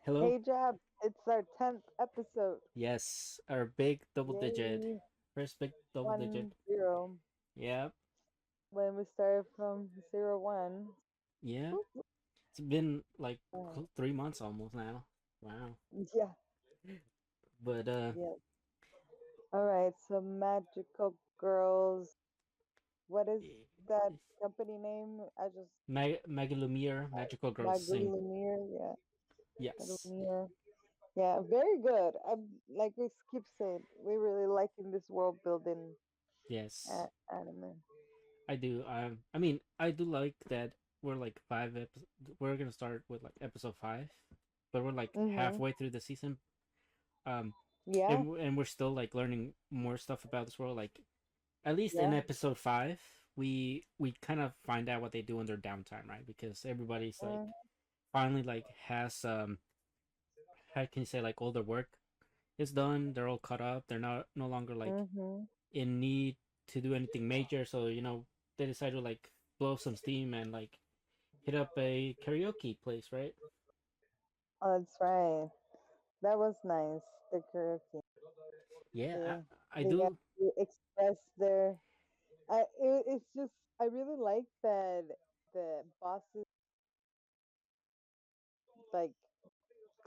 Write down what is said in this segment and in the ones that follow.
Hello? Hey Jab, it's our 10th episode. Yes, our big double digit. Yay, First big double digit. 1-0. Yep, When we started from 0-1. yeah. Whoop, whoop. It's been like Uh, 3 months almost now. Wow. yeah, But yeah. Alright, so Magical Girls. What is that company name? I just. Magilumiere, Magical Girls Sing. Magilumiere, yeah. Yes. Magilumiere. Yeah, very good. Like we keep saying, we really liking this world building Yes. anime. I do. I do like that we're like we're gonna start with like episode 5, but we're like Mm-hmm. halfway through the season. Um, Yeah, and we're still like learning more stuff about this world. Like at least in yeah. episode 5 we kind of find out what they do in their downtime, right? Because everybody's like Mm-hmm. finally like has how can you say, like all their work is done, they're all caught up, they're not no longer like Mm-hmm. in need to do anything major, so they decide to like blow some steam and like hit up a karaoke place, right? Oh, that's right. That was nice. The karaoke. Yeah, Yeah, I they got do. to express their. It's just I really like that the bosses like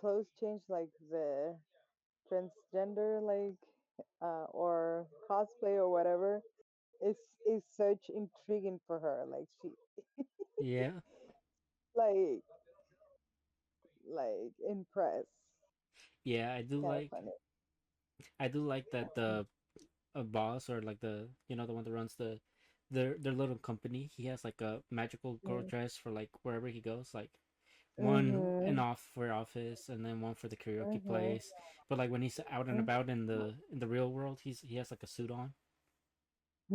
clothes change, like the transgender, like or cosplay or whatever. Is such intriguing for her. Like she Yeah, like impressed. yeah, Kind of funny. I do like that the a boss, or like the one that runs their little company, he has like a magical girl dress for like wherever he goes, like one Mm-hmm. and off for office and then one for the karaoke Mm-hmm. place. But like when he's out and about in the real world, he has like a suit on,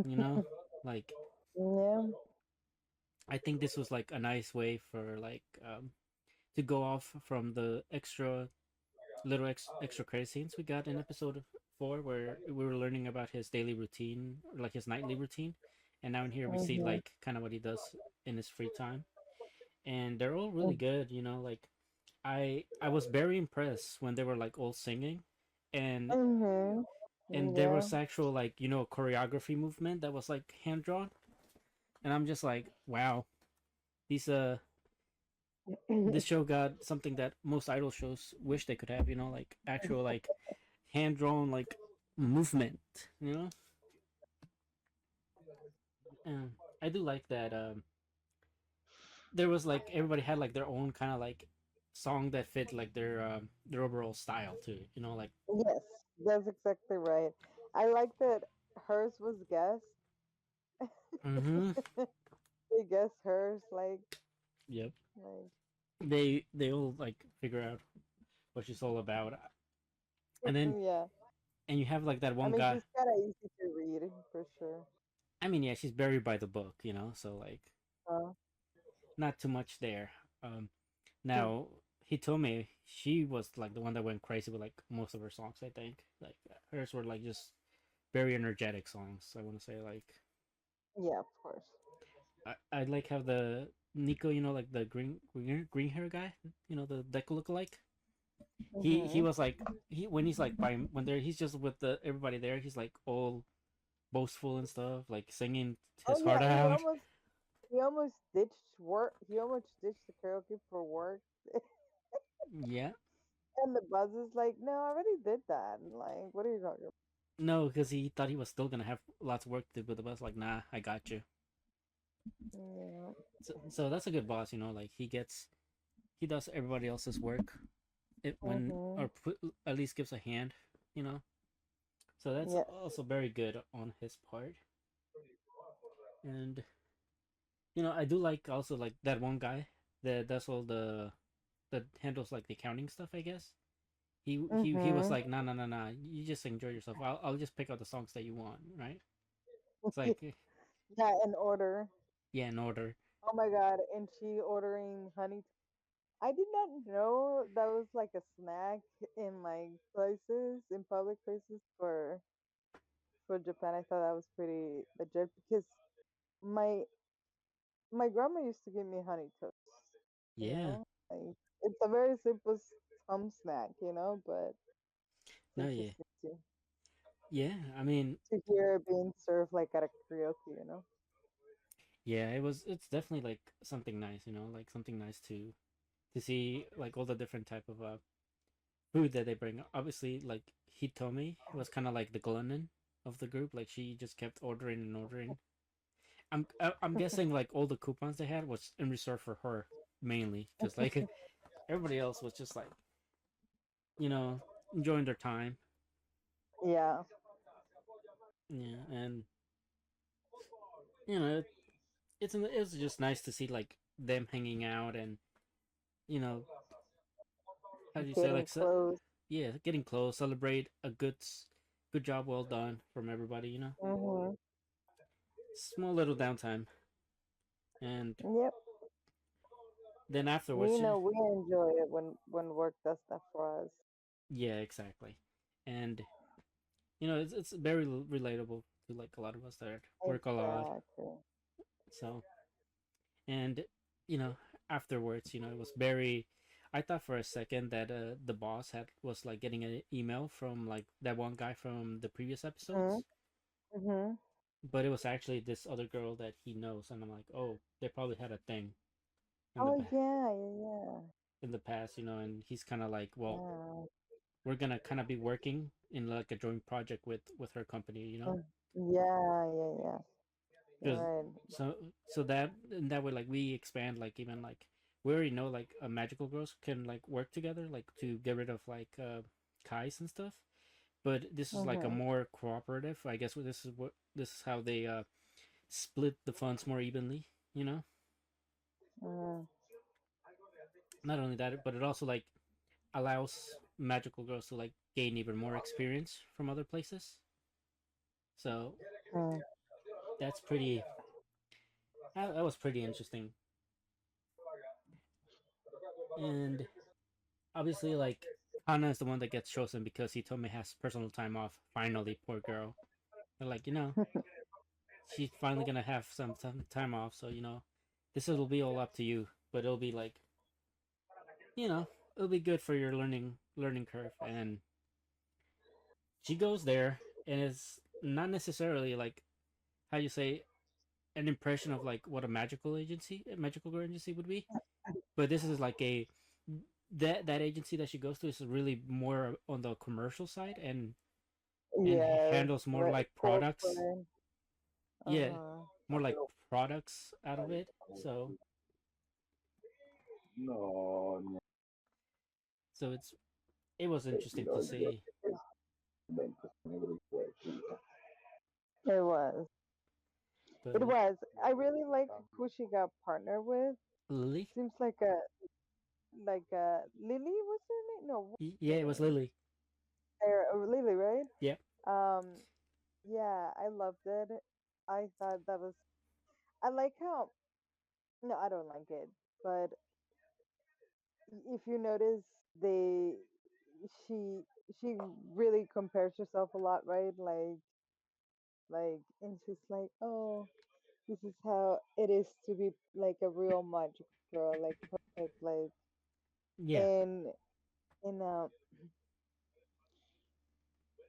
you know? Like Yeah. I think this was like a nice way for like to go off from the extra credit scenes we got in episode 4, where we were learning about his daily routine, or like his nightly routine, and now in here we see Mm-hmm. like kind of what he does in his free time, and they're all really good. Like I was very impressed when they were like all singing, and Mm-hmm. there Yeah. was actual like choreography movement that was like hand drawn, and I'm just like, wow, these this show got something that most idol shows wish they could have, like actual like hand drawn like movement, you know. And I do like that. There was like everybody had like their own kind of like song that fit like their overall style too. Like Yes, that's exactly right. I like that hers was guessed. mm-hmm. They guessed hers Yep. like They all like figure out what she's all about, and then yeah. and you have like that I one mean, guy. she's kind of easy to read for sure. I mean, yeah, she's buried by the book, so like Uh, not too much there. Um, Now he told me she was like the one that went crazy with like most of her songs. I think like hers were like just very energetic songs. I want to say like yeah, of course. I like how the Nico, like the green hair guy, the Deku lookalike. He Mm-hmm. was like when he's like when they're he's just with the everybody there. He's like all boastful and stuff, like singing Oh his heart yeah, out. he almost ditched work. He almost ditched the karaoke for work. Yeah, And the buzz is like, no, I already did that. Like, what are you talking no, because he thought he was still gonna have lots of work to do, but the boss like, nah, I got you. about? So that's a good boss, like he does everybody else's work it Yeah. when Mm-hmm. or put, at least gives a hand, you know. So that's Yes. also very good on his part. And I do like also like that one guy that does all that handles like the accounting stuff, I guess. He was Mm-hmm. like, nah, nah, nah, nah, you just enjoy yourself. I'll just pick out the songs that you want, right? It's like, Yeah, in order. yeah, in order. Oh my god, and she ordering honey. I did not know that was like a snack in like places, in public places for Japan. I thought that was pretty legit because my my grandma used to give me honey toast. You Yeah. know, like it's a very simple. home snack, but it's No, yeah, interesting to yeah. I mean, to hear it being served like at a karaoke. yeah. It's definitely like something nice, like something nice to see like all the different type of food that they bring. Obviously, like Hitomi was kind of like the glutton of the group. Like she just kept ordering and ordering. I'm guessing like all the coupons they had was in reserve for her mainly, because like everybody else was just like you know enjoying their time. Yeah, Yeah, and you know it's just nice to see like them hanging out and you know how do you say getting like close. yeah, getting close, celebrate a good job well done from everybody. Mhm. Small little downtime, and Yep. then afterwards, We enjoy it when work does stuff for us. yeah, exactly, and it's very relatable to like a lot of us that work a lot. Exactly. So and you know afterwards, it was very. I thought for a second that the boss was like getting an email from like that one guy from the previous Mhm. episodes, Mhm. but it was actually this other girl that he knows, and I'm like, oh, they probably had a thing in the Oh yeah, yeah, in the past, and he's kind of like, well, yeah. we're gonna kind of be working in like a joint project with her company. Yeah, yeah, yeah. Because You're right. so that in that way like we expand like even like we already know like magical girls can like work together like to get rid of like kais and stuff, but this is like a Mhm. more cooperative. I guess this is how they split the funds more evenly. You know, Mhm. not only that, but it also like allows magical girls to like gain even more experience from other places. So Mhm. that's pretty. That was pretty interesting, and obviously like Hana is the one that gets chosen because he told me has personal time off. Finally, poor girl. They're like, she's finally gonna have some time off, so this will be all up to you. But it'll be like, you know, it'll be good for your learning curve. And she goes there, and it's not necessarily like how you say an impression of like what a magical girl agency would be. But this is like a that agency that she goes to is really more on the commercial side and Yes. handles more like products. Corporate. Yeah, Uh-huh. more like products out of it. So it was interesting to see. It was. It But was. I really like who she got partnered with. Lily, Seems like Lily was her name? No, what's yeah, her it was name? Lily. Lily, right? Yep, Um, yeah, I loved it. I thought that was. I like how. No, I don't like it. But if you notice, they, she, she really compares herself a lot, right? And she's like, oh, this is how it is to be like a real magic girl, like perfect, like, yeah, and and uh,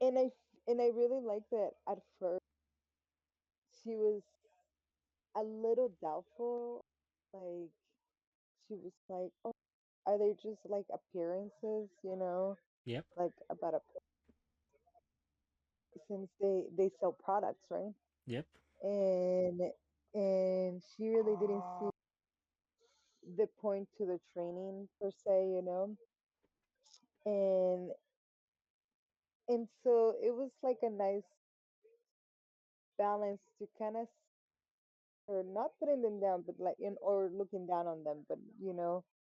and I really like that at first she was a little doubtful, like she was like, oh, are they just like appearances, yep, like about a since they sell products, right? yep, And she really didn't see the point to the training per se. And so it was like a nice balance to kind of or not putting them down, but like in or looking down on them, but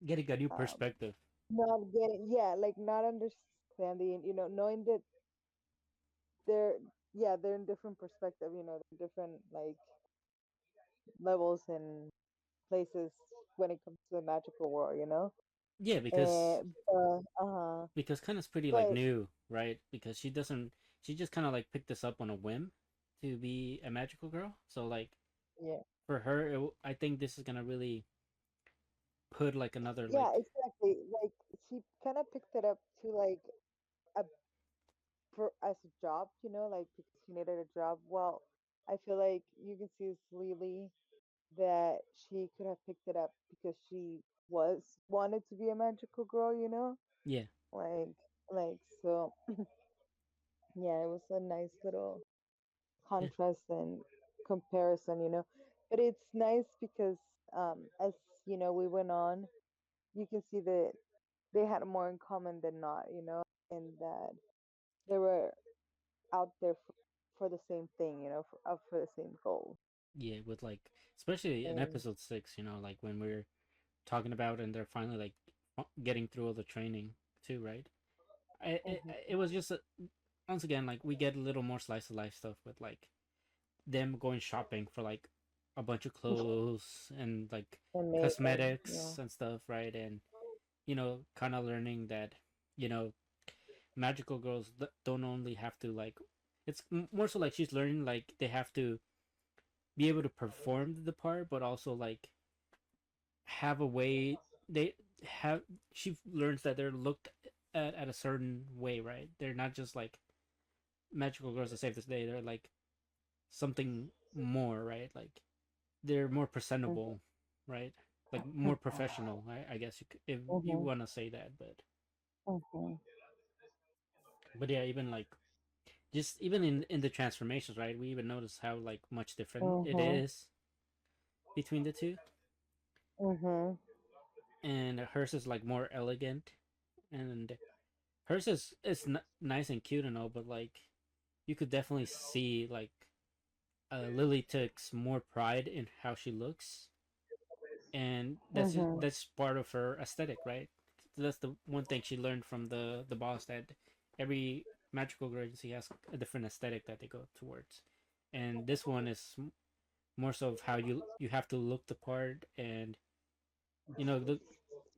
getting a new um, perspective. not getting like not understanding, knowing that they're they're in different perspective, they're different like levels and places when it comes to the magical world. Yeah, because kind of pretty like But new, right? Because she just kind of like picked this up on a whim to be a magical girl. So like yeah, for her, I think this is gonna really put like another yeah, like exactly. Like she kind of picked it up to like a as a job, like because she needed a job. Well, I feel like you can see this Lily that she could have picked it up because she was wanted to be a magical girl. Yeah, Like so yeah, it was a nice little yeah, contrast and comparison. But it's nice because as we went on, you can see that they had more in common than not, and that they were out there for the same thing, out for the same goal. yeah. With like, especially in And episode 6, like when we're talking about and they're finally like getting through all the training too, right? It mhm, was just once again like we get a little more slice of life stuff with like them going shopping for like a bunch of clothes and like and makeup, yeah. cosmetics and stuff, right? And kind of learning that you know magical girls don't only have to like it's more so like she's learning like they have to be able to perform the part but also like have a way they have she learns that they're looked at a certain way, right? They're not just like magical girls that save this day. They're like something more, right? Like they're more Mhm, presentable, right? Like more professional, I guess if you mhm, want to say that. mhm, But yeah, even like just even in the transformations, right? We even notice how like much different it mhm, is between the two. mhm. And hers is like more elegant, and hers is nice and cute and all, but like you could definitely see like Lily takes more pride in how she looks, and Mhm. that's part of her aesthetic, right? That's the one thing she learned from the boss, that every magical girl agency has a different aesthetic that they go towards, and this one is more so of how you have to look the part, and the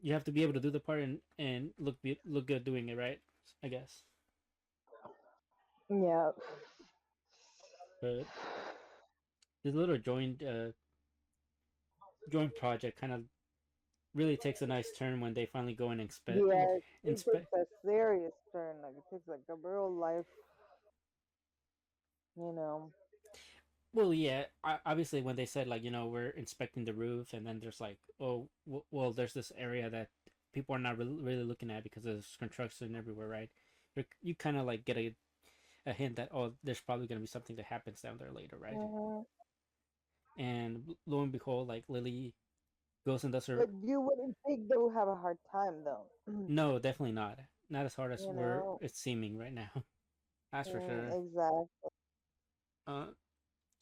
you have to be able to do the part and look good doing it, right? I guess. Yeah. But this little joint project kind of really takes a nice turn when they finally go and Yeah, it inspect. takes a serious turn. Like it takes like a real life, you know. Well, yeah, obviously when they said like we're inspecting the roof, and then there's like, oh well, there's this area that people are not really looking at because there's construction everywhere, right? You kind of like get a hint that, oh, there's probably going to be something that happens down there later, right? Hmm. And lo and behold, like Lily goes and does her. But you wouldn't think they would have a hard time though. No, definitely not. Not as hard as you we're know. it's seeming right now. That's for Mm, sure. exactly. Uh,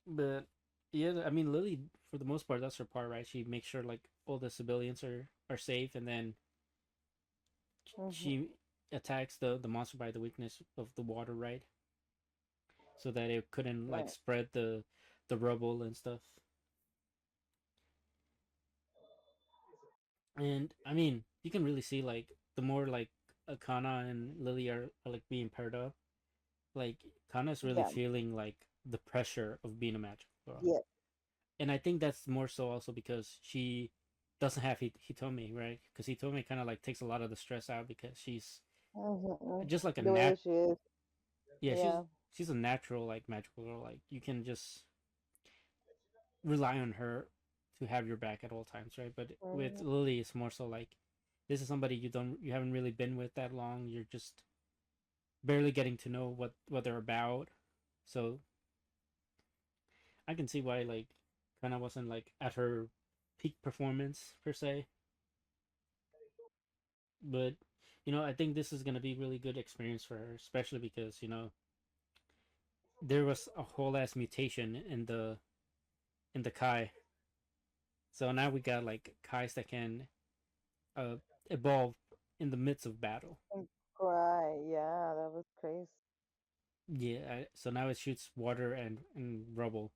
but yeah, I mean Lily for the most part that's her part, right? She makes sure like all the civilians are safe, and then Hmm. she attacks the monster by the weakness of the water, right? So that it couldn't like Right. spread the rubble and stuff. And I mean, you can really see like the more like Akana and Lily are like being paired up, like Kana's really Yeah. feeling like the pressure of being a magical girl. Yeah. And I think that's more so also because she doesn't have Hitomi, right? Because Hitomi kind of like takes a lot of the stress out because she's Hmm. just like a The way nat. she is. Yeah, Yeah. she's a natural like magical girl. Like you can just rely on her to have your back at all times, right? But with Hmm. Lily, it's more so like this is somebody you haven't really been with that long. You're just barely getting to know what they're about. So I can see why like kind of wasn't like at her peak performance per se. But I think this is gonna be really good experience for her, especially because there was a whole ass mutation in the Kai. So now we got like Kais that can uh evolve in the midst of battle. And cry. Yeah, that was crazy. Yeah, so now it shoots water and rubble,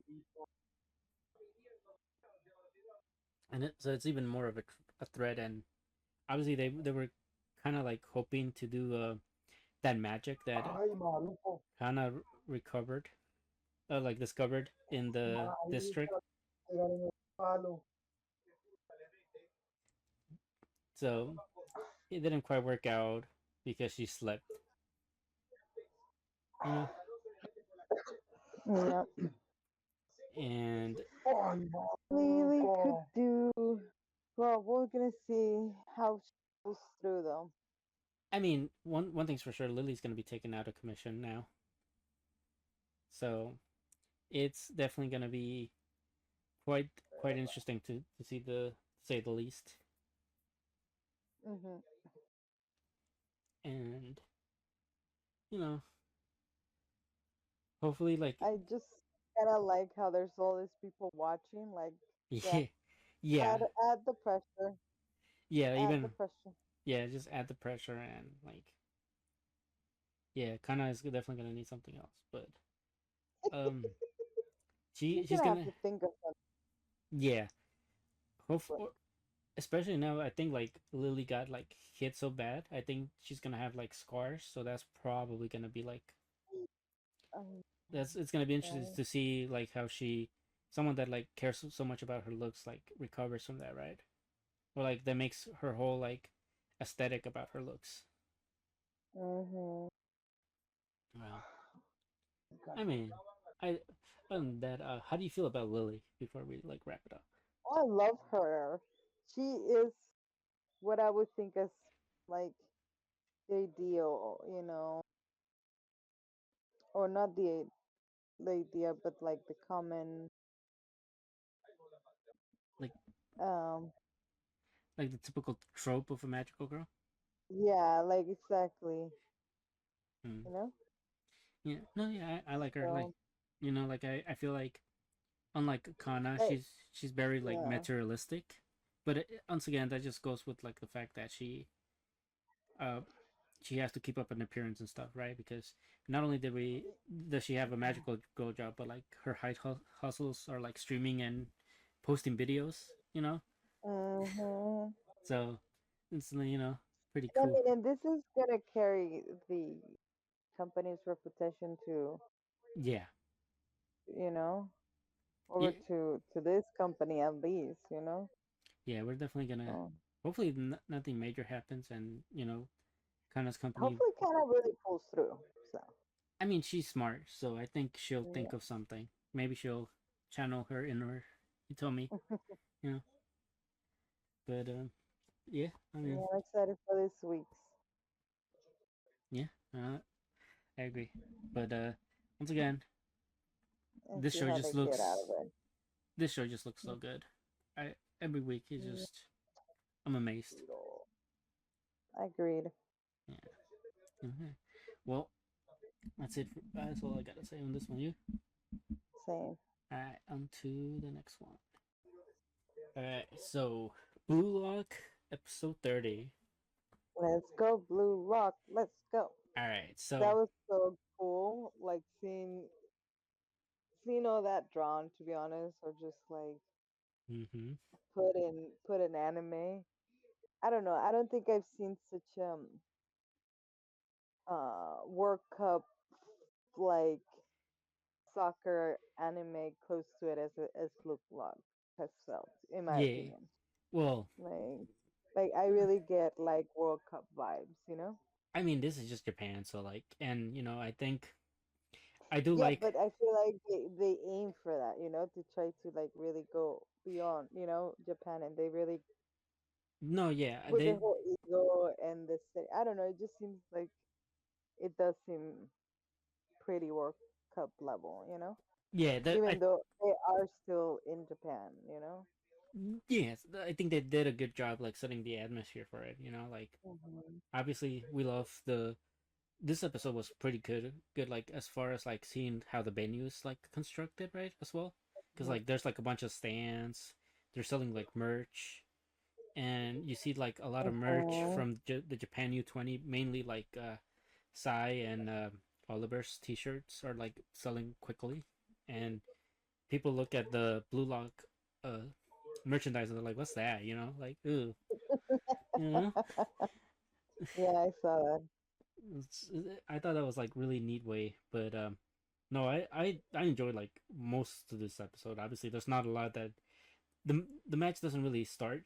and so it's even more of a threat. And obviously they were kind of like hoping to do that magic that Ay, maluco. kind of recovered, like discovered in the district. Maluco. Pegaron el palo. So it didn't quite work out because she slept. You know, Yeah. and Lily could do. Well, we're gonna see how she goes through though. I mean, one thing's for sure, Lily's gonna be taken out of commission now, so it's definitely gonna be quite interesting to see the to say the least. Hmm. And you know, hopefully, like I just kind of like how there's all these people watching. Like, yeah, yeah, yeah, add the pressure. yeah, Add the even pressure. yeah, just add the pressure and like yeah, Kana is definitely gonna need something else, but um, She's she's gonna have gonna to think of yeah, something. hopefully. Especially now, I think like Lily got like hit so bad. I think she's gonna have like scars, so that's probably gonna be like Um, that's it's gonna be interesting right. to see like how she someone that like cares so much about her looks like recovers from that, right? Or like that makes her whole like aesthetic about her looks. Mm-hmm. Well, I mean, I other than that, how do you feel about Lily before we like wrap it up? I love her. She is what I would think as like the ideal, or not the idea, but like the common, Like um, like the typical trope of a magical girl. yeah, like exactly, Hmm. you know. Yeah, no, yeah, I like her. Like, So like I feel like unlike Kana, like, she's very like yeah, materialistic, but once again, that just goes with like the fact that uh she has to keep up an appearance and stuff, right? Because not only does she have a magical girl job, but like her hustles are like streaming and posting videos, mm-hmm. so it's pretty I cool. mean, and this is gonna carry the company's reputation to, Yeah, you know, yeah, over to this company at least, yeah. We're definitely gonna. So Hopefully, nothing major happens, and Kana's company. hopefully, kind of really pulls through. So I mean, she's smart, so I think she'll think yeah, of something. Maybe she'll channel her inner me, you know. But yeah, I mean, yeah, I'm excited for this week's yeah, I agree. But once again, and this see show how just they get out of looks it. this show just looks so good. I every week is Yeah, just I'm amazed. agreed. Yeah. Okay. Well, that's it. That's all I gotta say on this one. You. Same. All right. On to the next one. All right. So, Blue Lock, episode 30. Let's go, Blue Rock. Let's go. All right. That So. was so cool. Like seeing all that drawn, to be honest, or just like Mm-hmm. put in anime. I don't know. I don't think I've seen such World Cup like soccer anime close to it as Look Log has felt, in my Yeah. opinion. Well, Like I really get like World Cup vibes. I mean, this is just Japan, so like, and I think I do Yeah, like. but I feel like they aim for that, to try to like really go beyond, Japan, and they really No, yeah, with the whole ego and the city. I don't know. It just seems like it does seem pretty World Cup level, yeah, that even though they are still in Japan. yes, I think they did a good job like setting the atmosphere for it. Like Hmm. obviously we love the this episode was pretty good like as far as like seeing how the venue is like constructed, right, as well, because like there's like a bunch of stands, they're selling like merch, and you see like a lot of merch Hmm. from the Japan U20, mainly like Sai and Oliver's t-shirts are like selling quickly, and people look at the Blue Lock uh merchandise and they're like, "What's that?" Like, ooh, you know. Yeah, I saw that. I thought that was like really neat way, but no, I enjoyed like most of this episode. Obviously, there's not a lot that the match doesn't really start,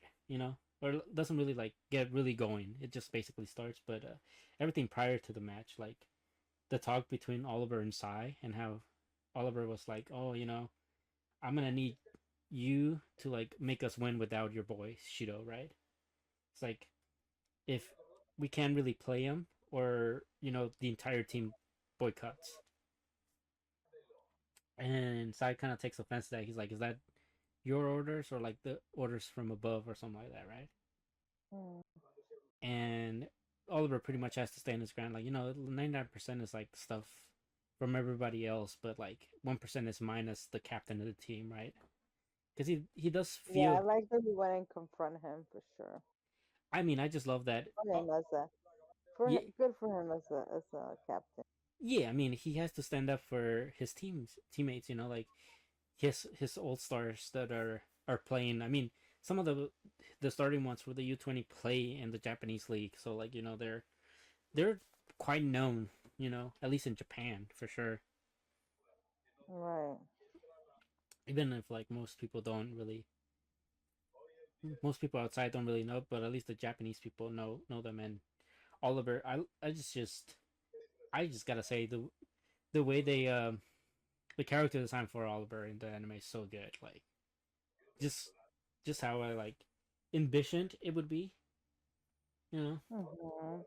or doesn't really like get really going. It just basically starts. But everything prior to the match, like the talk between Oliver and Sai, and how Oliver was like, "Oh, I'm gonna need you to like make us win without your boy Shido, right?" It's like if we can't really play him, or the entire team boycotts. And Sai kind of takes offense to that. He's like, "Is that your orders or like the orders from above or something like that, right?" Mm. And Oliver pretty much has to stay in his ground. Like 99% is like stuff from everybody else, but like 1% is minus the captain of the team, right? Because he does Yeah, I feel. like that he went and confront him for sure. I mean, I just love that. For him as a, Yeah, good for him as a captain. yeah. I mean, he has to stand up for his teammates. Like his old stars that are playing. I mean, some of the starting ones for the U20 play in the Japanese league, so like they're quite known. At least in Japan for sure. Right. Even if like most people outside don't really know, but at least the Japanese people know them. And Oliver, I just gotta say the way the character design for Oliver in the anime is so good. Like just just how I like envisioned it would be, you know. Mm-hmm.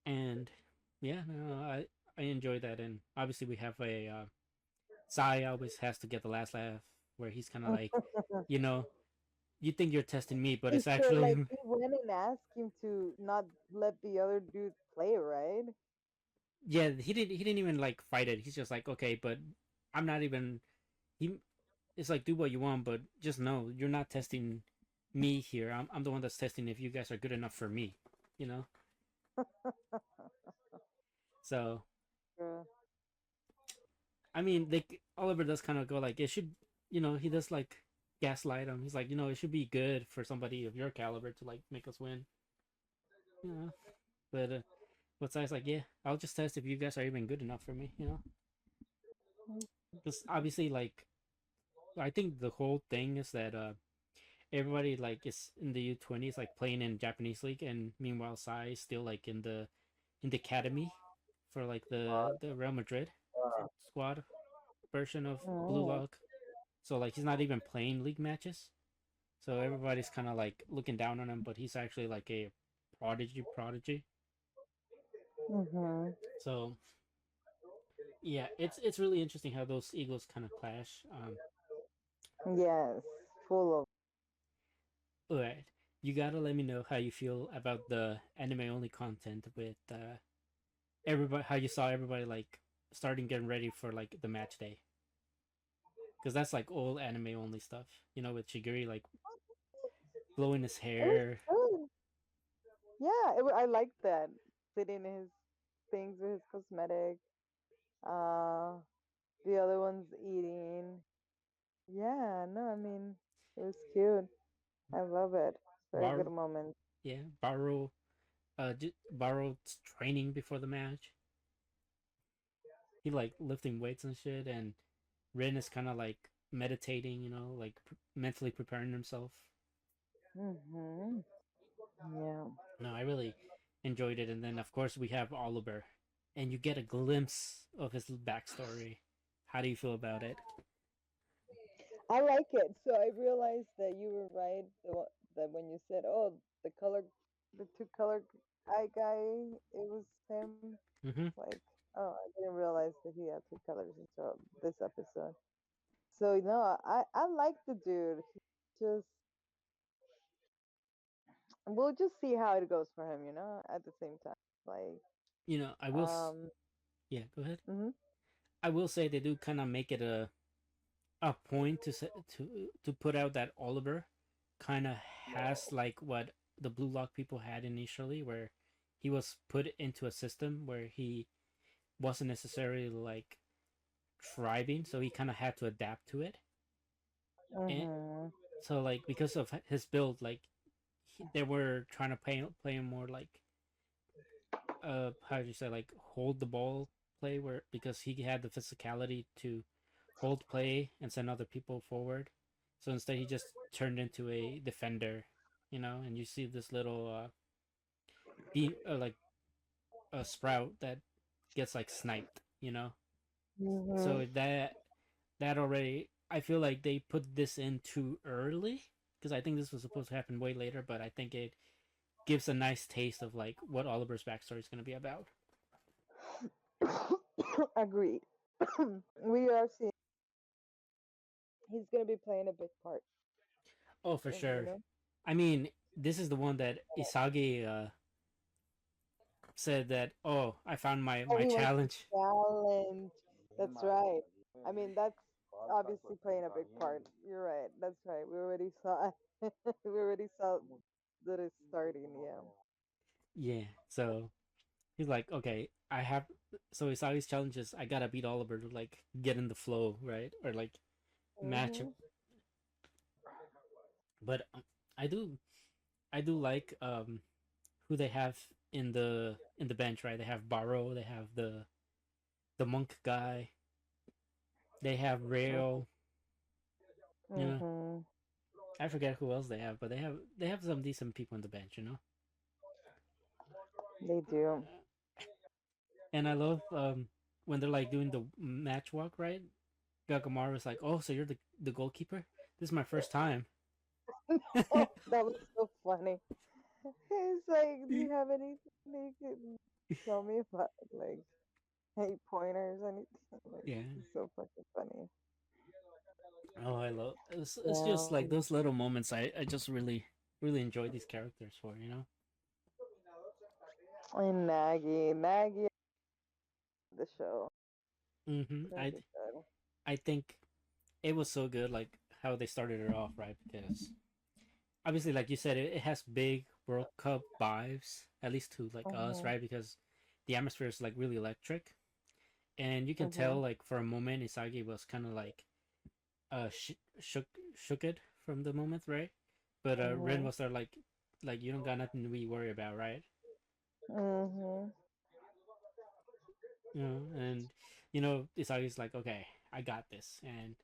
And yeah, no, I enjoy that. And obviously we have a Sai always has to get the last laugh, where he's kind of like, you know, you think you're testing me, but He it's said like actually he went and asked him to not let the other dude play, right? yeah. He didn't even like fight it. He's just like, okay, but I'm not even. He It's like, do what you want, but just know you're not testing me here. I'm the one that's testing if you guys are good enough for me, you know. So Yeah. I mean, Oliver does kind of go like, it should, he does like gaslight him. He's like, it should be good for somebody of your caliber to like make us win, you know. But what's Sai's like, yeah, I'll just test if you guys are even good enough for me, because obviously like I think the whole thing is that everybody like is in the U20s like playing in Japanese league, and meanwhile Sai is still like in the academy for like the Real Madrid squad version of Blue Mm-hmm. Lock. So like he's not even playing league matches. So everybody's kind of like looking down on him, but he's actually like a prodigy. Mm-hmm. So yeah, it's really interesting how those egos kind of clash. Yes, full of. All right, you gotta let me know how you feel about the anime only content with everybody. How you saw everybody like starting getting ready for like the match day, because that's like all anime only stuff. With Shiguri like blowing his It was hair. good. Yeah, I like that. Fitting his things with his cosmetic. Uh, the other one's eating. Yeah, no, I mean, it was cute. I love it. Very good Bar moment. Yeah, Baro's training before the match. He like lifting weights and shit, and Rin is kind of like meditating, like mentally preparing himself. Mm-hmm. Yeah. No, I really enjoyed it. And then of course we have Oliver, and you get a glimpse of his backstory. How do you feel about it? I like it. So I realized that you were right. That when you said, "Oh, the two color eye guy," it was him. Mm-hmm. Like, oh, I didn't realize that he had two colors until this episode. So no, I like the dude. He just we'll just see how it goes for him. At the same time, like, I will. um, Yeah, go ahead. hmm I will say they do kind of make it a point to put out that Oliver kind of has like what the Blue Lock people had initially, where he was put into a system where he wasn't necessarily like thriving, so he kind of had to adapt to it. And hmm so like because of his build, like they were trying to play him more like how do you say, like hold the ball play, where because he had the physicality to hold play and send other people forward. So instead, he just turned into a defender. and you see this little like a sprout that gets like sniped. Mhm. So that already, I feel like they put this in too early because I think this was supposed to happen way later, but I think it gives a nice taste of like what Oliver's backstory is going to be about. Agreed. We are seeing he's gonna be playing a big part Oh, for in sure. I mean, this is the one that Isagi said that, oh, I found my Oh, my he wants to challenge. challenge. That's right. I mean, that's obviously playing a big part. You're right. That's right. We already saw. We already saw that it's starting. Yeah. Yeah. So he's like, okay, I have. So Isagi's challenge is I gotta beat Oliver to like get in the flow, right? Or like match him. Mhm. But I do I do like who they have in the bench, right? They have Barrow, they have the monk guy, they have Rail, you know. Mhm. I forget who else they have, but they have some decent people in the bench. They do. And I love when they're like doing the match walk, right? Gagamaru's like, "Oh, so you're the goalkeeper? This is my first time." Oh, that was so funny. He's like, "Do you have anything you can tell me about like hey pointers anything?" Like, Yeah. it's so fucking funny. Oh, I love it's just Yeah. like those little moments I just really enjoy these characters for. And Nagi, the show. Gonna I be good. I think it was so good like how they started it off, right? Because obviously, like you said, it has big World Cup vibes, at least to like us, Mhm. right? Because the atmosphere is like really electric, and you can tell Mhm. like for a moment Isagi was kind of like shook it from the moment, right? But Ren Mhm. was there like you don't got nothing to be worried about, right? Mhm. And Isagi's like, okay, I got this, and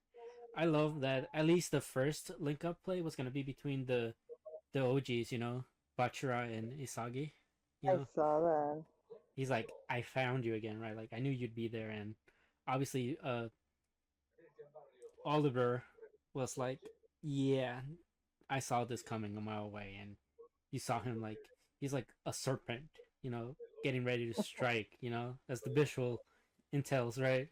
I love that at least the first link up play was gonna be between the OGs, Bachira and Isagi. You I know, saw that. he's like, I found you again, right? Like I knew you'd be there, and obviously, Oliver was like, yeah, I saw this coming a mile away, and you saw him like he's like a serpent, getting ready to strike, as the visual entails, right?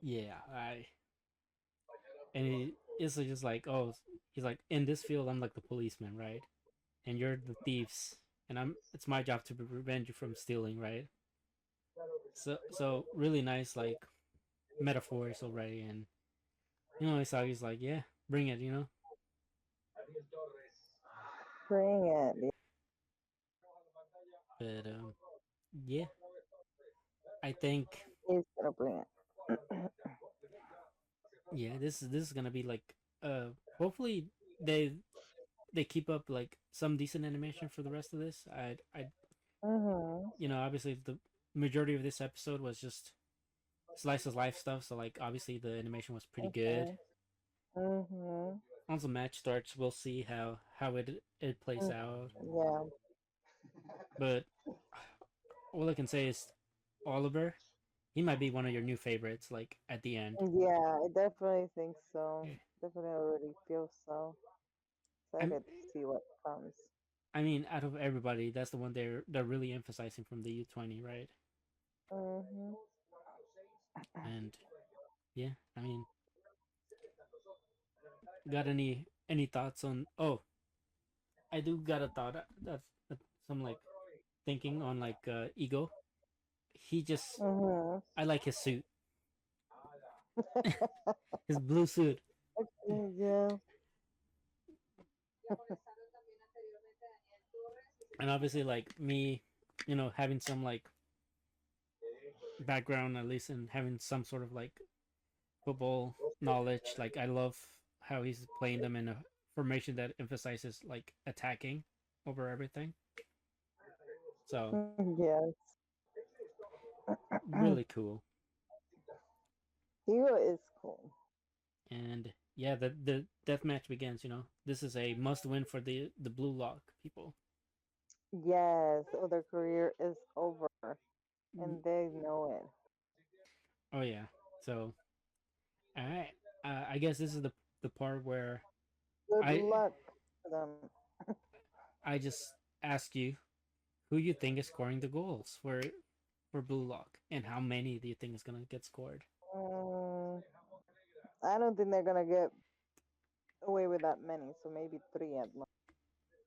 Yeah, I and he is just like, oh, he's like in this field, I'm like the policeman, right? And you're the thieves, and it's my job to prevent you from stealing, right? So really nice like metaphors already, and Isagi's like, yeah, bring it. Bring it. But yeah, I think He's gonna bring it. yeah, this is gonna be like hopefully they they keep up like some decent animation for the rest of this. I Mhm. obviously the majority of this episode was just slice of life stuff, so like obviously the animation was pretty good. Mhm. Mhm. Once the match starts, we'll see how it plays Mm, out. yeah. But all I can say is Oliver, he might be one of your new favorites. Like at the end, Yeah, I definitely think so. Definitely already feel so. I'm. Excited to see what comes. I mean, out of everybody, that's the one they're really emphasizing from the U20, right? Mhm. And yeah, I mean, got any thoughts on? Oh, I do got a thought that some like thinking on like ego. He just Mhm. I like his suit, his blue suit, Yeah. and obviously like me, having some like background at least and having some sort of like football knowledge. Like I love how he's playing them in a formation that emphasizes like attacking over everything. So Yes. really cool. Hero is cool. And Yeah, the death match begins. This is a must win for the blue lock people. Yes, or their career is over, Mm, and they know it. oh yeah. So all right. I guess this is the part where Good I luck to them. I just ask you who you think is scoring the goals for blue lock, and how many do you think is gonna get scored? Mm, I don't think they're gonna get away with that many, so maybe three at most,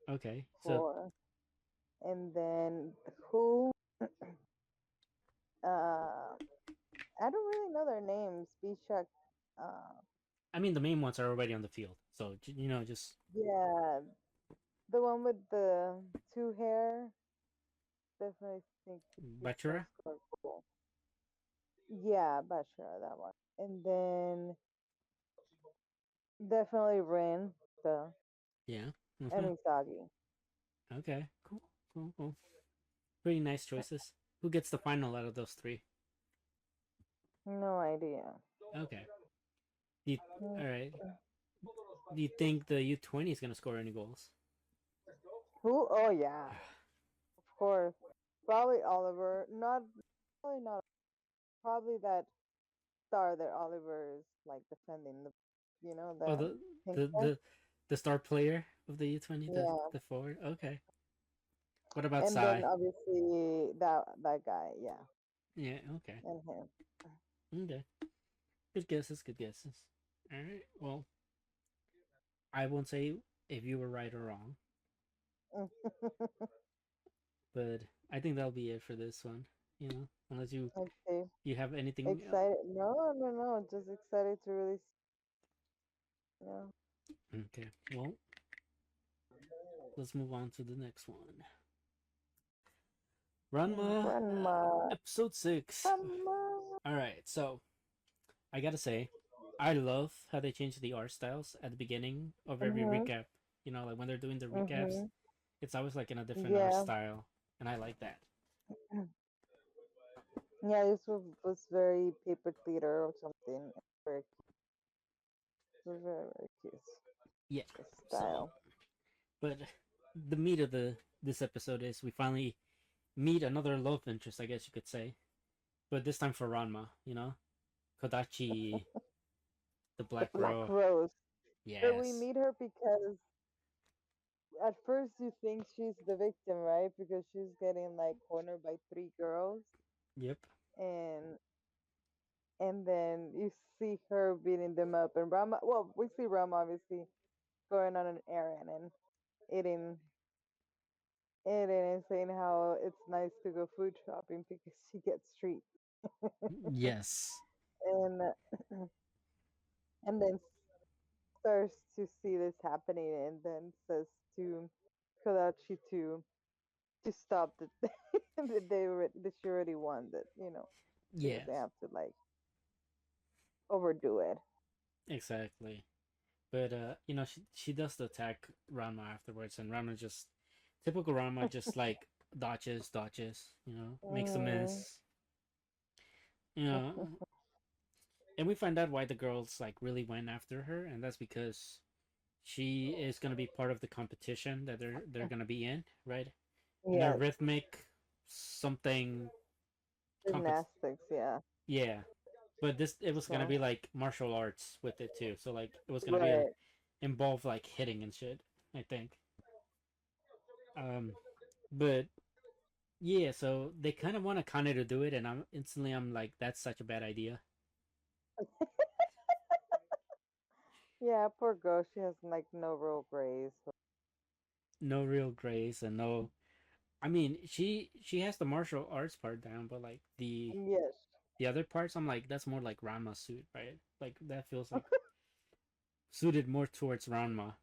Okay, so four. And then who? I don't really know their names. Bishak. Uh, I mean the main ones are already on the field, so just yeah, the one with the two hair. Definitely think he's gonna Bachura. score a goal. Yeah, Bashara, that one. And then definitely Rin, the Yeah. and Mm-hmm. Usagi. Okay. Cool. Cool. Cool. Pretty nice choices. Who gets the final out of those three? No idea. Okay. Do you, Mm, all right. Do you think the U20 is gonna score any goals? Who? Oh yeah, of course. Probably Oliver. Not probably not. Probably that star that Oliver is like defending the. Oh, The pink the guy. the the star player of the U20, Yeah, the forward. Okay. What about and then Sai? obviously that guy. Yeah, Yeah. Okay. and him. Okay. Good guesses. Good guesses. All right. Well, I won't say if you were right or wrong, but I think that'll be it for this one. Unless Okay. you have anything. Excited? No, no, no. Just excited to really, you know. Okay. Well, let's move on to the next one. Ranma Grandma, episode 6. grandma. All right. So I gotta say, I love how they change the art styles at the beginning of every Mhm, recap. Like when they're doing the recaps, mhm. it's always like in a different art Yeah, style, and I like that. yeah. This was very paper theater or something. Very, it was very, very cute. Yeah. The So, style. but the meat of the this episode is we finally meet another love interest, I guess you could say, but this time for Ranma. Kodachi, the The Black Black Girl. Rose. But we Yes. meet her because at first you think she's the victim, right? Because she's getting like cornered by three girls, Yep. and then you see her beating them up, and Rama. Well, we see Rama obviously going on an errand and eating and saying how it's nice to go food shopping because she gets treats. Yes. And and then starts to see this happening and then says to Kodachi to stop that that she already won that, she Yes. doesn't have to like overdo it. Exactly. But she does the attack Ranma afterwards, and Ranma just typical Ranma, just like dodges, makes a Mm. miss, you know, and we find out why the girls like really went after her, and that's because she is gonna be part of the competition that they're gonna be in, right? In a Yes, rhythmic something compet. gymnastics, yeah. Yeah, but this it was gonna So be like martial arts with it too, so like it was gonna be right. involve like hitting and shit. I think. But yeah, so they kind of want Akane to do it, and I'm like, that's such a bad idea. Yeah, poor girl. She has like no real grace. No real grace and no. I mean, she has the martial arts part down, but like Yes, the other parts, I'm like, that's more like Ranma suit, right? Like that feels like suited more towards Ranma.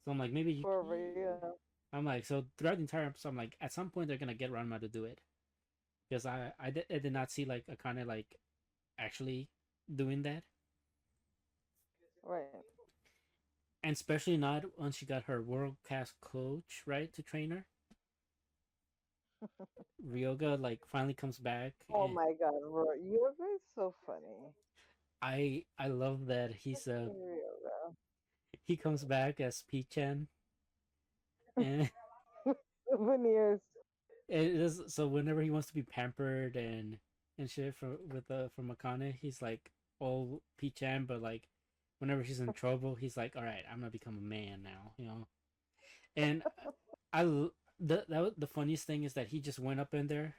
So I'm like, maybe you. for real. I'm like, so throughout the entire episode, I'm like, at some point they're gonna get Ranma to do it because I did not see like Akane like actually doing that, Right. and especially not once she got her world class coach right to train her. Ryoga like finally comes back. Oh my god, bro. You're very so funny. I love that Real he comes back as P-chan, and though. Souvenirs. it is so whenever he wants to be pampered and shit from Akane, he's like all P-chan, but like whenever she's in trouble, he's like, all right, I'm gonna become a man now, you know. And the funniest thing is that he just went up in there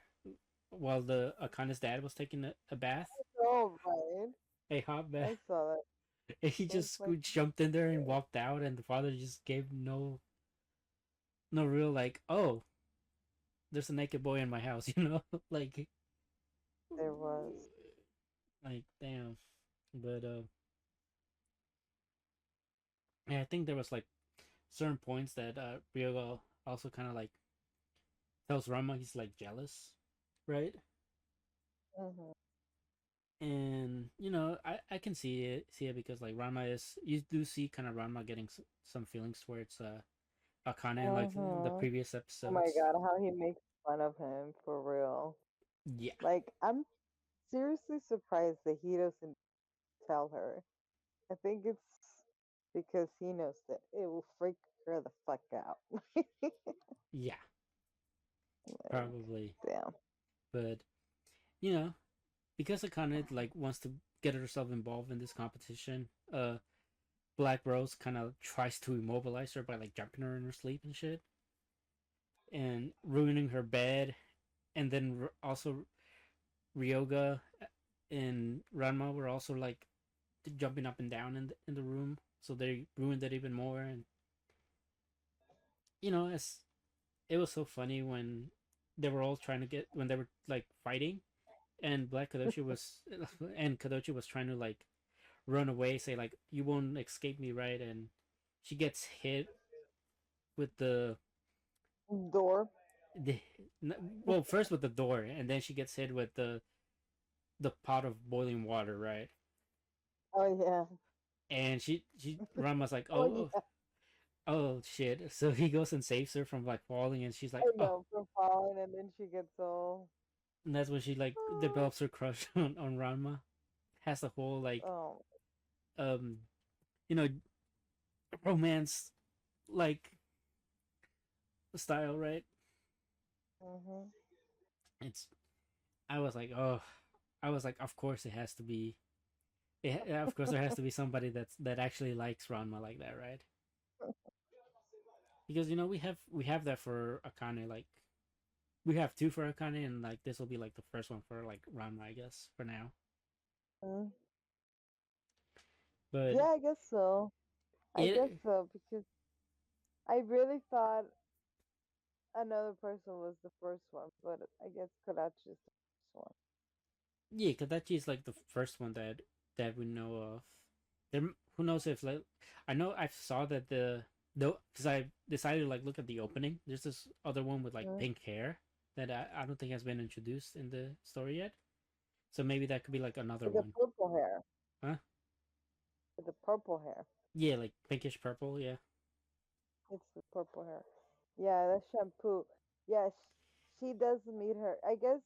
while the Akane's dad was taking a bath, Oh, right. a hot bath, I saw that. and he I was just like, jumped in there and walked out, and the father just gave no real like, oh, there's a naked boy in my house, you know, like there was. damn. But yeah, I think there was like certain points that Ryoga also kind of like tells Rama he's like jealous, right? Hmm. And you know, I can see it because like Rama is, you do see kind of Rama getting some feelings towards Akane in like the Hmm. previous Oh my episodes. god, how he makes fun of him for real. Yeah, Like, I'm seriously surprised that he doesn't tell her. I think it's because he knows that it will freak her the fuck out. yeah, Like, probably. damn. But you know, because Akane like wants to get herself involved in this competition, Black Rose kind of tries to immobilize her by like jumping her in her sleep and shit, and ruining her bed, and then also Ryoga and Ranma were also like jumping up and down in the room, so they ruined it even more. And you know, as it was so funny when they were all trying to get when they were like fighting, and Black Kadoshi was and Kadoshi was trying to like run away, say like you won't escape me, right? And she gets hit with Door. the well, first with the door, and then she gets hit with the pot of boiling water, right? Oh, yeah. And she Rama's like, Oh, oh, yeah. oh shit. So he goes and saves her from like falling, and she's like, I oh. know, from falling, and then she gets all. And that's when she like develops her crush on Ranma. Has the whole like Oh. um you know romance like style, right? Hmm. It's I was like, oh, I was like, of course it has to be. Of course, there has to be somebody that actually likes Ranma like that, right? Because you know we have that for Akane, like we have two for Akane, and like this will be like the first one for like Ranma, I guess, for now. Mm. But Yeah, I guess so. I guess it so because I really thought another person was the first one, but I guess Karachi is the first one. yeah, Kadachi is like the first one that we know of. There, who knows if like I know I saw that the because I decided to like look at the opening. There's this other one with like Mm. pink hair that I don't think has been introduced in the story yet. So maybe that could be like another With the one, purple hair. huh? With the purple hair. Yeah, like pinkish purple. Yeah. It's the purple hair. Yeah, that's shampoo. Yeah, she does meet her. I guess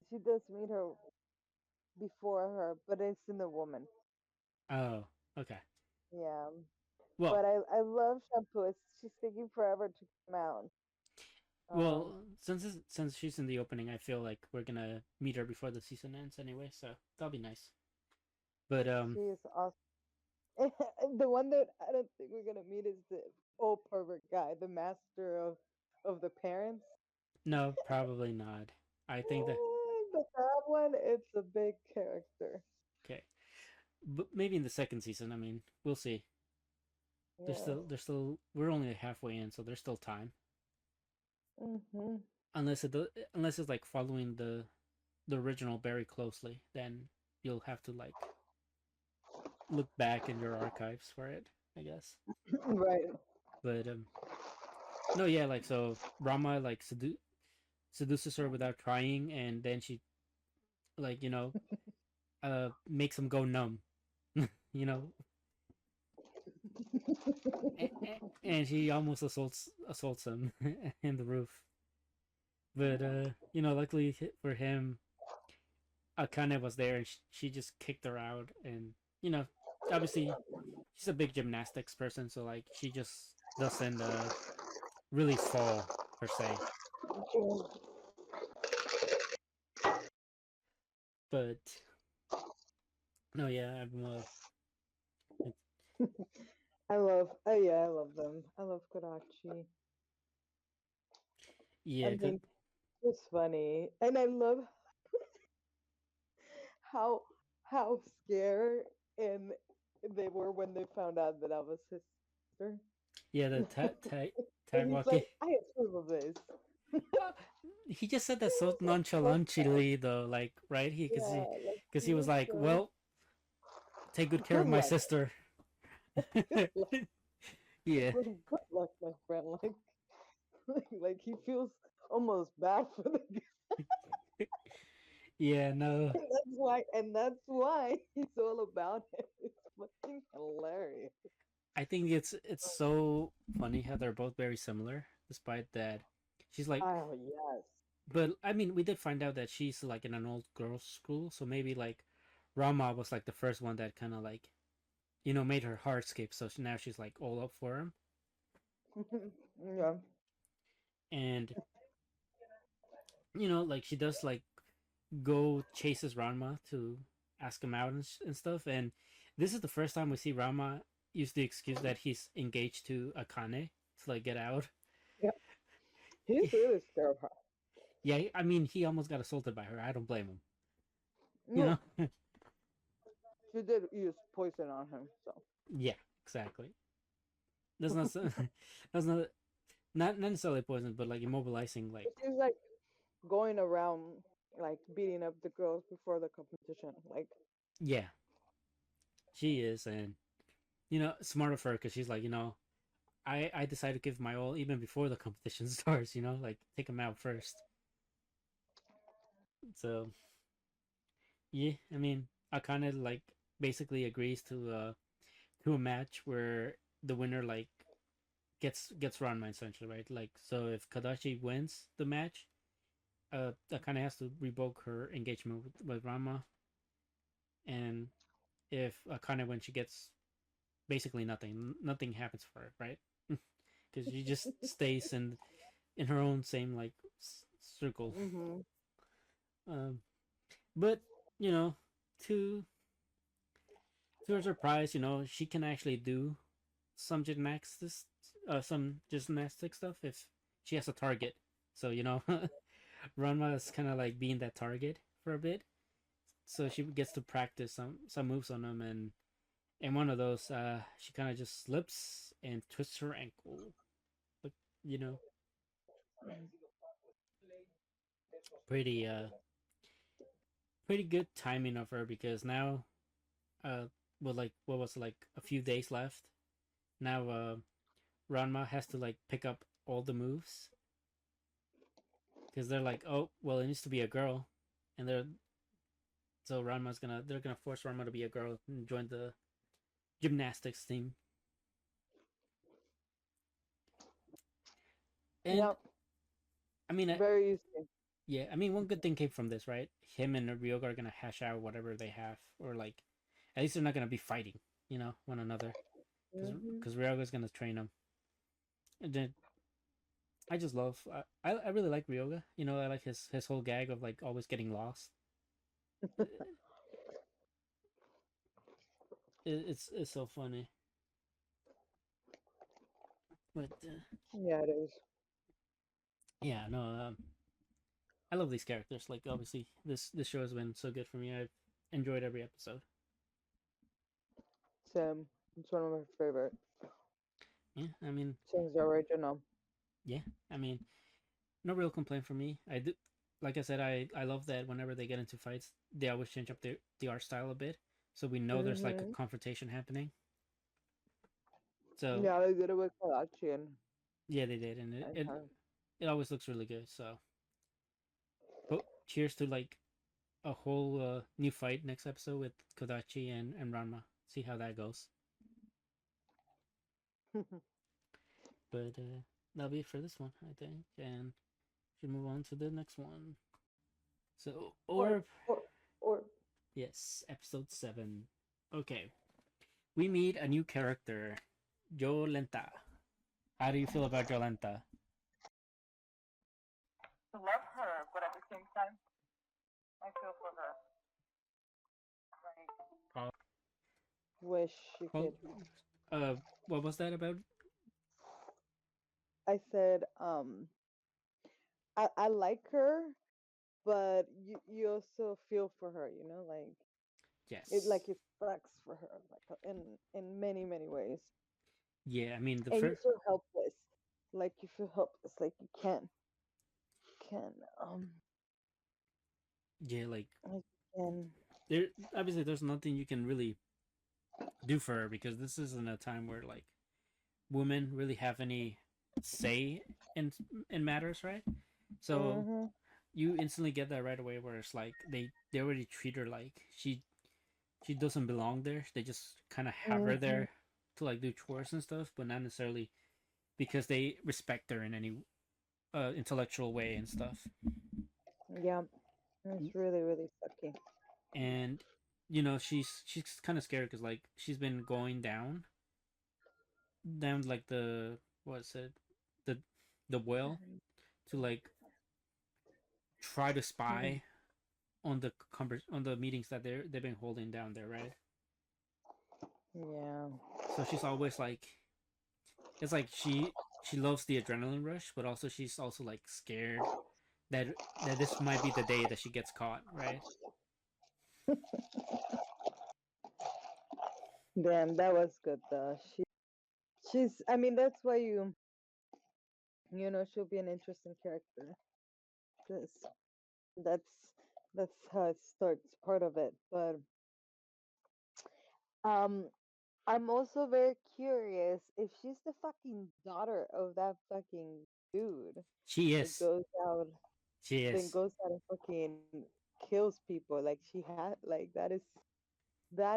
she does meet her before her, but it's in the woman. Oh, okay. Yeah. Well, But I love shampoo. She's taking forever to come out. Um, since she's in the opening, I feel like we're gonna meet her before the season ends anyway, so that'll be nice. But she is awesome. The one that I don't think we're gonna meet is the old pervert guy, the master of the parents. no, probably not. I think that But that one, it's a big character. okay, but maybe in the second season. I mean, we'll see. Yes. We're only halfway in, so there's still time. Hmm. Unless it's like following the original very closely, then you'll have to like look back in your archives for it, I guess. Right. But no, yeah, like so Rama like seduces her without trying, and then she like makes him go numb, you know, and she almost assaults him in the roof. But luckily for him, Akane was there and she just kicked her out, and you know, obviously she's a big gymnastics person, so like she just doesn't really fall per se. But no, yeah, it, I love, oh yeah, I love them. I love Karachi. I yeah, cause think it's funny, and I love how how scared and they were when they found out that I was his sister. yeah, the And tag he's walking. like, I approve of this. Uh, he just said that so So sad. nonchalantly though, like right? Yeah, like Because he he was was like, so well, take good care good of my luck. sister. Good luck. Yeah, Good luck, my friend. Like he feels almost bad for the guy. yeah, no. And that's why he's all about it. It's fucking hilarious. I think it's so funny how they're both very similar, despite that she's like. Oh yes. But I mean, we did find out that she's like in an old girls' school, so maybe like Rama was like the first one that kind of like made her heart skip. So now she's like all up for him, Yeah. and like she does like go chases Ranma to ask him out and stuff. And this is the first time we see Ranma use the excuse that he's engaged to Akane to like get out. Yeah. He's really scared of her. Yeah, I mean he almost got assaulted by her. I don't blame him. You No, know? she did use poison on him, so Yeah, exactly. That's not that's not necessarily poison, but like immobilizing. Like she's like going around like beating up the girls before the competition. Like yeah, she is, and smart of her because she's like I decided to give my all even before the competition starts. Like take him out first. So yeah, I mean, I kind of like basically agrees to a match where the winner like gets Ranma essentially, right? Like so if Kadashi wins the match, Akane has to revoke her engagement with Ranma, and if Akane wins, she gets basically nothing. Nothing happens for her, right? Because she just stays in her own same like circle. mm-hmm. Um, but you know, to to her surprise, she can actually do some gymnastic stuff if she has a target. So Ranma is kind of like being that target for a bit, so she gets to practice some moves on him, and one of those, she kind of just slips and twists her ankle. But you know, pretty pretty good timing of her because now, with like what was it, like a few days left. Now, Ranma has to like pick up all the moves because they're like, oh well, it needs to be a girl, and they're gonna force Ranma to be a girl and join the gymnastics team. And Yep. I mean, Very easy. yeah, I mean, one good thing came from this, right? Him and Ryoga are gonna hash out whatever they have, or like, at least they're not gonna be fighting, one another, because Mm-hmm. Ryoga's gonna train them. And then I just love, I really like Ryoga. I like his whole gag of like always getting lost. It's so funny, but Yeah, it is. yeah, no, I love these characters. Like, obviously, this show has been so good for me. I've enjoyed every episode. Sam. It's one of my favorite. Yeah, I mean, Since the original. yeah, I mean, no real complaint from me. I do, like I said, I love that whenever they get into fights, they always change up the art style a bit, so we know there's like a Mm-hmm. confrontation happening. So Yeah, they did it with Karachi yeah, they did, and it and it, her. it always looks really good. So, but cheers to like a whole new fight next episode with Kodachi and Ranma. See how that goes. But that'll be it for this one, I think, and should move on to the next one. So or, Orb, or Or Yes, episode 7. Okay. We meet a new character, Jolenta. How do you feel about Jolenta? love her, but at the same time, I feel for her. Like, wish she Well, could. what was that about? I said, I like her, but you also feel for her. You know, Yes. it sucks for her, like in many ways. Yeah, I mean, the And you first. feel helpless, like you feel helpless, like you can Yeah, like, like can. there. Obviously, there's nothing you can really do for her because this isn't a time where, like, women really have any say in matters, right? So Mhm. you instantly get that right away where it's like they already treat her like she doesn't belong there. They just kind of have her Mhm. there to like do chores and stuff, but not necessarily because they respect her in any intellectual way and stuff. Yeah, it's really sucky. And she's kind of scared because like she's been going down like the what's it the well to like try to Mhm. spy on the on the meetings that they've been holding down there, right? Yeah. So she's always like, it's like she loves the adrenaline rush, but also she's also like scared that this might be the day that she gets caught, right? Damn, that was good though. She's. I mean, that's why she'll be an interesting character. Cause that's that's how it starts, part of it. But um, I'm also very curious if she's the fucking daughter of that fucking dude She that is. goes out, She then is. goes out and fucking kills people. Like she had, like that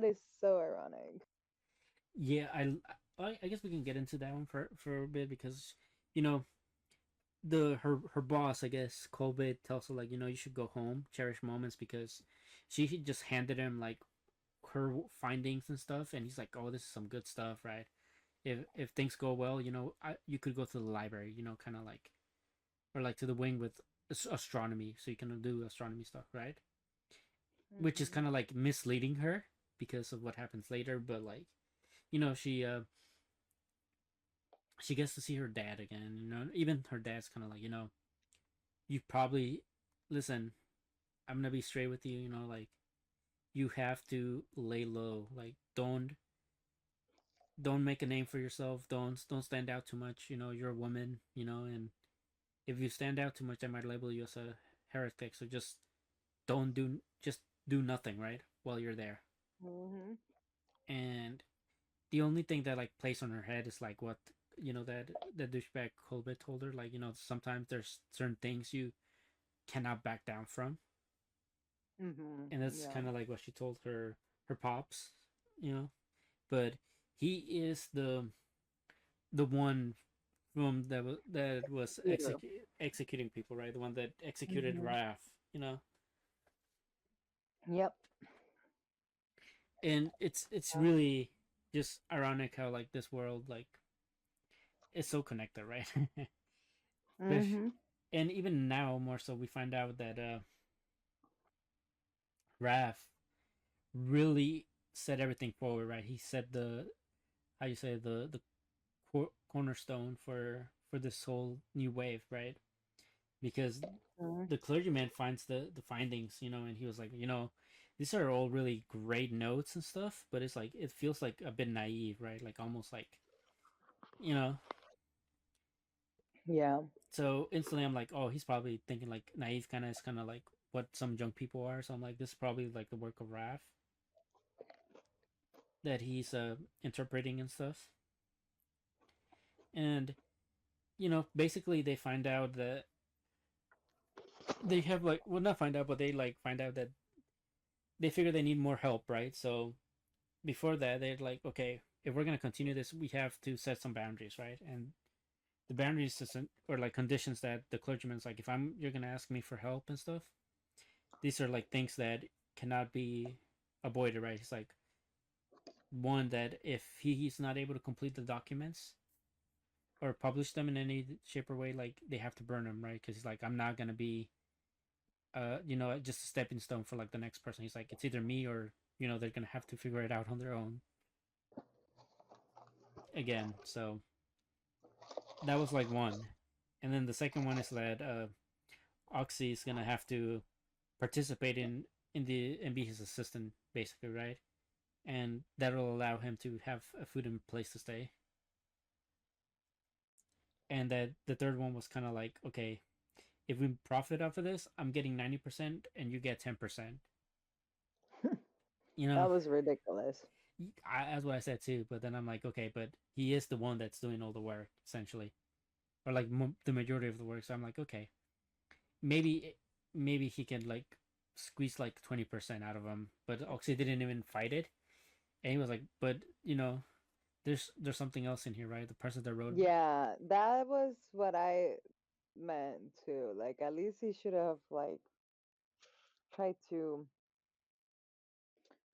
is so ironic. Yeah, I guess we can get into that one for a bit because you know the her boss, I guess Colbert, tells her like you should go home, cherish moments because she just handed him like her findings and stuff, and he's like, oh, this is some good stuff, right? If things go well, you could go to the library, kind of like, or like to the wing with astronomy, so you can do astronomy stuff, right? Which is Hmm. kind of like misleading her because of what happens later, but like, you know, she uh she gets to see her dad again. Even her dad's kind of like, you probably listen. I'm gonna be straight with you. Like you have to lay low. Like don't make a name for yourself. Don't stand out too much. You're a woman. And if you stand out too much, I might label you as a heretic. So just do nothing, right? While you're there. Hmm. And the only thing that like plays on her head is like what that douchebag Colbert told her. Like sometimes there's certain things you cannot back down from, Hmm. and that's Yeah. kind of like what she told her pops. You know, but he is the one from that was Peter. executing people, right? The one that executed Hmm. Raph. You know, Yep. and it's really just ironic how like this world like is so connected, right? But Hmm. and even now more so we find out that Raph really set everything forward, right? He set the how you say the cornerstone for this whole new wave, right? Because Hmm. the clergyman finds the findings, and he was like, these are all really great notes and stuff, but it's like it feels like a bit naive, right? Like almost like you know. Yeah. So instantly, I'm like, oh, he's probably thinking like naive, kind of is kind of like what some young people are. So I'm like, this is probably like the work of Raph that he's interpreting and stuff. And basically they find out that they have like, well, not find out, but they like find out that they figure they need more help, right? So before that, they're like, okay, if we're gonna continue this, we have to set some boundaries, right? And the boundaries or like conditions that the clergyman's like, if you're gonna ask me for help and stuff, these are like things that cannot be avoided, right? He's like one that if he's not able to complete the documents or publish them in any shape or way, like they have to burn them, right? Because he's like, I'm not gonna be, just a stepping stone for like the next person. He's like, it's either me or they're gonna have to figure it out on their own again. So that was like one, and then the second one is that Oxy is gonna have to participate in the and be his assistant basically, right? And that'll allow him to have a food and place to stay. And that the third one was kind of like, okay, if we profit off of this, I'm getting 90% and you get 10%. You know, That was ridiculous. that's what I said too. But then I'm like, okay, but he is the one that's doing all the work essentially, or like the majority of the work. So I'm like, okay, maybe maybe he can like squeeze like 20% out of him. But Oxy didn't even fight it, and he was like, but there's something else in here, right? The person that wrote. Yeah, that was what I meant too. Like at least he should have like tried to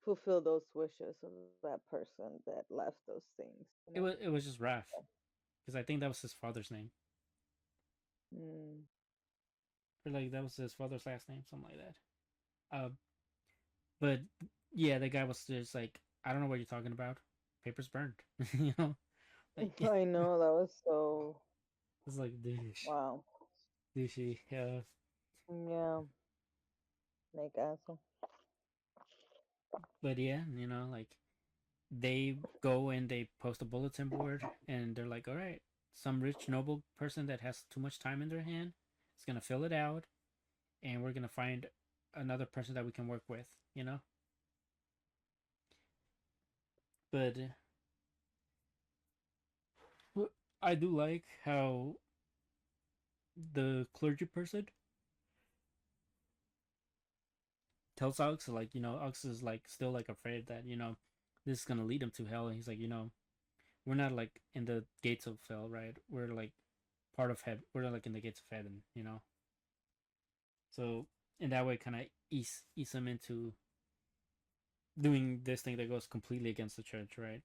fulfill those wishes of that person that left those things, you know? It was just Raph, because I think that was his father's name, Mm. or like that was his father's last name, something like that. But yeah, the guy was just like, I don't know what you're talking about. Paper's burned, you know, like I know that was so it's like wow. douchey. Yeah, Yeah, make asshole. but yeah, like they go and they post a bulletin board, and they're like, all right, some rich noble person that has too much time in their hand is gonna fill it out, and we're gonna find another person that we can work with. But I do like how the clergy person tells Alex, like, Alex is like still like afraid that, this is gonna lead him to hell. And he's like, we're not like in the gates of hell, right? We're like part of heaven. We're like in the gates of heaven. So in that way, kind of ease him into doing this thing that goes completely against the church, right?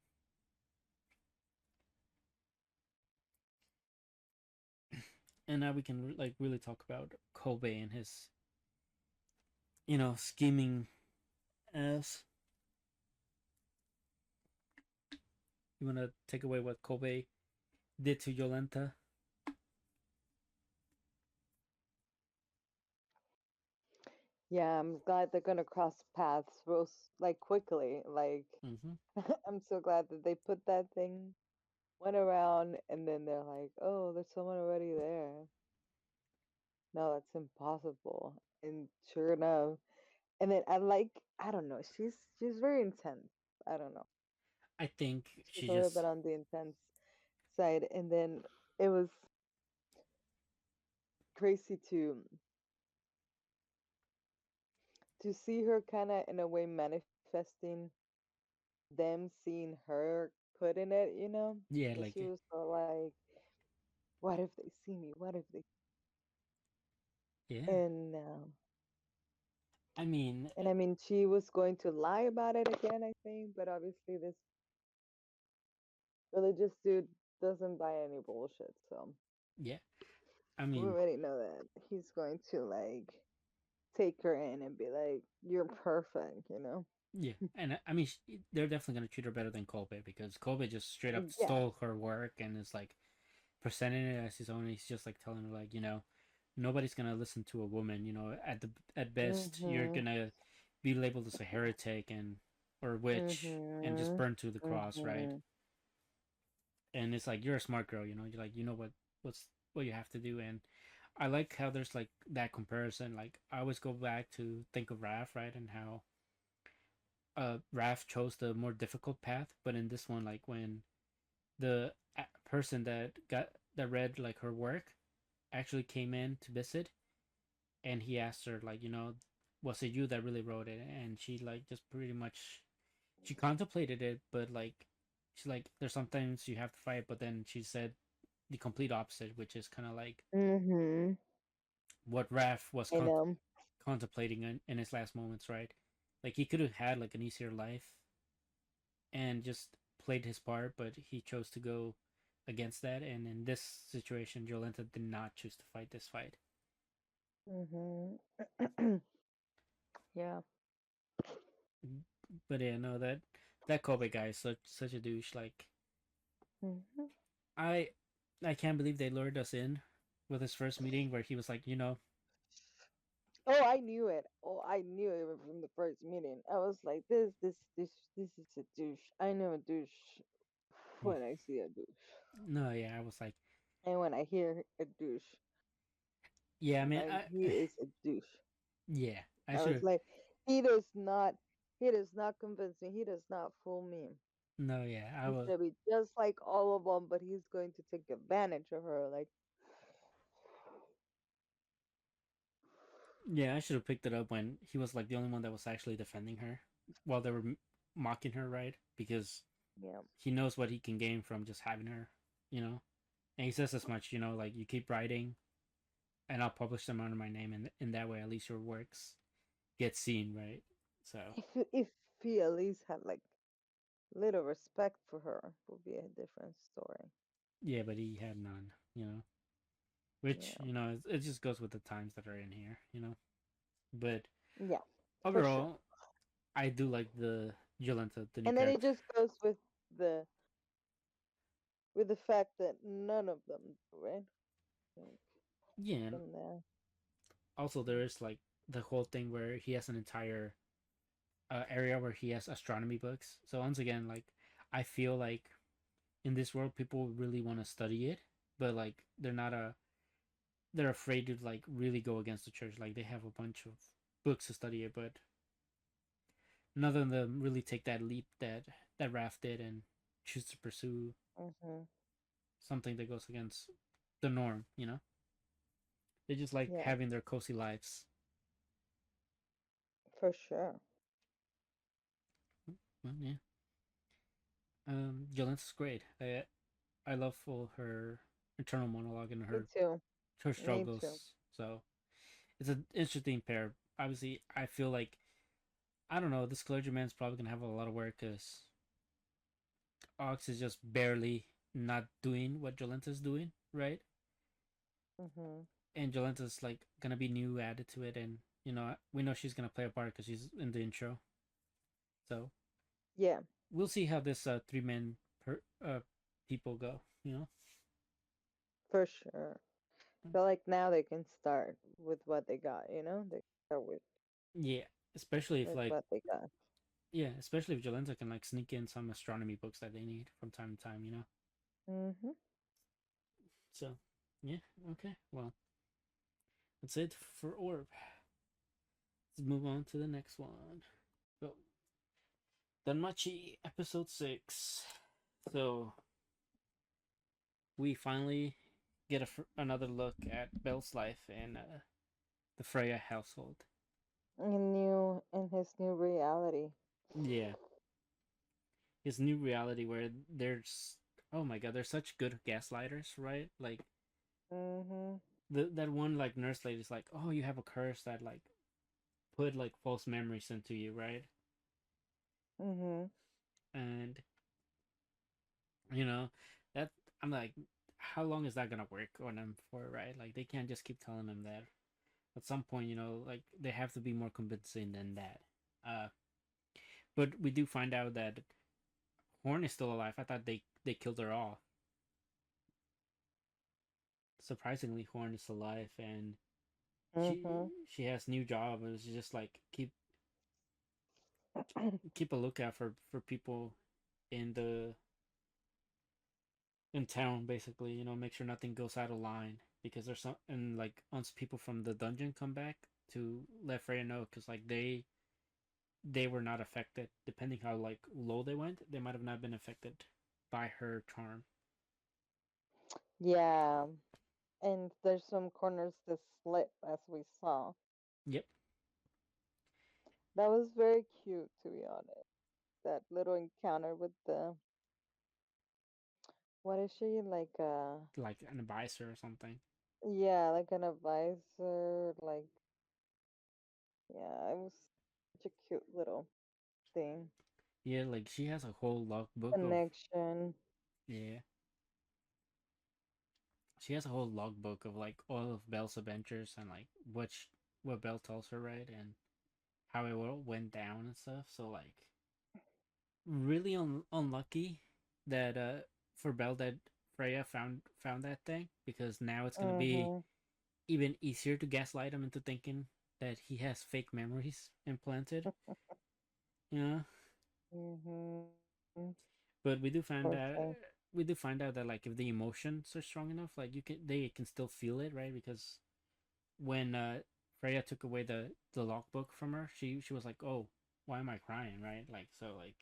And now we can like really talk about Kobe and his, scheming ass. You want to take away what Kobe did to Yolenta? Yeah, I'm glad they're gonna cross paths like quickly. Like Mm-hmm. I'm so glad that they put that thing went around and then they're like, oh, there's someone already there. No, that's impossible. And sure enough, and then I don't know, she's very intense. I don't know. I think She's she a little bit just, on the intense side. And then it was crazy to see her kind of in a way manifesting them seeing her put in it, you know? yeah, Because like, she was so like, what if they see me? What if they? yeah. And I mean, and I mean, she was going to lie about it again, I think, but obviously this religious dude doesn't buy any bullshit, so yeah. I we mean, already know that he's going to like take her in and be like, "You're perfect," you know? yeah. And I mean, they're definitely gonna treat her better than Kobe because Kobe just straight up Yeah. stole her work and is like presenting it as his own. He's just like telling her like, nobody's gonna listen to a woman. At best, you're Mhm. gonna be labeled as a heretic and or witch and just Mhm. burned to the cross, right? Mhm. And it's like you're a smart girl. You're like, what you have to do. And I like how there's like that comparison. Like I always go back to think of Raph, right, and how Raph chose the more difficult path, but in this one, like when the person that read like her work actually came in to visit, and he asked her like, was it you that really wrote it? And she like just pretty much she contemplated it, but like she's like, there's sometimes you have to fight, but then she said the complete opposite, which is kind of like Mhm. what Raph was I know. contemplating in his last moments, right? Like he could have had like an easier life and just played his part, but he chose to go against that. And in this situation, Jolenta did not choose to fight this fight. Mhm. Yeah. But yeah, no, that Kobe guy is such a douche. Like Mhm. I I can't believe they lured us in with his first meeting where he was like, Oh, I knew it. Oh, I knew it from the first meeting. I was like, this is a douche. I know a douche when I see a douche, no, yeah, I was like, and when I hear a douche, yeah, I I'm mean, like, he is a douche. yeah, I I should was have, like, he does not convince me. He does not fool me. no, yeah, I He's was, gonna be just like all of them, but he's going to take advantage of her. Like, yeah, I should have picked it up when he was like the only one that was actually defending her while they were mocking her, right? Because yeah, he knows what he can gain from just having her, you know. And he says as much, like you keep writing, and I'll publish them under my name, and in that way, at least your works get seen, right? So if he at least had like little respect for her, would be a different story. yeah, but he had none, which Yeah, it just goes with the times that are in here. But yeah, for sure. overall, I do like the new And then it character. just goes the with the fact that none of them do, right? Like, Yeah, and from there. also there is like the whole thing where he has an entire area where he has astronomy books. So once again, like I feel like in this world people really want to study it, but like they're afraid to like really go against the church. Like they have a bunch of books to study it, but none of them really take that leap that Raph did and choose to pursue Mm-hmm. something that goes against the norm. They just like Yeah, having their cozy lives. for sure. Well, yeah. Jolen's great. I love all her internal monologue and Me her too. her Me too. struggles. So it's an interesting pair. Obviously, I feel like I don't know. This clergyman's probably gonna have a lot of work because Ox is just barely not doing what Jolenta's doing, right? Mm-hmm. And Jolenta's like gonna be new added to it, and we know she's gonna play a part because she's in the intro. So Yeah, we'll see how this three men per people go. for sure. Feel like now they can start with what they got, you know? They start Yeah, especially if with like what they got. yeah, especially if Jolenta can like sneak in some astronomy books that they need from time to time. Mm-hmm. So yeah, okay. Well, that's it for Orb. Let's move on to the next one. So Danmachi episode 6. So we finally get another look at Belle's life in the Freya household. In his new reality. Yeah, his new reality where there's oh my god, they're such good gaslighters, right? Like Mm-hmm. that one like nurse lady's like, oh, you have a curse that like put like false memories into you, right? Mm-hmm. And you know that I'm like, how long is that gonna work on them for, right? Like they can't just keep telling them that. At some point, like they have to be more convincing than that. Uh, but we do find out that Horn is still alive. I thought they killed her off. Surprisingly, Horn is alive, and she Mm-hmm. she has new job, and she just like keep a lookout for people in the in town, basically. Make sure nothing goes out of line because there's some and like once people from the dungeon come back to let Freya know, because like they were not affected. Depending how like low they went, they might have not been affected by her charm. Yeah. And there's some corners to slip, as we saw. Yep, That was very cute, to be honest. That little encounter with the what is she like? like an advisor or something. Yeah, like an advisor. Like, yeah, it was. a cute little thing. Yeah, like she has a whole logbook of Connection. yeah. She has a whole logbook of like all of Belle's adventures and like what Belle tells her, right, and how it all went down and stuff. So like really unlucky that for Belle that Freya found that thing, because now it's gonna be Mhm. even easier to gaslight him into thinking that he has fake memories implanted. You know, Mhm. but we do find Poor out thing. that like if the emotions are strong enough, like they can still feel it, right? Because when Freya took away the logbook from her, she was like, "Oh, why am I crying?" Right? Like so, like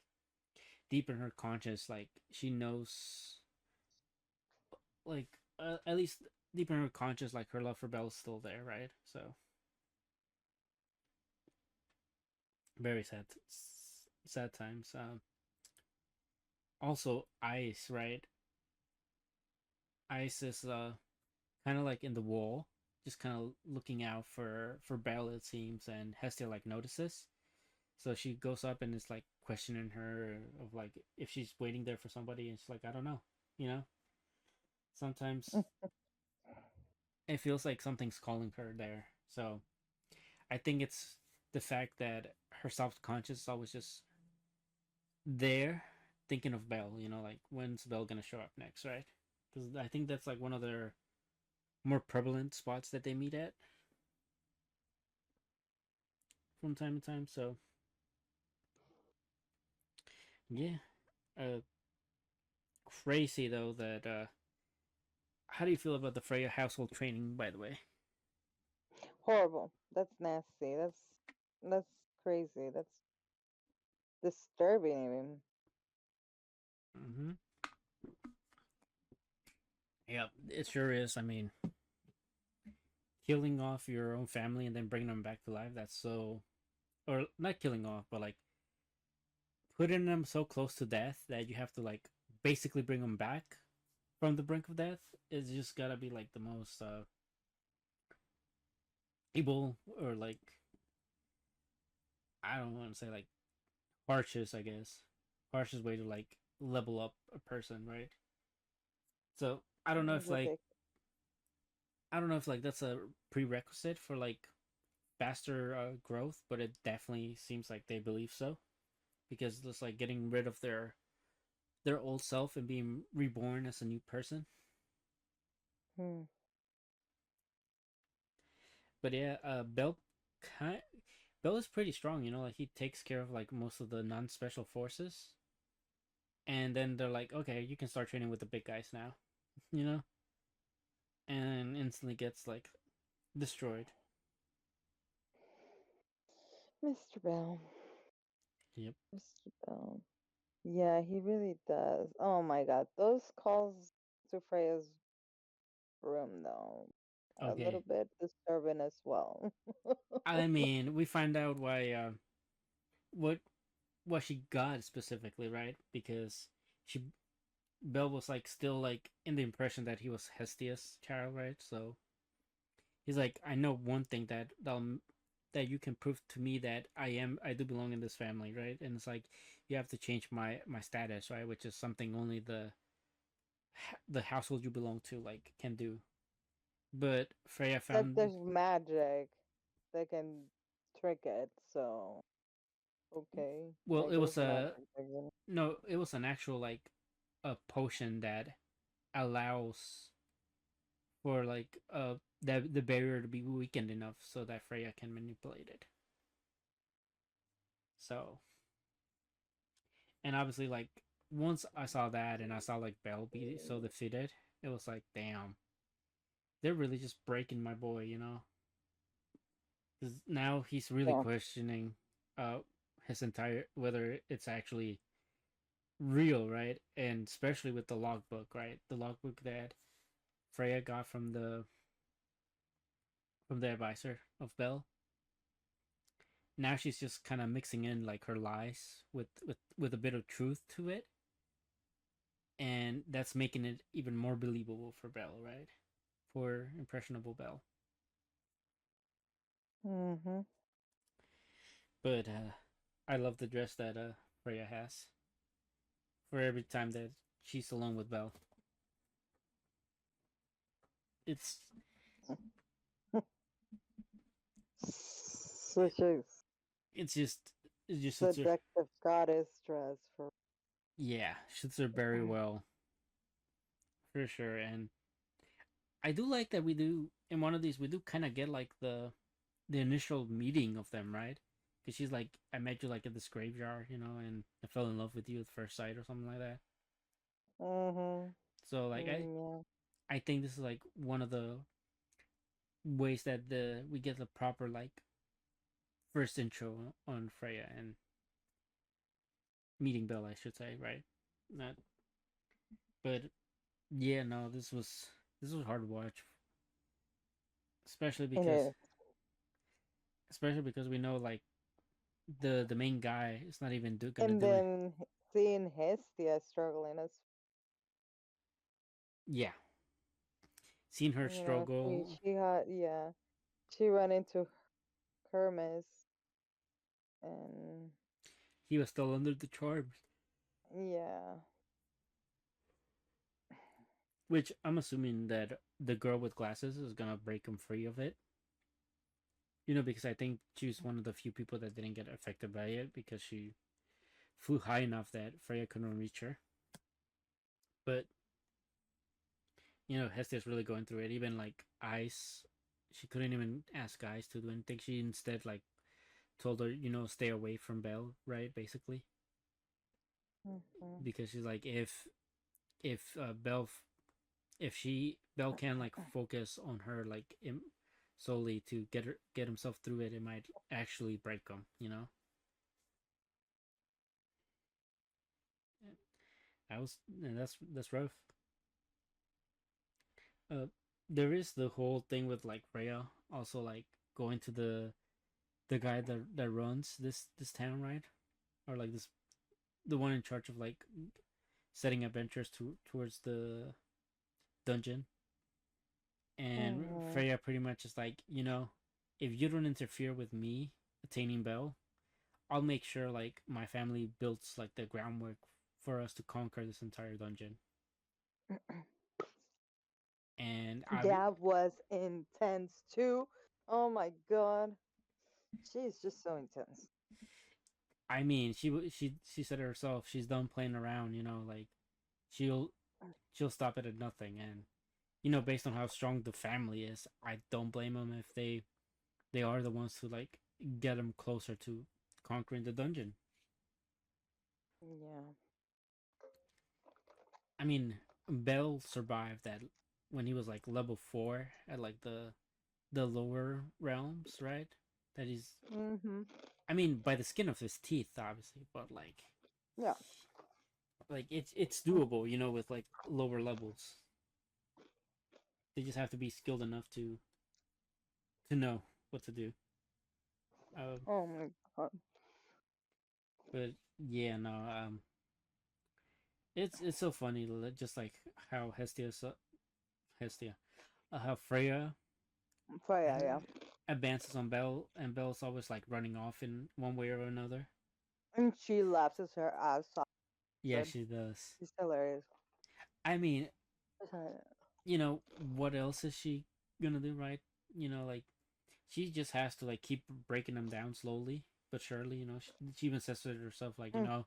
deep in her conscious, like she knows, like at least deep in her conscious, like her love for Belle is still there, right? So very sad times. Also, Ice, right? Ice is kind of like in the wall, just kind of looking out for Belle, it seems, and Hestia like notices. So she goes up and is like questioning her of like if she's waiting there for somebody, and she's like, I don't know, you know. Sometimes it feels like something's calling her there. So I think it's the fact that her subconscious is always just there, thinking of Belle. You know, like when's Belle gonna show up next, right? Because I think that's like one of their more prevalent spots that they meet at from time to time. So yeah, uh, crazy though that. How do you feel about the Freya household training, by the way? Horrible. That's nasty. That's crazy. That's disturbing even. Mm-hmm. Yep, it sure is. I mean, killing off your own family and then bringing them back to life, that's so. Or not killing off, but like putting them so close to death that you have to like basically bring them back from the brink of death is just gotta be like the most evil, or like, I don't want to say like harshest, I guess. Harshest way to like level up a person, right? So Ridiculous. I don't know if like that's a prerequisite for like faster growth, but it definitely seems like they believe so, because it's like getting rid of their old self and being reborn as a new person. Hmm. But yeah, kind Bell is pretty strong. You know, like he takes care of like most of the non-special forces, and then they're like, okay, you can start training with the big guys now. You know, and instantly gets like destroyed. Mr. Bell. Yep. Mr. Bell. Yeah, he really does. Oh my god. Those calls to Freya's room though. A Okay. little bit disturbing as well. I mean, we find out why what what she got specifically, right? Because she Bell was like still like in the impression that he was Hestia's child, right? So he's like, I know one thing that you can prove to me that I do belong in this family, right? And it's like you have to change my status, right? Which is something only the household you belong to like can do. But Freya Except found there's magic that can trick it, so okay. well, Like it was there's a magic again. no, it was an actual like a potion that allows for like the barrier to be weakened enough so that Freya can manipulate it. So, and obviously like once I saw that and I saw like Belle be so defeated, it was like, damn, they're really just breaking my boy, you know? Because now he's really Yeah. questioning uh his entire whether it's actually real, right? And especially with the logbook, right? The logbook that Freya got from the advisor of Belle. Now she's just kind of mixing in like her lies with a bit of truth to it, and that's making it even more believable for Belle, right? For impressionable Belle. Mhm. But I love the dress that Freya has for every time that she's alone with Belle. It's Such a it's just it just suits her. seductive goddess dress for. Yeah, suits her very well for sure. And I do like that we do in one of these we do kind of get like the initial meeting of them, right? Because she's like, I met you like at this graveyard, and I fell in love with you at first sight or something like that. Mm-hmm. So like Yeah. I think this is like one of the ways that the we get the proper like first intro on Freya and meeting Belle, I should say, right? Not, but yeah, no, this was hard to watch, especially It because is. especially because we know like the main guy is not even gonna And do it. then seeing Hestia struggling as Yeah, seeing her she struggle, she had yeah. She ran into Hermes and he was still under the charms, yeah. which I'm assuming that the girl with glasses is gonna break him free of it. Because I think she was one of the few people that didn't get affected by it because she flew high enough that Freya couldn't reach her. But Hestia's really going through it. Even like Ice, she couldn't even ask Ice to do anything. She instead like told her, stay away from Belle, right? Basically, Mm-hmm. because she's like, if Belle, if Belle can like focus on her like solely to get himself through it, it might actually break him. That was and that's rough. Uh, there is the whole thing with like Rhea also like going to the guy that runs this town, right? Or like this the one in charge of like setting adventures towards the dungeon. And Mm-hmm. Freya pretty much is like, if you don't interfere with me attaining Belle, I'll make sure like my family builds like the groundwork for us to conquer this entire dungeon. And That was intense too. Oh my god. She's just so intense. I mean, she said it herself. She's done playing around. Like she'll she'll stop it at nothing. And based on how strong the family is, I don't blame them if they are the ones who like get them closer to conquering the dungeon. Yeah. I mean, Bell survived that when he was like level 4 at like the lower realms, right? That he's, Mm-hmm. I mean, by the skin of his teeth, obviously, but Yeah. like it's doable, with like lower levels. They just have to be skilled enough to know what to do. Um, Oh my god. but yeah, no, it's so funny, just like how Hestia, how Freya So yeah, yeah. advances on Belle, and Belle's always like running off in one way or another. And she laughs at her ass off. Yeah, Good. she does. She's hilarious. I mean, what else is she gonna do, right? Like she just has to like keep breaking them down slowly but surely. She even says to herself like, Mm.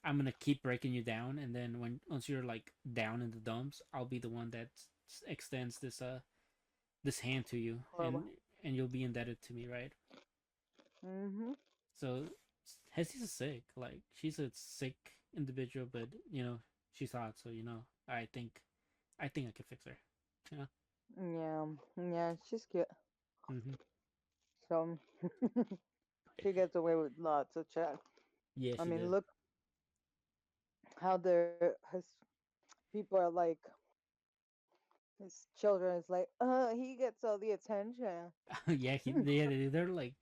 I'm gonna keep breaking you down, and then once you're like down in the dumps, I'll be the one that extends this hand to you, Horrible. and you'll be indebted to me, right? Mm-hmm. So Hessie's sick. Like she's a sick individual, but she's hot. So I think I could fix her. Yeah. Yeah. Yeah, she's cute. Mm-hmm. So she gets away with lots of chat. Yeah, I she mean, did. look how his people are like his children is like, he gets all the attention. Yeah, they're like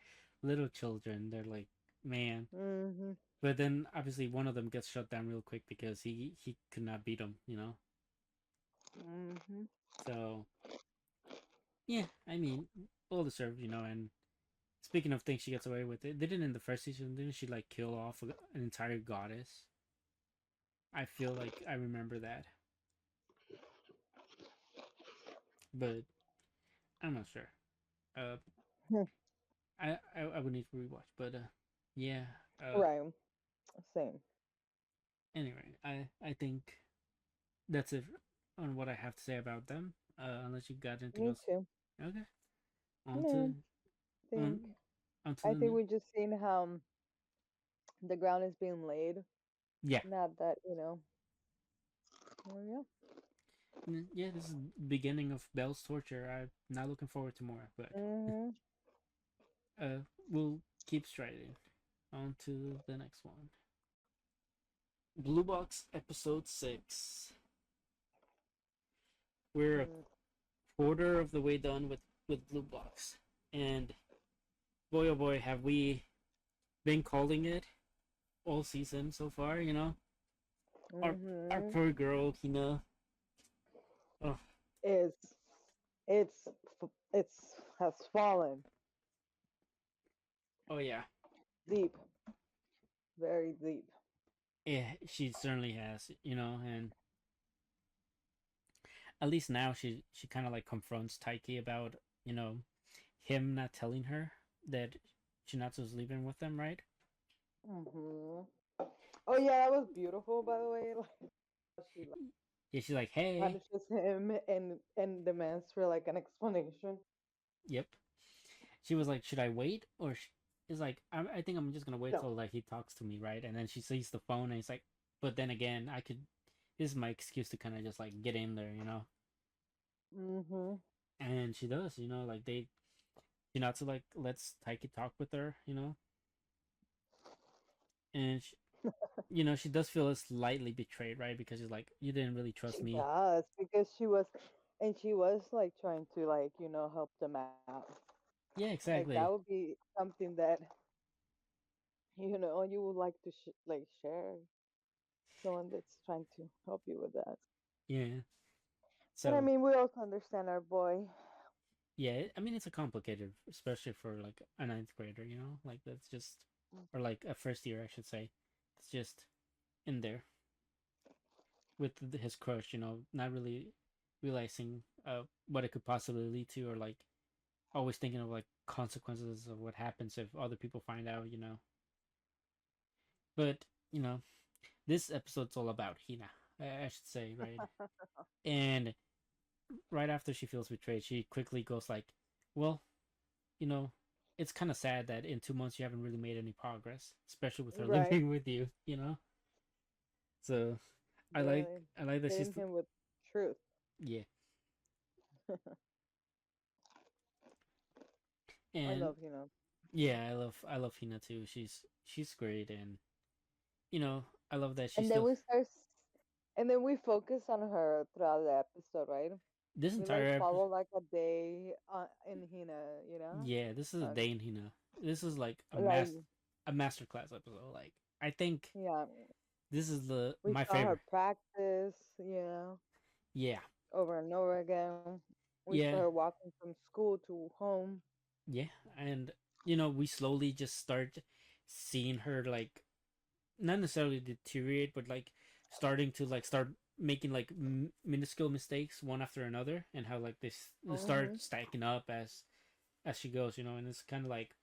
little children. They're like, man. Mm-hmm. But then obviously one of them gets shut down real quick because he could not beat him. Mm-hmm. So yeah, I mean, well deserved, and Speaking of things she gets away with, it didn't in the first season. Didn't she like kill off an entire goddess? I feel like I remember that, but I'm not sure. Uh, I would need to rewatch, but yeah. Uh, Right. Same. anyway, I think that's it on what I have to say about them. Unless you got anything Me else. too. Okay. On No, to on think on to I the think we just seen how the ground is being laid. yeah. Not that, well, yeah. Yeah, this is the beginning of Belle's torture. I'm not looking forward to more, but Mhm. uh, we'll keep striding. On to the next one. Blue Box episode 6. We're a Mm. quarter of the way done with Blue Box, and boy oh boy, have we been calling it all season so far. You know, our Mhm. poor girl Hina. Oh, It's it's has fallen oh yeah, deep, very deep. yeah. She certainly has. You know, and at least now she kind of like confronts Taiki about you know him not telling her that Shinatsu's leaving with them, right? Mhm. Oh yeah, that was beautiful, by the way. Like she like, Yeah, she's like, hey, punishes him and demands for like an explanation. yep. She was like, should I wait or? Is like, I think I'm just gonna wait No. till like he talks to me, right? And then she sees the phone and he's like, but then again, I could. This is my excuse to kind of just like get in there, you know. Mhm. And she does, you know, like they, Shinatsu like lets Taiki talk with her, you know, and you know she does feel slightly betrayed, right? Because she's like, you didn't really trust She me. does because she was like trying to like help them out. Yeah, Like that exactly. would be something that you would like to like share someone that's trying to help you with that. Yeah. But I So mean, we also understand our boy. yeah, I mean it's a complicated, especially for like a ninth grader, you know, like that's just, or like a first year, I should say. It's just in there with his crush, you know, not really realizing what it could possibly lead to, or like always thinking of like consequences of what happens if other people find out, you know. But you know, this episode's all about Hina, I should say, right? And right after she feels betrayed, she quickly goes like, "Well, you know, it's kind of sad that in 2 months you haven't really made any progress, especially with her Right. living with you, you know." So I like Really I like that she's hitting him with truth. yeah, I and love yeah, I love Hina too. She's great, and you know I love that she and then still we focus on her throughout the episode, right? this We like entire follow like a day in Hina, yeah, this is a uh, day in Hina. This is like like a masterclass episode. Like I think yeah, this is the we my saw her favorite. practice, Yeah, over and over again. We saw yeah, her walking from school to home. yeah, and you know we slowly just start seeing her like not necessarily deteriorate, but like starting to like start making like minuscule mistakes one after another, and how like they start Mhm. stacking up as she goes, you know, and it's kind of like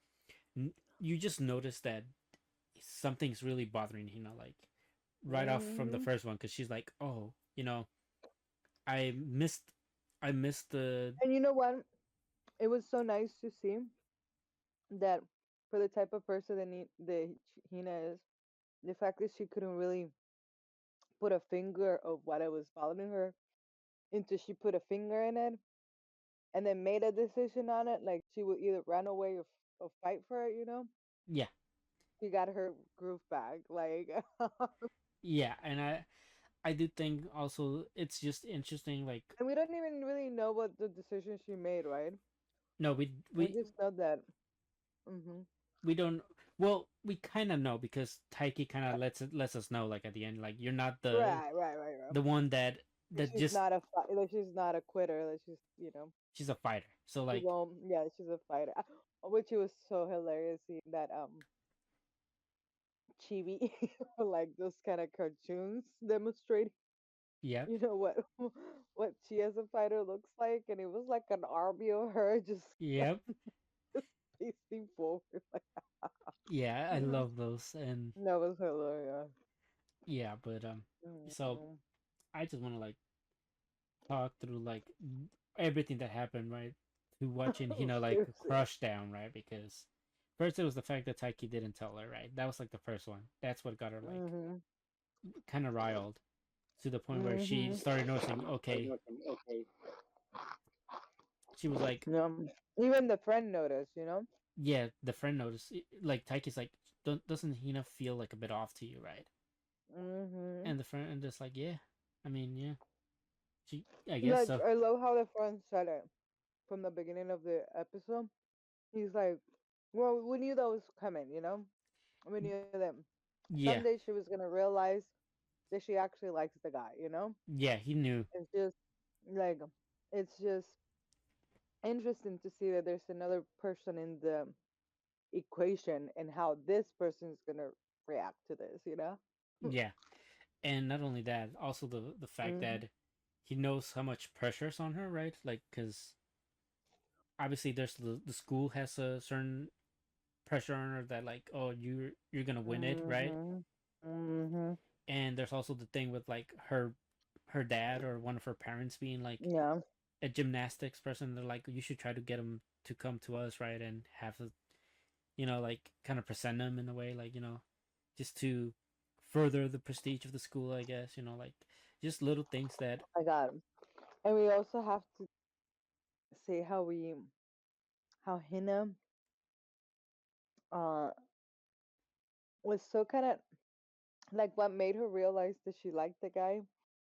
you just notice that something's really bothering Hina, like right off from the Mhm. first one, because she's like, oh, you know, I missed, I missed the And you know what? It was so nice to see that for the type of person that Hina is, the fact that she couldn't really put a finger of what it was bothering her until she put a finger in it and then made a decision on it. Like she would either run away or fight for it. yeah, She got her groove back. Like, yeah, and I do think also it's just interesting, like and we don't even really know what the decision she made, right? no, We just know that. Mhm. we don't. Well, we kind of know because Taiki kind of lets us know, like at the end, like you're not Right, right, right, right. the one that That she's just not that she's not a quitter. That she's she's a fighter. So she like won't. Yeah, she's a fighter. which it was so hilarious seeing that chibi like those kind of cartoons demonstrating Yep. what what she as a fighter looks like, and it was like an army of her just Yep. just facing forward. Like, Yeah, I love those. And that was hilarious. yeah, but so Mhm. I just want to like talk through like everything that happened, right? To watching Hina like Seriously. crush down, right? Because first it was the fact that Taiki didn't tell her, right? That was like the first one. That's what got her like Mhm. kind of riled to the point where she Mhm. started noticing, okay, Okay. she was like, Yeah. Even the friend noticed. yeah, the friend noticed, like Taiki's like, doesn't Hina feel like a bit off to you, right? Mhm. And the friend just like, yeah, I mean, yeah, she, I guess Like so. I love how the friend said it from the beginning of the episode. He's like, "Well, we knew that was coming. We knew that Yeah, someday she was gonna realize that she actually likes the guy. yeah, he knew. It's just like it's just interesting to see that there's another person in the equation and how this person is gonna react to this. Yeah, and not only that, also the fact Mhm. that he knows how much pressure's on her, right? Like, because obviously there's the school has a certain pressure on her that like, oh, you're gonna win it, right? Mhm. Mhm. And there's also the thing with like her dad or one of her parents being like Yeah. a gymnastics person. They're like, you should try to get him to come to us, right? And have a, like kind of present him in a way, like, just to further the prestige of the school, I guess, like just little things that, I got him. And we also have to say how Hina uh was so kind of like what made her realize that she liked the guy.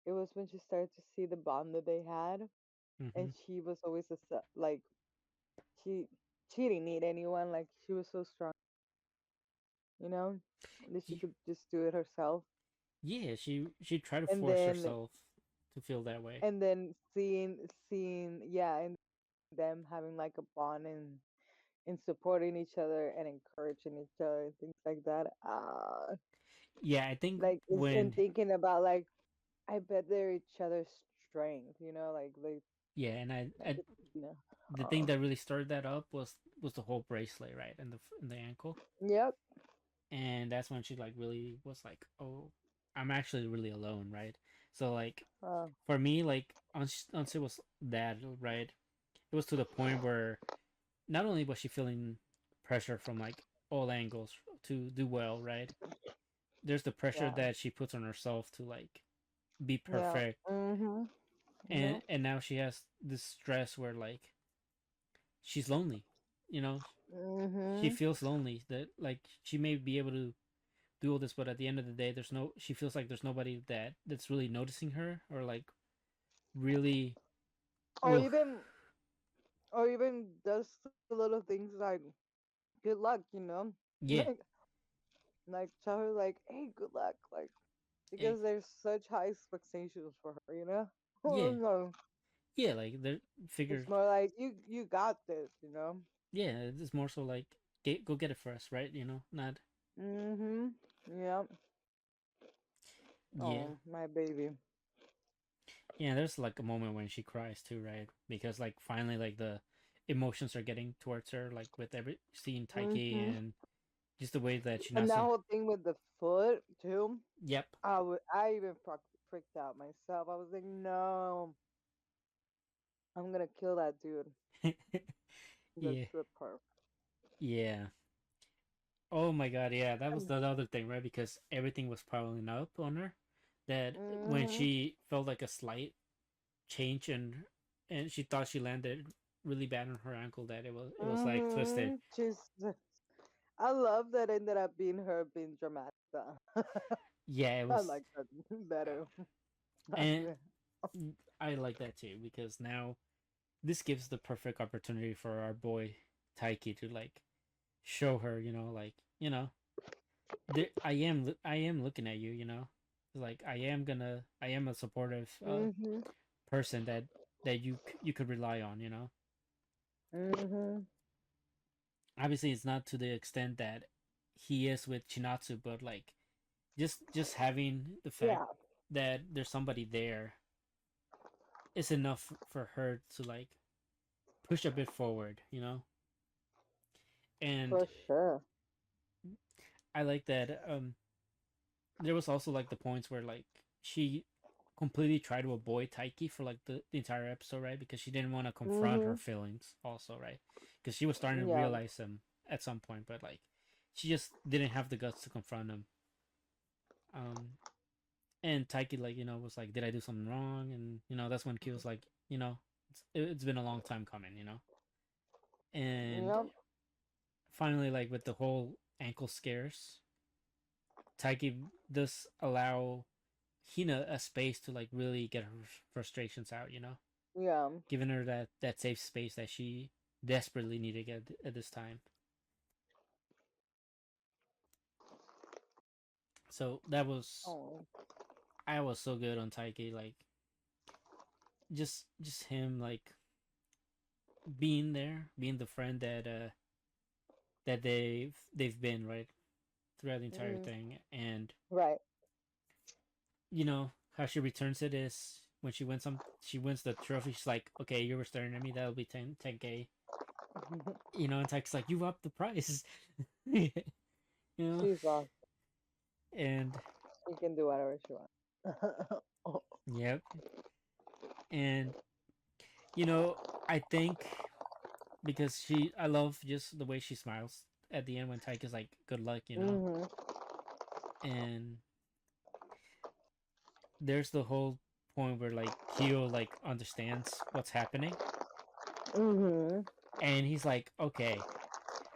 It was when she started to see the bond that they had, mm-hmm, and she was always like she she didn't need anyone. Like she was so strong, you know, that she could just do it herself. yeah, she tried to And force then herself to feel that way. and then seeing yeah, and them having like a bond and supporting each other and encouraging each other and things like that. Yeah, I think Like and when, thinking about like I bet they're each other's strength. Like they yeah, and like I it's, you know. the thing that really started that up was the whole bracelet, right, and the ankle. Yep. And that's when she like really was like, oh, I'm actually really alone, right? So like Uh, for me, like once it was that, right, it was to the point where not only was she feeling pressure from like all angles to do well, right, there's the pressure yeah. that she puts on herself to like be Yeah. perfect. Mhm. and Yep. and now she has this stress where like she's lonely, you know she Mhm. feels lonely, that like she may be able to do all this, but at the end of the day, she feels like there's nobody that's really noticing her, or like really Or will. even does the little things like good luck. Yeah. Like tell her like, hey, good luck, like eh, because there's such high expectations for her. yeah, No, yeah, like they it's figure. more like you got this. Yeah, it's more so like go get it for us, right? Not. Mhm. Yep. Yeah, Oh, my baby. yeah, there's like a moment when she cries too, right? Because like finally like the emotions are getting towards her, like with every seeing Taiki, Mhm. and just the way that she And not that so. whole thing with the foot too. Yep. I even freaked out myself. I was like, no, I'm gonna kill that dude. The Yeah. the perp. Yeah. Oh my god, yeah, that was the other thing, right? Because everything was piling up on her. That when Mhm. she felt like a slight change, and she thought she landed really bad on her ankle, that it was like twisted. Mhm. I love that ended up being her being dramatic. Though. Yeah, it I was, like that better. and I like that too because now this gives the perfect opportunity for our boy Taiki to like show her, like I am looking at you, like I am a supportive Mhm. person that you could rely on. Mhm. Obviously, it's not to the extent that he is with Chinatsu, but like just having the fact Yeah, that there's somebody there is enough for her to like push a bit forward, you know. And for sure. I like that. There was also like the points where like she completely tried to avoid Taiki for like the entire episode, right? Because she didn't want to confront her Mhm. feelings, also, right? Because she was starting to Yeah. realize them at some point, but like she just didn't have the guts to confront him. Um, and Taiki, like, was like, "Did I do something wrong?" And that's when Q was like, it's been a long time coming, And Yep. finally, like with the whole ankle scares, Taiki does allow Hina a space to like really get her frustrations out, Yeah. giving her that safe space that she desperately needed at this time. So that was Oh. I was so good on Taiki, like just him like being there, being the friend that they've been right throughout the entire Mm. thing, and Right. how she returns it is when she wins the trophy. She's like, okay, you were staring at me. That'll be 10K. And Taiki's like, you upped the price. you know, She's awesome. and She can do whatever she wants. yep, and you know, I think because I love just the way she smiles at the end when Taika's like, good luck, Mhm. and there's the whole point where like Kyo like understands what's happening, Mhm. and he's like, okay,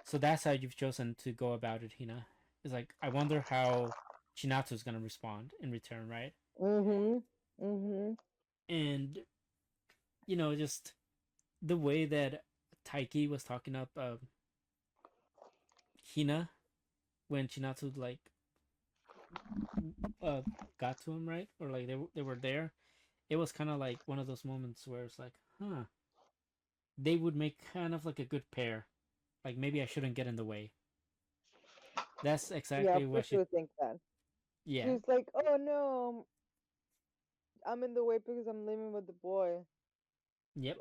so that's how you've chosen to go about it, Hina. It's like, I wonder how Chinatsu's gonna respond in return, right? Mhm. Mhm. And just the way that Taiki was talking up Hina when Chinatsu like uh got to him, right? Or like they were there. It was kind of like one of those moments where it's like, huh, they would make kind of like a good pair. Like maybe I shouldn't get in the way. That's Yeah, exactly of what course you she. would think that. Yeah. She's like, "Oh no, I'm in the way because I'm living with the boy." Yep.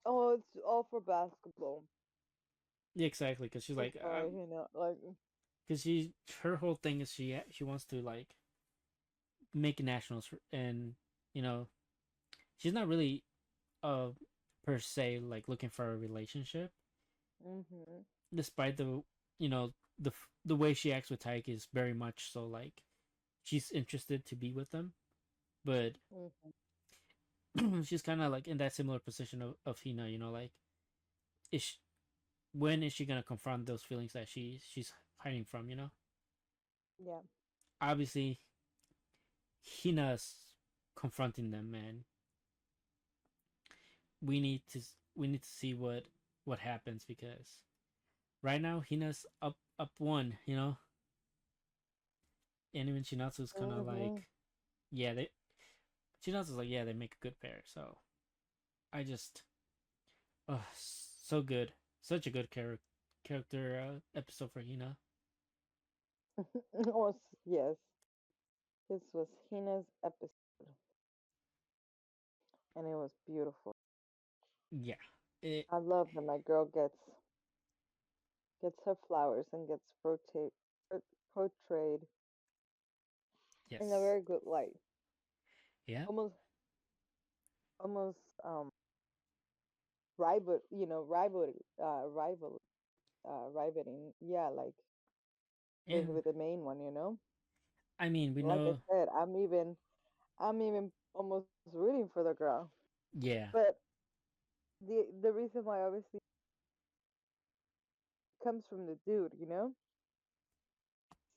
Oh, it's all for basketball. Yeah, exactly. Because she's I'm like, sorry, like. because her whole thing is she wants to like make nationals, and you know she's not really uh per se like looking for a relationship, Mhm. despite the way she acts with Taika is very much so like she's interested to be with them, but Mhm. she's kind of like in that similar position of Hina, like is she, when is she gonna confront those feelings that she's hiding from, Yeah. obviously Hina's confronting them, and we need to we need to see what happens, because right now Hina's up one, and even Chinatsu's kind of Mhm. like, yeah, they Chinatsu's like, yeah, they make a good pair. So I just, oh, so good, such a good character episode for Hina. Oh, yes. This was Hina's episode, and it was beautiful. Yeah, it I love that my girl gets her flowers and gets portrayed in a yes, very good light. yeah, Almost, almost, rivaling. Yeah, like and with the main one. I mean we Like I know, said, I'm even almost rooting for the girl. yeah, But the reason why obviously comes from the dude.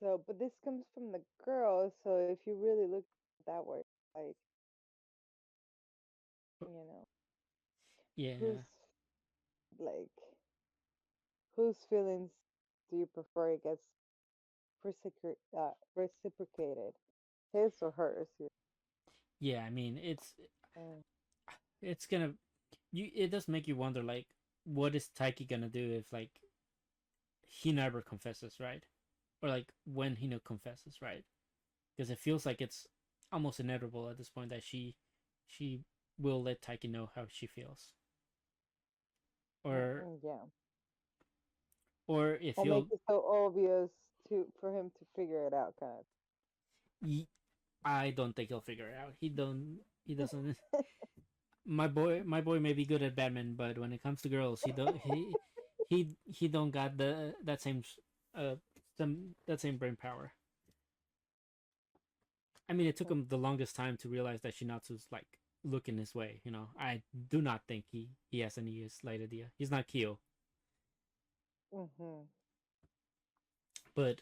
So, but this comes from the girl. So if you really look that way, like you know, who's yeah, like whose feelings do you prefer it gets reciprocated, his or hers? yeah. I mean Mm. it's gonna it does make you wonder like what is Taiki gonna do if like he never confesses, right? Or like when he confesses, right? Because it feels like it's almost inevitable at this point that she will let Taiki know how she feels, or Yeah. or if Or make he'll. it so obvious for him to figure it out, kind I don't think he'll figure it out. He doesn't. My boy may be good at Batman, but when it comes to girls, he don't got the that same uh that same brain power. I mean, it took of. him the longest time to realize that Shinatsu's like looking his way. I do not think he has any slight idea. He's not Kyo, Mm-hmm. but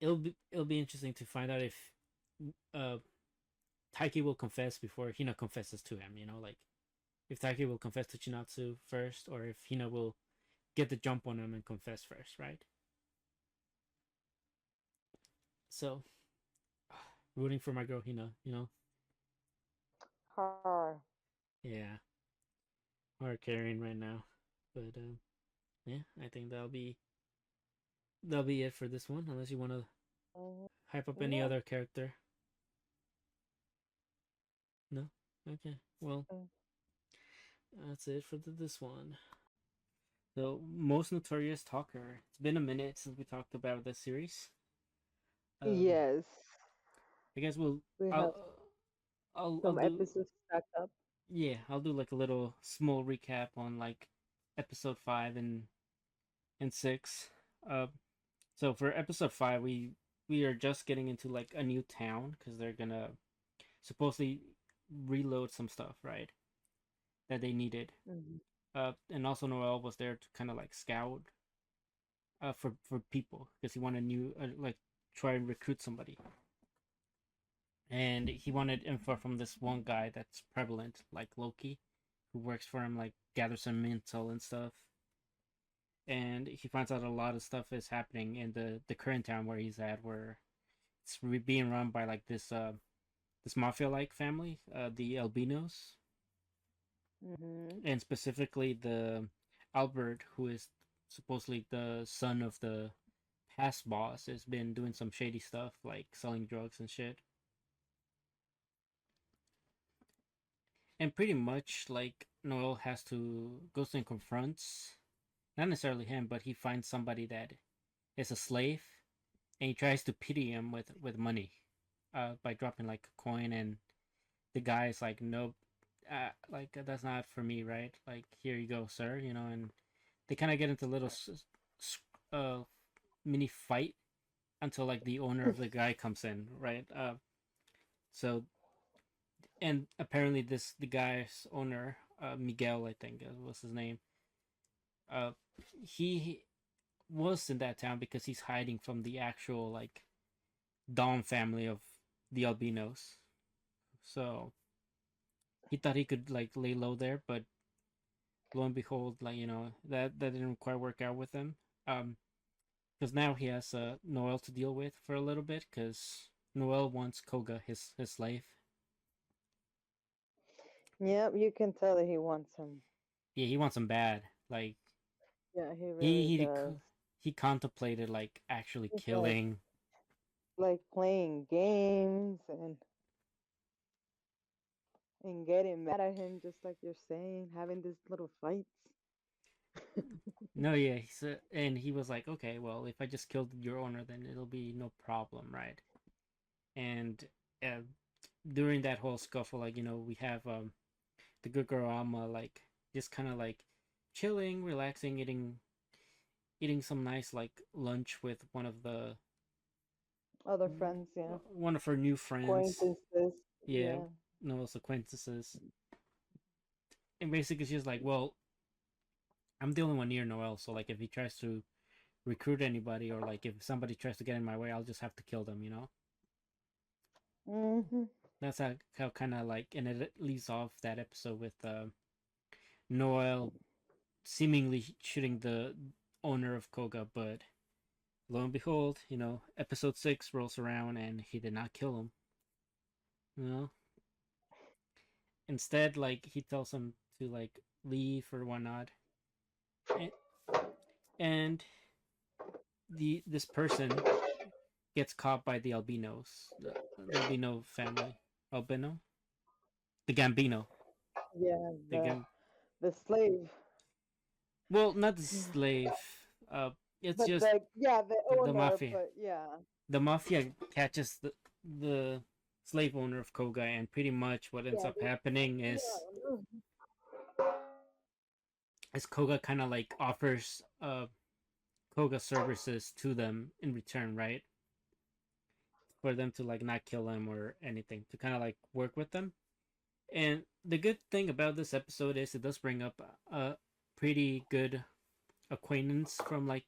it'll be interesting to find out if uh Taiki will confess before Hina confesses to him. Like if Taiki will confess to Chinatsu first, or if Hina will get the jump on him and confess first, right? So rooting for my girl Hina. Her. Yeah, hard carrying right now, but yeah, I think that'll be it for this one. Unless you want to Mhm. hype up any No. other character. No. Okay. Well, Mm. that's it for this one. So most notorious talker. It's been a minute since we talked about this series. Um, Yes. I guess we'll. We I'll. have I'll some do. episodes stacked up. Yeah, I'll do like a little small recap on like episode 5 and 6. Uh, so for episode 5, we are just getting into like a new town because they're gonna supposedly reload some stuff, right? That they needed. Mm-hmm. And also Noel was there to kind of like scout for people because he wanted new like try and recruit somebody, and he wanted info from this one guy that's prevalent like Loki, who works for him, like gathers some intel and stuff. And he finds out a lot of stuff is happening in the current town where he's at, where it's being run by like this mafia like family, the Albinos, Mm-hmm. and specifically the Albert, who is supposedly the son of the past boss, has been doing some shady stuff like selling drugs and shit. And pretty much like Noel has to goes and confronts not necessarily him, but he finds somebody that is a slave, and he tries to pity him with money, by dropping like a coin, and the guy is like, nope, like that's not for me, right? Like here you go, sir, and they kind of get into a little uh mini fight until like the owner of the guy comes in, right? So and apparently the guy's owner, Miguel, I think was his name. Uh, he was in that town because he's hiding from the actual like Dom family of the albinos. So he thought he could like lay low there, but lo and behold, like that didn't quite work out with him. Because now he has Noel to deal with for a little bit, because Noel wants Koga, his slave. Yep, you can tell that he wants him. Yeah, he wants him bad. Like Yeah, he he really he does. he contemplated like actually He's killing. like playing games and getting mad at him, just like you're saying, having these little fights. No, yeah, and he was like, okay, well, if I just killed your owner, then it'll be no problem, right? And uh, during that whole scuffle, like we have the good girl Alma, like just kind of like chilling, relaxing, eating some nice like lunch with Other friends, yeah, one of her new friends. acquaintances, Yeah, yeah. Noel's acquaintances. And basically she's like, well, I'm the only one near Noel, so like if he tries to recruit anybody, or like if somebody tries to get in my way, I'll just have to kill them. Hmm. That's how kind of like, and it leaves off that episode with Noel seemingly shooting the owner of Koga, but lo and behold, episode 6 rolls around and he did not kill him. You know, instead, like he tells him to like leave or whatnot, and, and this person gets caught by the albinos, the albino family, albino, the Gambino, Yeah, the Gam. the slave. Well, not the slave. Uh, it's But just the the owner, mafia. but yeah. The mafia catches the slave owner of Koga, and pretty much what ends Yeah, up happening yeah. is Koga kind of like offers Koga services to them in return, right? For them to like not kill him or anything, to kind of like work with them. And the good thing about this episode is it does bring up a pretty good acquaintance from like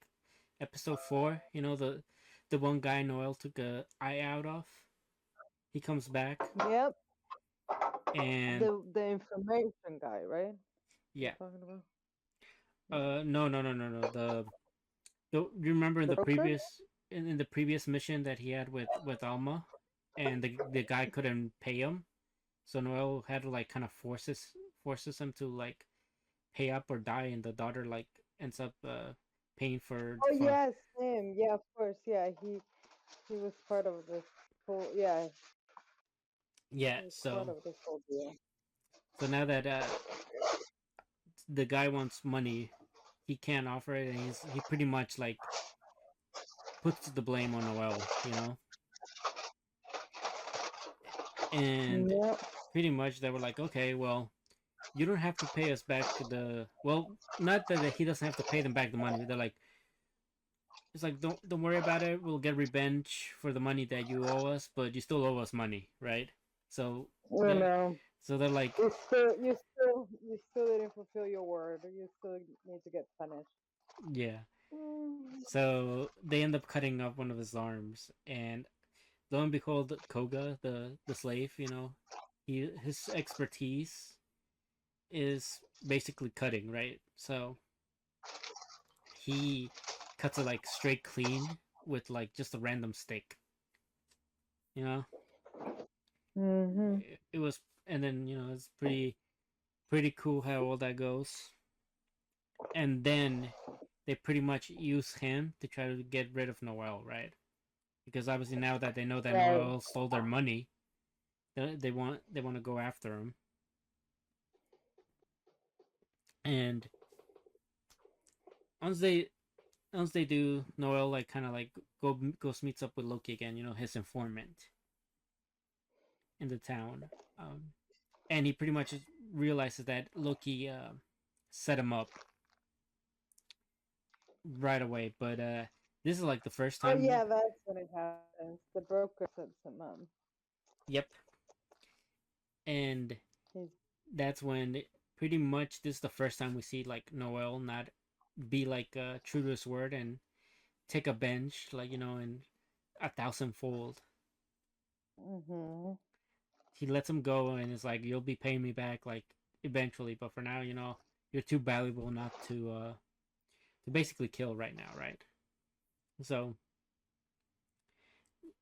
episode 4. You know, the one guy Noel took a eye out of. He comes back, Yep. and The information guy, right? You're yeah. talking about? Yeah. No. You remember in The the broker? previous in the previous mission that he had with Alma, and the guy couldn't pay him, so Noel had to like kind of forces him to like pay up or die, and the daughter like ends up paying Oh for yes, him. Yeah, of course. Yeah, he was part of this whole. Yeah, yeah. he was part So of this whole deal. so now that the guy wants money, he can't offer it, and he pretty much like puts the blame on Noel, you know, and Yeah. pretty much they were like, okay, well, you don't have to pay us back the well, not that he doesn't have to pay them back the money. They're like, it's like don't worry about it. We'll get revenge for the money that you owe us, but you still owe us money, right? So You the know, so they're like, you still didn't fulfill your word. You still need to get punished. yeah. Mm. So they end up cutting off one of his arms, and lo and behold, Koga, the slave, you know, his expertise is basically cutting, right? So he cuts it like straight clean with like just a random stick, you know. Mhm. It was, and then you know it's pretty cool how all that goes. And then they pretty much use him to try to get rid of Noel, right? Because obviously now that they know that Right. Noel stole their money, they want to go after him. And once they once they do, Noel like kind of like goes meets up with Loki again, you know, his informant in the town, um, and he pretty much realizes that Loki set him up right away. But this is like the first Oh time. yeah, that's when it happens. The broker sets him up. Yep, and He's that's when pretty much this is the first time we see like Noel not be like true to his word and take a bench like you know in a thousandfold. mhm. He lets him go and is like, "You'll be paying me back like eventually, but for now, you know, you're too valuable not to basically kill right now, right?" So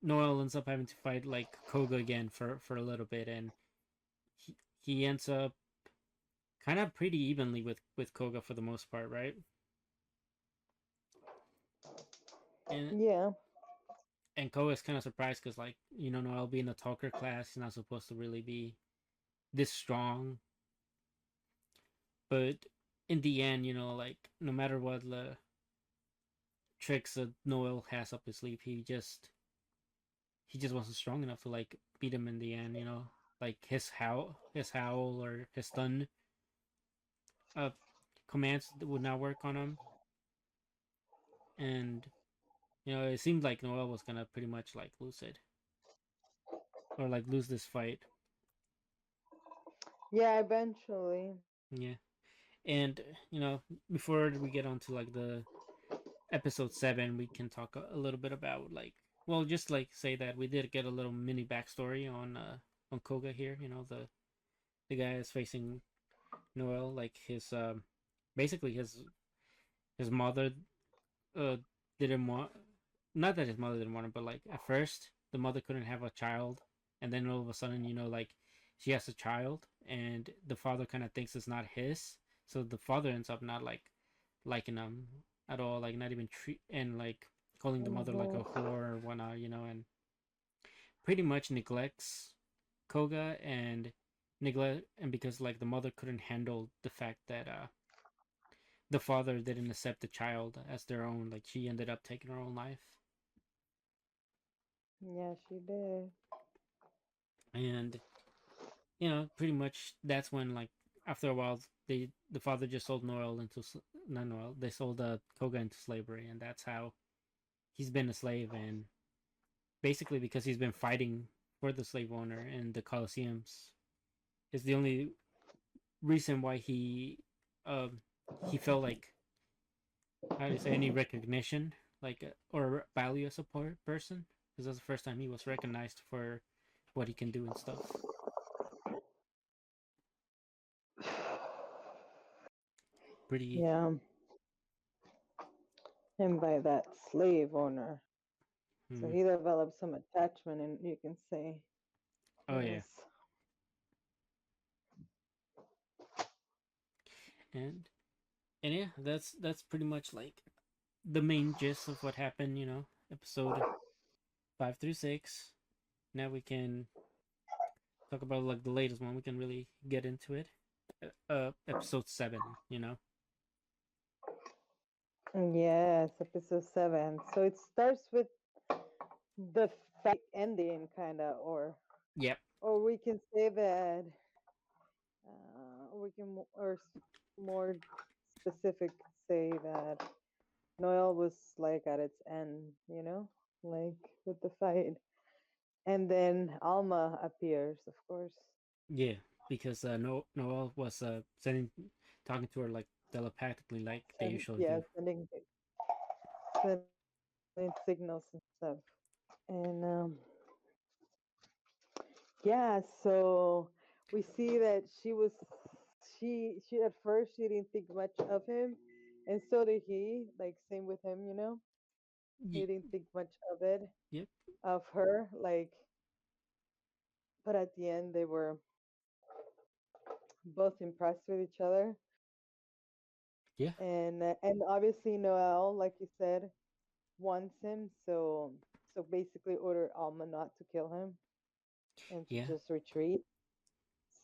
Noel ends up having to fight like Koga again for a little bit, and he ends up kind of pretty evenly with Koga for the most part, right? And Yeah. and Koga's kind of surprised because like you know Noel being a talker class, he's not supposed to really be this strong, but in the end, you know, like no matter what the tricks that Noel has up his sleeve, he just wasn't strong enough to like beat him in the end, you know. Like his howl or his stun uh commands would not work on him, and you know it seemed like Noel was gonna pretty much like lose it or like lose this fight. Yeah, eventually. Yeah, and you know before we get on to like the episode 7, we can talk a little bit about like well just like say that we did get a little mini backstory on Koga here. You know the guy is facing Noel like his basically his mother uh didn't want, not that his mother didn't want him, but like at first the mother couldn't have a child, and then all of a sudden you know like she has a child, and the father kind of thinks it's not his, so the father ends up not like liking him at all, like not even treat, and like calling the mother like a Mm-hmm. whore or whatnot, and pretty much neglects Koga and neglect, and because like the mother couldn't handle the fact that the father didn't accept the child as their own, like she ended up taking her own life. Yeah, she did. And pretty much that's when, like, after a while, the father just sold Noel into not Noel, they sold Koga into slavery, and that's how he's been a slave. And basically because he's been fighting for the slave owner in the Colosseums is the only reason why um he felt like, how do you say, any recognition, like, or value as a person, because that's the first time he was recognized for what he can do and stuff. Pretty. Yeah, and by that slave owner. So Hmm. he developed some attachment, and you can say, Oh yeah. yes. And and yeah, that's pretty much like the main gist of what happened, episode 5 through 6. Now we can talk about like the latest one. We can really get into it. Episode 7. Yes, episode 7. So it starts with the fight ending, kind of, Yep. or we can say that, we can, more specific, say that Noel was like at its end, like with the fight. And then Alma appears, of course. Yeah, because Noel was sending, talking to her like telepathically, like they usually Yeah, do. sending signals and stuff. And yeah, so we see that she at first she didn't think much of him, and so did he. Like same with him, he Y- didn't think much of it, yep. of her. Like, but at the end they were both impressed with each other, Yeah. and obviously Noel, like you said, wants him. So basically ordered Alma not to kill him and to Yeah. just retreat.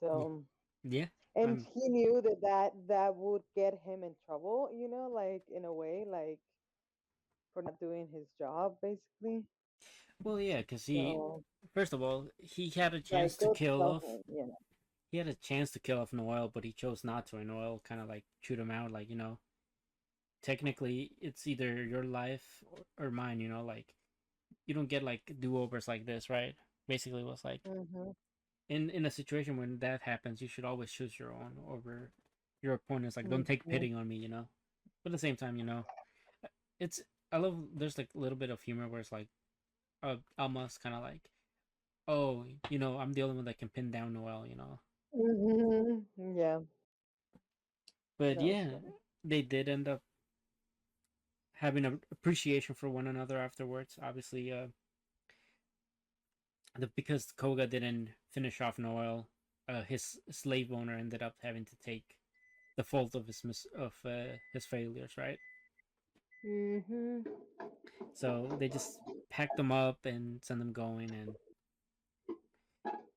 Yeah. So, Yeah. and I'm. he knew that would get him in trouble, like in a way, like for not doing his job, basically. Well, yeah, because he, So, first of all, he had a chance like, to go kill tell off. him. He had a chance to kill off Noel, but he chose not to. And Noel kind of like chewed him out, like, technically it's either your life or mine. Like, you don't get like do overs like this, right? Basically, it was like, Mm-hmm. in a situation when that happens, you should always choose your own over your opponents. Like, don't take Mm-hmm. pity on me. But at the same time, it's, I love, there's like a little bit of humor where it's like, Almost kind of like, oh, I'm the only one that can pin down Noel. Mm-hmm. Yeah, But that was yeah, funny. they did end up having an appreciation for one another afterwards. Obviously, because Koga didn't finish off Noel, his slave owner ended up having to take the fault of his failures, right? Mm-hmm. So they just packed them up and sent them going, and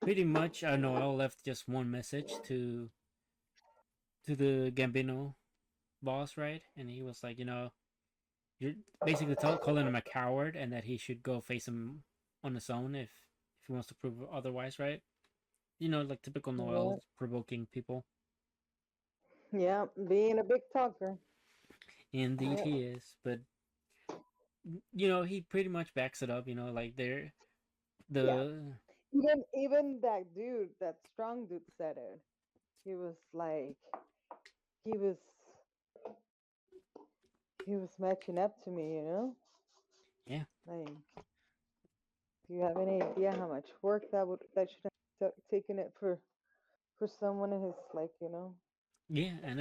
pretty much Noel left just one message to the Gambino boss, right? And he was like, you're basically calling him a coward, and that he should go face him on his own if he wants to prove otherwise, right? Like typical Yeah, Noel provoking people. yeah, being a big talker. Indeed, Yeah, he is, but he pretty much backs it up. Like they're yeah. the Even that dude, that strong dude, said it. He was like, he was he was matching up to me, yeah, Like, do you have any idea how much work that should have taken it for someone in his, like, yeah, and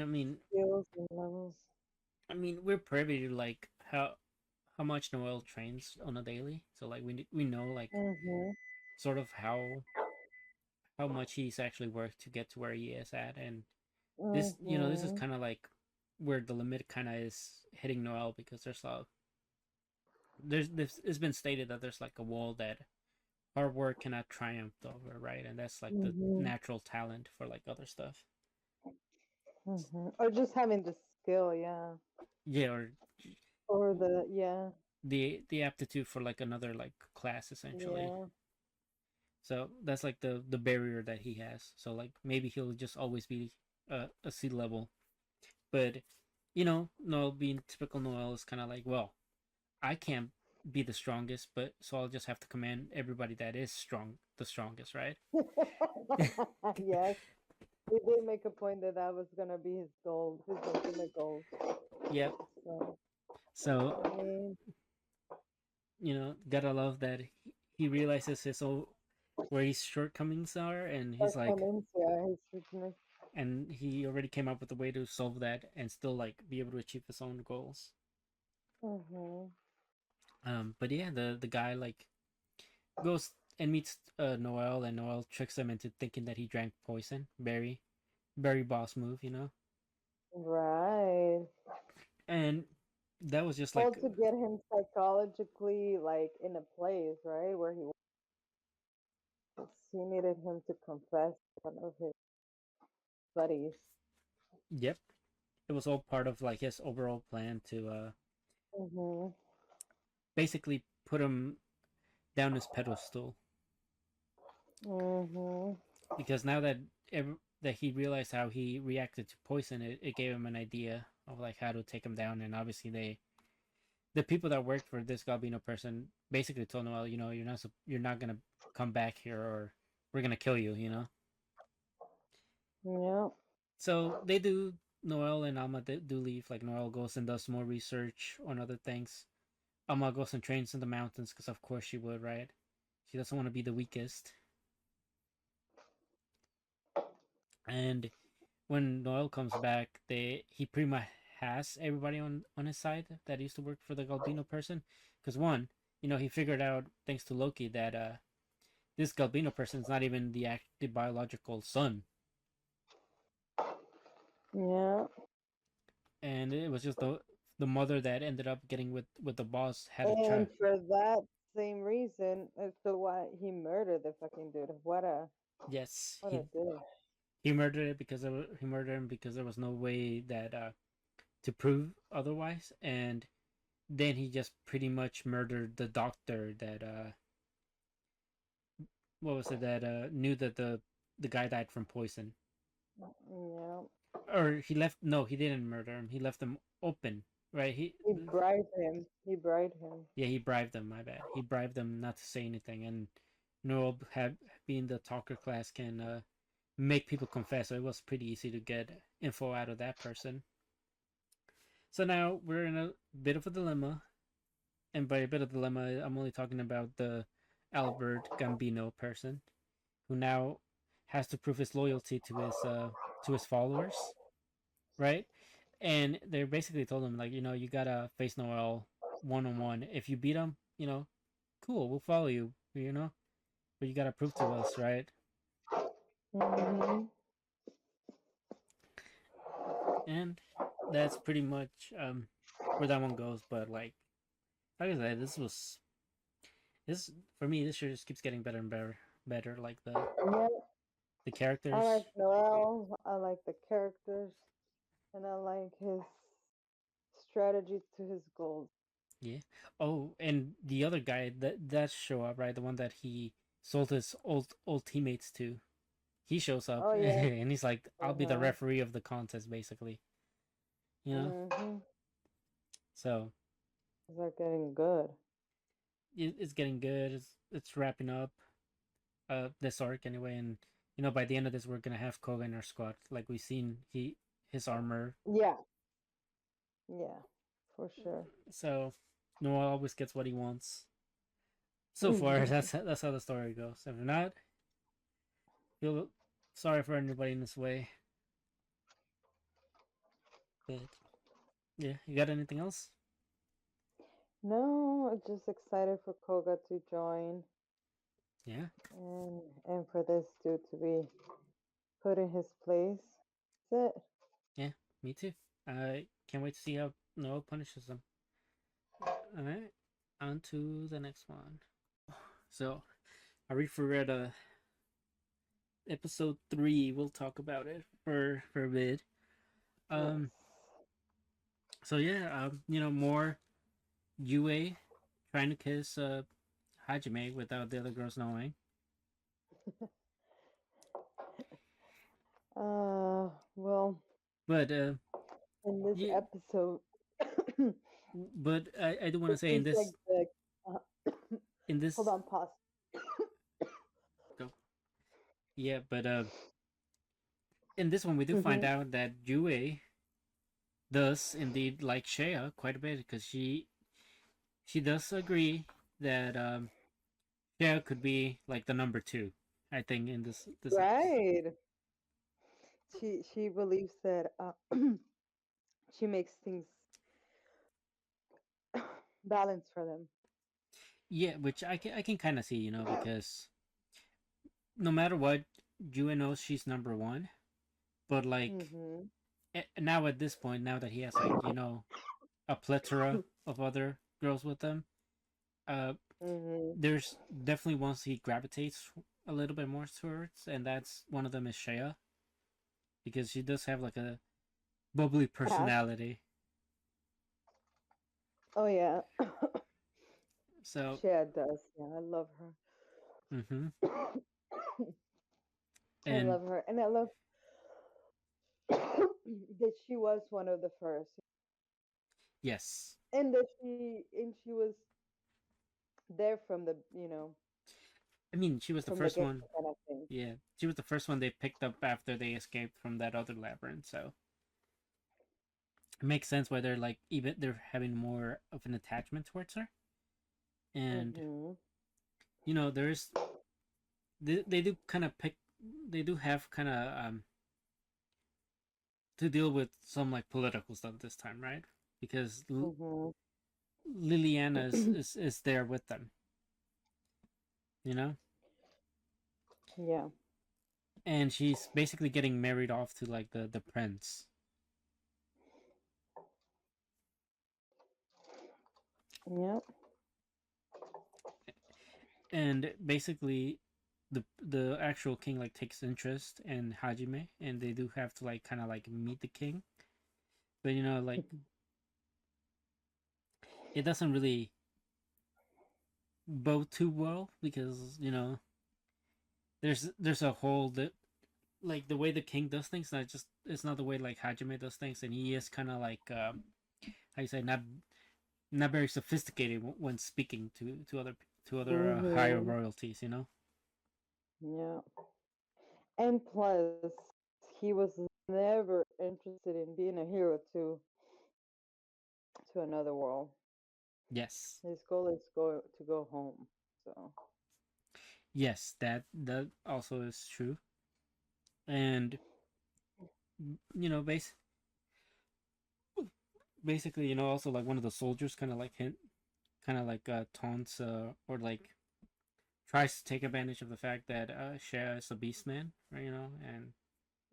skills and levels? we're privy to like how much Noel trains on a daily, so like we know like Mhm. sort of how much he's actually worked to get to where he is at. And this is Mhm. kind of like where the limit kind of is hitting Noel, because there's it's been stated that there's like a wall that hard work cannot triumph over, right? And that's like the Mhm. natural talent for like other stuff. Mhm. Or just having the skill, yeah. Yeah, or Or the yeah, the aptitude for like another like class essentially. yeah. So that's like the barrier that he has. So like maybe he'll just always be a sea level, but Noel being typical Noel is kind of like, well, I can't be the strongest, but so I'll just have to command everybody that is the strongest, right? Yes, he did make a point that that was gonna be his goal, his ultimate goal. Yep. So So I mean, gotta love that he realizes his own where his shortcomings are, and he's like, shortcomings, yeah, his weakness. and he already came up with a way to solve that and still like be able to achieve his own goals. Mhm. But yeah, the guy like goes and meets Noel, and Noel tricks him into thinking that he drank poison. Very boss move. Right. And that was just Well, like, to get him psychologically like in a place, right, where he needed him to confess one of his buddies. yep, it was all part of like his overall plan to Mhm. basically put him down his pedestal, Mhm. because now that he realized how he reacted to poison, it gave him an idea of like how to take him down. And obviously the people that worked for this Galbino person basically told him, well, you're not gonna come back here, or we're gonna kill you. Yeah. So they do. Noel and Alma do leave. Like Noel goes and does more research on other things. Alma goes and trains in the mountains because of course she would, right? She doesn't want to be the weakest. And when Noel comes back, he pretty much has everybody on his side that used to work for the Galbino person. Because one, he figured out thanks to Loki that this Galbino person is not even the biological son, Yeah. and it was just the mother that ended up getting with the boss had a And child. for that same reason as to why he murdered the fucking dude. Yes, What a dude. he murdered it because he murdered him because there was no way that to prove otherwise, and then he just pretty much murdered the doctor that what was it, that knew that the guy died from poison. Yeah. Or he left, no, he didn't murder him, he left him open, right? He bribed him. He bribed him. Yeah, he bribed them, my bad, he bribed them not to say anything. And Neural, being the talker class, can make people confess, so it was pretty easy to get info out of that person. So now we're in a bit of a dilemma, and by a bit of dilemma, I'm only talking about the Albert Gambino person, who now has to prove his loyalty to his followers, right? And they basically told him, like, you gotta face Noel one on one. If you beat him, cool, we'll follow you, but you gotta prove to us, right? Hmm. And that's pretty much where that one goes. But like I said, this for me, this show just keeps getting better and better. Like Yeah. the I characters. like Noel. I like the characters. And I like his strategy to his goals. Yeah. Oh, and the other guy that show up, right? The one that he sold his old teammates to. He shows up Oh, yeah. and he's like, "I'll be the Uh-huh. referee of the contest," basically. You know. Hmm. So They're getting good. it's getting good. It's wrapping up. This arc anyway, and by the end of this, we're gonna have Koga in our squad. Like we've seen, his armor. Yeah. Yeah. For sure. So Noah always gets what he wants. So far, that's how the story goes. If not, feel sorry for anybody in this way. But yeah, you got anything else? No, I'm just excited for Koga to join Yeah, and for this dude to be put in his place. That's it. yeah, me too. I can't wait to see how Noah punishes them. All right. on to the next one. So, Arifureta episode 3. We'll talk about it for a bit. Yes. Um. So yeah. More Yue trying to kiss Hajime without the other girls knowing. Well, But in this you, episode, but I do want to it say seems like the. Uh, in hold this on, pause. go yeah, but in this one we do find Mm-hmm. out that Yue does indeed like Shea quite a bit because she does agree that Shea could be like the number two. I think in this episode. Right. She believes that she makes things balanced for them. Yeah, which I can kind of see, because no matter what, Yue knows she's number one, but like Mm-hmm. now at this point, now that he has like a plethora of other girls with him, uh, Mm-hmm. there's definitely ones he gravitates a little bit more towards, and that's one of them is Shea because she does have like a bubbly Past. personality. Oh yeah. So, Shad does. Yeah, I love mm-hmm. her. I And love her, and I love that she was one of the first, yes, and that she was there from the I mean she was the from the first get one. kind of thing. Yeah, she was the first one they picked up after they escaped from that other labyrinth. So it makes sense why they're like even they're having more of an attachment towards her. And Mm-hmm. there's they do kind of pick they do have kind of to deal with some like political stuff this time, right? Because Mm-hmm. Liliana is there with them, you know, Yeah. and she's basically getting married off to like the prince. Yeah. And basically the actual king like takes interest in Hajime, and they do have to like kind of like meet the king, but like it doesn't really bow too well because there's a whole that like the way the king does things not just it's not the way like Hajime does things, and he is kind of like how you say not very sophisticated when speaking to other higher Mm-hmm. royalties. Yeah. And plus, he was never interested in being a hero to another world. Yes, His goal is to go home. So. yes, that also is true. And basically also like one of the soldiers kind of like hint kind of like taunts or like tries to take advantage of the fact that Shea is a beast man, right? And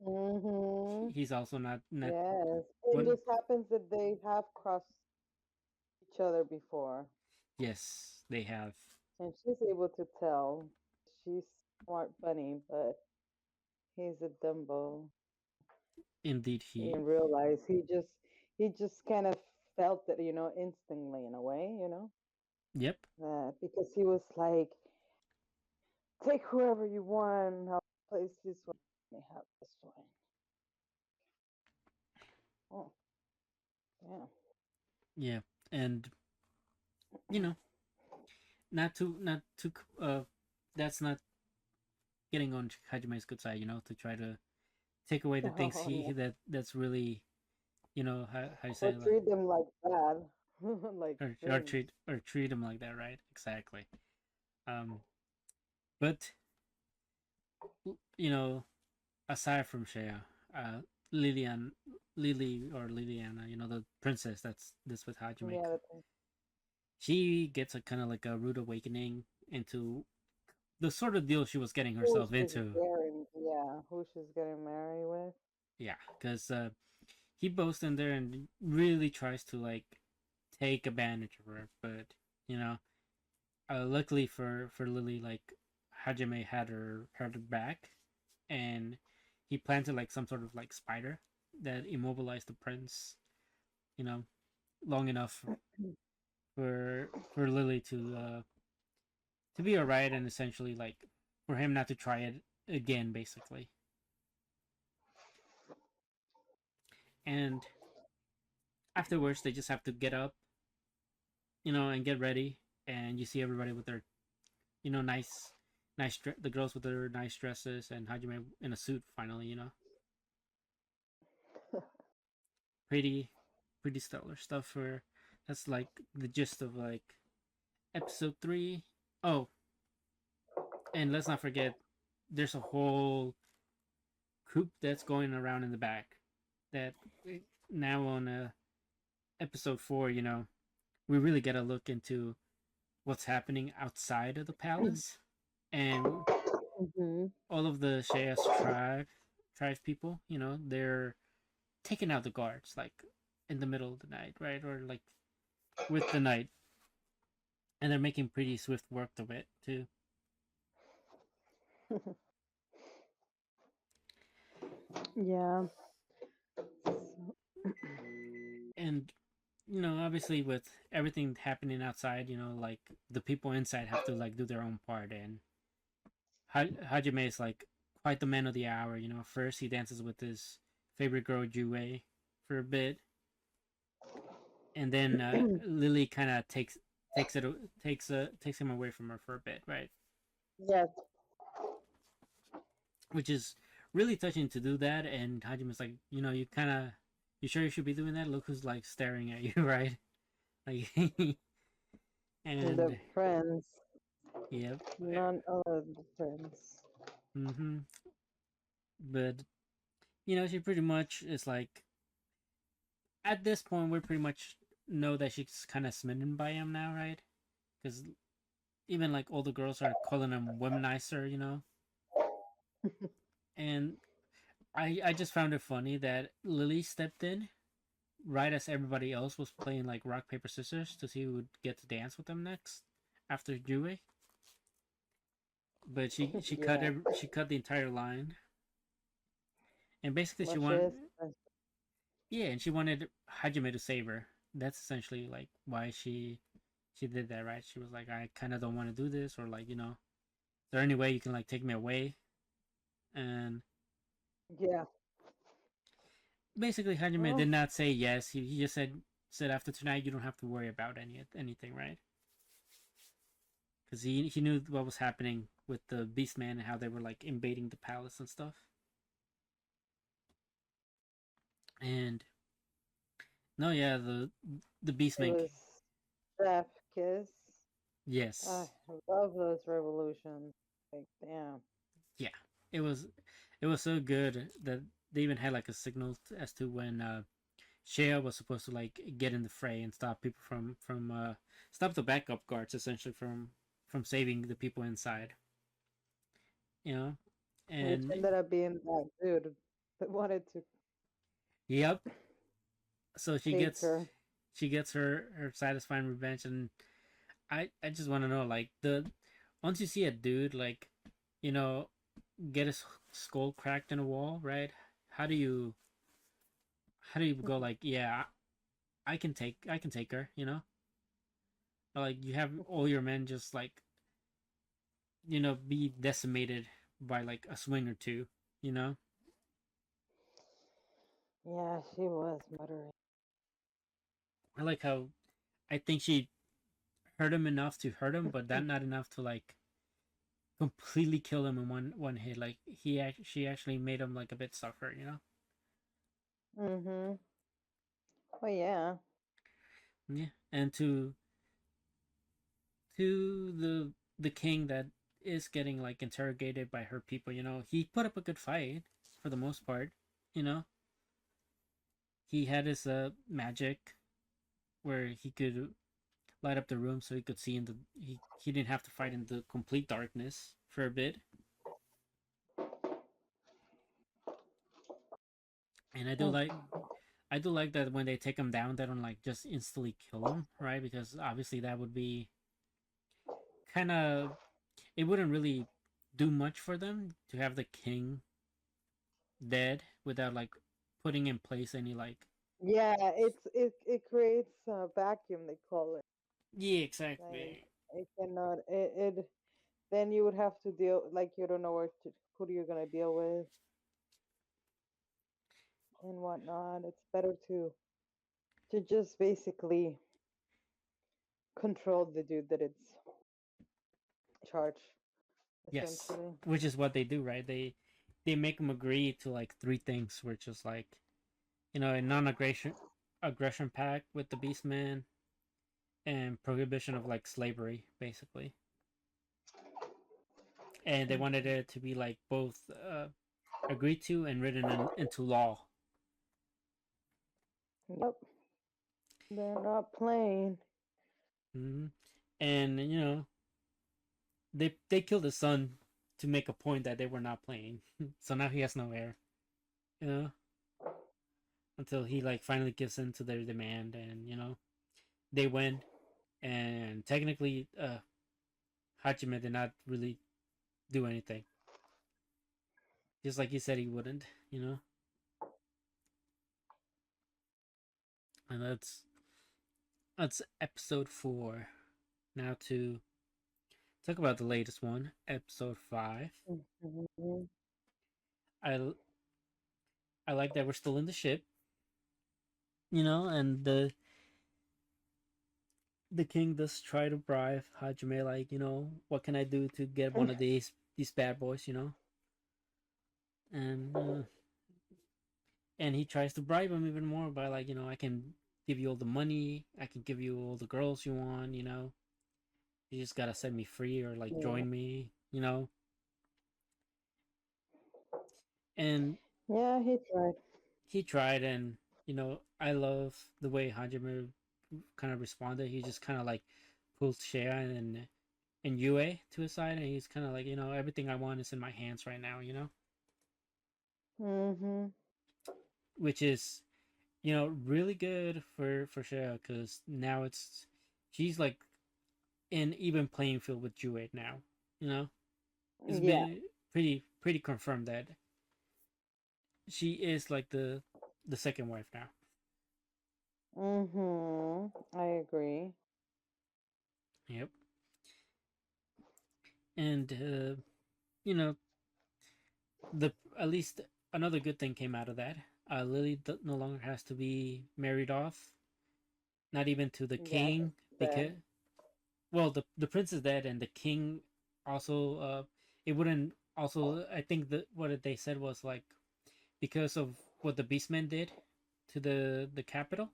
Mm-hmm. he's also not Yes. It when just happens that they have crossed each other before. yes they have And she's able to tell. She's smart bunny, but he's a Dumbo. indeed He he didn't realize. He just kind of felt it, instantly in a way. yep Because he was like, take whoever you want. I'll place this one. Let me have this one. Oh, yeah. yeah and you know not to that's not getting on Hajime's good side, to try to take away the things Oh, he no. that's really how you Or say like treat them like bad, like or things. treat him like that, right? Exactly. um but you know aside from Shea, uh Lilian Lily or Liliana, the princess that's with Hajime, Yeah, the she gets a kind of like a rude awakening into the sort of deal she was getting who herself she's into. getting, yeah, who she's getting married with. Yeah, because he boasts in there and really tries to like take advantage of her, but You know, luckily for Lily, like Hajime had her back, and he planted like some sort of like spider that immobilized the prince. You know, long enough for Lily to be alright, and essentially like for him not to try it again, basically. And afterwards, they just have to get up, and get ready, and you see everybody with their, the girls with their nice dresses, and Hajime in a suit. Finally, pretty, pretty stellar stuff. For That's like the gist of like episode 3. Oh, and let's not forget, there's a whole coup that's going around in the back. That now on episode 4, we really get a look into what's happening outside of the palace, and Mm-hmm. all of the Shea's tribe people, they're taking out the guards like in the middle of the night, right, or like with the night, and they're making pretty swift work of it too. Yeah. And obviously with everything happening outside, like the people inside have to like do their own part, and Hajime is like quite the man of the hour. First he dances with his favorite girl Jue for a bit, and then Lily kind of takes him away from her for a bit, right? Yes. Which is really touching to do that. And Hajime's like, you sure you should be doing that? Look who's like staring at you, right? Like, The and friends. yep, None other the friends. mm-hmm. But she pretty much is like, at this point we pretty much know that she's kind of smitten by him now, right? Because even like all the girls are calling him womanizer, and I just found it funny that Lily stepped in right as everybody else was playing like rock paper scissors to see who would get to dance with them next after Jue. But Yeah. she cut the entire line, and basically Well, she she wanted, is. yeah, and she wanted Hajime to save her. That's essentially like why she did that, right? She was like, I kind of don't want to do this, or like, is there any way you can like take me away? And Yeah. basically Hajime Well, did not say yes. He just said after tonight you don't have to worry about anything, right? Because he knew what was happening with the Beastman and how they were like invading the palace and stuff. And no, yeah, the it Beastman, was Chef Kiss. I yes, love those revolutions. Like, damn. yeah, it was it was so good that they even had like a signal as to when Shea was supposed to like get in the fray and stop people from stop the backup guards essentially from saving the people inside. You know, Which and ended up being that dude that wanted to yep. So take her. she gets her satisfying revenge, and I just want to know like the once you see a dude like you know get his skull cracked in a wall, right? How do you go like, yeah, I can take her, like you have all your men just like be decimated by like a swing or two, you know. Yeah, she was muttering. I like how I think she hurt him enough to hurt him, but that not enough to like completely kill him in one hit. Like she actually made him like a bit suffer, Mm-hmm. Oh yeah. Yeah, and to the king that is getting like interrogated by her people, he put up a good fight for the most part, you know. He had his magic where he could light up the room so he could see in the he didn't have to fight in the complete darkness for a bit. And I do like that when they take him down, they don't like just instantly kill him, right? Because obviously that would be kind of it wouldn't really do much for them to have the king dead without like putting in place any like Yeah, it creates a vacuum, they call it. yeah Like exactly it cannot it then you would have to deal, like, you don't know who you're gonna deal with and whatnot. It's better to just basically control the dude that it's charge, yes, essentially. which is what they do, right? They make them agree to like three things, which is like a non-aggression pact with the Beastman and prohibition of like slavery, basically. And they wanted Mhm. it to be like both agreed to and written into law. Yep, they're not playing. Hmm. And they killed his son to make a point that they were not playing. So now he has no heir, you know, until he like finally gives in to their demand, and they win. And technically, Hajime did not really do anything, just like he said he wouldn't, you know. And that's episode 4. Now to talk about the latest one, episode 5. Mhm. I I like that we're still in the ship, and the king does try to bribe Hajime, like, what can I do to get one of these bad boys, and and he tries to bribe him even more by like, I can give you all the money, I can give you all the girls you want, you just gotta set me free or like Yeah. join me, and Yeah, he tried. he tried, and I love the way Hajime kind of responded. He just kind of like pulls Shea and Yue to his side, and he's kind of like, everything I want is in my hands right now, Mhm. which is really good for Shea, because now she's like in even playing field with Yue now, you know. It's Yeah. been pretty confirmed that she is like the second wife now. Mhm. I agree. Yep. And you know the at least another good thing came out of that. Lily no longer has to be married off, not even to the Yeah, king, that. because well, the prince is dead, and the king also it wouldn't also, I think that what they said was like, because of what the beastmen did to the capital,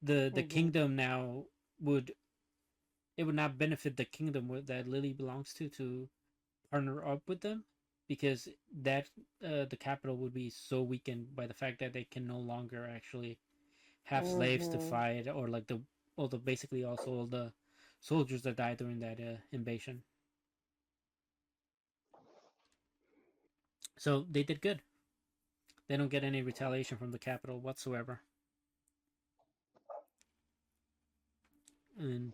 the Mhm. kingdom now would it would not benefit the kingdom that Lily belongs to partner up with them, because that the capital would be so weakened by the fact that they can no longer actually have slaves to Mhm. fight, or like all the basically also all the soldiers that died during that invasion. So they did good. They don't get any retaliation from the capital whatsoever, and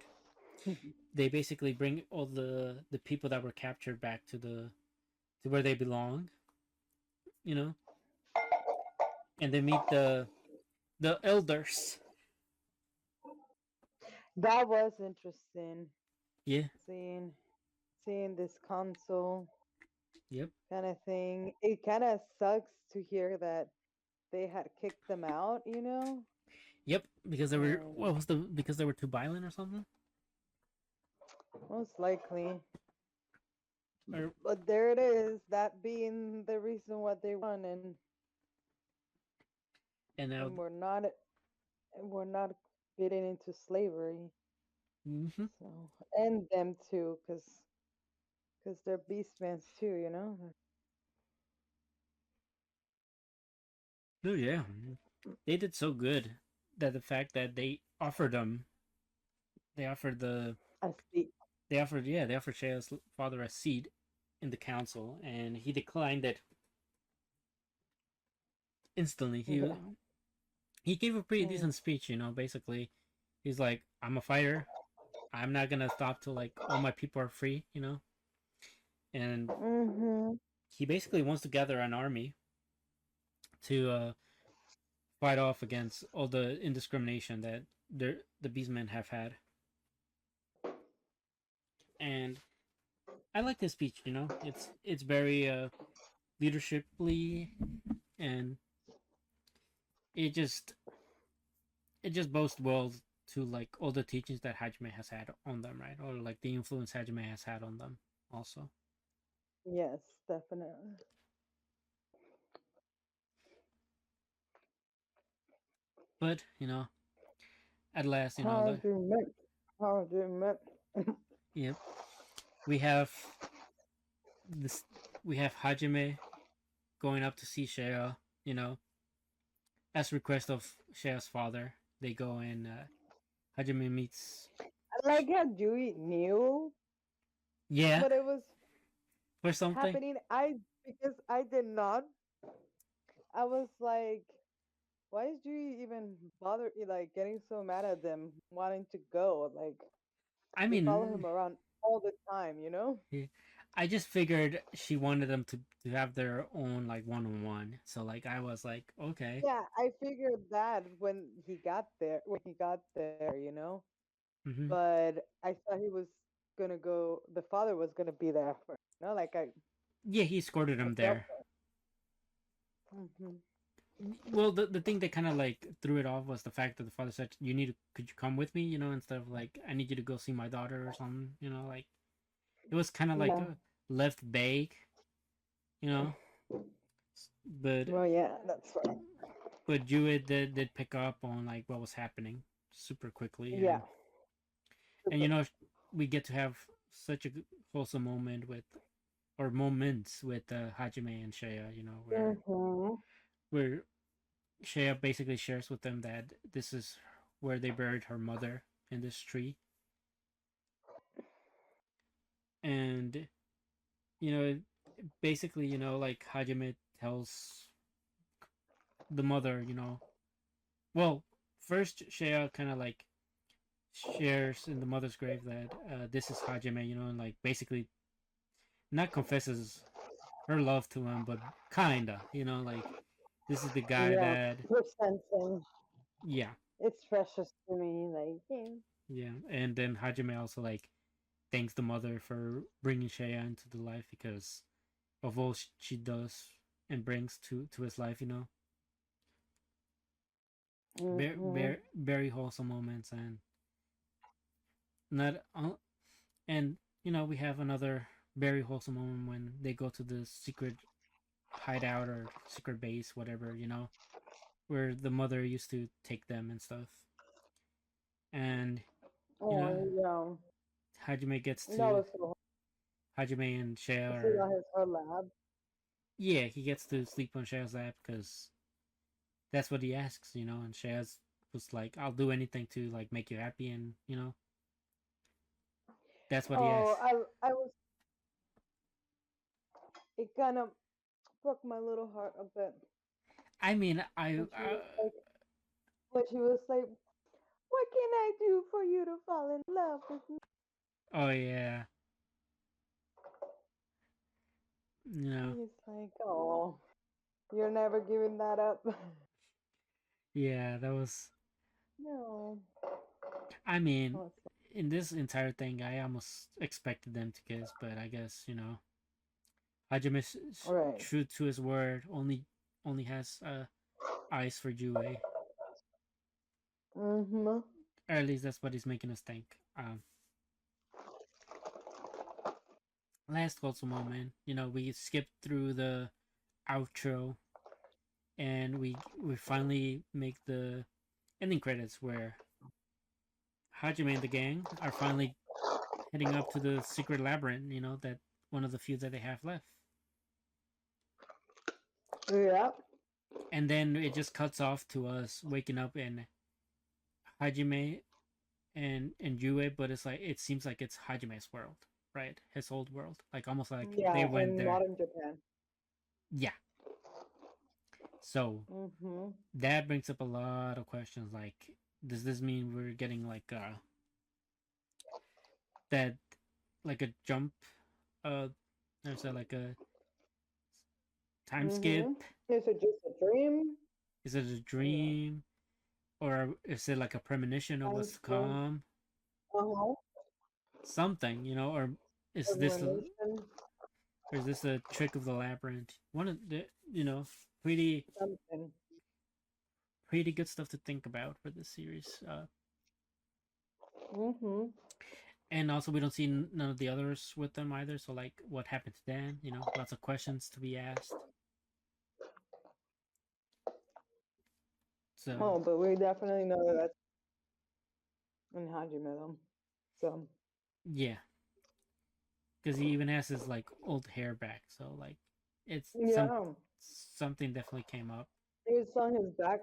they basically bring all the people that were captured back to where they belong, you know, and they meet the elders. That was interesting. Yeah. Seeing seeing this console Yep. kind of thing. It kind of sucks to hear that they had kicked them out, you know? Yep. Because they were And what was the because they were too violent or something. most likely. Or But there it is, that being the reason what they won, and now. and we're not getting into slavery. Mm-hmm. So, and them too, because they're beastmen too, you know? Oh yeah, they did so good that the fact that they offered the I see. they offered Shea's father a seat in the council, and he declined it instantly. Yeah. He gave a pretty Mm. decent speech, basically. He's like, I'm a fighter, I'm not gonna stop till like all my people are free, you know. And Mhm. he basically wants to gather an army to fight off against all the indiscrimination that the Beastmen have had. And I like this speech. You know, it's very leadershiply, and it just it just boasts well to like all the teachings that Hajime has had on them, right? Or like the influence Hajime has had on them, also. Yes, definitely. But you know, at last, you know, Argument. Argument. yep, we have this. We have Hajime going up to see Shea. You know, as request of Shea's father, they go and Hajime meets. I like how Dewey knew Yeah, what it was for something. happening. Because I did not. I was like, why is Dewey even bother like getting so mad at them wanting to go? Like I they follow him mean, around all the time, you know? yeah, I just figured she wanted them to have their own like one on one. So like I was like, okay. Yeah, I figured that when he got there, you know. Hmm. But I thought he was gonna go. The father was gonna be there for, you know, like Yeah, he escorted I him felt there. that. Hmm. Well, the thing that kind of like threw it off was the fact that the father said, "You need to, could you come with me?" You know, instead of like, "I need you to go see my daughter" or something. You know, like it was kind of like Yeah. left vague. You know, but Well, yeah, that's right. Jewett did pick up on like what was happening super quickly, Yeah. and you know we get to have such a wholesome moment with or moments with Hajime and Shea. You know, Mm-hmm. where Shea basically shares with them that this is where they buried her mother in this tree, and you know basically you know like Hajime tells the mother, you know, well first Shea kind of like shares in the mother's grave that this is Hajime, you know, and like basically not confesses her love to him, but kinda, you know, like this is the guy Yeah. that, Presenting. yeah, It's precious to me. Like, yeah. yeah, and then Hajime also like thanks the mother for bringing Shea into the life because of all she does and brings to his life, you know, very Mm-hmm. very very wholesome moments and not and you know we have another very wholesome moment when they go to the secret hideout or secret base, whatever, you know, where the mother used to take them and stuff. And, you know, Oh, yeah. Hajime gets That to, was so. Hajime and Shea I see are, that his her lab. yeah, he gets to sleep on Shea's lap because that's what he asks, you know, and Shea's was like, I'll do anything to, like, make you happy, and, you know, that's what he Oh, asks. I was. It kind of broke my little heart a bit I mean, when she was like, when she was like, "What can I do for you to fall in love with me?" oh, yeah, you know, He's like, "Oh, you're never giving that up." yeah, that was, No. I mean, Oh, in this entire thing, I almost expected them to kiss, but I guess, you know, Hajime right. true to his word, only has eyes for Jue. Mm-hmm. Or at least that's what he's making us think. Last wholesome moment, you know, we skipped through the outro and we finally make the ending credits where Hajime and the gang are finally heading up to the secret labyrinth. You know that one of the few that they have left. Yeah. And then it just cuts off to us waking up in Hajime and Yue, but it's like it seems like it's Hajime's world, right? His old world, like almost like they Yeah, went in there. modern Japan. Yeah. So Mm-hmm. that brings up a lot of questions. Like, does this mean we're getting like that like a jump. There's a like a time skip. Mm-hmm. Is it just a dream? Is it a Yeah. dream, or is it like a premonition of Time what's to skip. come? Uh-huh. Something, or is this a, Premonition. or is this a trick of the labyrinth? One of the pretty Something. pretty good stuff to think about for this series. Mm-hmm. And also we don't see none of the others with them either. So like, what happened to Dan? Lots of questions to be asked. So Oh, but we definitely know that that's in Hajime though. So yeah, because he even has his like old hair back. So like, it's yeah. something definitely came up. He was on his back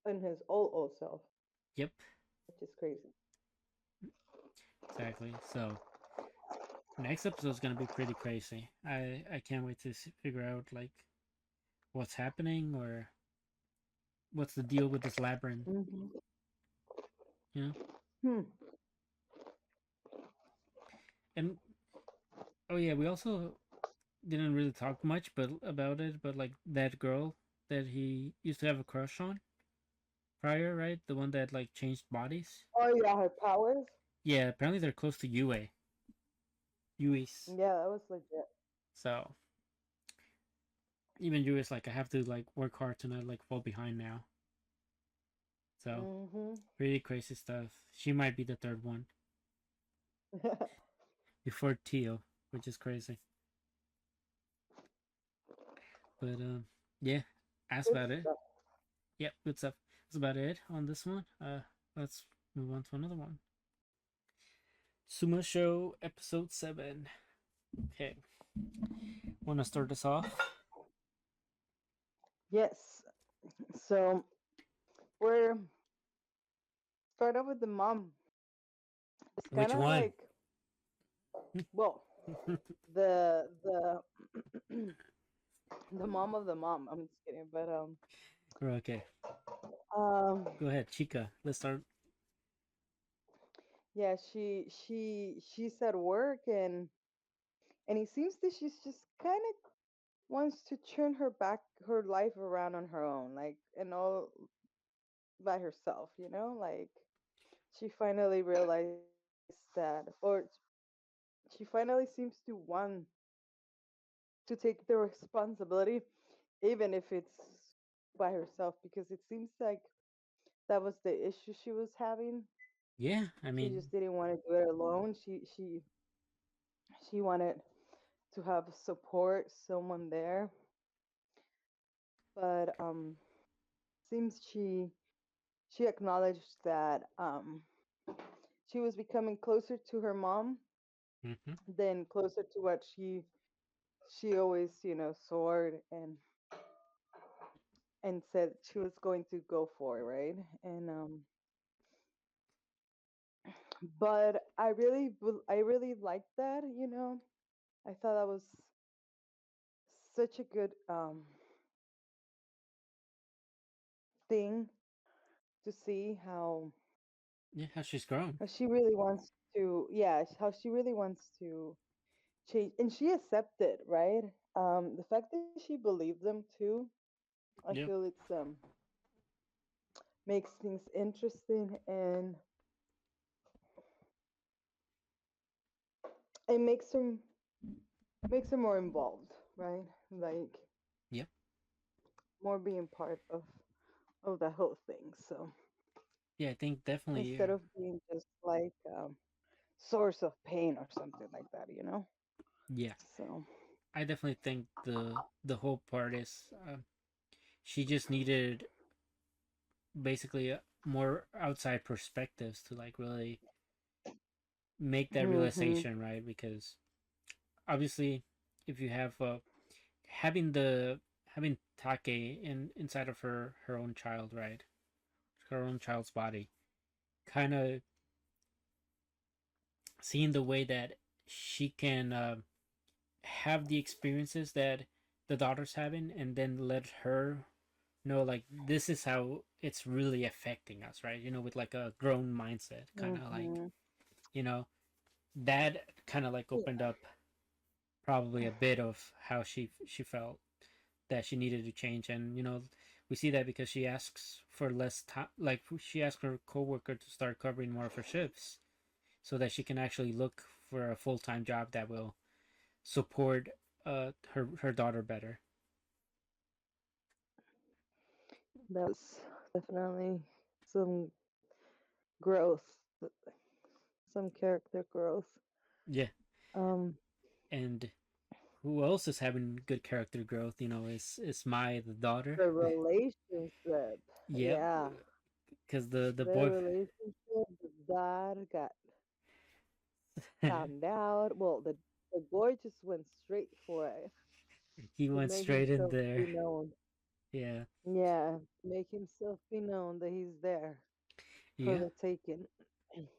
in his old self, Yep, which is crazy. exactly. So next episode is gonna be pretty crazy. I can't wait to figure out like what's happening or what's the deal with this labyrinth. Mm-hmm. You know, Hmm. and oh yeah, we also didn't really talk much but about it, but like that girl that he used to have a crush on prior, right? The one that like changed bodies. Oh yeah, her powers. Yeah, apparently they're close to Yui's. Yeah, that was legit. So even Yui's like, I have to like work hard to not like fall behind now. So Mm-hmm. pretty crazy stuff. She might be the third one before Tio, which is crazy. But yeah, that's Good about it. stuff. Yep, good stuff. That's about it on this one. Let's move on to another one. TsumasSho episode 7. Okay, want to start this off? Yes. So we're start off with the mom. It's kind Which of one? like, well, the the mom of the mom. I'm just kidding, but Okay, um go ahead, Chica. Let's start. yeah, she's at work, and it seems that she's just kind of wants to turn her life around on her own, like, and all by herself, like she finally realized that, or she finally seems to want to take the responsibility, even if it's by herself, because it seems like that was the issue she was having. Yeah, I She mean, just didn't want to do it alone. She wanted to have support, someone there, but seems she acknowledged that she was becoming closer to her mom mm-hmm. than closer to what she always soared and said she was going to go for, right? And but I really liked that. I thought that was such a good thing to see Yeah, how she's grown. how she really wants to, yeah, how she really wants to change, and she accepted, right? The fact that she believed them too, I Yep. feel it's makes things interesting, and it makes her more involved, right? Like Yep. more being part of the whole thing. So Yeah, I think definitely. instead of being just like source of pain or something like that. Yeah, So I definitely think the whole part is she just needed basically more outside perspectives to like really make that hmm realization, right? Because obviously, if you have having the having Take inside of her own child, right? Her own child's body, kind of seeing the way that she can have the experiences that the daughter's having, and then let her know like this is how it's really affecting us, right? With like a grown mindset, kind of like hmm you know that kind of like opened Yeah. up probably a bit of how she felt that she needed to change. And we see that because she asks for less time, like she asks her coworker to start covering more of her shifts so that she can actually look for a full-time job that will support her daughter better. That was definitely some growth, some character growth. Yeah. Um, And who else is having good character growth, is Mai, the daughter. the relationship, Yep. yeah, Because the the boy relationship, the dad got found out. Well, the boy just went straight for it he to went make straight in himself be there. known. Yeah. Yeah, make himself be known that he's there for Yeah. the taking.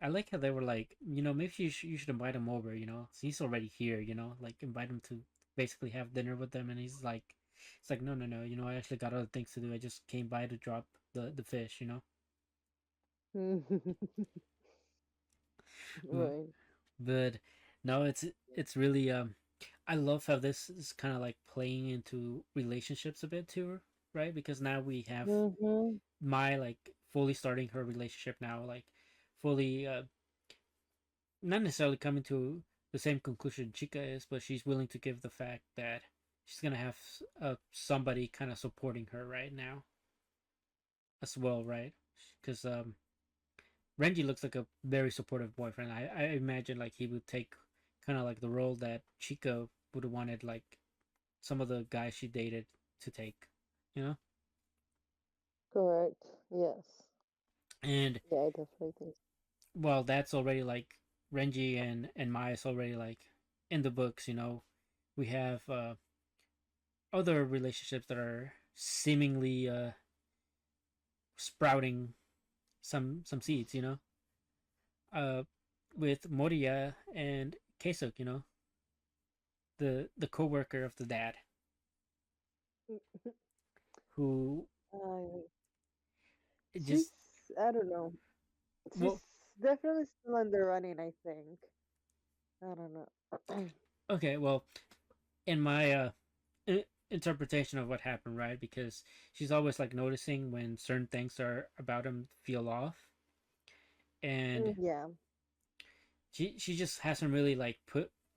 I like how they were like, maybe you should invite him over, so he's already here, like invite him to basically have dinner with them. And it's like, no, no, no, I actually got other things to do. I just came by to drop the fish. Mm. Right. But no, it's really I love how this is kind of like playing into relationships a bit too, right? Because now we have Mm-hmm. Mai like fully starting her relationship now, like fully not necessarily coming to the same conclusion Chica is, but she's willing to give the fact that she's gonna have somebody kind of supporting her right now as well, right? Because Renji looks like a very supportive boyfriend. I imagine like he would take kind of like the role that Chica would have wanted like some of the guys she dated to take, you know. Correct. Yes. And Yeah, I definitely think well, that's already like Renji and Maya's already like in the books, We have other relationships that are seemingly sprouting some seeds, uh, with Moria and Keisuk, the co-worker of the dad, so. who She's, just I don't know. She's well, definitely still in the running, I think. I don't know. okay, well, in my interpretation of what happened, right? Because she's always like noticing when certain things are about him feel off, and Yeah. she just hasn't really like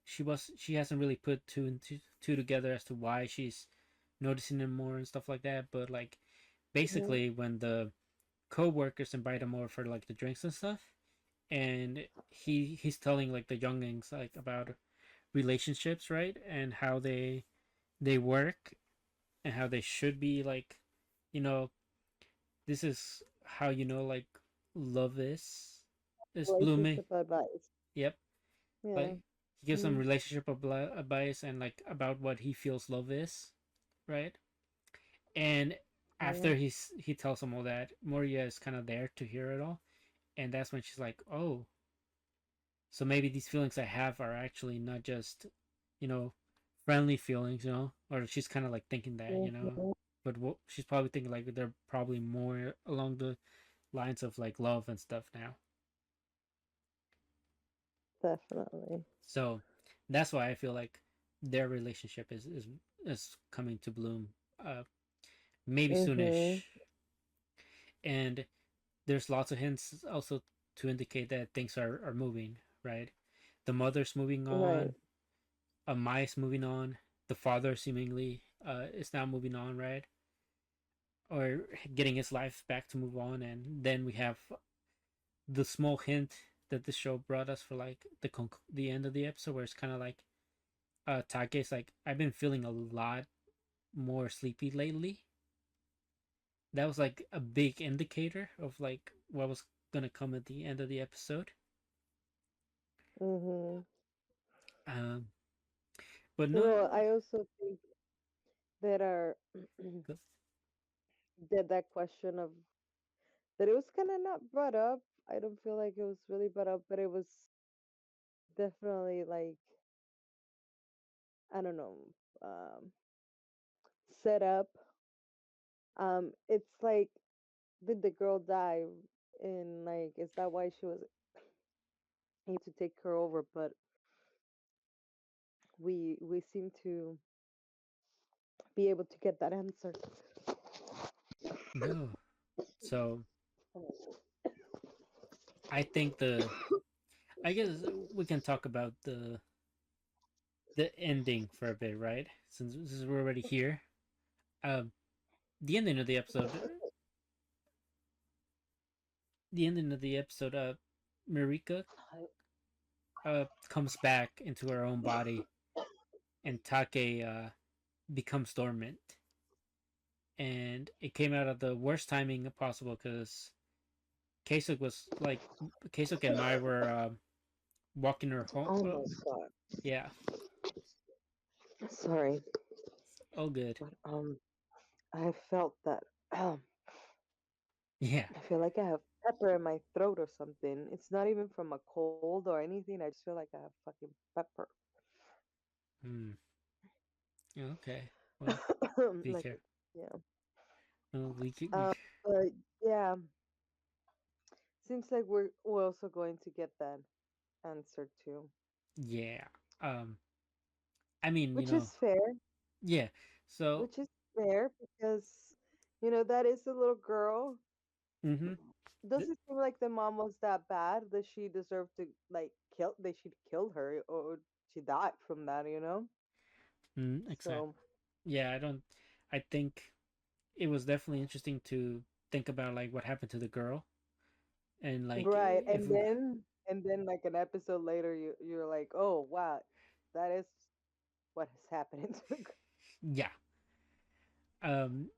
she hasn't really put two together as to why she's noticing him more and stuff like that. But like Hmm. basically when the co-workers invite him over for like the drinks and stuff, and he's telling like the younglings like about relationships, right? And how they work and how they should be like, you know this is how like love is blooming. Relationship advice. Yep. Yeah. Like he gives some Mm-hmm. relationship advice and like about what he feels love is, right? And Yeah. after he tells him all that, Moria is kind of there to hear it all, and that's when she's like, oh, so maybe these feelings I have are actually not just, you know, friendly feelings, or she's kind of like thinking that. Hmm. But she's probably thinking like they're probably more along the lines of like love and stuff now. Definitely. So that's why I feel like their relationship is coming to bloom, uh, maybe Mm-hmm. soonish. And there's lots of hints also to indicate that things are moving, right? The mother's moving Right. on, a Mai's moving on, the father seemingly is now moving on, right? Or getting his life back to move on. And then we have the small hint that the show brought us for like the end of the episode, where it's kind of like Take's like, I've been feeling a lot more sleepy lately. That was like a big indicator of like what was gonna come at the end of the episode. Mm-hmm. Um, but no, Well, I also think that our that question of that it was kind of not brought up. I don't feel like it was really brought up, but it was definitely like I don't know, um, set up. It's like, did the girl die? And like, is that why she was? need to take her over, but we seem to be able to get that answer. No. So I think I guess we can talk about the ending for a bit, right? Since we're already here. Um, the ending of the episode. The ending of the episode. Marika comes back into her own body, and Take becomes dormant. And it came out of the worst timing possible because Kasuk was like Kasuk and Mai were walking her home. Oh my god. Yeah, Sorry, oh good. but I felt that Yeah. I feel like I have pepper in my throat or something. It's not even from a cold or anything. I just feel like I have fucking pepper. Hmm. Okay. Well, be Like, careful. yeah. Well, Um, but yeah, seems like we're also going to get that answer too, yeah. Um. I mean, which is fair. yeah. So. Which is fair because that is a little girl. Mm-hmm. Doesn't seem like the mom was that bad that she deserved to like kill. They should killed her or she died from that. Exactly. So Yeah. I don't. I think it was definitely interesting to think about like what happened to the girl and like right, if and then like an episode later, you're like, oh wow, that is what is happening to the girl. yeah. Um.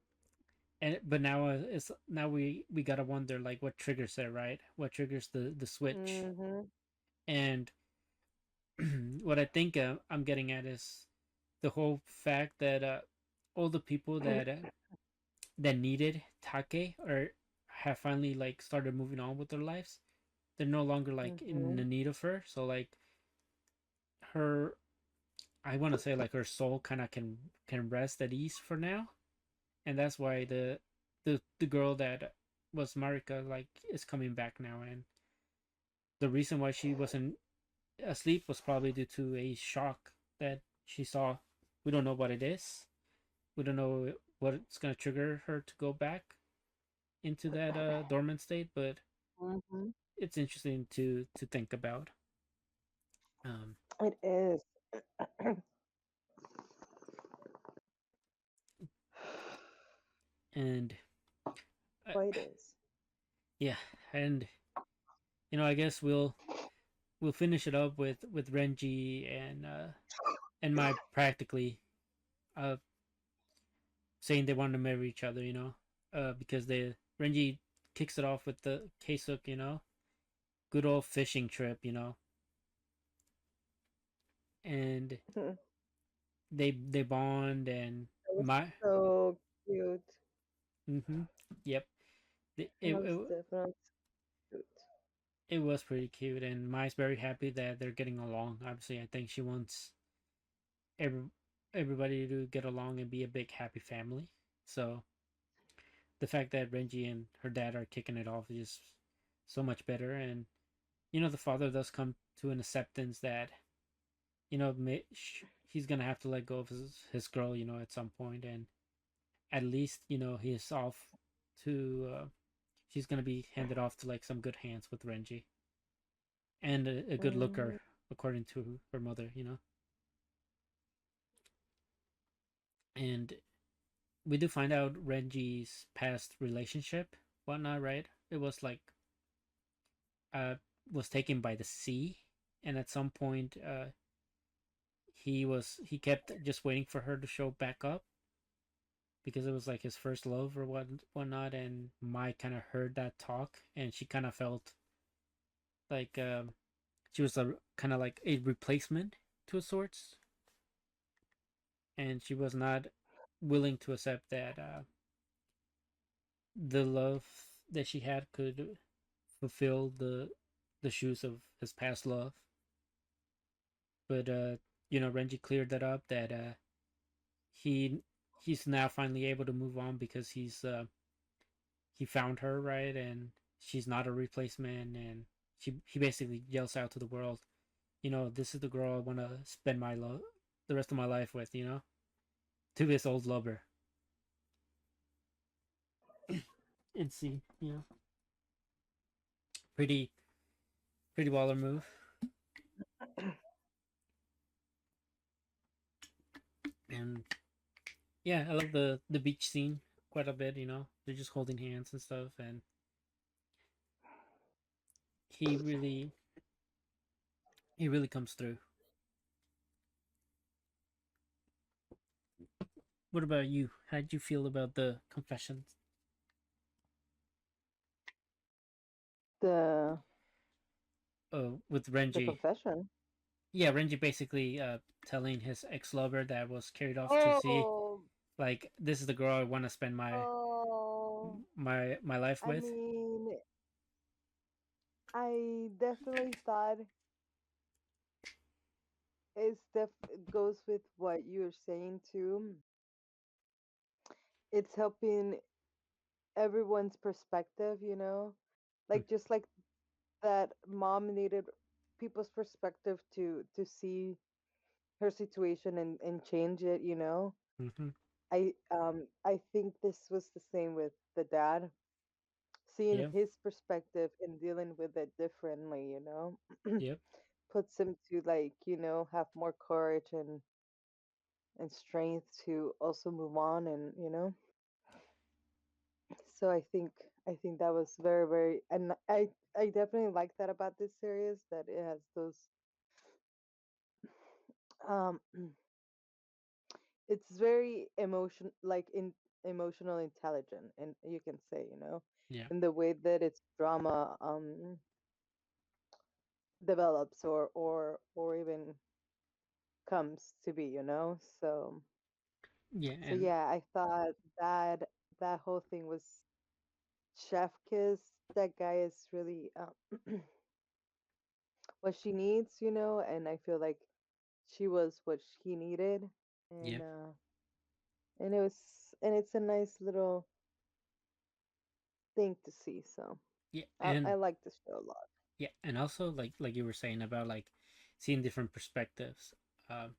And but now it's now we gotta wonder like what triggers it, right? What triggers the switch? Mm-hmm. And what I think I'm getting at is the whole fact that all the people that needed Take or have finally like started moving on with their lives. They're no longer like in Mm-hmm. the need of her. So like her, I want to say like her soul kind of can rest at ease for now, and that's why the girl that was Marika like is coming back now, and the reason why she wasn't asleep was probably due to a shock that she saw. We don't know what it is. We don't know what it's gonna trigger her to go back into that dormant state, but Mm-hmm. it's interesting to think about. Um, It is. and uh, Oh, it is. yeah, and I guess we'll finish it up with Renji and Mai practically uh saying they want to marry each other. Because they Renji kicks it off with the Keisuk, good old fishing trip, and That they bond and was my so cute. mm-hmm, yep. It, That it, was it, definitely cute. it was pretty cute, and Mai's very happy that they're getting along. Obviously, I think she wants every, everybody to get along and be a big happy family. So the fact that Renji and her dad are kicking it off is just so much better. And the father does come to an acceptance that he's gonna have to let go of his girl, at some point, and at least he's off to she's gonna be handed off to like some good hands with Renji and a good Mm-hmm. looker according to her mother, and we do find out Renji's past relationship, whatnot, right? It was like uh was taken by the sea, and at some point he kept just waiting for her to show back up because it was like his first love or whatnot, and Mai kind of heard that talk, and she kind of felt like she was a kind of like a replacement to a sorts, and she was not willing to accept that the love that she had could fulfill the shoes of his past love. But Renji cleared that up that he he's now finally able to move on because he found her, right, and she's not a replacement, and he basically yells out to the world, this is the girl I want to spend the rest of my life with, to this old lover. And see, pretty pretty baller move. And yeah, I love the beach scene quite a bit. They're just holding hands and stuff, and he really he really comes through. What about you? How did you feel about the confessions? The With the Renji. confession. Yeah, Renji basically telling his ex lover that was carried off to sea, Oh, like, this is the girl I want to spend my oh. my my life I with. mean, I definitely thought it goes with what you're saying too. It's helping everyone's perspective, Mm. like just like that mom needed people's perspective to see her situation and change it. Mm-hmm. I think this was the same with the dad, seeing Yep. his perspective and dealing with it differently. Yep. Puts him to have more courage and strength to also move on and. So I think that was very very, and I definitely like that about this series, that it has those um it's very emotional intelligent, and you can say, Yeah. in the way that its drama develops or even comes to be. Yeah. So And yeah, I thought that whole thing was chef kiss. That guy is really what she needs, and I feel like she was what he needed, and yep. uh and it was and it's a nice little thing to see. So Yeah. I And like this show a lot. yeah, and also like you were saying about like seeing different perspectives. Um,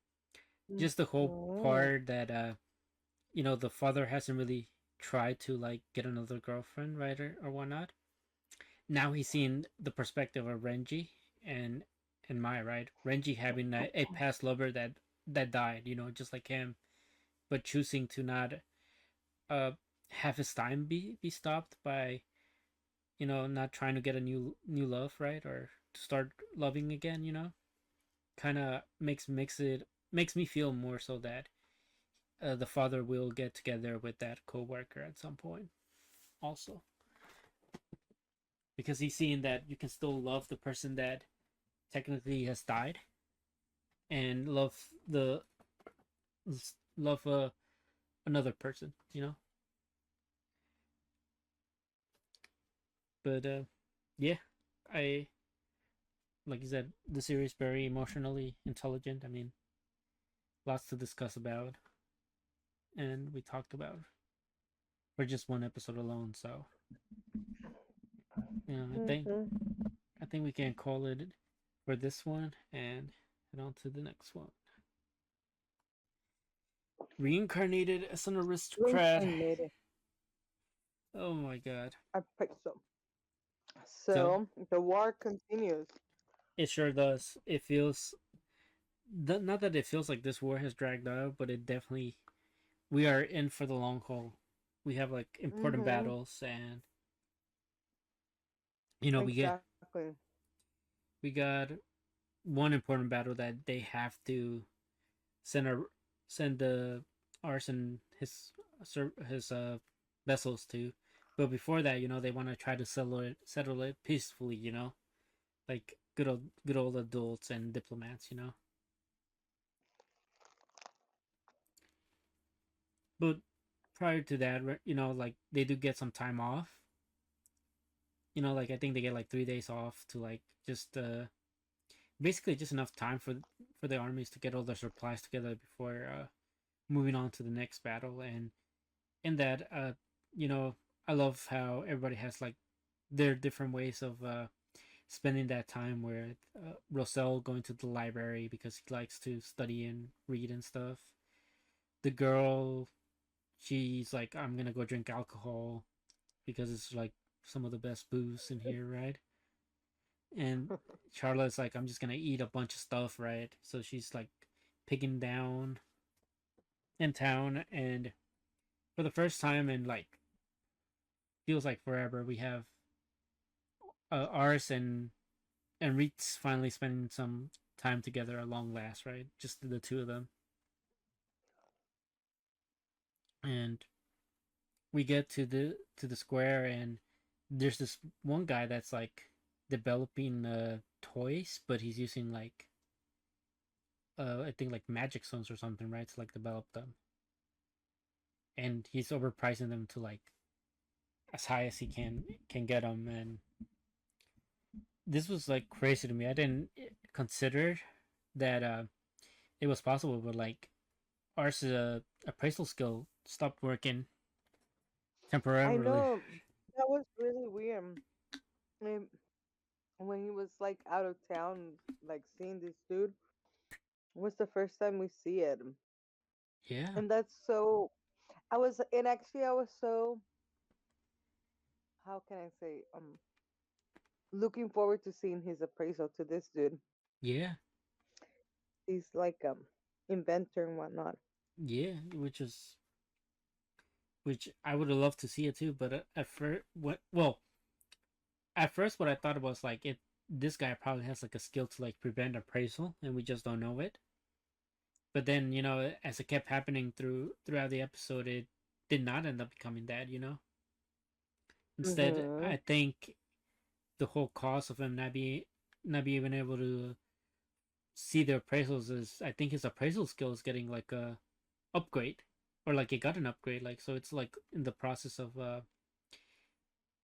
just the whole Mhm. part that the father hasn't really tried to like get another girlfriend, right, or whatnot. Now he's seeing the perspective of Renji and Mai, right? Renji having a past lover that died, just like him, but choosing to not uh have his time be stopped by not trying to get a new love, right, or to start loving again. Kind of makes me feel more so that the father will get together with that coworker at some point also, because he's seeing that you can still love the person that technically has died and love another person. But yeah, I like you said, the series very emotionally intelligent. I mean, lots to discuss about, and we talked about for just one episode alone. So I think Mhm. we can call it for this one and head on to the next one. Reincarnated as an aristocrat. Reincarnated. Oh my god. I picked so. So So the war continues. it sure does. It feels not that it feels like this war has dragged out, but it definitely we are in for the long haul. We have like important Mhm. battles, and Exactly. we got one important battle that they have to send a send the arson his vessels to. But before that, they want to try to settle it peacefully. Like good old adults and diplomats. But prior to that, like they do get some time off. Like I think they get like 3 days off to like just basically just enough time for the armies to get all their supplies together before moving on to the next battle. And in that, you know, I love how everybody has like their different ways of spending that time with Roselle going to the library because he likes to study and read and stuff. The girl, she's like, I'm gonna go drink alcohol because it's like some of the best booze in here, right? And Charlotte's like, I'm just gonna eat a bunch of stuff, right? So she's like picking down in town, and for the first time in like feels like forever, we have Ars and Reed's finally spending some time together at long last, right? Just the two of them, and we get to the square, and there's this one guy that's like developing toys, but he's using like I think like magic stones or something, right? To like develop them, and he's overpricing them to like as high as he can get them, and this was like crazy to me. I didn't consider that it was possible, but like ours appraisal skill stopped working I temporarily. know that was really weird. And when he was like out of town, like seeing this dude was the first time we see it, Yeah, and that's so. I was, and actually, I was so. How can I say? Looking forward to seeing his appraisal to this dude. yeah, He's like inventor and whatnot. yeah, which I would have loved to see it too. But at first, at first, what I thought was like it. This guy probably has like a skill to like prevent appraisal, and we just don't know it. But then as it kept happening throughout the episode, it did not end up becoming that. Instead, Mm-hmm. I think the whole cause of him not being even able to see the appraisals is I think his appraisal skill is getting like a upgrade, or like it got an upgrade, like so it's like in the process of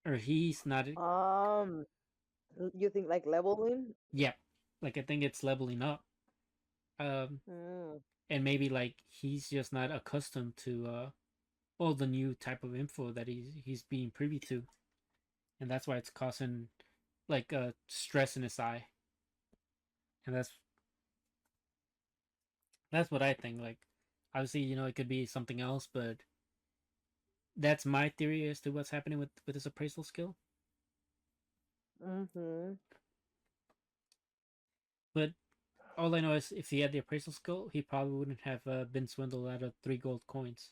or he's not. Um, you think like leveling? Yeah, like I think it's leveling up, um Mm. and maybe like he's just not accustomed to all the new type of info that he's being privy to, and that's why it's causing like stress in his eye, and that's what I think. Like obviously it could be something else, but that's my theory as to what's happening with his appraisal skill. Mm-hmm. But all I know is if he had the appraisal skill, he probably wouldn't have been swindled out of 3 gold coins.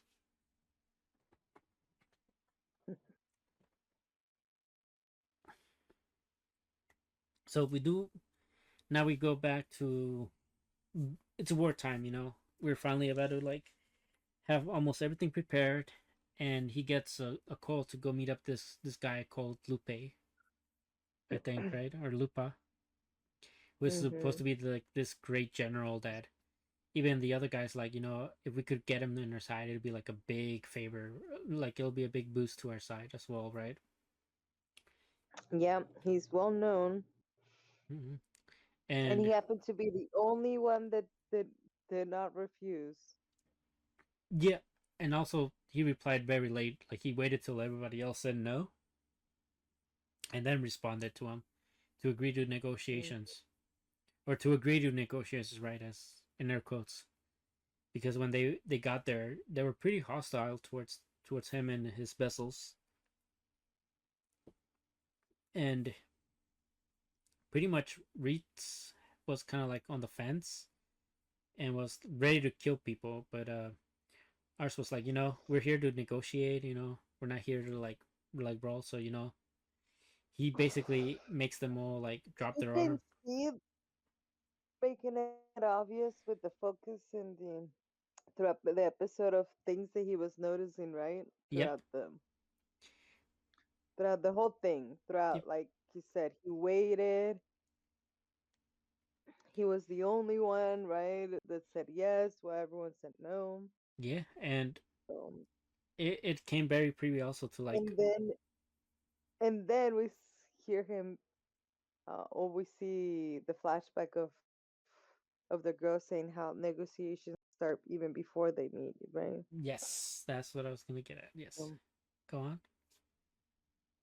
So we do now. We go back to it's wartime. We're finally about to like have almost everything prepared, and he gets a call to go meet up this guy called Lupe, I think, right, or Lupa, who is supposed Mm-hmm. to be like this great general that even the other guys like if we could get him in our side, it'd be like a big favor, like it'll be a big boost to our side as well, right? Yeah, he's well known, Mm-hmm. and he And happened to be the only one that did not refuse. yeah, and also he replied very late, like he waited till everybody else said no and then responded to him to agree to Mm. negotiations, or to agree to negotiations, right, as in air quotes, because when they got there, they were pretty hostile towards him and his vessels, and pretty much Reitz was kind of like on the fence and was ready to kill people, but ours was like, we're here to negotiate, we're not here to like brawl, so he basically makes them all like drop You their can order. see making it obvious with the focus and the throughout the episode of things that he was noticing, right? Yep, Throughout the whole thing, yep, throughout, like he said, he waited. He was the only one, right, that said yes while everyone said no. yeah, and So, it came very preview also to like, and then and then we hear him, or we see the flashback of the girl saying how negotiations start even before they meet, right? yes, that's what I was gonna get at. Yes, go on.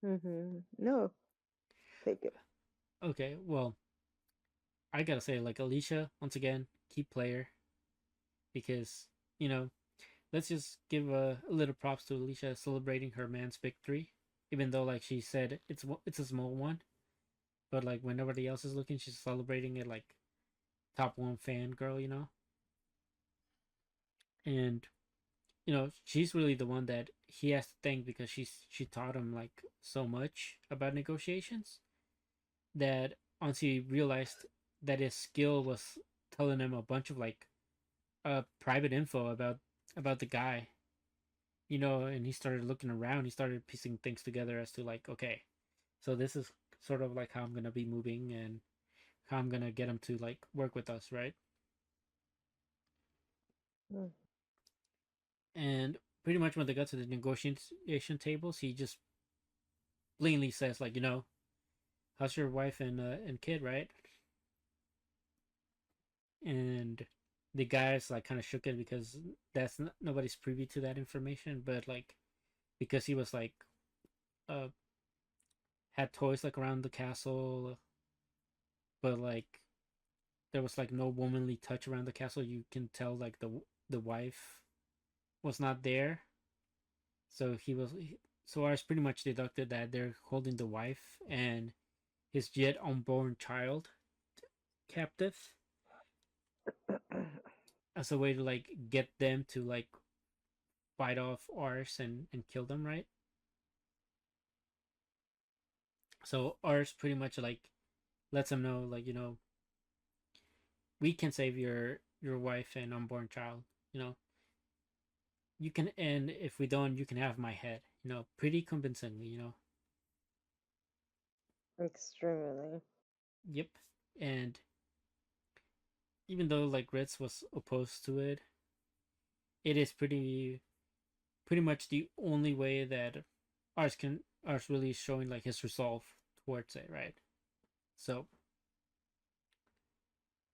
Mm-hmm. No, take it. Okay, well, I gotta say, like Alicia, once again, key player because you know, let's just give a little props to Alicia celebrating her man's victory, even though like she said it's a small one, but like when nobody else is looking, she's celebrating it like top one fan girl, and she's really the one that he has to thank because she taught him like so much about negotiations that once he realized that his skill was telling him a bunch of like private info about the guy, and he started looking around, he started piecing things together as to like, okay, so this is sort of like how I'm gonna be moving and how I'm gonna get him to like work with us, right? Mm. And pretty much when they got to the negotiation tables, he just blatantly says like, how's your wife and kid, right? And the guys like kind of shook it because nobody's privy to that information, but like because he was like uh had toys like around the castle, but like there was like no womanly touch around the castle. You can tell like the wife was not there, so so ours pretty much deducted that they're holding the wife and his yet unborn child captive as a way to like get them to like fight off ours and kill them, right? So ours pretty much like lets them know like, we can save your wife and unborn child, you know you can, and if we don't, you can have my head, pretty convincingly, Extremely. Yep. And even though like Ritz was opposed to it, it is pretty much the only way that ours really showing like his resolve towards it, right? So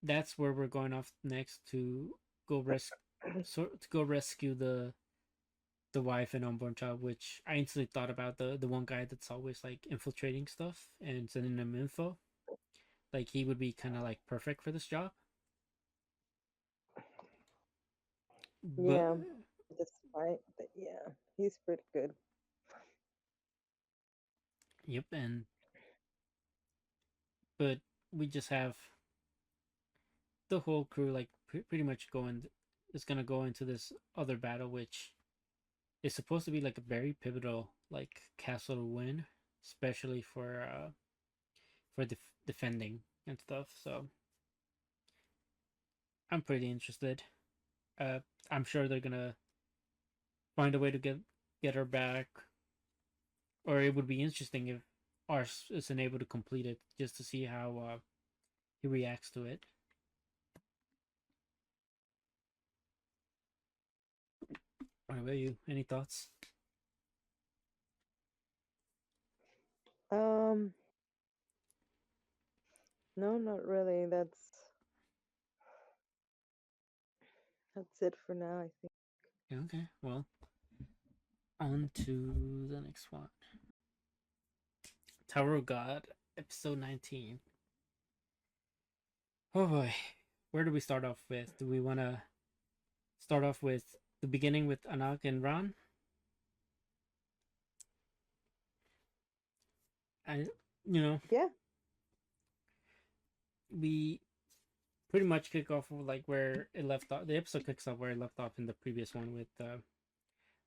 that's where we're going off next to go rescue the wife and unborn child, which I instantly thought about the one guy that's always like infiltrating stuff and sending them info. Like he would be kind of like perfect for this job. But Yeah, despite that, yeah, he's pretty good. yep, and but we just have the whole crew like pretty much going is gonna go into this other battle, which is supposed to be like a very pivotal like castle win, especially for defending and stuff. So I'm pretty interested. Uh, I'm sure they're gonna find a way to get her back, or it would be interesting if Ars isn't able to complete it, just to see how he reacts to it. What about you? Any thoughts? Um, no, not really. That's it for now, I think. Okay, well, on to the next one. Tower of God, episode 19. Oh boy, where do we start off with? Do we want to start off with the beginning with Anak and Ran? I, you know, Yeah. we pretty much kick off like where it left off. The episode kicks off where it left off in the previous one with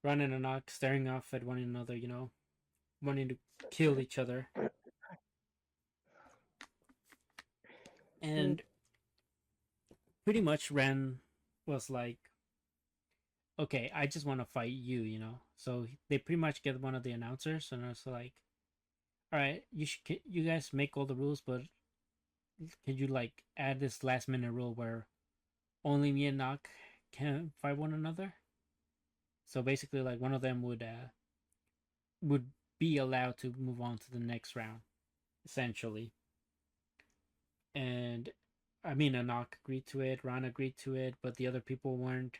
Ran and Anak staring off at one another, wanting to kill each other. Mm. And pretty much Ran was like, okay, I just want to fight you. So they pretty much get one of the announcers, and it's like, all right, you guys make all the rules, but could you like add this last minute rule where only me and Nock can fight one another? So basically, like one of them would be allowed to move on to the next round, essentially. And I mean, Anak agreed to it, Ron agreed to it, but the other people weren't.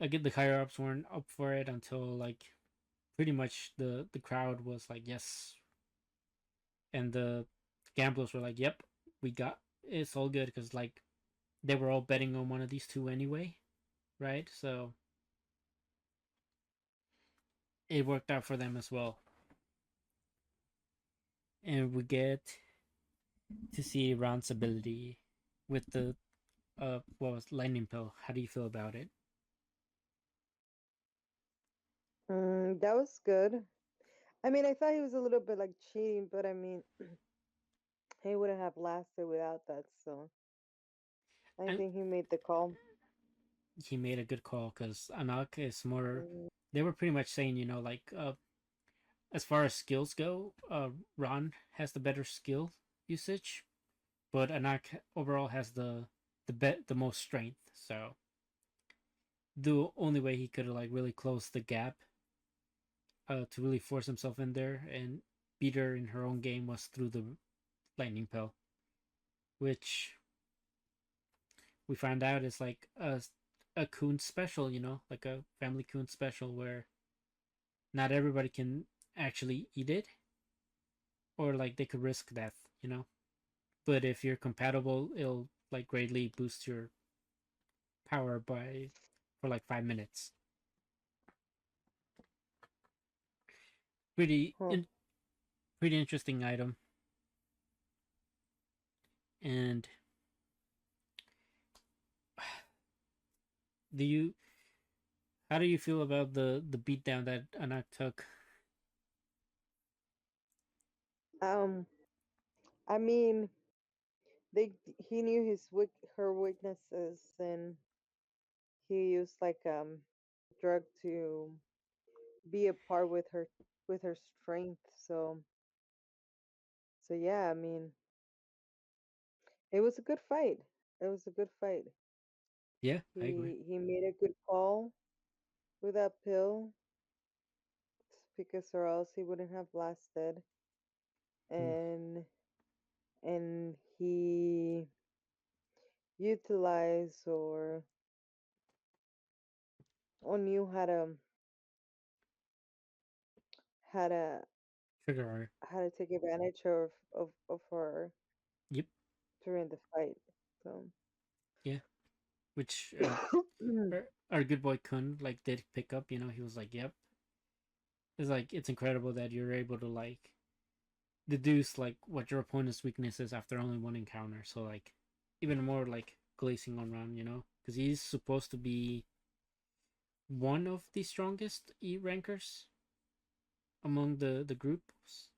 Like the higher ups weren't up for it until like pretty much the crowd was like yes, and the gamblers were like, "Yep, we got it's all good," because like they were all betting on one of these two anyway, right? So it worked out for them as well, and we get to see Ron's ability with the what was lightning pill. How do you feel about it? That was good. I mean, I thought he was a little bit like cheating, but I mean, he wouldn't have lasted without that. So I And think he made the call. he made a good call because Anak is more. Mm, They were pretty much saying, like as far as skills go, Ron has the better skill usage, but Anak overall has the most strength. So the only way he could like really close the gap to really force himself in there and beat her in her own game was through the lightning pill, which we found out is like a coon special, like a family coon special where not everybody can actually eat it, or like they could risk death. But if you're compatible, it'll like greatly boost your power by for like 5 minutes. Pretty huh. pretty interesting item. And do you how do you feel about the beatdown that Anak took? Um, I mean, they he knew her weaknesses, and he used like drug to be apart with her strength. So yeah, I mean, it was a good fight. It was a good fight. Yeah, I agree. He made a good call with that pill because or else he wouldn't have lasted. Mm, And he utilized or knew how to trigger art. how to take advantage of her Yep. during the fight. So Yeah. Which our good boy Kun like did pick up. He was like, "Yep." It's like it's incredible that you're able to like deduce like what your opponent's weakness is after only one encounter. So like even more like glazing on Ram, because he's supposed to be one of the strongest E rankers among the groups.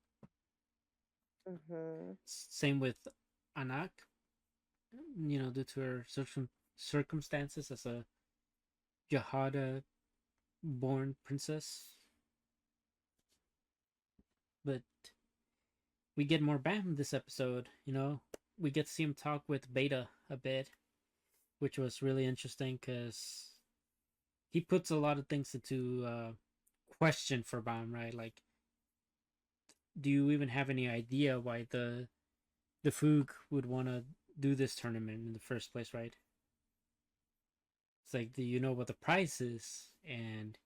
hmm Same with Anak, due to her circumstances as a Jahada born princess. But we get more Bam this episode. We get to see him talk with Beta a bit, which was really interesting because he puts a lot of things into question for Bam, right? Like, do you even have any idea why the Foog would want to do this tournament in the first place, right? It's like, do you know what the price is? And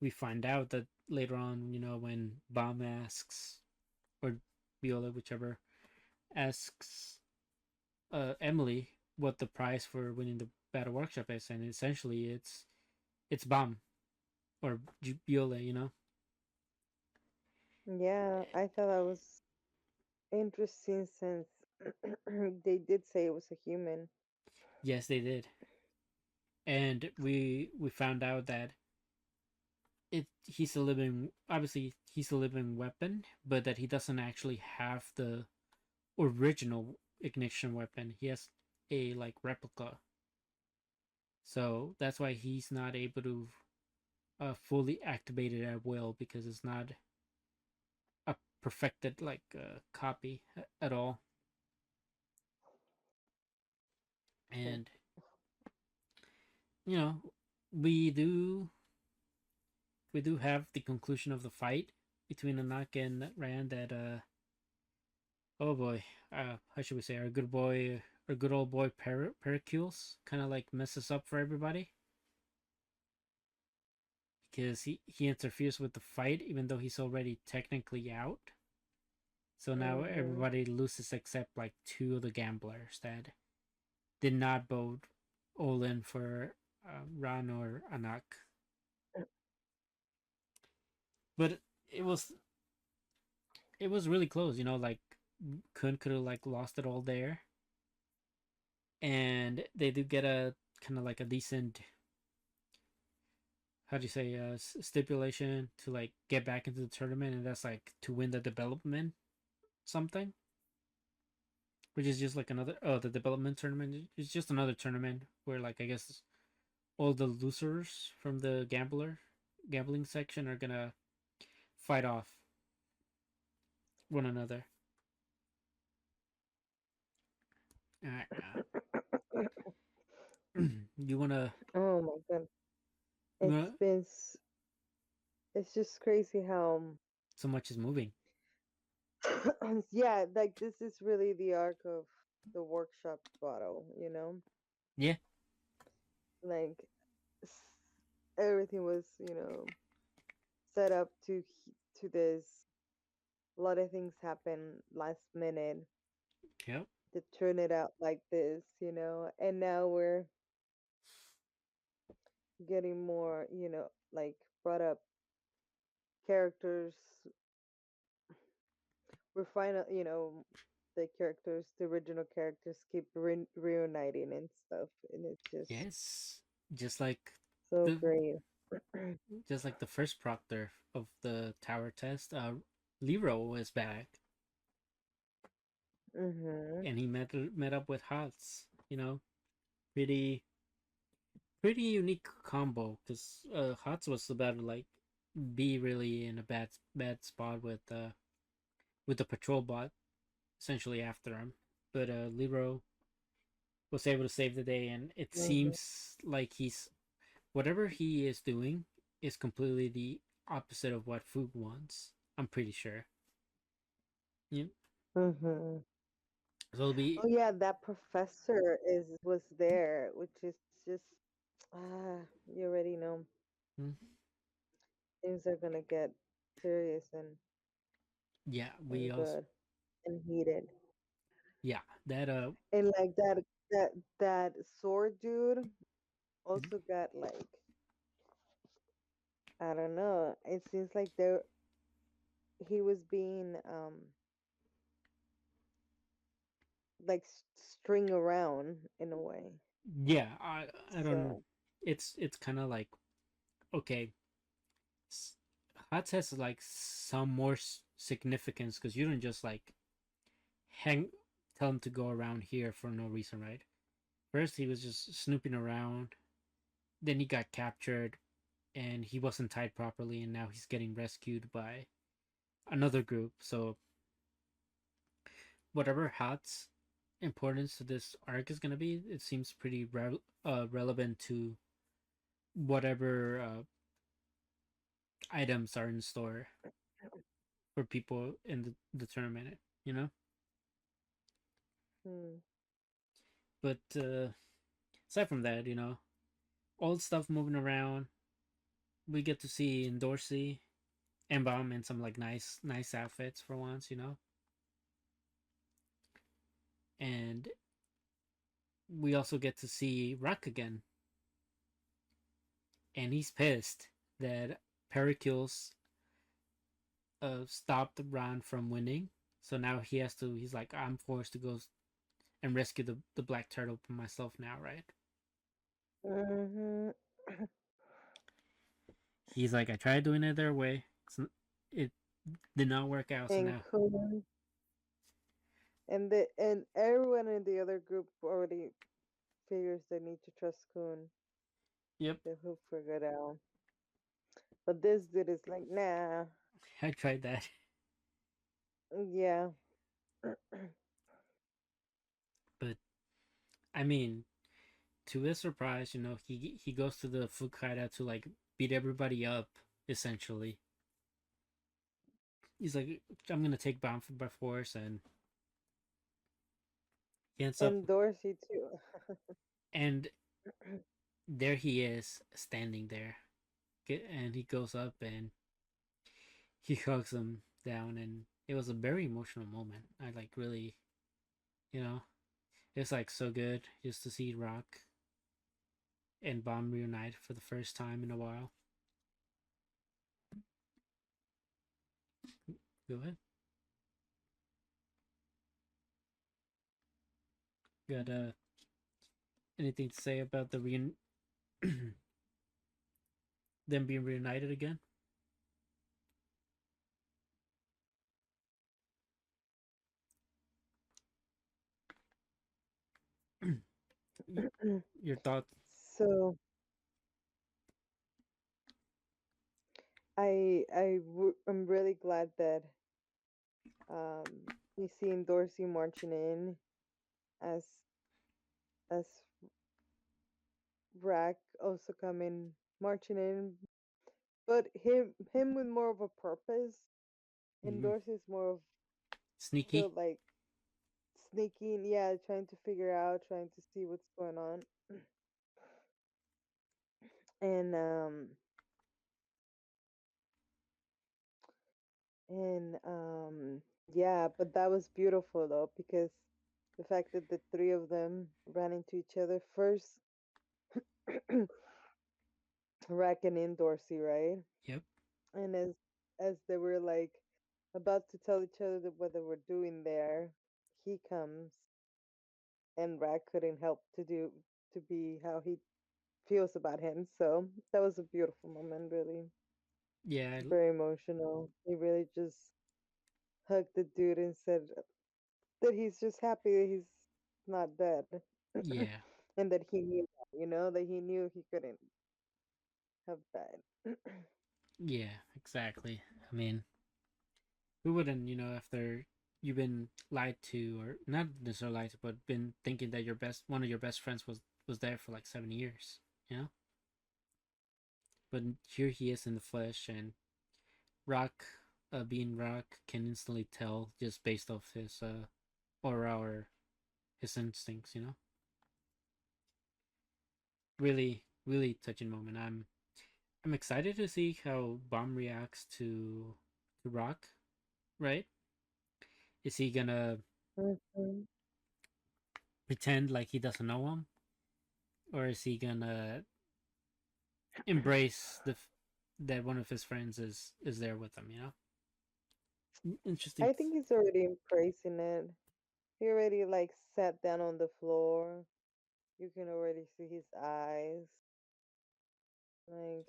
we find out that later on, when Bam asks, or Viola, whichever, asks Emily what the prize for winning the battle workshop is, and essentially it's Bam or Viola. yeah, I thought that was interesting since they did say it was a human. Yes, they did, and we found out that he's a living obviously he's a living weapon, but that he doesn't actually have the original ignition weapon. He has a like replica, so that's why he's not able to fully activate it at will because it's not a perfected like copy at all. Hmm. And you know we do we do have the conclusion of the fight between Anak and Rand that oh boy, how should we say, our good old boy Pericles kind of like messes up for everybody because he interferes with the fight even though he's already technically out. So now Mhm. everybody loses except like two of the gamblers that did not vote all in for Ran or Anak. But it was it was really close, you know, like Kun could have like lost it all there. And they do get a kind of like a decent, how do you say, stipulation to like get back into the tournament, and that's like to win the development something, which is just like another, oh, the development tournament is just another tournament where like I guess all the losers from the gambling section are gonna fight off one another. All right, you wanna Oh my god. you It's wanna been it's just crazy how so much is moving. yeah, like this is really the arc of the workshop bottle, you know? Yeah, Like s- everything was, set up to this. A lot of things happen last minute yep, to turn it out like this, you know? And now we're getting more, like brought up characters. We're final, the characters, the original characters keep reuniting and stuff, and it's just yes, just like so the great. just like the first proctor of the tower test, Lero is back, Mhm. and he met up with Hots. You know, pretty pretty unique combo because Hots was about to like be really in a bad spot with the patrol bot essentially after him, but Lero was able to save the day, and it Mhm. seems like he's whatever he is doing is completely the opposite of what Foog wants. I'm pretty sure. Yeah. Mhm. So it'll be Oh yeah, that professor is was there, which is just you already know mm, things are gonna get serious yeah, we and also good and heated. yeah, that And like that sword dude also got like I don't know. It seems like he was being like string around in a way. yeah, I don't, So it's kind of like okay, Hats has like some more significance because you don't just like hang tell him to go around here for no reason, right? First he was just snooping around, then he got captured and he wasn't tied properly, and now he's getting rescued by another group. So whatever Hat's importance to this arc is going to be, it seems pretty relevant to whatever items are in store for people in the tournament, you know. hmm. But aside from that, you know, old stuff moving around, we get to see Dorsey and Bomb in some like nice outfits for once, you know. And we also get to see Rock again, and he's pissed that Pericles stopped Ron from winning. So now he has to. He's like, I'm forced to go and rescue the black turtle for myself now, right? Mhm. He's like, I tried doing it their way. It did not work out. So And now, Kun and everyone in the other group already figures they need to trust Kun. yep, They will figure it out. But this dude is like, nah, I tried that. yeah. But I mean, to his surprise, you know, he goes to the Fukaida to like beat everybody up. Essentially, he's like, I'm gonna take Bomb by force, and he ends up, And Dorsey too. and there he is standing there, and he goes up and he hugs him down, and it was a very emotional moment. I like really, you know, it's like so good just to see Rock and Bomb reunite for the first time in a while. Go ahead. Got anything to say about the them being reunited again? Your thoughts? So I'm really glad that we seen Dorsey marching in as as Rack also coming marching in, but him with more of a purpose, and Mm-hmm. Dorsey's more of still Sneaky. like sneaking, yeah, trying to figure out, trying to see what's going on, and yeah, but that was beautiful though because the fact that the three of them ran into each other first, Rack and Dorsey, right? Yep. And as they were like about to tell each other that what they were doing there, he comes and Rack couldn't help to be how he feels about him. So that was a beautiful moment, really. Yeah. Very emotional. He really just hugged the dude and said that he's just happy that he's not dead. Yeah. And that he knew that, that he knew he couldn't have died. Yeah. Exactly. I mean, who wouldn't? After you've been lied to, or not necessarily lied to, but been thinking that one of your best friends was there for like 7 years. You know. But here he is in the flesh, and Rock, being Rock, can instantly tell just based off his aura or his instincts. Really, really touching moment. I'm excited to see how Bomb reacts to Rock. Right? Is he gonna Mhm. pretend like he doesn't know him, or is he gonna embrace that one of his friends is there with him? Interesting. I think he's already embracing it. He already like sat down on the floor. You can already see his eyes. Like,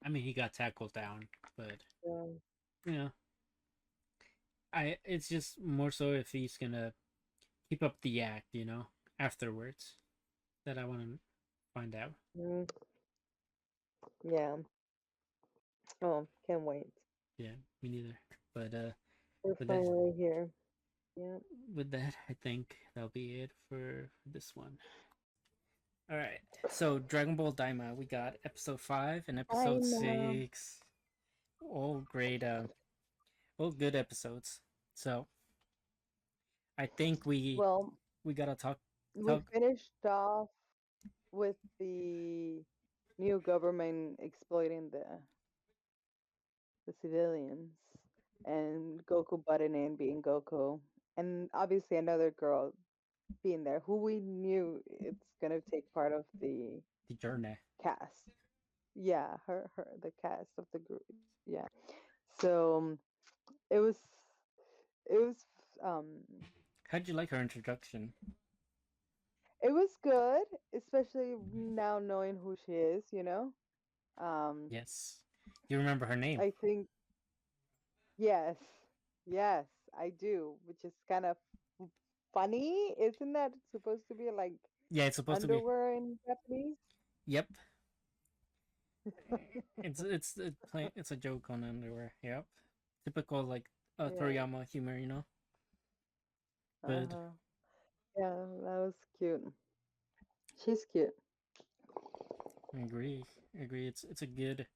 I mean, he got tackled down, but um, you know, I it's just more so if he's gonna keep up the act, afterwards, that I want to find out. mm, yeah. Oh, can't wait. Yeah, me neither. But We're with that, finally here. Yeah. with that, I think that'll be it for this one. All right. So Dragon Ball Daima, we got episode 5 and I episode know. 6. All great, all good episodes. So I think Well, we gotta talk we talk. finished off with the new government exploiting the civilians and Goku butting in being Goku. And obviously another girl being there who we knew it's gonna take part of the The journey. cast. Yeah, her the cast of the group. Yeah. So it was it was um How'd you like her introduction? it was good, especially now knowing who she is. Um Yes. You remember her name? I think yes. Yes, I do, which is kind of funny. Isn't that supposed to be like Yeah, it's supposed to be. underwear in Japanese? Yep. It's a joke on underwear. Yep. Typical like Yeah. Toriyama humor. But Uh-huh. Yeah, that was cute. She's cute. I agree. I agree. It's a good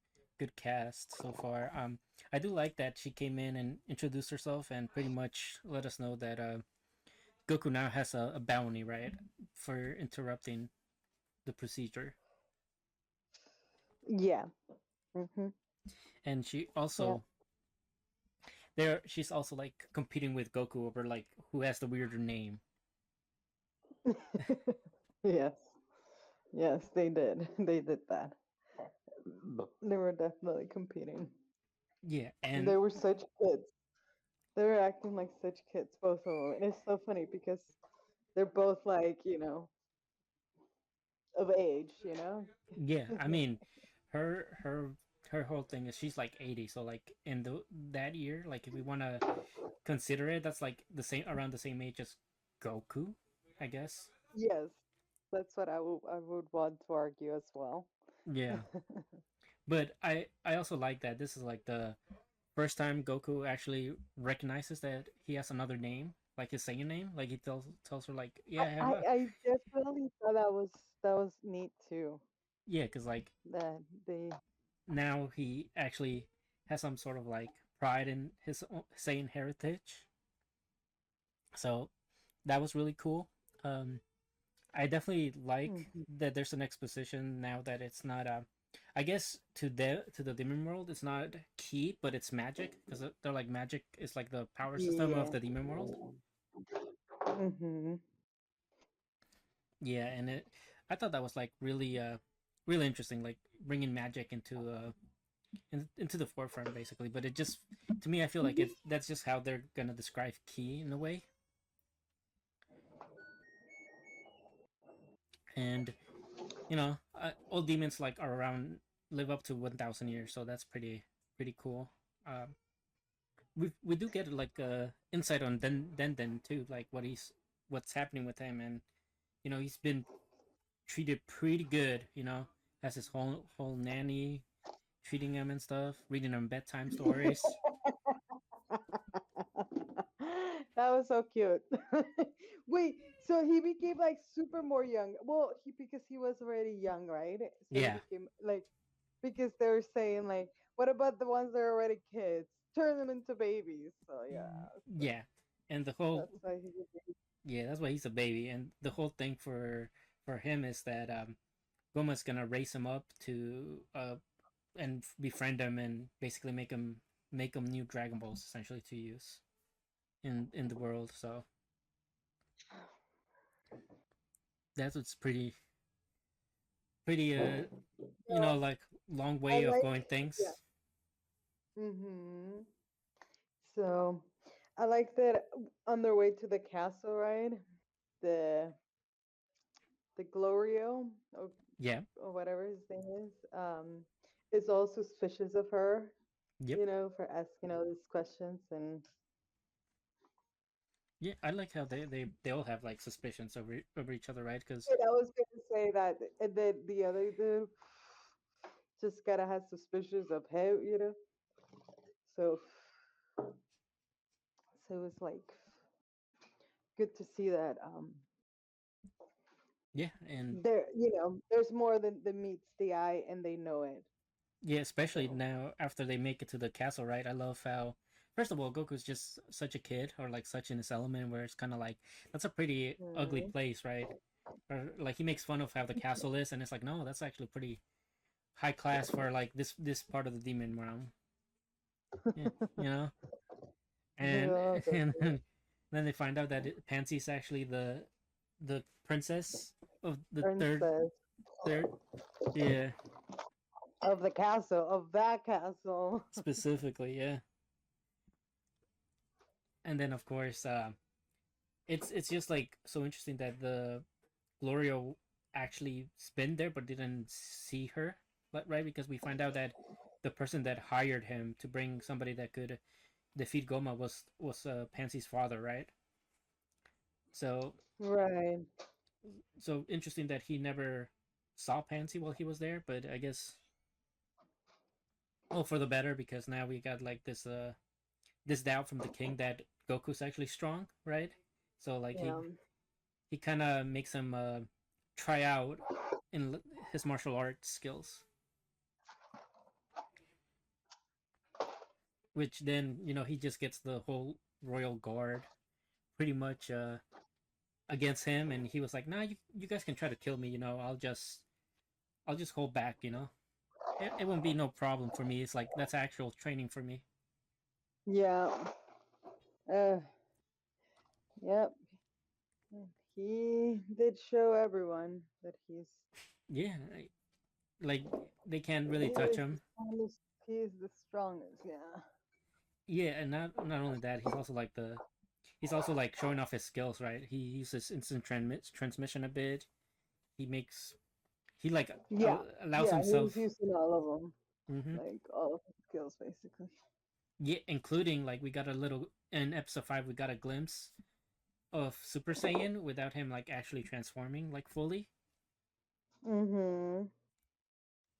cast so far. I do like that she came in and introduced herself and pretty much let us know that Goku now has a bounty, right, for interrupting the procedure. Yeah. Mm-hmm. And she Yeah. also she's also like competing with Goku over like who has the weirder name. Yes. Yes, they did. They did that. They were definitely competing. Yeah, and They were such kids. They were acting like such kids, both of them. And it's so funny because they're both like, of age. yeah, I mean, her her her whole thing is she's like 80, so like in that year, like if we want to consider it, that's like the same around the same age as Goku, I guess. Yes, that's what I would want to argue as well. Yeah, but I also like that this is like the first time Goku actually recognizes that he has another name, like his Saiyan name. Like he tells her like, I, yeah, I have I a I definitely thought that was neat too. yeah, because like That they now he actually has some sort of like pride in his Saiyan heritage. So that was really cool. Um, I definitely like Mhm. that there's an exposition now that it's not I guess to the demon world it's not key but it's magic because they're like magic is like the power system of Yeah. the demon world. Mhm. Yeah, and I thought that was like really interesting, like bringing magic into the forefront basically. But it just to me I feel like that's just how they're gonna describe key in a way. And all demons like are around live up to 1,000 years, so that's pretty cool. We do get like insight on Den too, like what's happening with him, and he's been treated pretty good. Has his whole nanny treating him and stuff, reading him bedtime stories. That was so cute. Wait, so he became like super more young. Well, because he was already young, right? So he Yeah, became like because they were saying like, what about the ones that are already kids? Turn them into babies. So yeah, so yeah, and the whole that's why he became. yeah, that's why he's a baby, and the whole thing for him is that Goma's gonna raise him up to and befriend him and basically make him new Dragon Balls essentially to use in the world. So that's what's pretty So like long I way of like going yeah. things. Mhm. So I like that on their way to the castle, right? The the Glorio Yeah. or whatever his name is all suspicious of her, Yep. for asking all these questions and Yeah, I like how they all have like suspicions over each other, right? Because and I was gonna say that and then the other dude just gotta have suspicions of him. So so it was like good to see that yeah, and there's more than meets the eye and they know it. yeah, especially So now after they make it to the castle, right? I love how first of all Goku's just such a kid or like such in his element where it's kind of like that's a pretty ugly mhm. place, right? Or like he makes fun of how the castle is, and it's like no, that's actually pretty high class for like this part of the demon realm. Yeah, you know, and Yeah, and definitely. then they find out that Pansy's actually the princess of the Princess third yeah, of the castle, of that castle. specifically, yeah. And then of course it's just like so interesting that the Glorio actually been there but didn't see her, right? Because we find out that the person that hired him to bring somebody that could defeat Goma was Pansy's father, right? So Right. so interesting that he never saw Pansy while he was there, but I guess for the better because now we got like this doubt from the king that Goku's actually strong, right? So like Yeah. he kind of makes him try out in his martial arts skills, which then he just gets the whole royal guard pretty much against him, and he was like, "Nah, you guys can try to kill me. I'll just hold back. It won't be no problem for me. It's like that's actual training for me." Yeah. Uh, yep. He did show everyone that Yeah, like they can't he really touch is the him. strongest. He is the strongest. Yeah. Yeah, and not only that, he's also like showing off his skills, right? He uses instant transmission a bit. He makes he like Yeah. allows Yeah. He's himself. using all of them, Hmm. like all of his skills, basically. Yeah, including like we got a little in episode 5, we got a glimpse of Super Saiyan without him like actually transforming like fully. Mhm. Uh,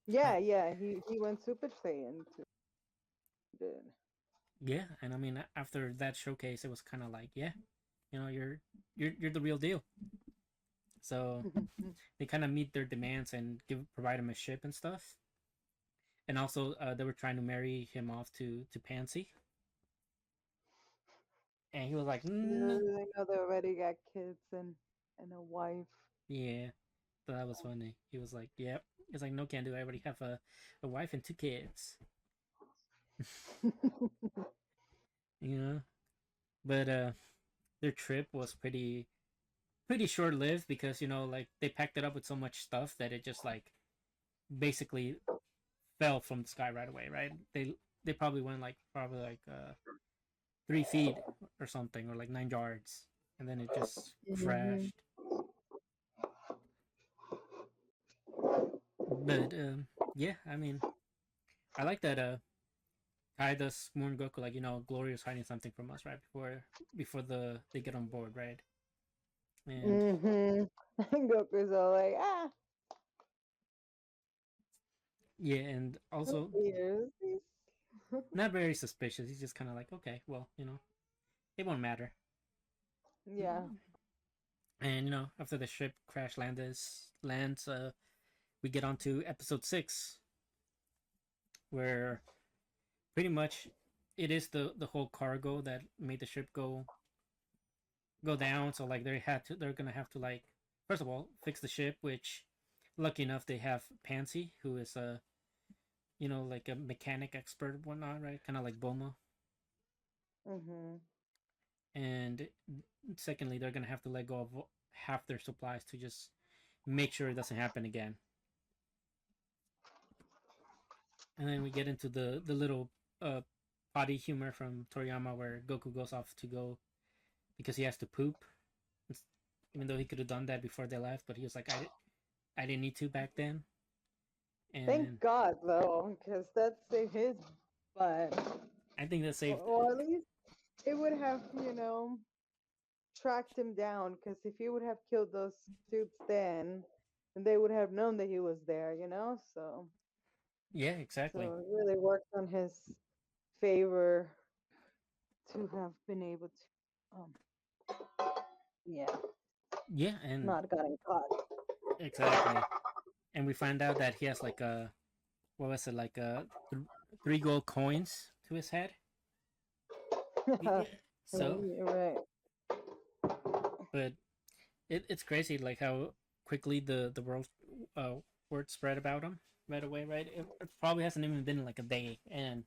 Yeah. Yeah. He went Super Saiyan too. Did. yeah, and I mean after that showcase, it was kind of like, yeah, you're the real deal. So they kind of meet their demands and provide him a ship and stuff. And also, they were trying to marry him off to Pansy, and he was like, Little mm. do they know they already got kids and a wife. Yeah, so that was funny. He was like, yep. He's like, no, can do. I already have a wife and 2 kids. you know, but their trip was pretty short lived because like they packed it up with so much stuff that it just like basically fell from the sky right away. Right? They probably went like 3 feet or something, or like 9 yards, and then it just Mhm. crashed. But yeah, I mean, I like that. Kai does warn Goku like Glorio's hiding something from us right before they get on board, right? And Mhm. Goku's all like, yeah, and who also is this? not very suspicious. He's just kind of like, okay, well, it won't matter. Yeah. And after the ship crash lands, we get on to episode 6, where pretty much it is the whole cargo that made the ship go down. So like they're gonna have to like first of all fix the ship, which lucky enough they have Pansy, who is a like a mechanic expert and whatnot, right? Kind of like Bulma. Mhm. And secondly, they're gonna have to let go of half their supplies to just make sure it doesn't happen again. And then we get into the little uh potty humor from Toriyama where Goku goes off to go because he has to poop, even though he could have done that before they left, but he was like, I didn't need to back then. And Thank God though, because that saved his butt. I think that saved. Or at least it would have, tracked him down. Because if he would have killed those dudes then they would have known that he was there. Yeah, So exactly. it really worked on his favor to have been able to, yeah, Yeah, and not gotten caught. exactly. And we find out that he has like a what was it like 3 gold coins to his head. Yeah. So, You're right. but it's crazy like how quickly the uh, word spread about him right away. Right, it probably hasn't even been like a day, and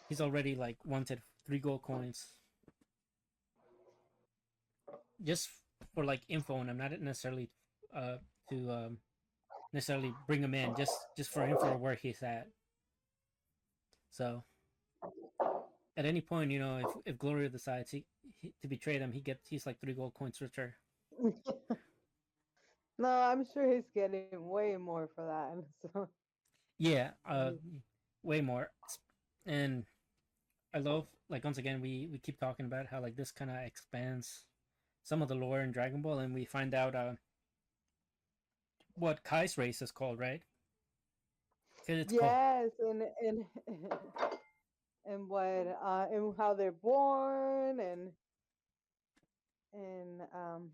he's already like wanted 3 gold coins just for like info, and I'm not necessarily to necessarily bring him in, just for info where he's at. So at any point, if Gloria decides to betray them, he's like 3 gold coins richer. No, I'm sure he's getting way more for that. So Yeah, mm, way more. And I love like once again we keep talking about how like this kind of expands some of the lore in Dragon Ball, and we find out what Kai's race is called, right? Because it's called. yes, and and what and how they're born and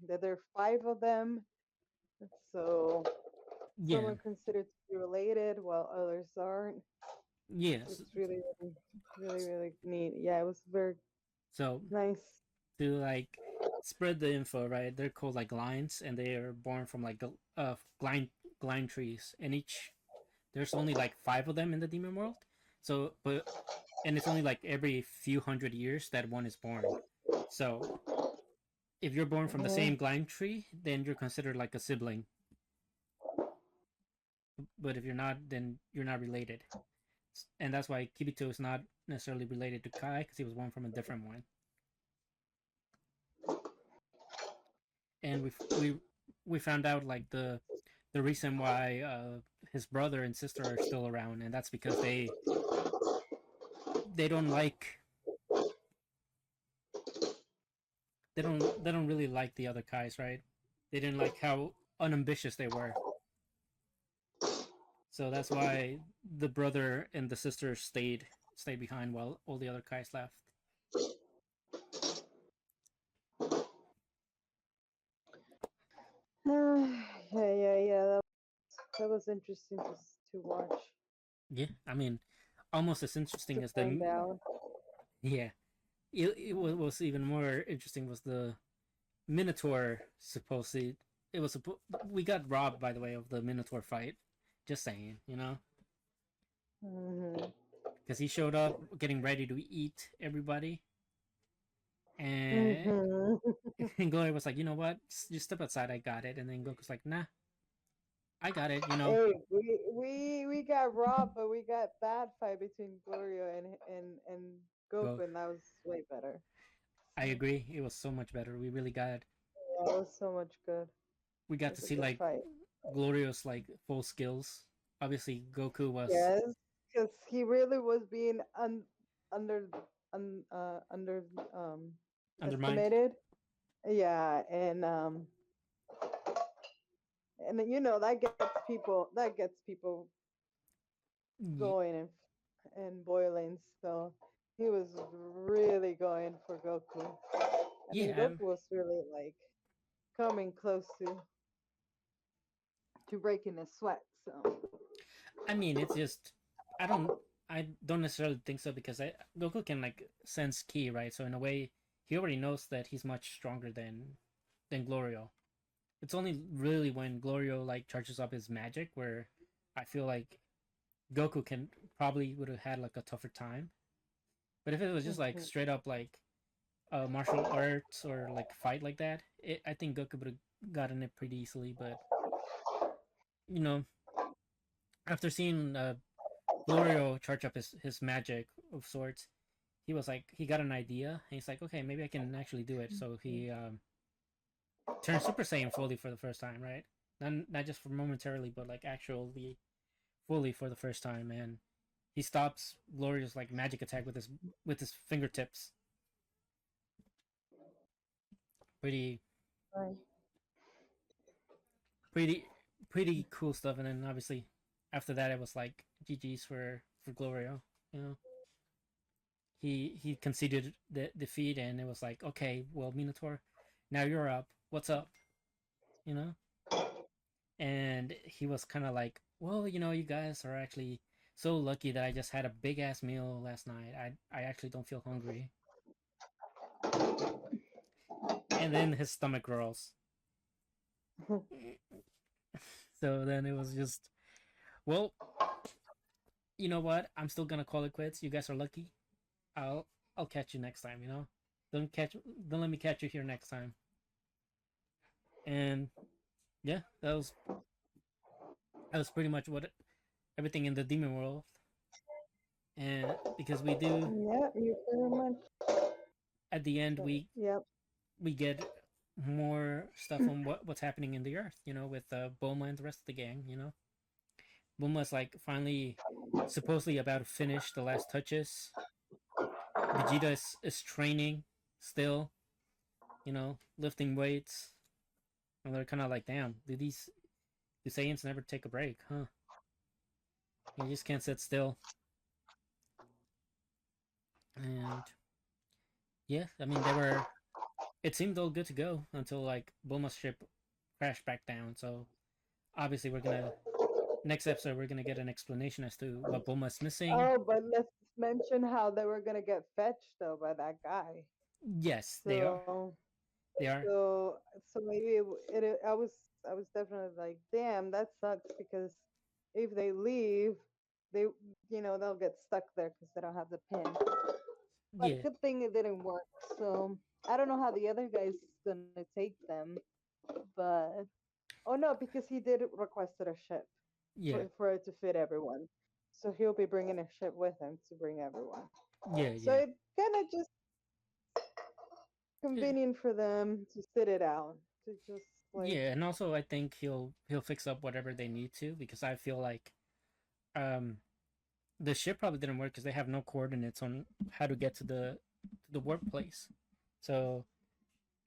that there are five of them. So some Yeah. are considered to be related while others aren't. Yes. It's really, really, really, really neat. Yeah, it was very So nice. to like spread the info, right? They're called like lines, and they are born from like line trees, and each there's only like 5 of them in the demon world. So, but and it's only like every few hundred years that one is born. So if you're born from the Mhm. same gland tree, then you're considered like a sibling. But if you're not, then you're not related. And that's why Kibito is not necessarily related to Kai because he was born from a different one. And we found out like the reason why his brother and sister are still around, and that's because they don't like they don't really like the other Kais, right? They didn't like how unambitious they were. So that's why the brother and the sister stayed behind while all the other Kais left. Yeah. That was interesting to watch Yeah, I mean, almost as interesting to as find the out. yeah. It was even more interesting was the Minotaur supposedly it was we got robbed by the way of the Minotaur fight. Just saying, you know, Mhm. because he showed up getting ready to eat everybody, and, Mhm. and Glory was like, you know what, just step outside, I got it, and then Goku's like, nah, I got it, you know. Hey, we got robbed, but we got bad fight between Gloria and Go, Goku, and that was way better. I agree, it was so much better. We really got Yeah, it was so much good. we It got was to a see good like fight. Glorio's like full skills. Obviously, Goku was Yes, because he really was being under under undermined. estimated. Yeah, and you know that gets people going and boiling. So he was really going for Goku. I mean, Yeah, Goku was really like coming close to breaking his sweat. So I mean, it's just I don't I don't necessarily think so because Goku can like sense ki, right? So in a way, he already knows that he's much stronger than Glorio. It's only really when Glorio like charges up his magic where I feel like Goku can probably would have had like a tougher time. But if it was just like mhm, straight up like martial arts or like fight like that, I think Goku would have gotten it pretty easily. But you know, after seeing Glorio charge up his magic of sorts, he was like he got an idea. And he's like, okay, maybe I can actually do it. So mhm. he turned Super Saiyan fully for the first time, right? Not just for momentarily, but like actually fully for the first time, and he stops Gloria's like magic attack with his fingertips. Pretty Right. pretty pretty cool stuff. And then obviously after that it was like GG's for Glorio. You know, he conceded the defeat, and it was like, okay, well, Minotaur, now you're up. What's up? You know, and he was kind of like, well, you know, you guys are actually so lucky that I just had a big ass meal last night. I actually don't feel hungry. And then his stomach growls. So then it was just, well, you know what? I'm still gonna call it quits. You guys are lucky. I'll I'll catch you next time. You know, don't let me catch you here next time. And yeah, that was pretty much what everything in the demon world. And because we do Yeah, you pretty much. at the end So, yep. we get more stuff on what's happening in the earth. You know, with Bulma and the rest of the gang. You know, Bulma's like finally supposedly about to finish the last touches. Vegeta is training still, you know, lifting weights. And they're kind of like, damn, do Saiyans never take a break, huh? You just can't sit still. And yeah, I mean, it seemed all good to go until like Bulma's ship crashed back down. So obviously, next episode, we're gonna get an explanation as to what Bulma's missing. Oh, but let's mention how they were gonna get fetched though by that guy. Yes, they are. So They are. so maybe I was definitely like, damn, that sucks because if they leave, they they'll get stuck there because they don't have the pin. But Yeah, good thing it didn't work. So I don't know how the other guy's gonna take them, but oh no, because he did requested a ship yeah, for it to fit everyone. So he'll be bringing a ship with him to bring everyone. yeah, So yeah. it kind of just Eh, convenient for them to sit it out to just like Yeah, and also I think he'll fix up whatever they need to, because I feel like um the ship probably didn't work because they have no coordinates on how to get to the workplace. So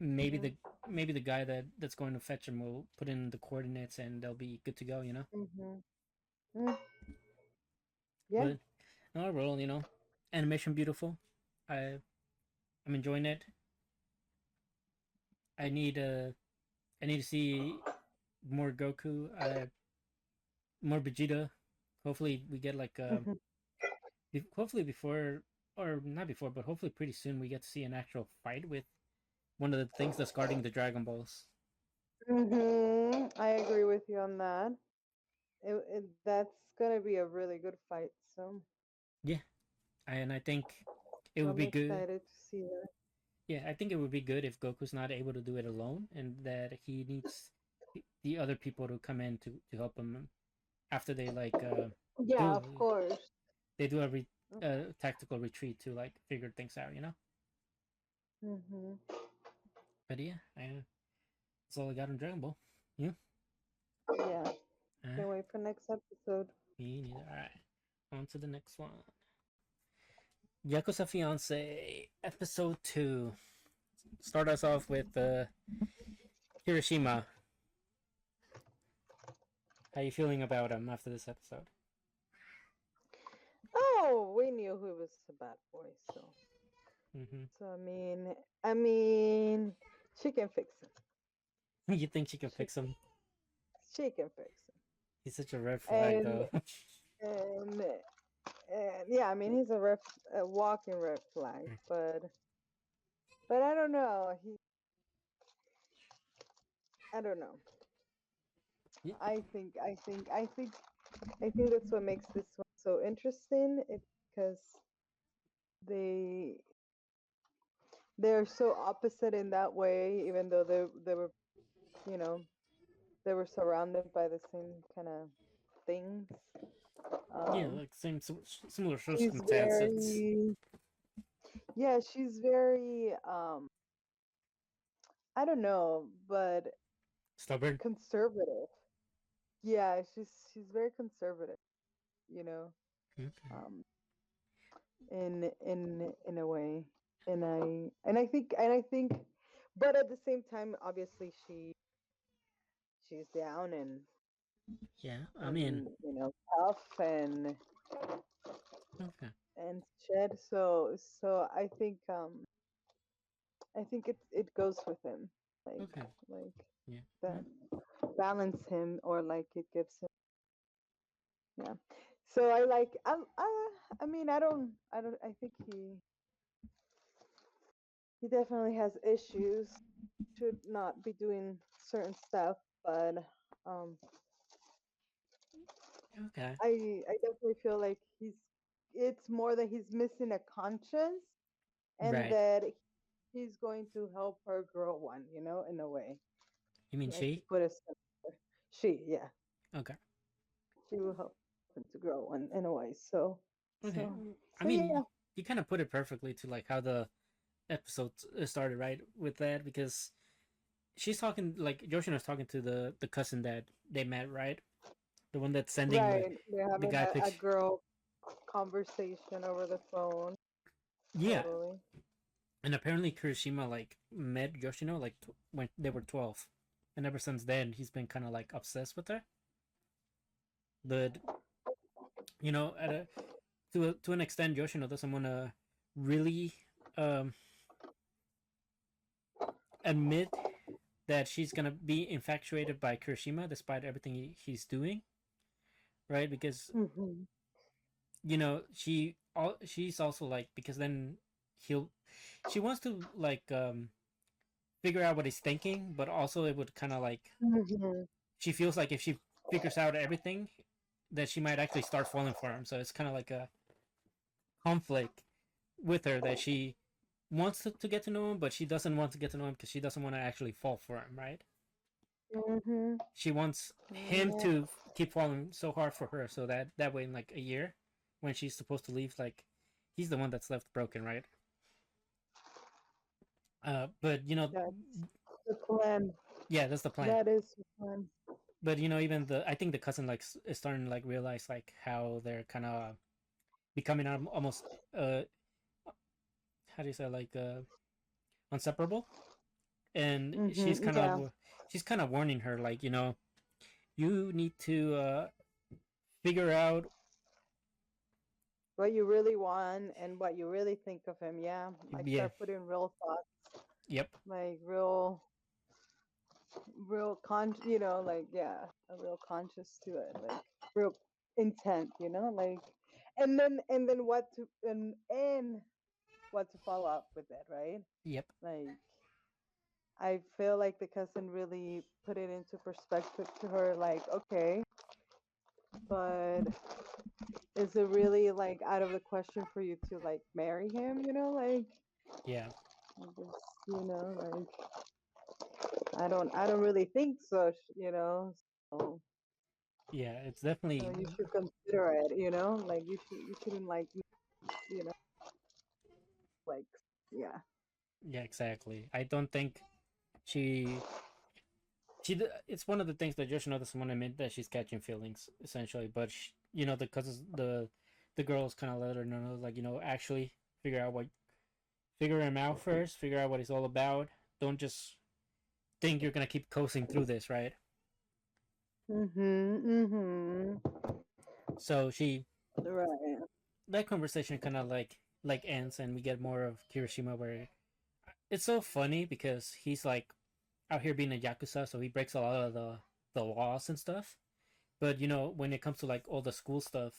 maybe mhm, the guy that's going to fetch him will put in the coordinates and they'll be good to go, you know. mhm. Mm, yeah. But overall, you know, animation beautiful. I'm enjoying it. I need I need to see more Goku, more Vegeta. Hopefully we get like Mhm. hopefully before, or not before, but hopefully pretty soon we get to see an actual fight with one of the things that's guarding the Dragon Balls. Mhm. I agree with you on that. That's gonna be a really good fight. So Yeah, and I think it would I'm be good. excited to see that. Yeah, I think it would be good if Goku's not able to do it alone, and that he needs the other people to come in to help him after they like Yeah, do of course. they do a tactical retreat to like figure things out, you know. Mhm. But yeah, that's all I got on Dragon Ball. Yeah. Yeah. Uh, Can't wait for next episode. Me neither. All right, on to the next one. Yakuza Fiancé, episode 2. Start us off with Hiroshima. How you feeling about him after this episode? Oh, we knew he was a bad boy, so Mm-hmm. I mean, she can fix him. You think she can She fix him? she can fix He's such a red flag, him. though. And and yeah, I mean he's a walking red flag, but I don't know. I don't know. Yeah. I think that's what makes this one so interesting. It's because they they're so opposite in that way, even though they were you know they were surrounded by the same kind of things. Yeah, Um, like similar she's circumstances. very yeah, she's very I don't know, but Stubborn. conservative. Yeah, she's very conservative, you know, Okay. um, in a way, and I think, but at the same time, obviously she's down Yeah, I mean, and tough okay, and shit. So I think it goes with him, like okay, like yeah, that balance him or like it gives him yeah. So I like I mean I think he definitely has issues. Should not be doing certain stuff, but um okay, I definitely feel like it's more that he's missing a conscience and right. that he's going to help her grow one, in a way. You mean Like to she? put it simpler. Yeah. Okay, She will help him to grow one in a way. So okay. so I so mean, yeah. you kind of put it perfectly to like how the episode started, right? With that, because she's talking like Yoshino's talking to the cousin that they met, right? The one that's sending Right. They're the having guy a picture. girl conversation over the phone. Yeah, Totally. and apparently Kirishima like met Yoshino like when they were 12, and ever since then he's been kind of like obsessed with her. The you know at a to an extent Yoshino doesn't want to really um admit that she's gonna be infatuated by Kirishima despite everything he's doing, right? Because Hmm. she's also like, because then he'll she wants to like figure out what he's thinking, but also it would kind of like Hmm. she feels like if she figures out everything, that she might actually start falling for him. So it's kind of like a conflict with her that she wants to get to know him, but she doesn't want to get to know him because she doesn't want to actually fall for him, right? Mhm. She wants him Yeah. to keep falling so hard for her, so that way in like a year, when she's supposed to leave, like he's the one that's left broken, right? But That's the plan. yeah, that's the plan. That is the plan. But even I think the cousin like is starting to like realize like how they're kind of becoming almost uh how do you say, like inseparable, and Mhm. Yeah. she's kind of warning her like, you need to figure out. What you really want and what you really think of him. Yeah. Like Yeah. start putting real thoughts, Yep. like real like yeah, a real conscious to it, like real intent, like, and then and what to follow up with it, right? Yep. Like I feel like the cousin really put it into perspective to her, like, okay, but is it really like out of the question for you to like marry him? Like Yeah. I guess, like I don't really think so. So, Yeah. It's so definitely. you should consider it. Like you shouldn't like you know like yeah. Yeah. Exactly. I don't think she it's one of the things that Yoshino doesn't want to admit, that she's catching feelings essentially, but because the girls kind of let her know, like, actually figure out what figure him out first, figure out what he's all about. Don't just think you're gonna keep coasting through this, right? Mhm. So she Right. that conversation kind of like ends, and we get more of Kirishima, where it's so funny because he's like out here being a yakuza, so he breaks a lot of the laws and stuff. But when it comes to like all the school stuff,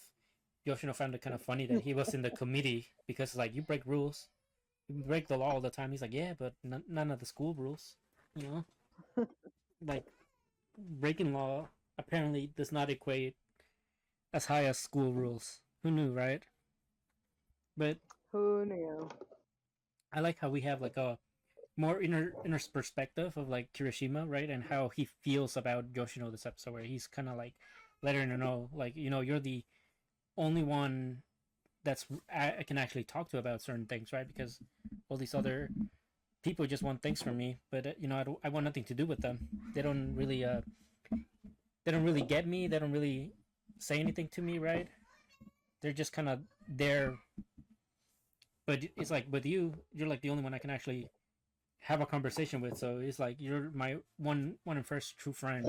Yoshino found it kind of funny that he was in the committee, because like, you break rules, you break the law all the time. He's like, yeah, but none of the school rules, you know, like, breaking law apparently does not equate as high as school rules. Who knew, right? But Who knew? I like how we have like a more inner perspective of like Kirishima, right, and how he feels about Yoshino this episode, where he's kind of like letting her know, like, you're the only one that's I can actually talk to about certain things, right? Because all these other people just want things from me, but I want nothing to do with them. They don't really get me. They don't really say anything to me, right? They're just kind of there. But it's like with you, you're like the only one I can actually have a conversation with. So it's like you're my one and first true friend.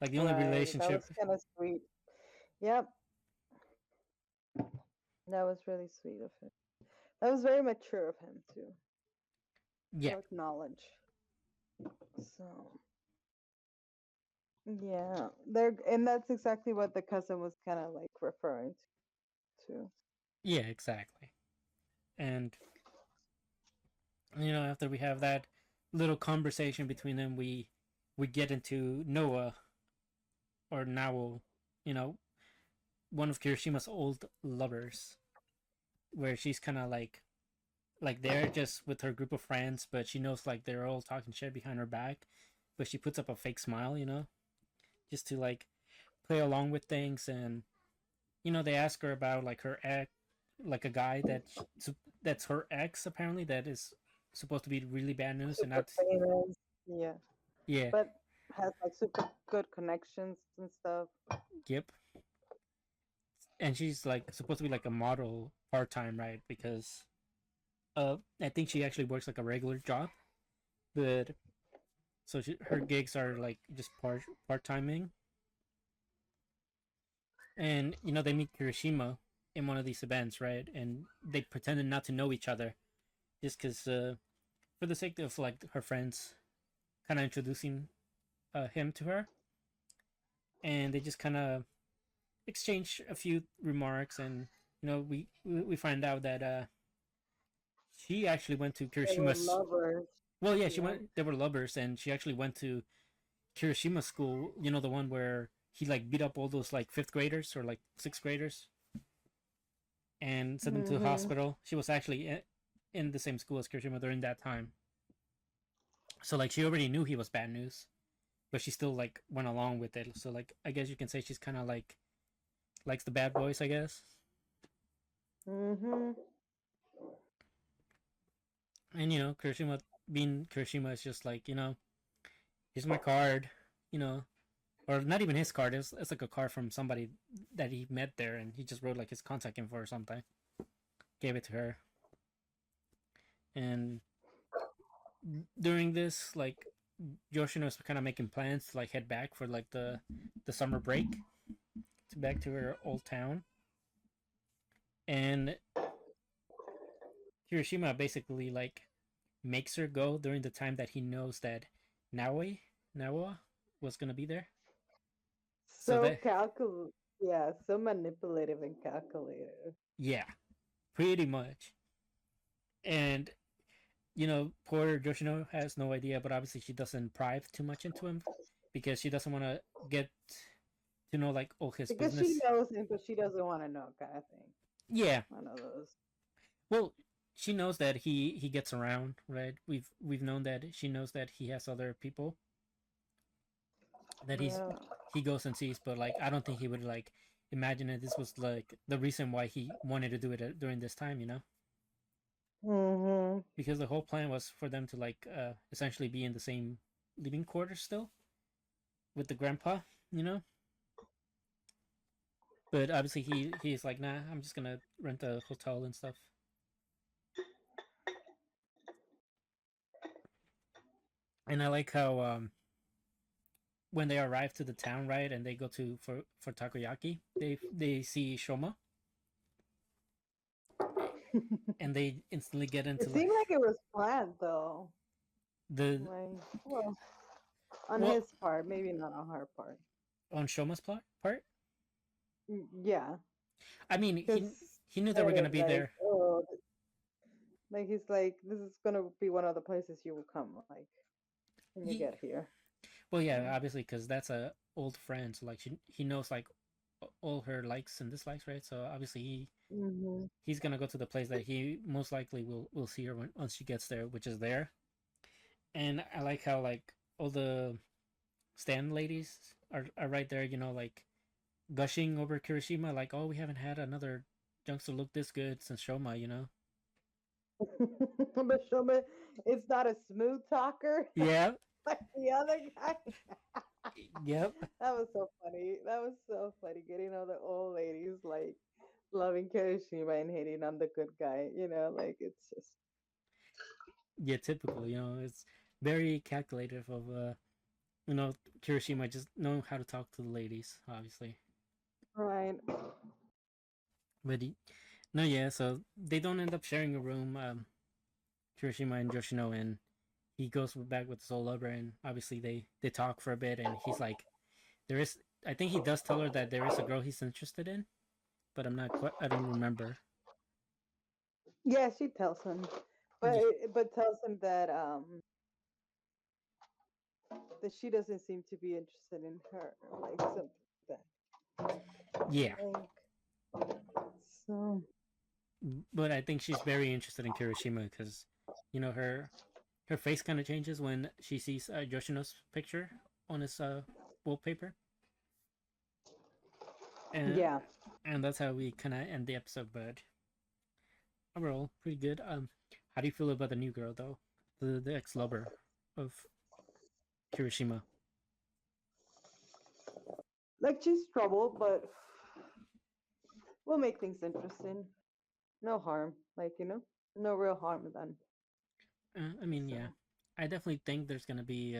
Like the only Right. That relationship. was kind of sweet. Yep. That was really sweet of him. That was very mature of him too, Yeah, to acknowledge. So yeah, and that's exactly what the cousin was kind of like referring to. yeah, exactly. And after we have that little conversation between them, we get into Noah, or Nawo, you know, one of Kirishima's old lovers, where she's kind of like they're just with her group of friends, but she knows like they're all talking shit behind her back, but she puts up a fake smile, just to like play along with things. And they ask her about like her ex, like a guy that's her ex, apparently, that is supposed to be really bad news, and Super not. famous. Yeah, Yeah. but has like super good connections and stuff. Yep. And she's like supposed to be like a model part-time, right? Because I think she actually works like a regular job, but so her gigs are like just part-timing. And they meet Kirishima in one of these events, right? And they pretended not to know each other, just because for the sake of like her friends kind of introducing him to her. And they just kind of exchange a few remarks. And we find out that she actually went to They were Kirishima's. lovers. Well, yeah, she Yeah. went. They were lovers, and she actually went to Kirishima school. The one where he like beat up all those like fifth graders or like sixth graders and sent them to the Mhm. hospital. She was actually in the same school as Kirishima during that time, so like she already knew he was bad news, but she still like went along with it. So like I guess you can say she's kind of like likes the bad boys, I guess. Mhm. And Kirishima being Kirishima is just like here's my card, you know, or not even his card. It's like a card from somebody that he met there, and he just wrote like his contact info or something. Gave it to her, and during this, like Yoshino was kind of making plans to like head back for like the summer break to back to her old town, and Hiroshima basically like makes her go during the time that he knows that Nawa was gonna be there. So So that yeah, so manipulative and calculative. yeah, pretty much. And poor Yoshino has no idea, but obviously she doesn't pry too much into him because she doesn't want to get to know like all his Because she business. knows him, but she doesn't want to know, kind of thing. Yeah, One of those. well, she knows that he gets around, right? We've known that she knows that he has other people that Yeah. he goes and sees, but like I don't think he would like imagine that this was like the reason why he wanted to do it during this time, Mhm. because the whole plan was for them to like essentially be in the same living quarters still with the grandpa, you know. But obviously he's like, nah, I'm just gonna rent a hotel and stuff. And I like how when they arrive to the town, right, and they go to for takoyaki, they see Shoma and they instantly get into It like seemed like it was planned, though. the Like, well, on well his part, maybe not on her part. on Shoma's part. Yeah, I mean, because he knew they were gonna be like, there. oh, like he's like, this is gonna be one of the places you will come, like when you Ye- get here. well, yeah, So, obviously, because that's a old friend, so like he knows like all her likes and dislikes, right? So obviously hmm he's gonna go to the place that he most likely will see her once she gets there, which is there. And I like how like all the stand ladies are right there, like gushing over Kirishima, like, oh, we haven't had another youngster look this good since Shoma. but Showman, it's not a smooth talker Yeah. like the other guy. Yep. That was so funny. That was so funny. Getting all the old ladies like loving Kirishima and hating on the good guy. Like it's just Yeah, typical. It's very calculative of Kirishima just knowing how to talk to the ladies, obviously. right. But no, yeah. So they don't end up sharing a room. Kirishima and Yoshino, and he goes back with his old lover, and obviously they talk for a bit, and he's like, there is. I think he does tell her that there is a girl he's interested in, but I'm not quite. I don't remember. Yeah, she tells him, but Yeah. but tells him that she doesn't seem to be interested in her, like something like Yeah, that. So but I think she's very interested in Kirishima because, her face kind of changes when she sees Yoshino's picture on his wallpaper, and yeah, and that's how we kind of end the episode. But overall, pretty good. How do you feel about the new girl though, the ex lover of Kirishima? like she's trouble, but we'll make things interesting. No harm, like no real harm done. I mean, So yeah, I definitely think there's gonna be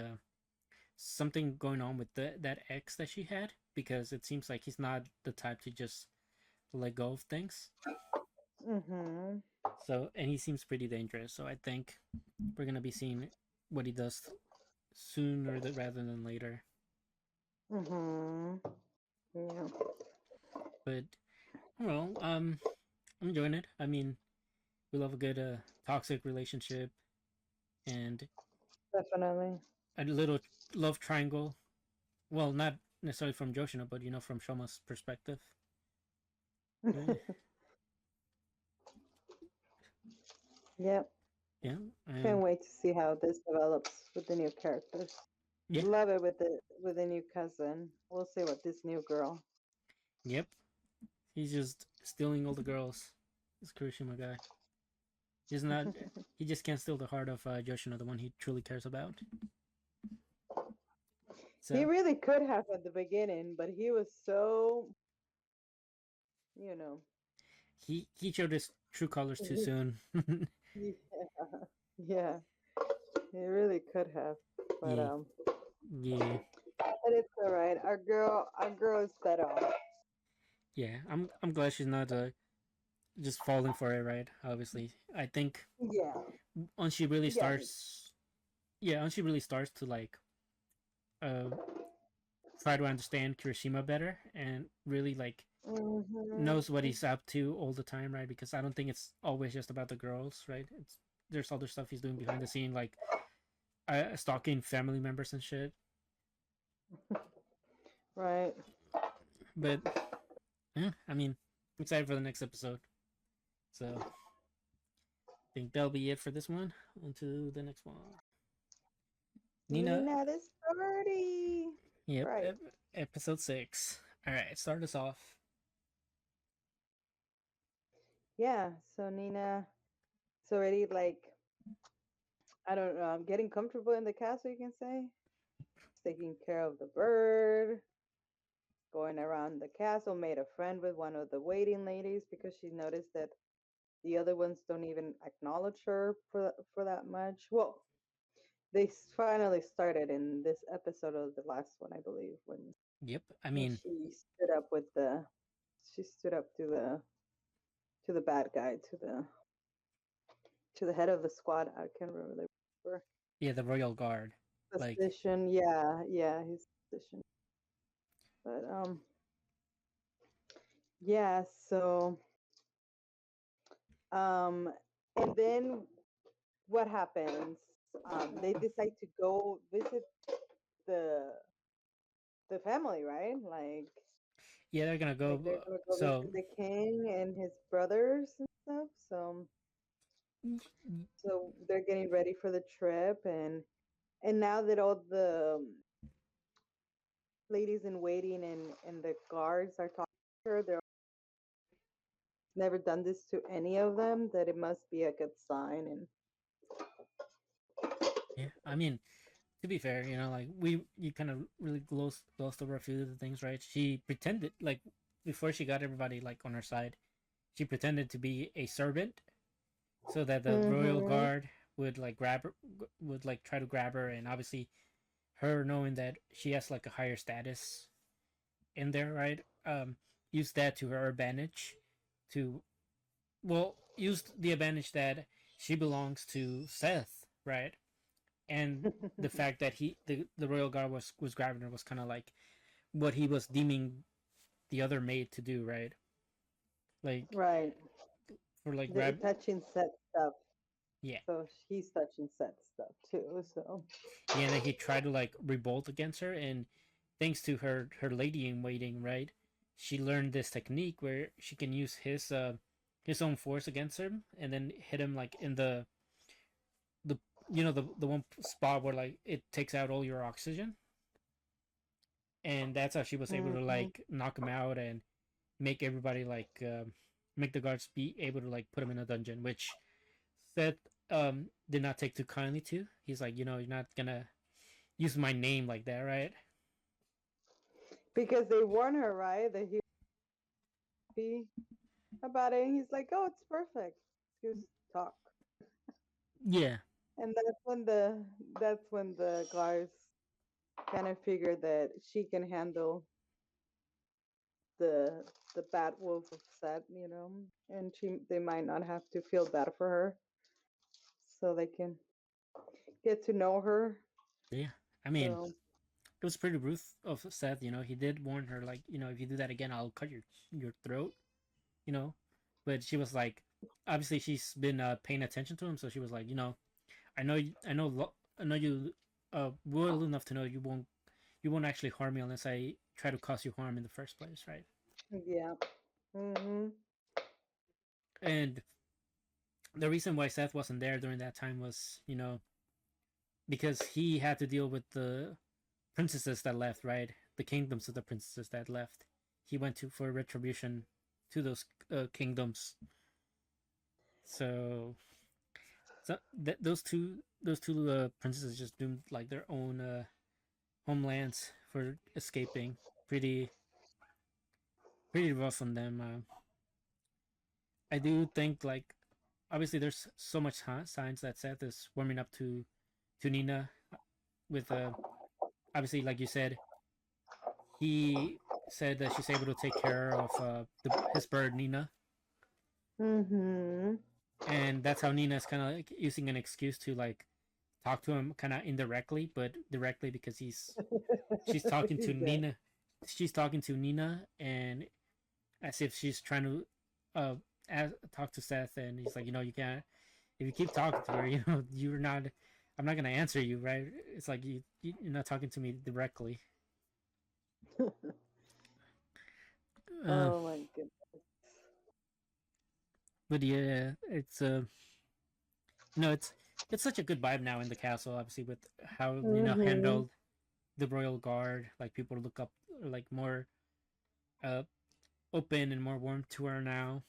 something going on with that ex that she had because it seems like he's not the type to just let go of things. mhm. So, and he seems pretty dangerous. So I think we're gonna be seeing what he does sooner rather than later. Mhm. Yeah. But well, I'm enjoying it. I mean, we love a good toxic relationship and Definitely. a little love triangle. Well, not necessarily from Joshino, but from Shoma's perspective. Right? Yep. Yeah, Can't and wait to see how this develops with the new characters. yeah, Love it with the new cousin. We'll see what this new girl. yep. He's just stealing all the girls. This Kurishima guy. He's not. He just can't steal the heart of Yoshino, the one he truly cares about. He So really could have at the beginning, but he was so, you know. he showed his true colors too soon. Yeah, yeah, he really could have, but Yeah, yeah, but it's all right. Our girl is better off. yeah. I'm glad she's not just falling for it, right? Obviously, I think Yeah, once she really yeah, starts, yeah, once she really starts to like uh try to understand Kirishima better and really like knows what hmm he's up to all the time, right? Because I don't think it's always just about the girls, right? There's other stuff he's doing behind the scene, like stalking family members and shit. right. But yeah, I mean, I'm excited for the next episode. So I think that'll be it for this one. On to the next one. Nina, Nina this party. yep, Right. episode 6. All right, start us off. Yeah. So Nina, it's already like I don't know. I'm getting comfortable in the castle. You can say taking care of the bird, going around the castle. Made a friend with one of the waiting ladies because she noticed that the other ones don't even acknowledge her for that much. Well, they finally started in this episode of the last one, I believe, Yep, I when mean, she stood up to the bad guy, to the head of the squad. I can't remember the yeah, the Royal Guard. Like, position. Yeah, yeah, his position. But yeah. So um, and then what happens? They decide to go visit the the family, right? yeah, they're gonna Like they're go. gonna go So, visit the king and his brothers and stuff. So they're getting ready for the trip, and now that all the ladies in waiting and the guards are talking to her, they're never done this to any of them. That it must be a good sign. And yeah, I mean, to be fair, like you kind of really glossed over a few of the things, right? She pretended like before she got everybody like on her side, she pretended to be a servant so that the royal mm-hmm. guard would like grab her, would like try to grab her, and obviously her knowing that she has like a higher status in there, right? Use that to her advantage to used the advantage that she belongs to Seth, right? And the fact that the royal guard was grabbing her was kind of like what he was deeming the other maid to do, right? Like Right, for like the grab, touching set stuff. yeah, So he's touching set stuff too. So yeah. And then he tried to like revolt against her, and thanks to her lady in waiting, right? She learned this technique where she can use his own force against him, and then hit him like in the the one spot where like it takes out all your oxygen, and that's how she was able to mm-hmm. like knock him out and make everybody like make the guards be able to like put him in a dungeon, which Seth did not take too kindly to. He's like, you're not gonna use my name like that, right? Because they warn her, right, that he'll be about it, and he's like, "Oh, it's perfect. Just talk." Yeah, And that's when the guards kind of figure that she can handle the the bad wolf of Set, and they might not have to feel bad for her, so they can get to know her. yeah. I mean, So it was pretty rude of Seth. He did warn her like, if you do that again, I'll cut your throat. You know, but she was like, obviously she's been paying attention to him, so she was like, I know, I know you well enough to know you won't actually harm me unless I try to cause you harm in the first place, right? Yeah. Mhm. And the reason why Seth wasn't there during that time was, because he had to deal with the princesses that left, right? The kingdoms of the princesses that left. He went to for retribution to those kingdoms. So, those two princesses just doomed like their own homelands for escaping. Pretty pretty rough on them. I do think like obviously there's so much signs that Seth is warming up to Nina with obviously like you said he said that she's able to take care of his bird Nina, Mhm. and that's how Nina is kind of like using an excuse to like talk to him kind of indirectly but directly because she's talking to Yeah. Nina. She's talking to Nina and as if she's trying to uh talk to Seth, and he's like, you can't if you keep talking to her, you're not. I'm not gonna answer you, right? It's like you're not talking to me directly. Uh, Oh my goodness. but yeah, it's it's such a good vibe now in the castle. Obviously, with how Nina Mhm. handled the royal guard, like people look up like more uh open and more warm to her now.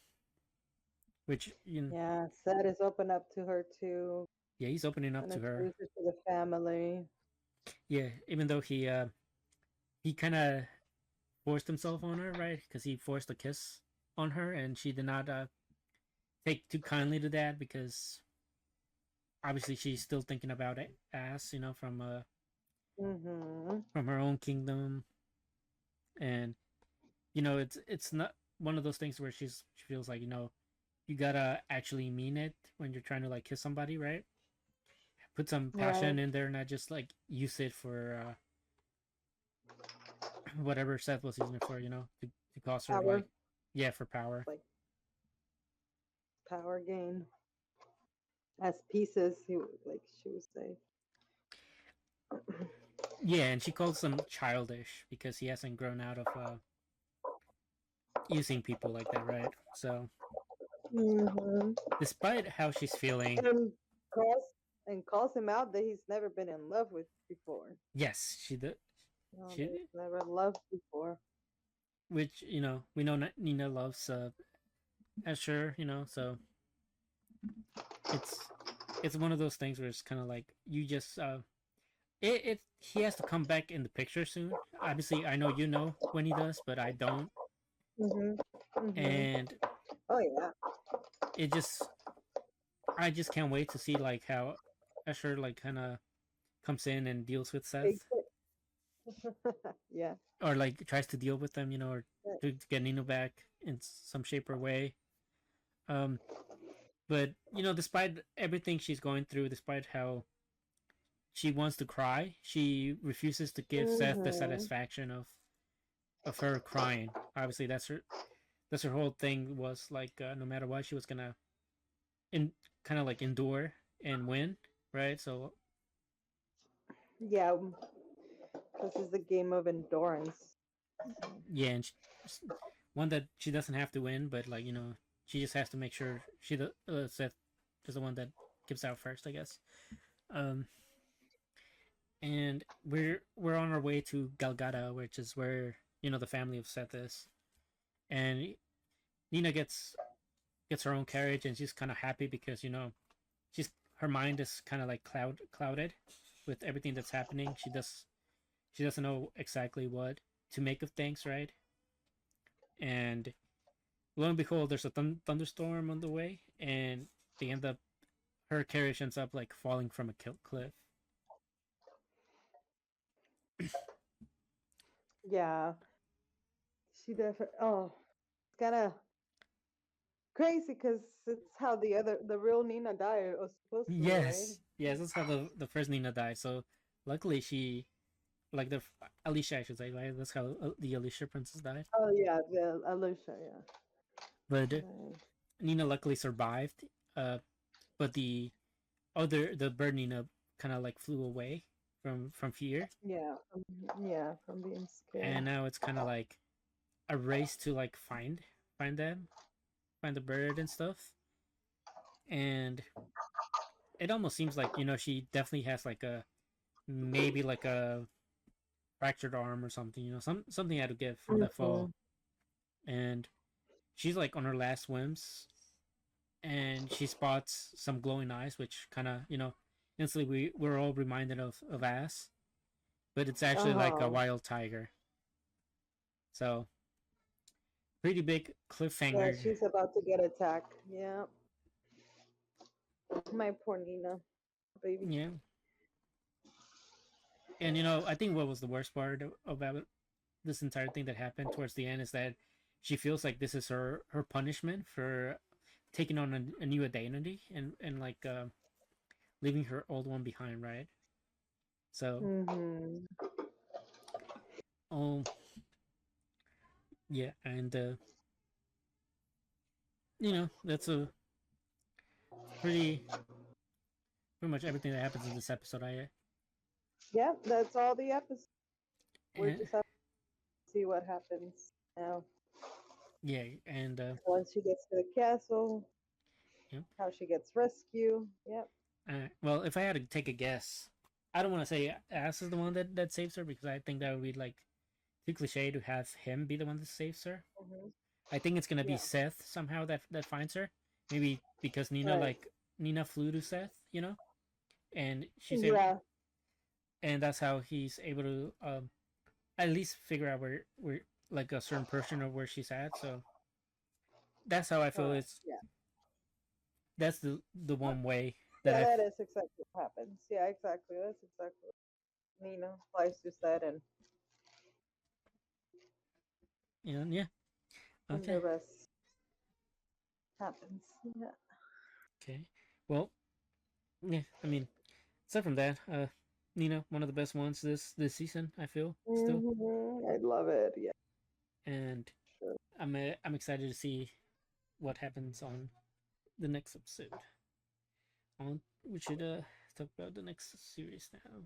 Which Yeah, Sad is open up to her too, yeah, he's opening up and to her. introduce her to the family. Yeah, even though he kind of forced himself on her, right? Because he forced a kiss on her, and she did not take too kindly to that because obviously she's still thinking about it as Mhm. from her own kingdom, and it's not one of those things where she feels like you gotta actually mean it when you're trying to like kiss somebody, right? Put some Right. passion in there, not just like use it for whatever Seth was using it for, to cause her Power, like yeah for power. like power gain as pieces. Like she would say. Yeah, and she calls him childish because he hasn't grown out of using people like that, right? So, Mhm. despite how she's feeling, And calls and calls him out that he's never been in love with before. yes, she did. No, that She, he's never loved before. which we know Nina loves Asher, so it's it's one of those things where it's kind of like you just it he has to come back in the picture soon. Obviously, I know when he does, but I don't, Mhm. Mhm. and Oh yeah. it just I just can't wait to see like how Asher like kind of comes in and deals with Takes Seth, it. Yeah. or like tries to deal with them, or to get Nino back in some shape or way. Um, but despite everything she's going through, despite how she wants to cry, she refuses to give Seth the Mhm. satisfaction of her crying. Obviously, that's her whole thing was like no matter what, she was gonna in kind of like endure and win, right? So Yeah, this is a game of endurance. yeah, and one that she doesn't have to win, but like she just has to make sure Seth is the one that gives out first, I guess. Um, and we're on our way to Galgada, which is where the family of Seth is, and Nina gets her own carriage, and she's kind of happy because she's her mind is kind of like clouded with everything that's happening. She doesn't know exactly what to make of things, right? And lo and behold, there's a thunderstorm on the way, and they end up her carriage ends up like falling from a cliff. Yeah, she definitely. Oh, it's kind of crazy because it's how the real Nina died was supposed to be, right? Yes, that's how the first Nina died. So luckily she like the Alicia, I should say, right? That's how the Alicia princess died. Oh yeah, the Alicia, yeah. But Right. Nina luckily survived. But the bird Nina kind of like flew away. from fear, Yeah. From being scared. and now it's kind of like a race to like find them, find the bird and stuff. And it almost seems like she definitely has like a maybe like a fractured arm or something. Something had to give from that Mm-hmm. fall, and she's like on her last whims, and she spots some glowing eyes, which kind of instantly we're all reminded of Ass, but it's actually like a Uh-huh. wild tiger. So pretty big Yeah, cliffhanger. she's about to get attacked. Yeah. My poor Nina, baby. Yeah, and I think what was the worst part about this entire thing that happened towards the end is that she feels like this is her punishment for taking on a new identity and like leaving her old one behind, right? So, Mm-hmm. oh yeah, and that's a pretty pretty much everything that happens in this episode. Yeah, that's all the episode. We're Uh, just have to see what happens now. yeah, and Once she gets to the castle, yeah. how she gets rescued. Yep. Well, if I had to take a guess, I don't want to say Ass is the one that saves her because I think that would be like too cliche to have him be the one that saves her. Mm-hmm. I think it's gonna be Yeah. Seth somehow that finds her. Maybe because Right. Nina flew to Seth, and she's able, Yeah. and that's how he's able to at least figure out where like a certain person or where she's at. So that's how I feel. Correct. It's Yeah. that's the one way that Yeah, I that is exactly what happens. Yeah, exactly. That's exactly what Nina Slice just said, yeah. and Okay. the rest happens. Yeah. Okay. Well, yeah. I mean, aside from that, Nina, one of the best ones this season. I feel still, I love it. Yeah. and Sure. I'm excited to see what happens on the next episode. On we should talk about the next series now.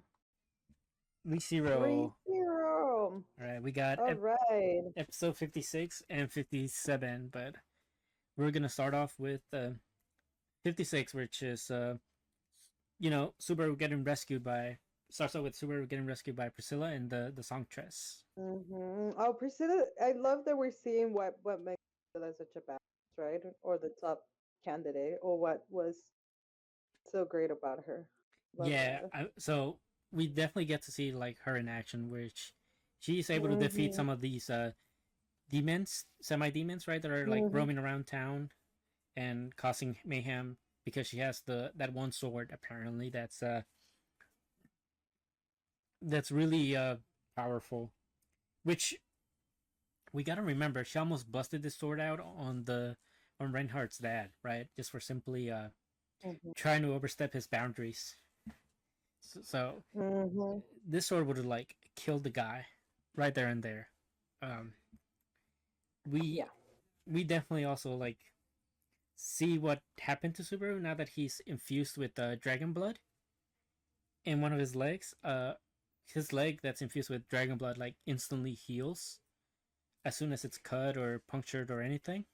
We Three zero. zero. All right, we got All right. episode 56 and 57, but we're gonna start off with 56, which is Subaru getting rescued by starts out with Subaru getting rescued by Priscilla and the songstress. Oh, Priscilla, I love that we're seeing what makes Priscilla such a badass, right? Or the top candidate, or what was so great about her. Love Yeah, that. so we definitely get to see like her in action, which she's able to defeat Mm-hmm. some of these demons, semi demons, right, that are like Mm-hmm. roaming around town and causing mayhem because she has that one sword apparently that's really powerful. Which we gotta remember, she almost busted this sword out on Reinhardt's dad, right? Just for simply Mm-hmm. trying to overstep his boundaries. So Mm-hmm. this sword would have like killed the guy right there and there. Um, we Yeah. we definitely also like see what happened to Subaru now that he's infused with dragon blood in one of his legs. His leg that's infused with dragon blood like instantly heals as soon as it's cut or punctured or anything.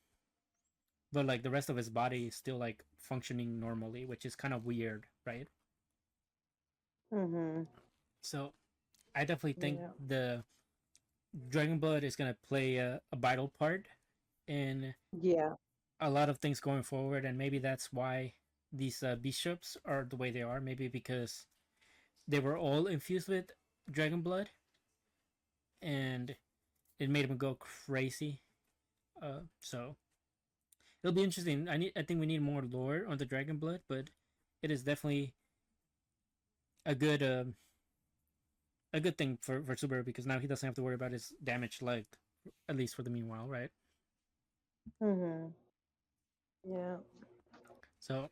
But like the rest of his body is still like functioning normally, which is kind of weird, right? Mm-hmm. So I definitely think Yeah. the dragon blood is gonna play a vital part in Yeah. a lot of things going forward, and maybe that's why these bishops are the way they are. Maybe because they were all infused with dragon blood, and it made them go crazy. So it'll be interesting. I think we need more lore on the dragon blood, but it is definitely a good a good thing for Subaru because now he doesn't have to worry about his damaged leg, at least for the meanwhile, right? Mm-hmm. Yeah. So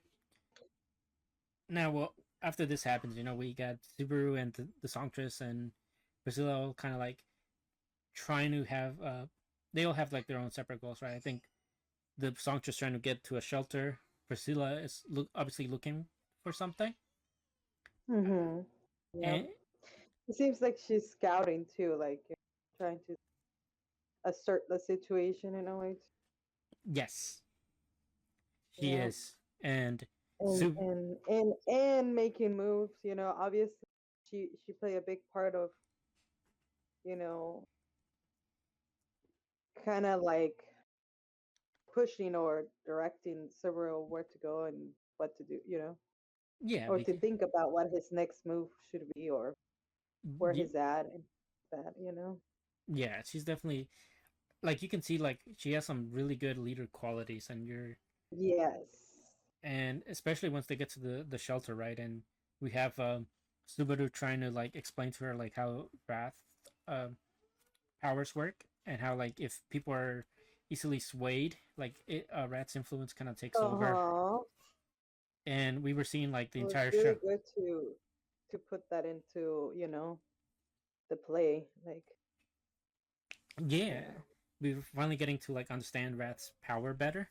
now, well, after this happens, we got Subaru and the songstress and Priscilla all kind of like trying to have they all have like their own separate goals, right? I think the songstress trying to get to a shelter. Priscilla is obviously looking for something, Mm-hmm. and Yep. It seems like she's scouting too, like trying to assert the situation in a way. Yes, she Yeah, is. And and Sub making moves. Obviously she played a big part of you know kind of like pushing or directing Cyril where to go and what to do. yeah, Or to think about what his next move should be or where yeah, he's at and that. yeah, she's definitely, like, you can see like she has some really good leader qualities, and Yes. especially once they get to the shelter, right? And we have Subaru trying to like explain to her like how wrath um powers work, and how like if people are easily swayed, like Rat's influence kind of takes over. Uh-huh. And we were seeing like the It was entire show. really good to put that into, the play. Like, Yeah, yeah. we were finally getting to like understand Rat's power better.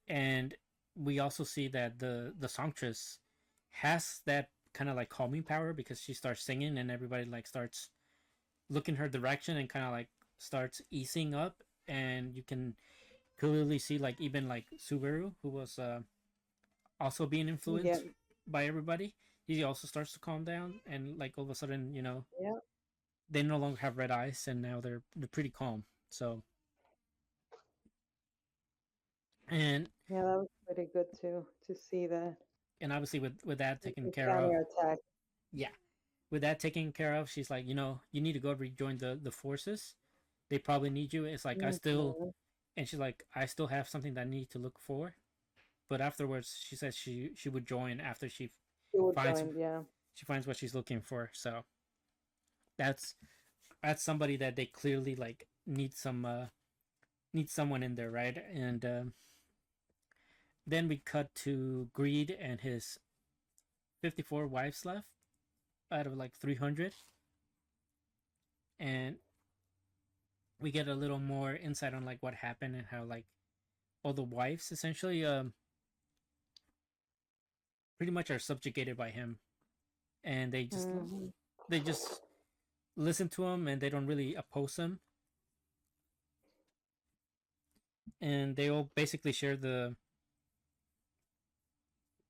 And we also see that the songstress has that kind of like calming power, because she starts singing and everybody like starts looking her direction and kind of like starts easing up. And you can clearly see like even like Subaru, who was also being Yeah. influenced by everybody, he also starts to calm down. And like all of a sudden, Yeah. they no longer have red eyes, and now they're pretty calm. So, and Yeah, that was pretty good to see that. obviously with that taken The care of, counter attack. yeah, with that taken care of, she's like, you need to go rejoin the forces. They probably need you. It's like, I still, Mm-hmm. and she's like, I still have something that I need to look for. But afterwards, she says she would join after She would finds join, yeah. she finds what she's looking for. So that's that's somebody that they clearly like need someone in there, right? And then we cut to Greed and his 54 wives left out of like 300, and we get a little more insight on like what happened, and how like all the wives essentially pretty much are subjugated by him, and Mm-hmm. they just listen to him, and they don't really oppose him, and they all basically share the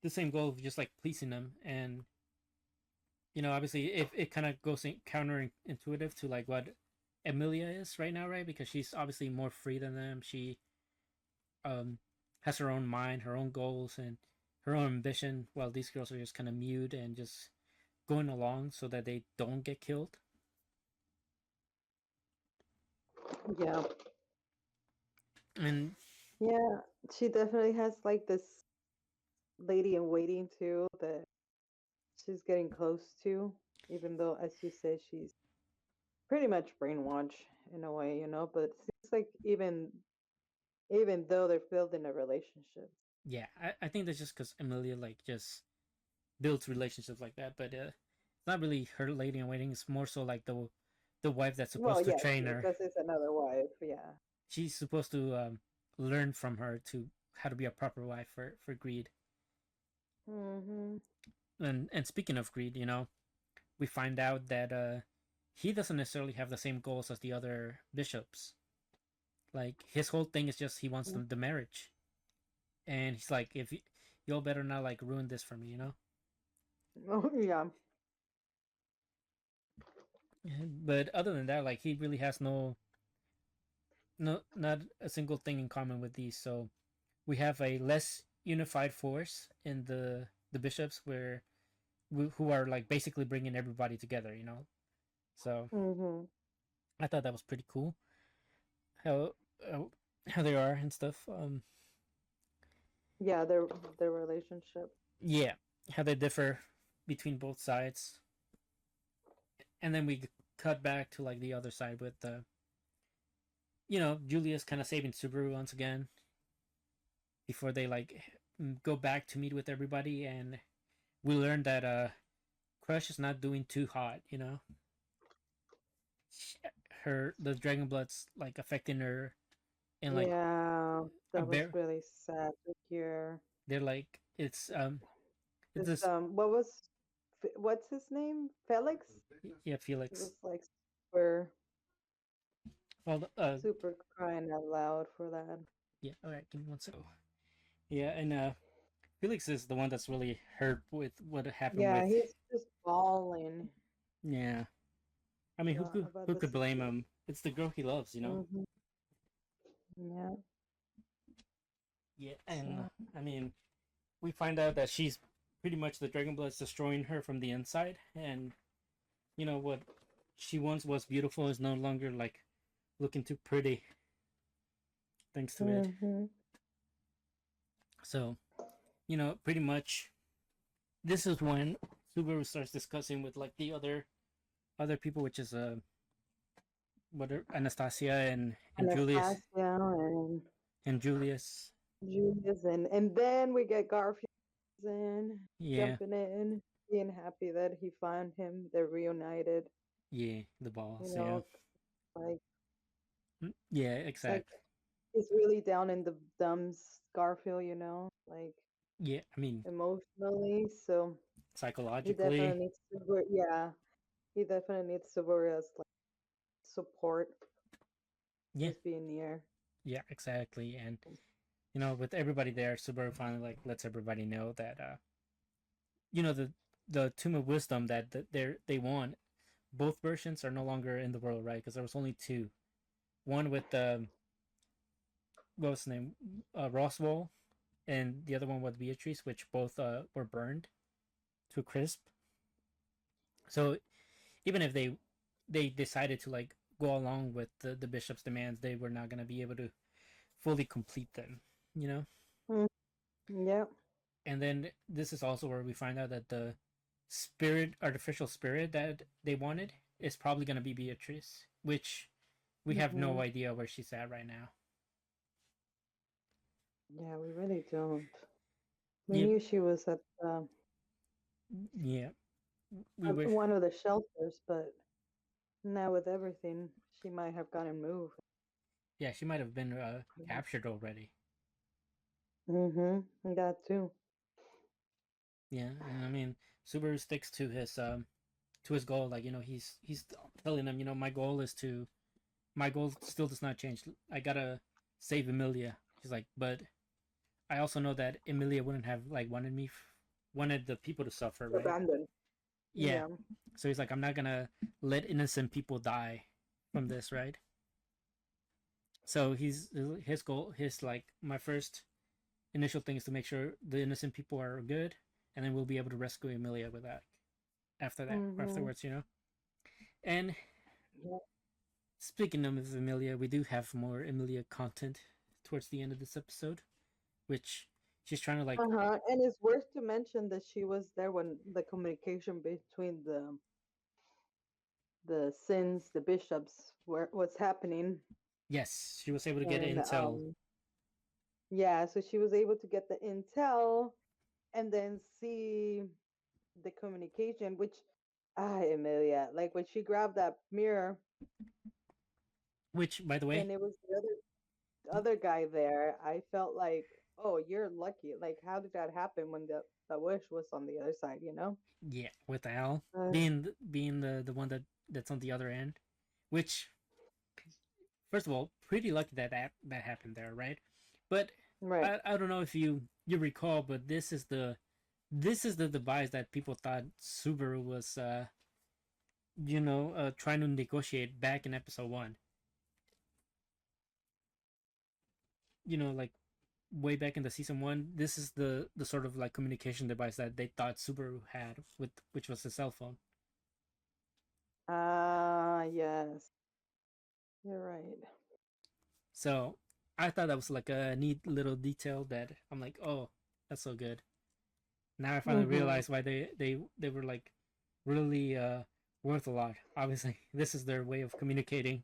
same goal of just like pleasing them. And obviously it kind of goes counterintuitive to like what Emilia is right now, right? Because she's obviously more free than them. She um has her own mind, her own goals, and her own ambition, while these girls are just kind of mute and just going along so that they don't get killed. Yeah. And Yeah. She definitely has like this lady in waiting too that she's getting close to, even though, as you said, she's pretty much brainwashed in a way. But it seems like even though they're building a relationship. yeah, I think that's just because Emilia like just builds relationships like that. But it's not really her lady in waiting. It's more so like the wife that's Well, supposed to yes, train her. because it's another wife. Yeah. She's supposed to learn from her to how to be a proper wife for Greed. Mm-hmm. And speaking of Greed, we find out that he doesn't necessarily have the same goals as the other bishops. Like, his whole thing is just he wants the marriage, and he's like, if y'all better not like ruin this for me. Oh, yeah. But other than that, like, he really has no not a single thing in common with these. So we have a less unified force in the bishops, who are like basically bringing everybody together. So Mm-hmm. I thought that was pretty cool, how uh, how they are and stuff. Yeah, their relationship. Yeah, how they differ between both sides. And then we cut back to like the other side with Julius kind of saving Subaru once again before they like go back to meet with everybody. And we learned that Crush is not doing too hot. The dragon blood's like affecting her, and like Yeah, a that was bear. really sad to hear. They're like, it's This this what was what's his name? Felix. Yeah, He Felix. was like super Well, super crying out loud for that. yeah. All right, give me one second. Yeah, and Felix is the one that's really hurt with what happened Yeah, with. he's just bawling Yeah, I mean, about who the could blame situation. him? It's the girl he loves, you know. Hmm. Yeah. Yeah, and So. I mean, we find out that she's pretty much the Dragon Blood's destroying her from the inside, and you know what she once was beautiful is no longer like looking too pretty thanks to it. Hmm. So, you know, pretty much this is when Subaru starts discussing with like the other people, which is what are Anastasia and Julius Anastasia and and Julius. Julius, and then we get Garfield in, Yeah, jumping in, being happy that he found him. They're reunited. yeah, the You boss. Yeah, know, like yeah, it's like exactly. he's really down in the dumps, Garfield. You know, like Yeah, I mean emotionally. So he psychologically. definitely needs to. Yeah, he definitely needs Saboria's like support, Yeah, just being near. yeah, exactly. And you know, with everybody there, Subaru finally like lets everybody know that you know the Tomb of Wisdom that they want. Both versions are no longer in the world, right? Because there was only two. One with what was his name, Roswell, and the other one was Beatrice, which both were burned to a crisp. So even if they decided to like go along with the bishop's demands, they were not going to be able to fully complete them, you know. Mm, yeah. And then this is also where we find out that the artificial spirit that they wanted is probably going to be Beatrice, which we have no Hmm. idea where she's at right now. Yeah, we really don't. We Yep, knew she was at yeah, we wish. one of the shelters, but now with everything, she might have gotten moved. Yeah, she might have been captured already. Mm-hmm. That too. Yeah, and I mean, Subaru sticks to his goal. Like, you know, he's telling them, you know, my goal still does not change. I gotta save Emilia. He's like, but I also know that Emilia wouldn't have like wanted the people to suffer, right? Abandoned. Yeah. Yeah. So he's like, I'm not gonna let innocent people die from this, right? So his goal, his like my first initial thing is to make sure the innocent people are good, and then we'll be able to rescue Emilia with that. Mm-hmm. Afterwards, you know. And Yeah. speaking of Emilia, we do have more Emilia content towards the end of this episode, which she's trying to like. Uh-huh. And it's worth to mention that she was there when the communication between the sins, the bishops, were what's happening. Yes, she was able to get And intel. yeah, so she was able to get the intel and then see the communication, which Emilia, like when she grabbed that mirror Which, by the way, and it was the other guy there, I felt like, oh, you're lucky. Like, how did that happen when the wish was on the other side? You know? yeah, with Al Uh, being the one that's on the other end, which first of all, pretty lucky that happened there, right? But right. I don't know if you recall, but this is the device that people thought Subaru was trying to negotiate back in episode 1. You know, like way back in the season 1, this is the sort of like communication device that they thought Subaru had, with which was a cell phone. Ah, yes, you're right. So I thought that was like a neat little detail that I'm like, oh, that's so good. Now I finally Mm-hmm. realize why they were like really worth a lot. Obviously, this is their way of communicating.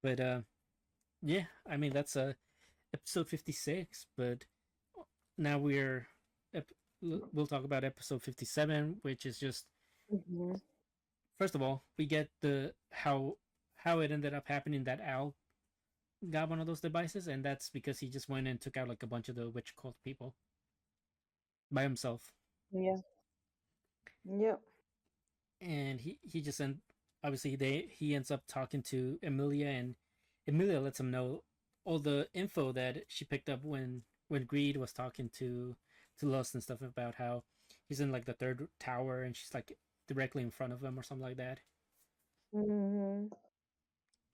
But yeah, I mean that's episode 56. But now we'll talk about episode 57, which is just Mm-hmm. first of all we get the how it ended up happening that Al got one of those devices, and that's because he just went and took out like a bunch of the witch cult people by himself. Yeah. Yep. and he just obviously he ends up talking to Emilia, and Emilia lets him know all the info that she picked up when Greed was talking to Lust and stuff about how he's in like the third tower and she's like directly in front of him or something like that. Mhm.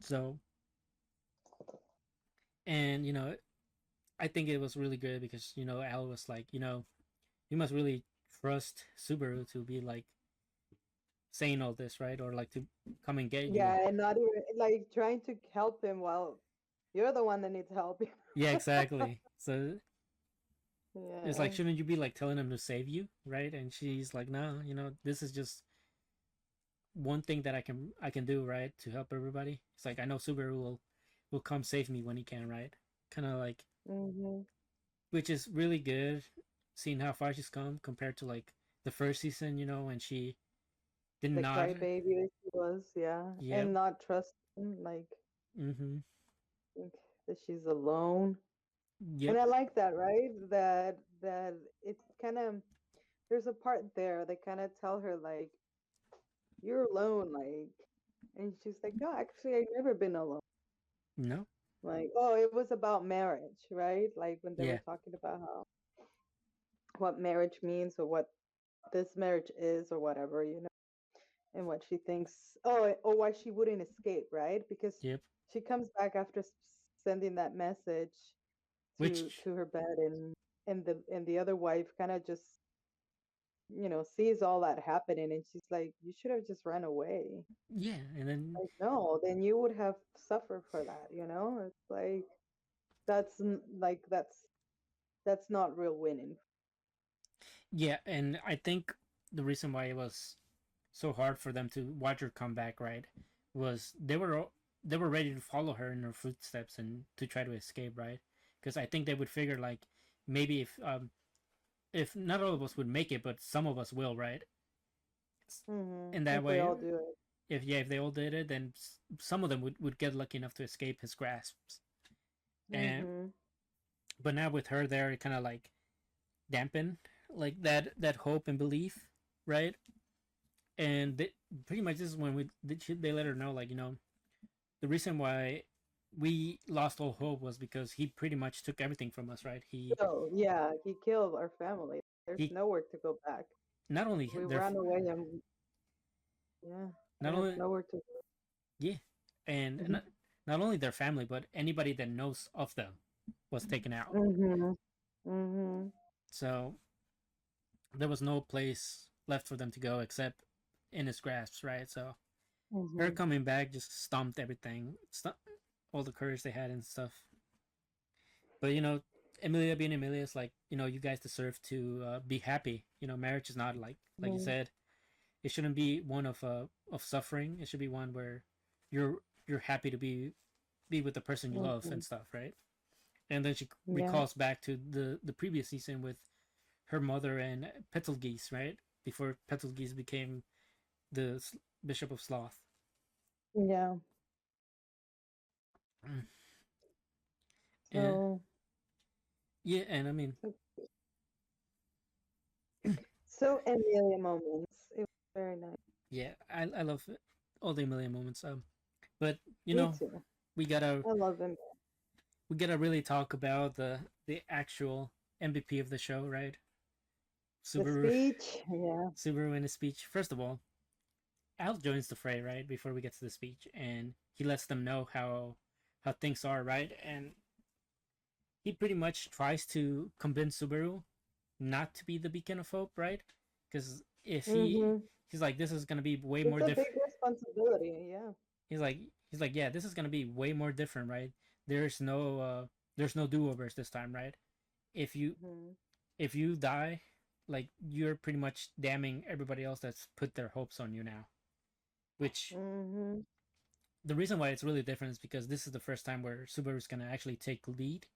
So, and I think it was really good because Al was like, you must really trust Subaru to be like saying all this, right? Or like to come and get you. Yeah, and not even like trying to help him while you're the one that needs help. Yeah, exactly. So it's like, Yeah. shouldn't you be like telling him to save you, right? And she's like, no, this is just one thing that I can do, right, to help everybody. It's like I know Subaru will come save me when he can, right? Kind of like, Mhm. which is really good, seeing how far she's come compared to like the first season, when she did The not. crybaby that she was, yeah, Yep. and not trusting, like Mm-hmm. think that she's alone. And Yep. I like that, right? That it kind of there's a part there that kind of tell her like you're alone, like, and she's like, no, actually, I've never been alone. No. Like, oh, it was about marriage, right? Like when they were Yeah. talking about how what marriage means or what this marriage is or whatever, and what she thinks. Oh, or why she wouldn't escape, right? Because Yep. she comes back after sending that message Which, to her bed, and the other wife kind of just sees all that happening, and she's like, you should have just run away. yeah, and then Like, no, then you would have suffered for that. It's like like that's not real winning. yeah, and I think the reason why it was so hard for them to watch her come back, right, was they were ready to follow her in her footsteps and to try to escape, right? Because I think they would figure like maybe if not all of us would make it, but some of us will, right? In that If they way, all do it. if they all did it, then some of them would get lucky enough to escape his grasps. And Mm-hmm. but now with her there, it kind of like dampen like that hope and belief, right? And pretty much this is when they let her know, like, the reason why we lost all hope was because he pretty much took everything from us, right? he So yeah, he killed our family. There's he nowhere to go back. not only We their ran away, and yeah, not we have only nowhere to yeah, and go. not only their family, but anybody that knows of them was taken out. Mhm. Mhm. So there was no place left for them to go except in his grasp, right? So her Mhm. coming back just stomped everything, all the courage they had and stuff. But Emilia being Emilia is like, you guys deserve to be happy. Marriage is not like you Mhm. said, it shouldn't be one of suffering. It should be one where you're happy to be with the person you love and Mhm. stuff, right? And then she Yeah. recalls back to the previous season with her mother and Petelgeuse, right? Before Petelgeuse became the Bishop of Sloth. Yeah. Mm. Yeah, So yeah, and I mean, so Amelia moments. It was very nice. yeah, I love all the Emilia moments. But you Me know, too. we gotta I love him. we gotta really talk about the actual MVP of the show, right? The Subaru, speech. Yeah. Subaru in his speech. First of all, Al joins the fray, right, before we get to the speech, and he lets them know how things are, right? And he pretty much tries to convince Subaru not to be the beacon of hope, right? Because if Mhm. he's like, this is gonna be way It's more a big different. responsibility. Yeah. He's like, yeah, this is gonna be way more different, right? There's no there's no do overs this time, right? If you Mhm. if you die, like you're pretty much damning everybody else that's put their hopes on you now. Which Mhm. the reason why it's really different is because this is the first time where Subaru's gonna actually take lead,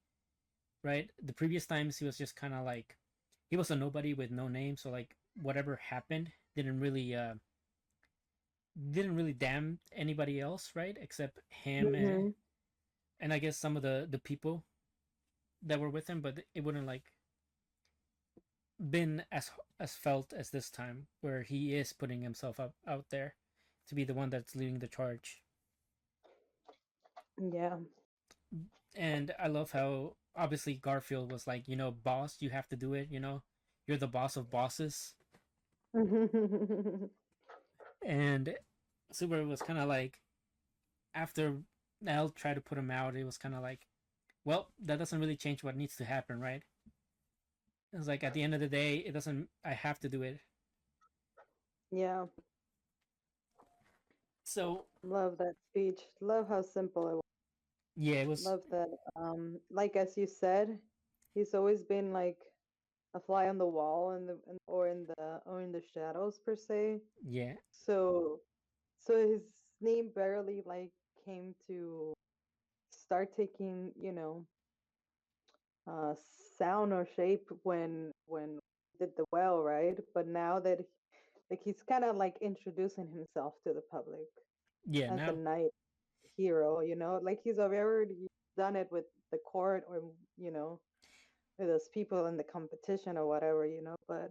right? The previous times he was just kind of like he was a nobody with no name, so like whatever happened didn't really damn anybody else, right? Except him Mhm. and I guess some of the people that were with him, but it wouldn't like been as felt as this time, where he is putting himself up out there to be the one that's leading the charge. Yeah. And I love how obviously Garfield was like, boss, you have to do it. You're the boss of bosses. And Subaru was kind of like, after Nell tried to put him out, it was kind of like, well, that doesn't really change what needs to happen, right? It's like at the end of the day, it doesn't. I have to do it. Yeah. So Love that speech. Love how simple it was. yeah, it was. Love that. Like as you said, he's always been like a fly on the wall or in the shadows per se. Yeah, So so his name barely like came to start taking, uh sound or shape when he did the well, right? But now that like he's kind of like introducing himself to the public yeah. as a Now, knight hero, like he's already done it with the court or you know with those people in the competition or whatever, but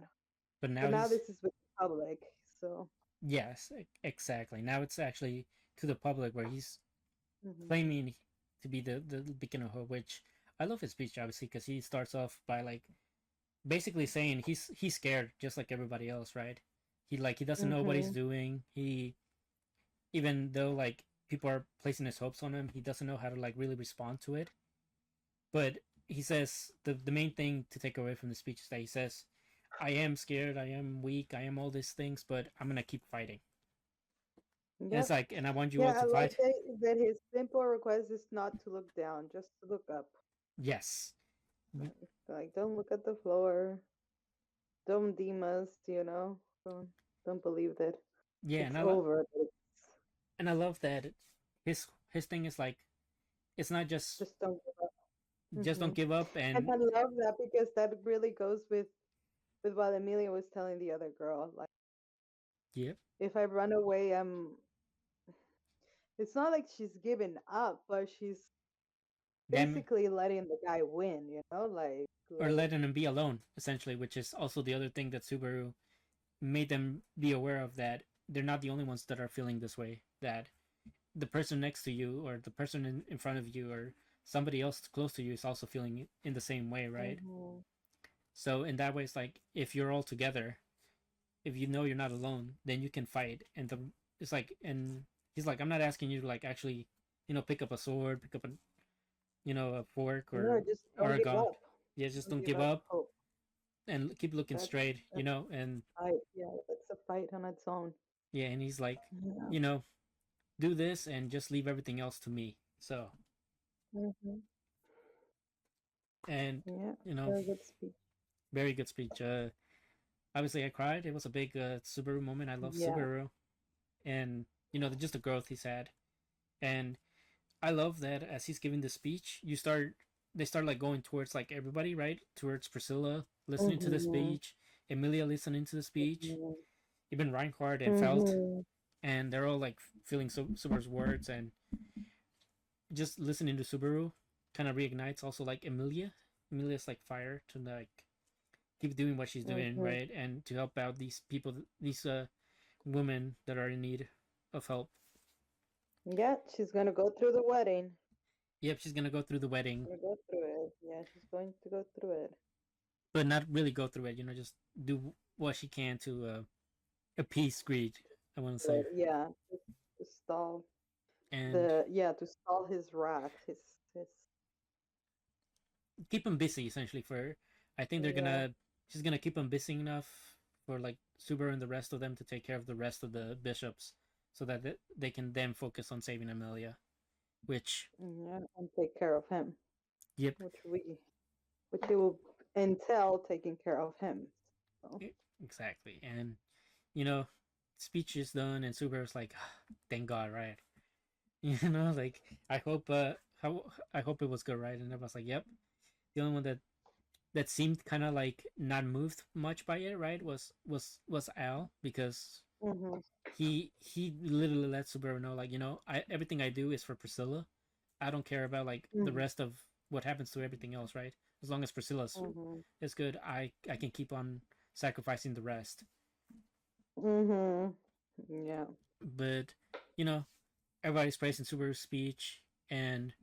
now but now he's this is with the public. So yes, exactly. Now it's actually to the public where he's hmm claiming to be the beacon of hope. Which I love his speech obviously because he starts off by like basically saying he's scared just like everybody else, right? He doesn't know what he's hmm doing. He even though like people are placing his hopes on him, he doesn't know how to like really respond to it. But he says the main thing to take away from the speech is that he says, "I am scared, I am weak, I am all these things, but I'm gonna keep fighting." And it's yep. like, and I want you Yeah, all I to like fight. that his simple request is not to look down, just to look up. Yes, Like don't look at the floor, don't deem us, don't believe that yeah, it's and over. I love that his thing is like it's not just Just don't give up. don't hmm give up And and I love that because that really goes with what Amelia was telling the other girl. Like, yeah, if I run away, it's not like she's given up, but she's them basically letting the guy win. or letting him be alone essentially, which is also the other thing that Subaru made them be aware of, that they're not the only ones that are feeling this way. That the person next to you or the person in front of you or somebody else close to you is also feeling in the same way, right? hmm So in that way, it's like if you're all together, if you know you're not alone, then you can fight. And it's like, and he's like, I'm not asking you to like actually, pick up a sword, pick up a fork No, just or don't a give gun. up. Yeah, just Don't don't give give up up hope. and keep looking That's straight, that's and a fight. Yeah, that's a fight on its own. yeah, and he's like, Yeah. you know, do this and just leave everything else to me. So, hmm and Yeah. you know, Very good speech. very good speech. Obviously I cried. It was a big Subaru moment. I love Yeah. Subaru, and just the growth he's had, and I love that as he's giving the speech, they start like going towards like everybody, right? Towards Priscilla listening to the hmm speech, Emilia listening to the speech, hmm even Reinhardt and Felt, hmm and they're all like feeling Subaru's words, and just listening to Subaru kind of reignites also like Emilia. Emilia's like fire to like keep doing what she's doing, hmm right? And to help out these people, these women that are in need of help. Yeah, she's gonna go through the wedding. Yep, she's gonna go through the wedding, Gonna go through it. Yeah, she's going to go through it. but not really go through it. Just do what she can to appease greed. I want to say, Yeah, to stall and to stall his wrath. His keep him busy essentially. For I think yeah. she's gonna keep him busy enough for like Subaru and the rest of them to take care of the rest of the bishops, so that they can then focus on saving Amelia. Which, Yeah, and take care of him, yep, which we which it will entail taking care of him. So. exactly. And you know, speech is done, and Subaru's like, "Thank God, right?" Like how I hope it was good, right? And everyone's like, "Yep." The only one that seemed kind of like not moved much by it, right? Was Al, because hmm he literally let Subaru know, like, I everything I do is for Priscilla. I don't care about like the hmm rest of what happens to everything else, right? As long as Priscilla's Mhm. is good, I can keep on sacrificing the rest. Mhm. Yeah. But you know, everybody's praising Subaru's speech, and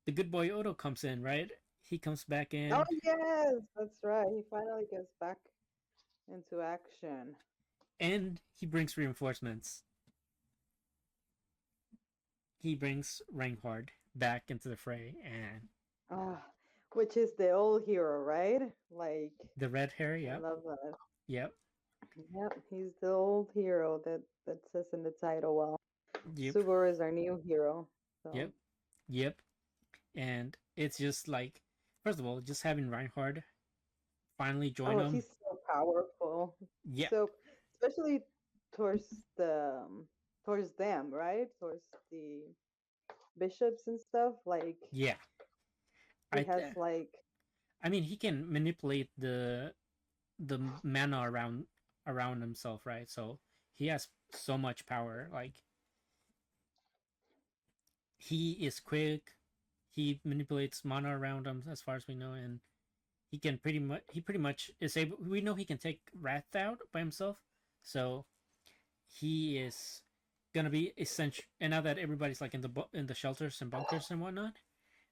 the good boy Odo comes in, right? He comes back Oh in, yes, that's right. He finally gets back into action. and he brings reinforcements. He brings Reinhard back into the fray, and Ah, which is the old hero, right? Like, the red hair. I Yep, love that. yep, Yep, he's the old hero that says in the title. Well, yep, Subaru is our new hero. yep, So, yep. And it's just like, first of all, just having Reinhard finally join oh, them. he's so powerful. Yeah, So, especially towards the towards them, right? Towards the bishops and stuff. Like, yeah. he I has like, I mean, he can manipulate the mana around himself, right? So he has so much power. Like he is quick. He manipulates mana around him, as far as we know, and he pretty much is able. We know he can take Wrath out by himself, so he is gonna be essential. And now that everybody's like in the shelters and bunkers and whatnot,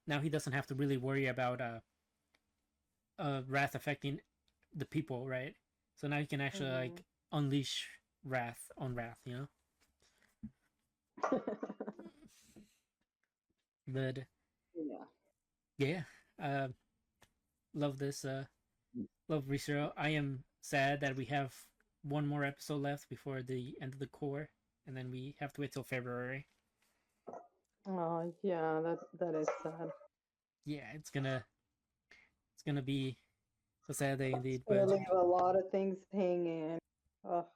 now he doesn't have to really worry about Wrath affecting the people, right? So now he can actually mhm. like unleash Wrath on Wrath, you know. But Yeah. yeah, uh, love this. Love ReZero. I am sad that we have one more episode left before the end of the core, and then we have to wait till February. Oh yeah, that is sad. Yeah, it's gonna be a sad day It's indeed. gonna But leave a lot of things hanging. Oh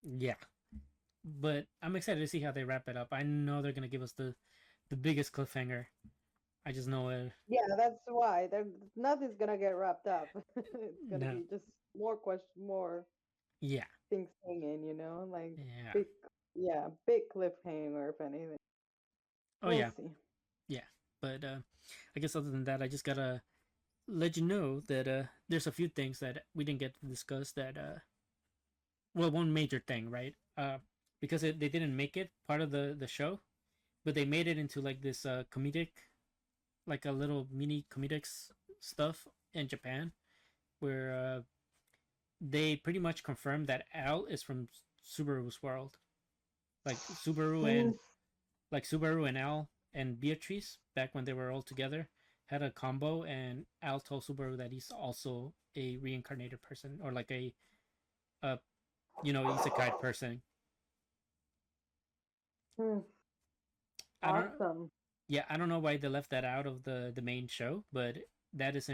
yeah, but I'm excited to see how they wrap it up. I know they're gonna give us the biggest cliffhanger. I just know it. yeah, that's why. There nothing's gonna get wrapped up. It's gonna No, be just more yeah, things hanging, like yeah. big yeah, big cliffhanger if anything. Oh We'll yeah, see. yeah. But I guess other than that, I just gotta let you know that there's a few things that we didn't get to discuss. That well, one major thing, right? Because they didn't make it part of the show, but they made it into like this comedic, like a little mini comedics stuff in Japan, where they pretty much confirmed that Al is from Subaru's world, like Subaru and Mm, Al and Beatrice back when they were all together had a combo, and Al told Subaru that he's also a reincarnated person, or like a isekai person. mm, I don't awesome. Yeah, I don't know why they left that out of the main show, but that is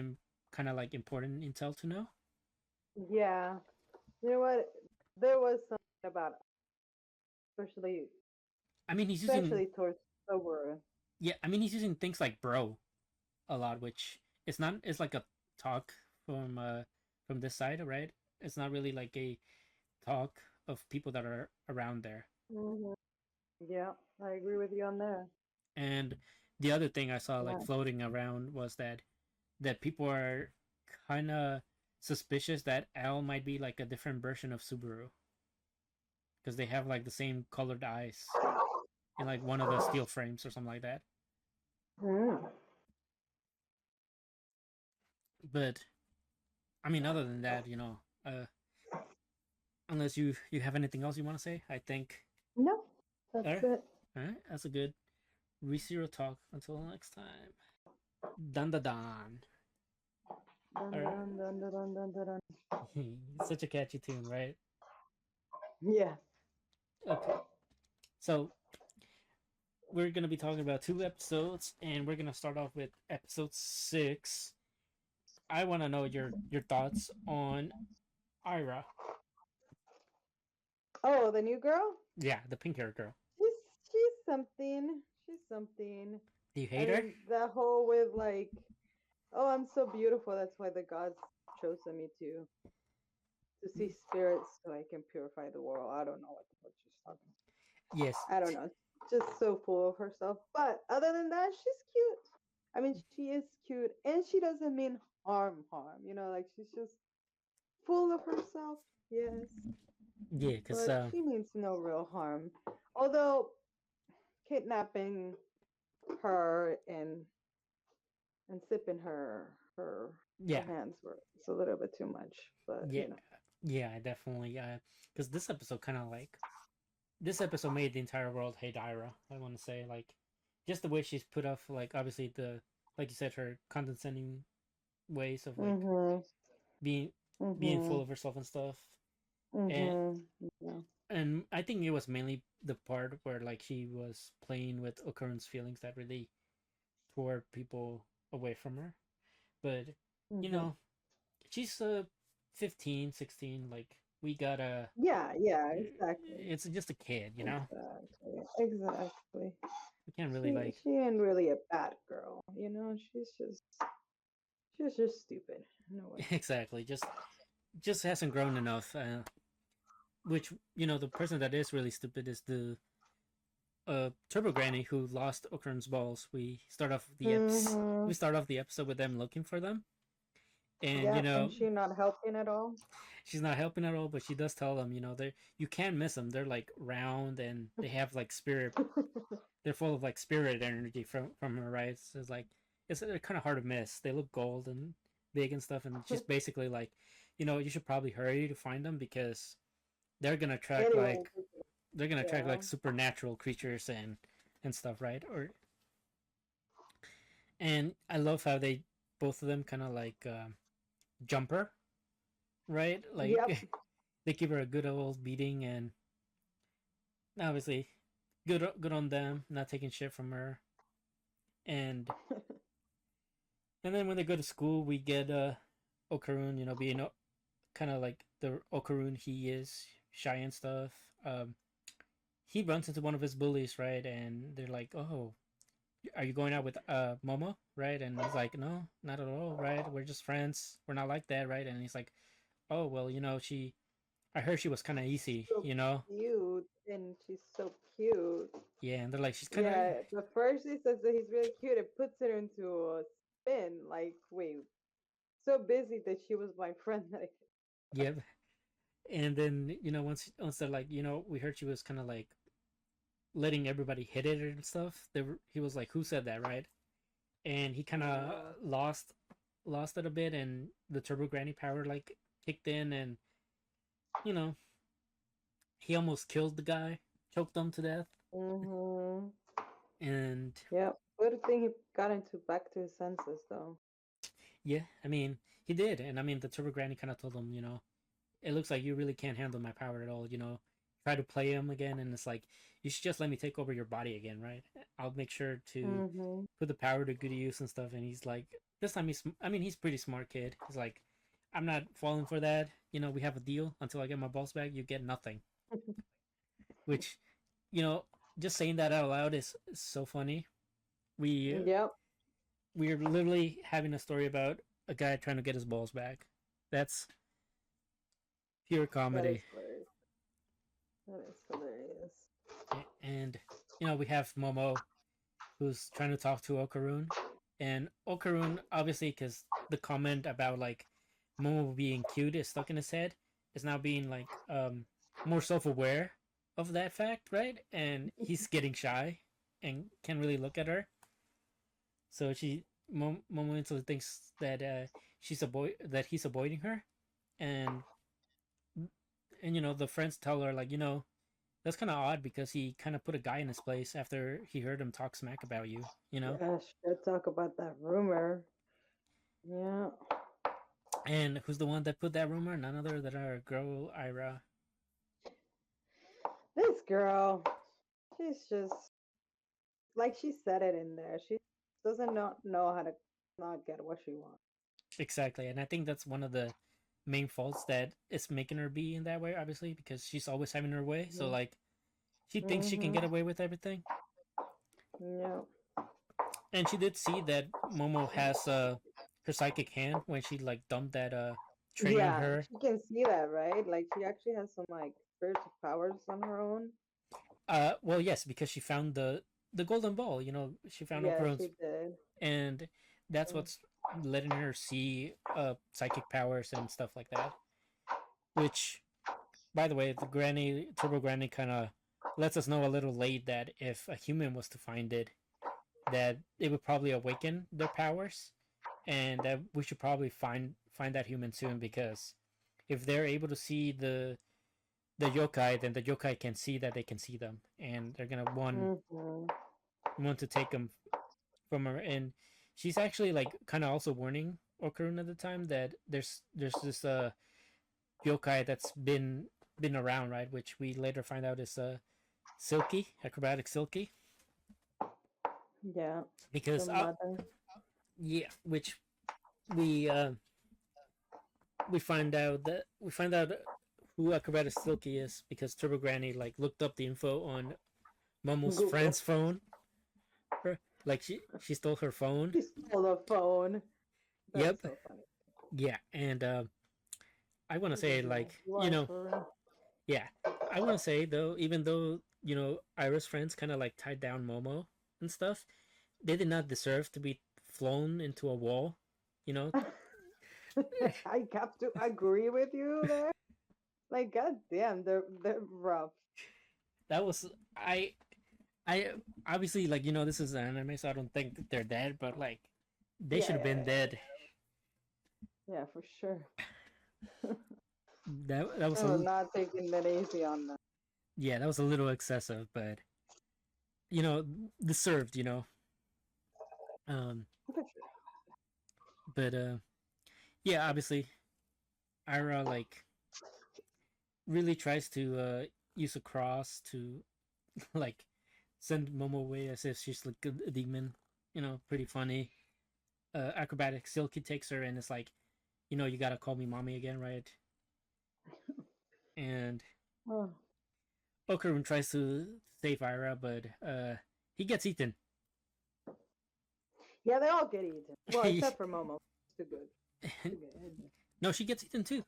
kind of like important intel to know. Yeah. You know what? There was something about especially I mean, he's using especially towards Sober. yeah, I mean he's using things like bro a lot, which it's not it's like a talk from this side, right? It's not really like a talk of people that are around there. Hmm. Yeah, I agree with you on that. And the other thing I saw like Yeah. floating around was that people are kind of suspicious that Al might be like a different version of Subaru because they have like the same colored eyes in like one of the steel frames or something like that. Mm. But I mean, other than that, unless you have anything else you want to say, I think No, all that's right, it. all right, that's a good ReZero talk. Until next time, Dandadan. Dun, All right, dun, dun, dun, dun, dun, dun, dun. such a catchy tune, right? Yeah. Okay, so we're gonna be talking about two episodes, and we're gonna start off with episode 6. I want to know your thoughts on Ira. Oh, the new girl? Yeah, the pink hair girl. She's she's something. She's something. Do you I hate her? mean, that whole with like, oh, I'm so beautiful. That's why the gods chosen me to see spirits so I can purify the world. I don't know what she's talking. Yes. I don't know. Just so full of herself. But other than that, she's cute. I mean, she is cute, and she doesn't mean harm. You know, like she's just full of herself. Yes, Yeah, because but she means no real harm. Although kidnapping her and sipping her yeah, hands were it's a little bit too much. But yeah, yeah, I definitely. Because this episode kind of like this episode made the entire world hate Ira. I want to say like just the way she's put off, like obviously the like you said, her condescending ways of like mhm, being being full mhm, of herself and stuff, and mhm. Yeah. and I think it was mainly the part where like she was playing with Okurun's feelings that really tore people away from her. But you Mhm. know, she's 15, 16. Like we gotta, Yeah, yeah, exactly. it's just a kid, you know. Exactly. Exactly. We can't really She like she ain't really a bad girl, you know. She's just stupid in a way. exactly just hasn't grown enough. Which you know the person that is really stupid is the Turbo Granny who lost Okurun's balls. Mhm. We start off the episode with them looking for them, and you Yep. And know she not helping at all. she's not helping at all, but she does tell them, you know, they you can't miss them. They're like round and they have like spirit. They're full of like spirit energy from her, right? So it's like they're kind of hard to miss. They look gold and big and stuff, and she's basically like, you know, you should probably hurry to find them because they're gonna attract Anyway, like they're gonna attract yeah. like supernatural creatures and stuff, right? Or and I love how they both of them kind of like jumper, right? Yep. Like they give her a good old beating, and obviously good on them not taking shit from her. And then when they go to school, we get Okarun, you know, being kind of like the Okarun he is, shy and stuff. He runs into one of his bullies, right? And they're like, "Oh, are you going out with Momo?" Right? And he's like, "No, not at all, right? We're just friends. We're not like that, right?" And he's like, "Oh, well, you know, she I heard she was kind of easy, So you know." cute, and she's so cute. Yeah, and they're like, "She's kind of Yeah. The first he says that he's really cute, it puts her into a spin. Like, wait, so busy that she was my friend that I yeah." And then you know once they're like, you know, we heard she was kind of like letting everybody hit it and stuff. He was like, "Who said that?" Right? And he kind of know. lost it a bit, and the Turbo Granny power like kicked in, and you know he almost killed the guy, choked him to death, Mhm. and Yep. Good thing he got into back to his senses though. yeah, I mean he did, and I mean the Turbo Granny kind of told him, you know, it looks like you really can't handle my power at all, you know. Try to play him again, and it's like you should just let me take over your body again, right? I'll make sure to Mhm. put the power to good use and stuff. And he's like, this time I mean, he's a pretty smart kid. He's like, I'm not falling for that. You know, we have a deal. Until I get my balls back, you get nothing. Which, you know, just saying that out loud is so funny. We Yep. we're literally having a story about a guy trying to get his balls back. That's pure That is comedy. hilarious. That is hilarious. And you know, we have Momo who's trying to talk to Okarun, and Okarun obviously because the comment about like Momo being cute is stuck in his head is now being like more self-aware of that fact, right? And he's getting shy and can't really look at her. So Momo instantly thinks that he's avoiding her, and you know the friends tell her like, you know, that's kind of odd because he kind of put a guy in his place after he heard him talk smack about you, you know. Yeah, should talk about that rumor. Yeah. And who's the one that put that rumor? None other than our girl Ira. This girl, she's just like she said it in there. She doesn't not know how to not get what she wants. Exactly, and I think that's one of the main faults that is making her be in that way. Obviously, because she's always having her way. So like, she thinks she can Mhm. get away with everything, Yeah. and she did see that Momo has her psychic hand when she like dumped that tray on Yeah, her. she can see that, right? Like she actually has some like spiritual powers on her own. Well, yes, because she found the golden ball. You know, she found Yeah, Okarun's she did. and that's what's letting her see psychic powers and stuff like that. Which, by the way, the Granny Turbo Granny kind of lets us know a little late that if a human was to find it, that it would probably awaken their powers, and that we should probably find that human soon, because if they're able to see the yokai, then the yokai can see that they can see them, and they're gonna want to take them from her. And she's actually like kind of also warning Okarun at the time that there's this yokai that's been around, right? Which we later find out is Silky, acrobatic Silky, Yeah. The because mother. yeah, which we uh we find out who acrobatic Silky is because Turbo Granny like looked up the info on Momo's Google. friend's phone. Like she stole her phone. She stole the phone. That's Yep. so funny. Yeah, and I want to say like yeah, I want to say though, even though Iris friends kind of like tied down Momo and stuff, they did not deserve to be flown into a wall. You know, I have to agree with you there. Like, goddamn, they're rough. that was I obviously like this is an anime, so I don't think they're dead, but like they should have been dead. Yeah, for sure. That was not taking that easy on them. Yeah, that was a little excessive, but deserved. Um, but yeah, obviously, Ira like really tries to use a cross to like send Momo away as if she's like a demon. Pretty funny. Acrobatic Silky takes her and it's like, you gotta call me mommy again, right? And Okarun tries to save Ira, but he gets eaten. Yeah, they all get eaten. Well, except for Momo. Too good. No, she gets eaten too.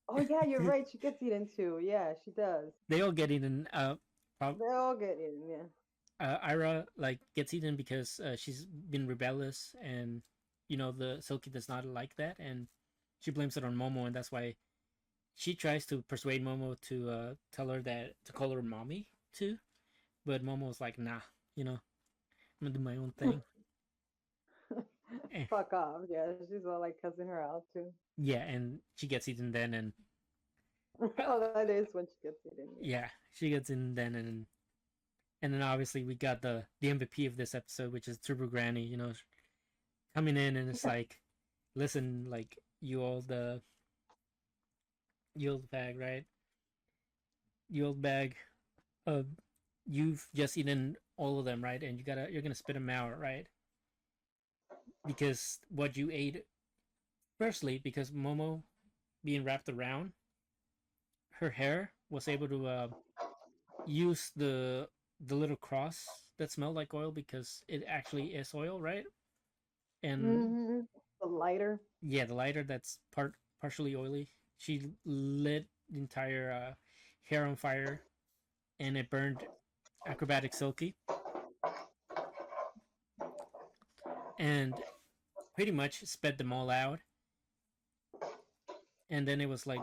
Oh yeah, you're right. She gets eaten too. Yeah, she does. They all get eaten. They all get eaten. Yeah. Ira like gets eaten because she's been rebellious, and the Silky does not like that, and she blames it on Momo, and that's why she tries to persuade Momo to tell her to call her mommy too, but Momo's like, nah, I'm gonna do my own thing. Fuck off. Yeah, she's all like cussing her out too. Yeah, and she gets eaten then, and oh, that is when she gets eaten. Yeah, she gets in then, and then obviously we got the MVP of this episode, which is Turbo Granny, coming in, and it's like, listen, like you old bag, right? You old bag, you've just eaten all of them, right? And you're gonna spit them out, right? Because what you ate, firstly, because Momo being wrapped around her hair was able to use the little cross that smelled like oil because it actually is oil, right? And the lighter. Yeah, the lighter that's partially oily. She lit the entire hair on fire, and it burned acrobatic Silky. And pretty much sped them all out. And then it was like,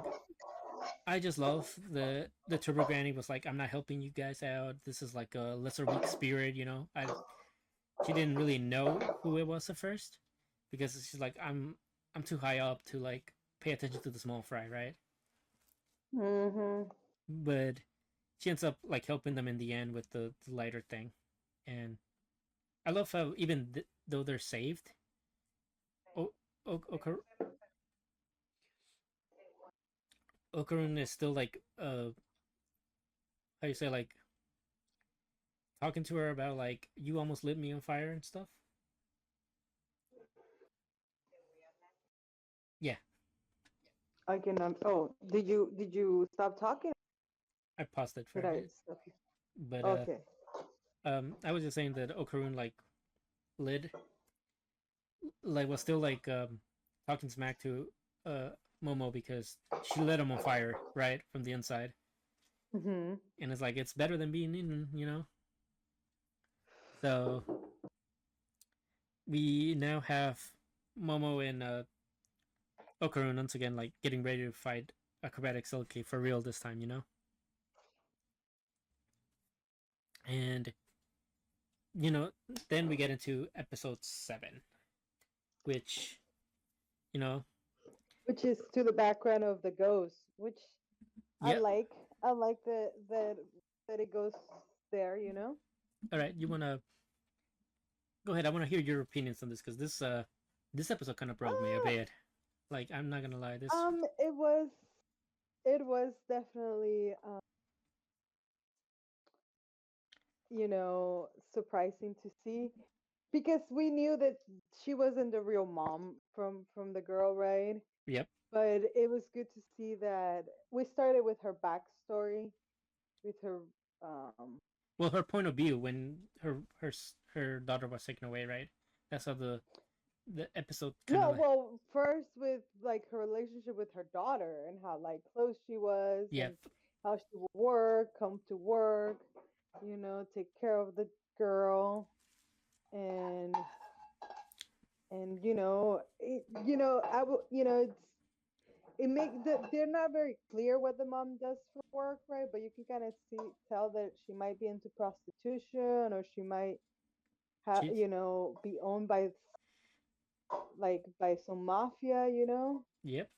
I just love the Turbo Granny was like, I'm not helping you guys out. This is like a lesser weak spirit, she didn't really know who it was at first because she's like, I'm too high up to like pay attention to the small fry, right? But she ends up like helping them in the end with the lighter thing, and I love how even though they're saved, Okarun is still like how you say, like talking to her about like, you almost lit me on fire and stuff. Yeah. I can. Oh, did you stop talking? I paused it for a bit. But okay. I was just saying that Okarun like was still like talking smack to Momo because she lit him on fire, right, from the inside. And it's like, it's better than being eaten, So we now have Momo and Okarun once again, like getting ready to fight Acrobatic Silky for real this time, you know. And you know, then we get into episode 7, which you know, Which is to the background of the ghost, which I yep. like. I like that it goes there, you know. All right, you wanna go ahead? I want to hear your opinions on this because this episode kind of broke me a Ah, bit. Like I'm not gonna lie, this it was definitely you know, surprising to see because we knew that she wasn't the real mom from the girl, right? yep. But it was good to see that we started with her backstory, with her um Well, her point of view when her daughter was taken away, right? That's how the episode kind of no, like well, first with like her relationship with her daughter and how like close she was yep. and how she would work, come to work, you know, take care of the girl and you know, you know, I will, you know, it make they're not very clear what the mom does for work, right? But you can kind of see tell that she might be into prostitution or she might have, She's you know, be owned by like by some mafia, you know, yep.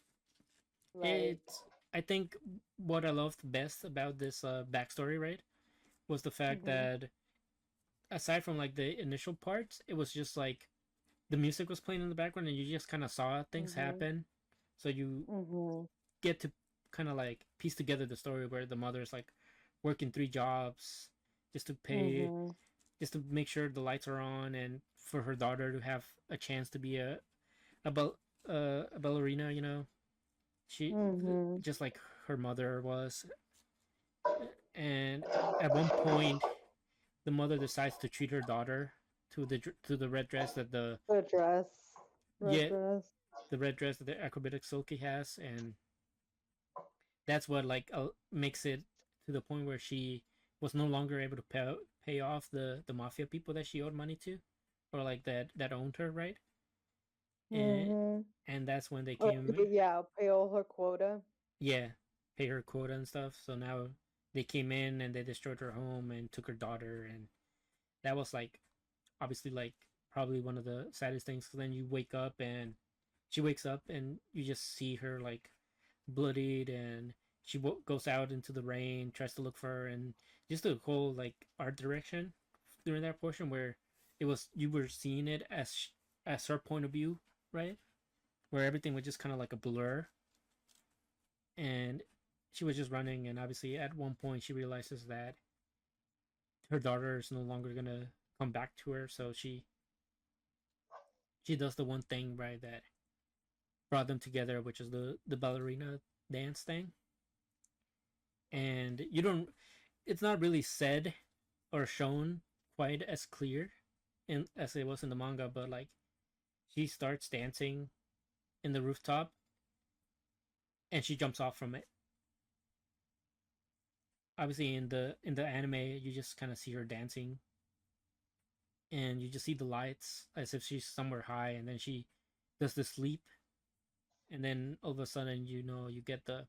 like. It's I think what I loved best about this backstory, right, was the fact Mhm. that aside from like the initial parts, it was just like the music was playing in the background and you just kind of saw things Mhm. happen, so you Mhm. get to kind of like piece together the story where the mother's like working 3 jobs just to pay Mhm. just to make sure the lights are on and for her daughter to have a chance to be a, bal- a ballerina, you know, she Mhm. just like her mother was. And at one point the mother decides to treat her daughter to the red dress that the The dress, red yeah dress. the red dress that the acrobatic Silky has, and that's what like makes it to the point where she was no longer able to pay off the mafia people that she owed money to, or like that owned her, right? and Mhm. and that's when they Or came, yeah, pay all her quota. yeah, pay her quota and stuff. So now they came in and they destroyed her home and took her daughter, and that was like obviously like probably one of the saddest things. Cause then you wake up and she wakes up and you just see her like bloodied, and she goes out into the rain, tries to look for her, and just the whole like art direction during that portion where it was you were seeing it as her point of view, right? Where everything was just kind of like a blur, and she was just running, and obviously at one point she realizes that her daughter is no longer gonna come back to her, so she does the one thing right that brought them together, which is the ballerina dance thing. And you don't, it's not really said or shown quite as clear in as it was in the manga, but like she starts dancing in the rooftop and she jumps off from it. Obviously in the anime you just kind of see her dancing and you just see the lights as if she's somewhere high, and then she does the sleep, and then all of a sudden you know you get the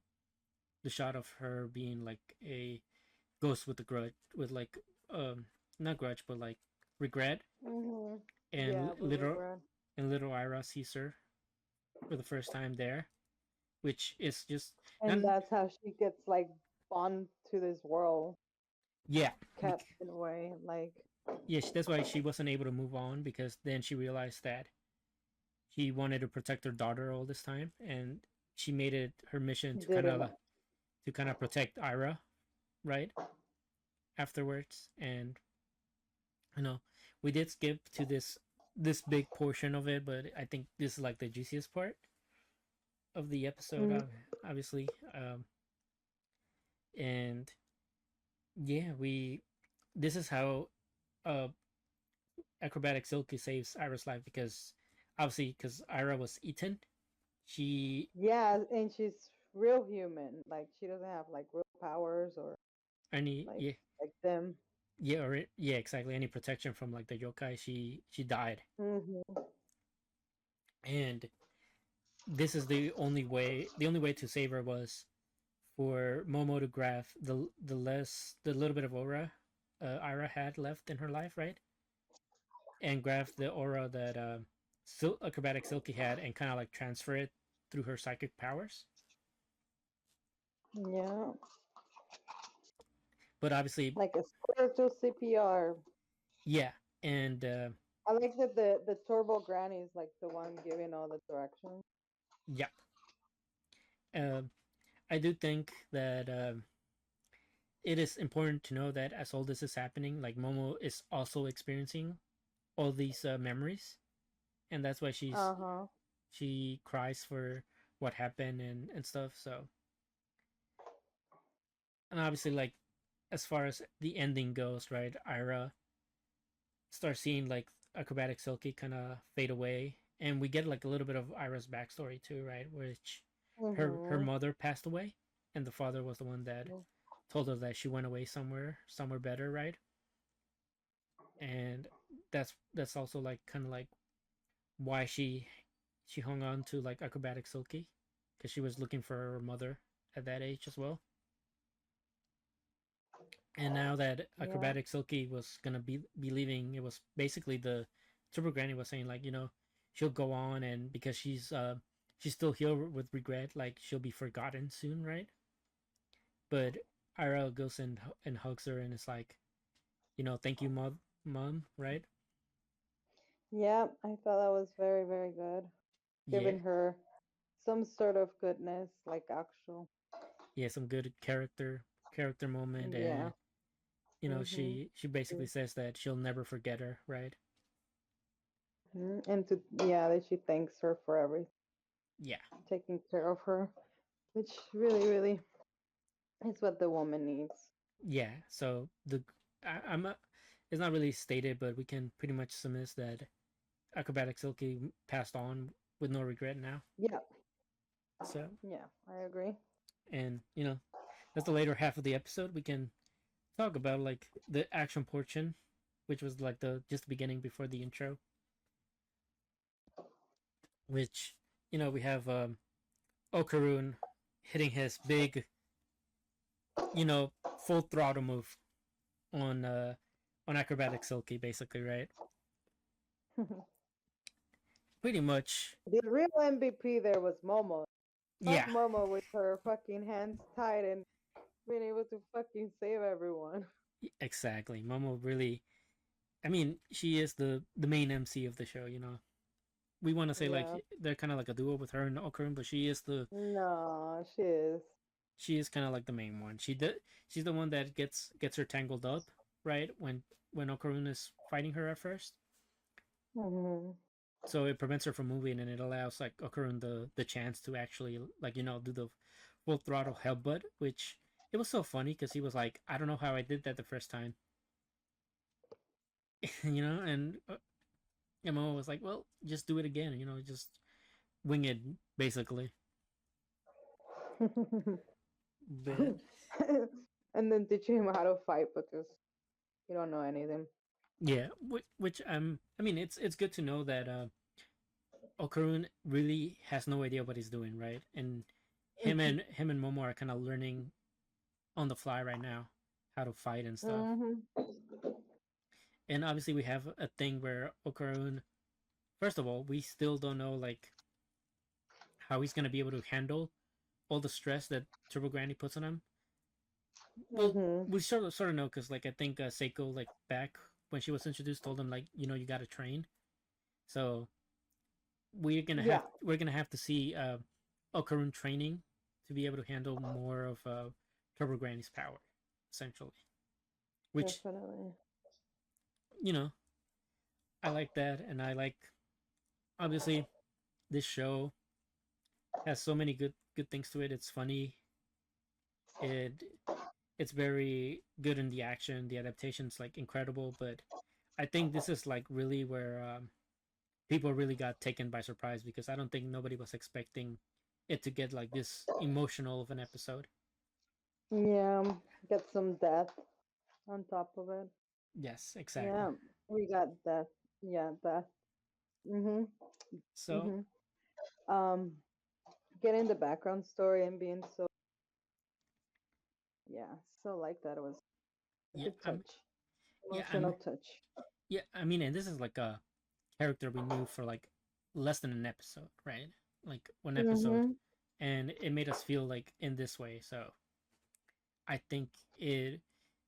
shot of her being like a ghost with the grudge, with like not grudge but like regret, Mhm. and Yeah, with regret. little Ira sees her for the first time there, which is just not And that's how she gets like bond to this world, yeah kept in a way. Like yeah, that's why she wasn't able to move on, because then she realized that she wanted to protect her daughter all this time, and she made it her mission she didn't. to kind of protect Ira, right, afterwards. And you know we did skip to this big portion of it, but I think this is like the juiciest part of the episode, Mm. obviously. And yeah, we this is how uh acrobatic Silky saves Ira's life, because obviously because Ira was eaten, she Yeah, and she's real human. Like she doesn't have like real powers or any like yeah them. yeah, yeah, exactly. Any protection from like the yokai, she died, Mm-hmm. and this is the only way. The only way to save her was for Momo to graph the little bit of aura Ira had left in her life, right? And graph the aura that acrobatic Silky had, and kind of like transfer it through her psychic powers. Yeah, But obviously, like a spiritual CPR. yeah, and I like that the Turbo Granny is like the one giving all the directions. yeah, uh, I do think that it is important to know that as all this is happening, like Momo is also experiencing all these memories, and that's why Uh huh. she cries for what happened and stuff. So, and obviously, like as far as the ending goes, right? Ira starts seeing like acrobatic Silky kind of fade away, and we get like a little bit of Ira's backstory too, right? Which her Mm-hmm. mother passed away, and the father was the one that told her that she went away somewhere better, right? And that's also like kind of like why she hung on to like acrobatic Silky, because she was looking for her mother at that age as well. And now that Yeah. acrobatic Silky was gonna be leaving, it was basically the Turbo Granny was saying like, she'll go on, and because she's still here with regret, like she'll be forgotten soon, right? But Ira goes and hugs her and is like, thank you, mom, right? Yeah, I thought that was very, very good. Yeah, Giving her some sort of goodness, like actual. yeah, some good character moment. Yeah. And Mm-hmm. she basically says that she'll never forget her, right? And to yeah, that she thanks her for everything, Yeah, taking care of her, which really, really is what the woman needs. yeah. So I'm a, it's not really stated, but we can pretty much submit that acrobatic Silky passed on with no regret now. Yeah, So, yeah, I agree. and that's the later half of the episode. We can talk about like the action portion, which was like the just the beginning before the intro, which we have Okarun hitting his big, full throttle move on acrobatic Silky, basically, right? Pretty much, The real MVP there was Momo. Fuck yeah, Momo with her fucking hands tied and being able to fucking save everyone. exactly. Momo really, I mean, she is the main MC of the show. We want to say like Yeah. they're kind of like a duo with her and Okarun, but No, she is. she is kind of like the main one. She's the one that gets her tangled up, right? When Okarun is fighting her at first, Hmm. so it prevents her from moving, and it allows like Okarun the chance to actually like do the full throttle headbutt, which it was so funny because he was like, I don't know how I did that the first time, and Emma was like, well, just do it again, just wing it basically. But And then teaching him how to fight because you don't know anything. yeah, which I mean, it's good to know that Okarun really has no idea what he's doing, right? And him and Momo are kind of learning on the fly right now how to fight and stuff. Hmm. And obviously, we have a thing where Okarun, first of all, we still don't know like how he's gonna be able to handle all the stress that Turbo Granny puts on him. Well, Hmm. we sort of know because like I think Seiko like back when she was introduced told him like you gotta train. So Yeah, we're gonna have to see Okarun training to be able to handle more of Turbo Granny's power, essentially. Which definitely. you know I like that, and I like obviously this show has so many good things to it. It's funny. It it's very good in the action. The adaptation's like incredible, but I think this is like really where people really got taken by surprise because I don't think nobody was expecting it to get like this emotional of an episode. Yeah, get some death on top of it. Yes, exactly. Yeah, we got that. Yeah, that. Mhm. So Mhm. Um, getting the background story and being so, yeah, so like that was a yeah, good touch, yeah, I'm emotional touch. yeah. I mean, and this is like a character we knew for like less than an episode, right? Like one episode, Mhm. and it made us feel like in this way. So I think it.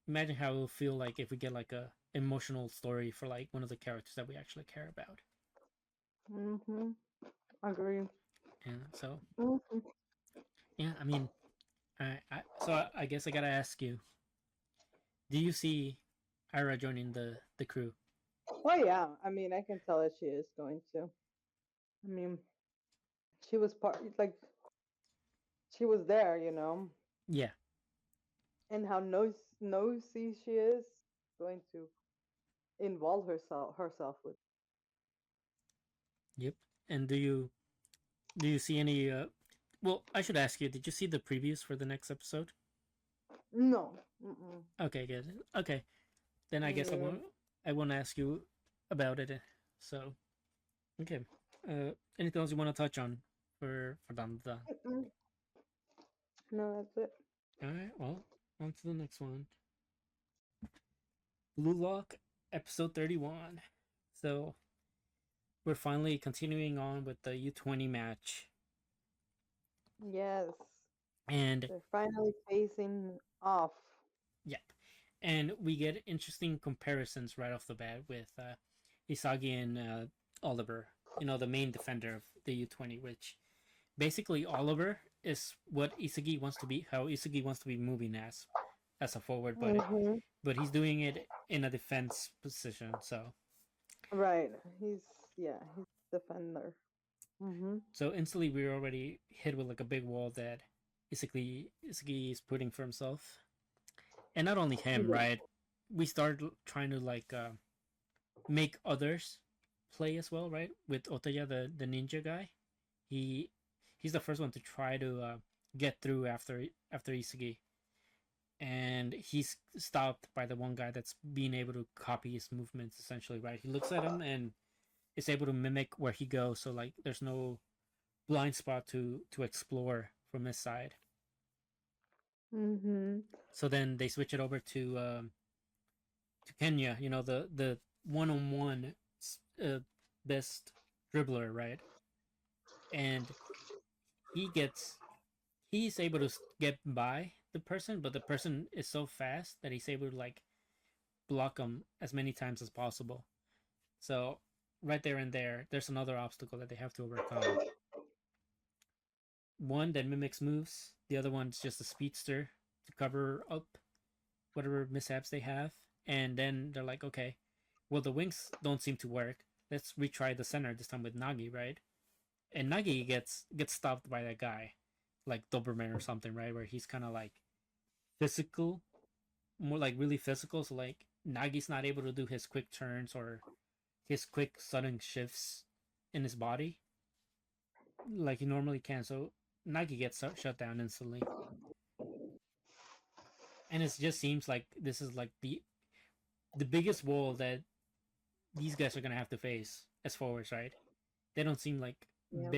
Imagine how it will feel like if we get like a emotional story for like one of the characters that we actually care about. Mhm. Agree. And so Mhm. yeah, I mean, I guess I gotta ask you: do you see Ira joining the crew? Oh yeah, I mean, I can tell that she is going to. I mean, she was part, like she was there, Yeah. and how nosy she is going to involve herself with. Yep. And do you see any? Well, I should ask you: did you see the previews for the next episode? No. Mm-mm. Okay, good. Okay, then I guess I Mm, won't. I won't ask you about it. So okay. Anything else you want to touch on for Dandadan? mm-mm. No, that's it. All right. Well, on to the next one. Blue Lock, episode 31. So we're finally continuing on with the U20 match, Yes, and they're finally facing off. yep, and we get interesting comparisons right off the bat with Isagi and Oliver. You know, the main defender of the U20, which basically Oliver is what Isagi wants to be, how Isagi wants to be moving as a forward, Hmm. but he's doing it in a defense position. Right. He's he's defender. Hmm. So instantly we're already hit with like a big wall that Isagi is putting for himself, and not only him, Yeah. right? We start trying to like make others play as well, right? With Otaya, the ninja guy, he he's the first one to try to get through after Isagi, and he's stopped by the one guy that's being able to copy his movements essentially, right? He looks at him and is able to mimic where he goes, so like there's no blind spot to explore from his side. Hmm. So then they switch it over to Kenya, you know, the one on one best dribbler, right? And he gets he's able to get by the person, but the person is so fast that he's able to like block him as many times as possible. So right there and there, there's another obstacle that they have to overcome. One that mimics moves, the other one's just a speedster to cover up whatever mishaps they have. And then they're like, okay, well the wings don't seem to work. Let's retry the center this time with Nagi, right? And Nagi gets stopped by that guy, like Doberman or something, right? Where he's kind of like physical, more like really physical. So like Nagi's not able to do his quick turns or his quick sudden shifts in his body like he normally can. So Nagi gets shut down instantly, and it just seems like this is like the biggest wall that these guys are gonna have to face as forwards, right? They don't seem like Yeah.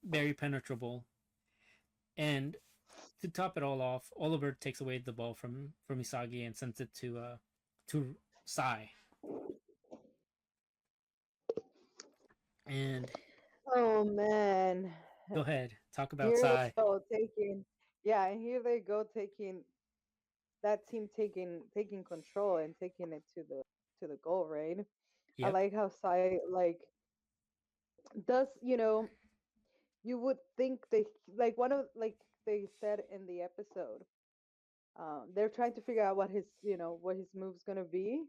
very penetrable. And to top it all off, Oliver takes away the ball from Isagi and sends it to Sai. And Oh man. go ahead, talk about Here Sai. they go taking, yeah, and here they go taking that team taking control and taking it to the goal, right? I Yep, like how Sai like does, you would think they like one of like they said in the episode, they're trying to figure out what his move's gonna be,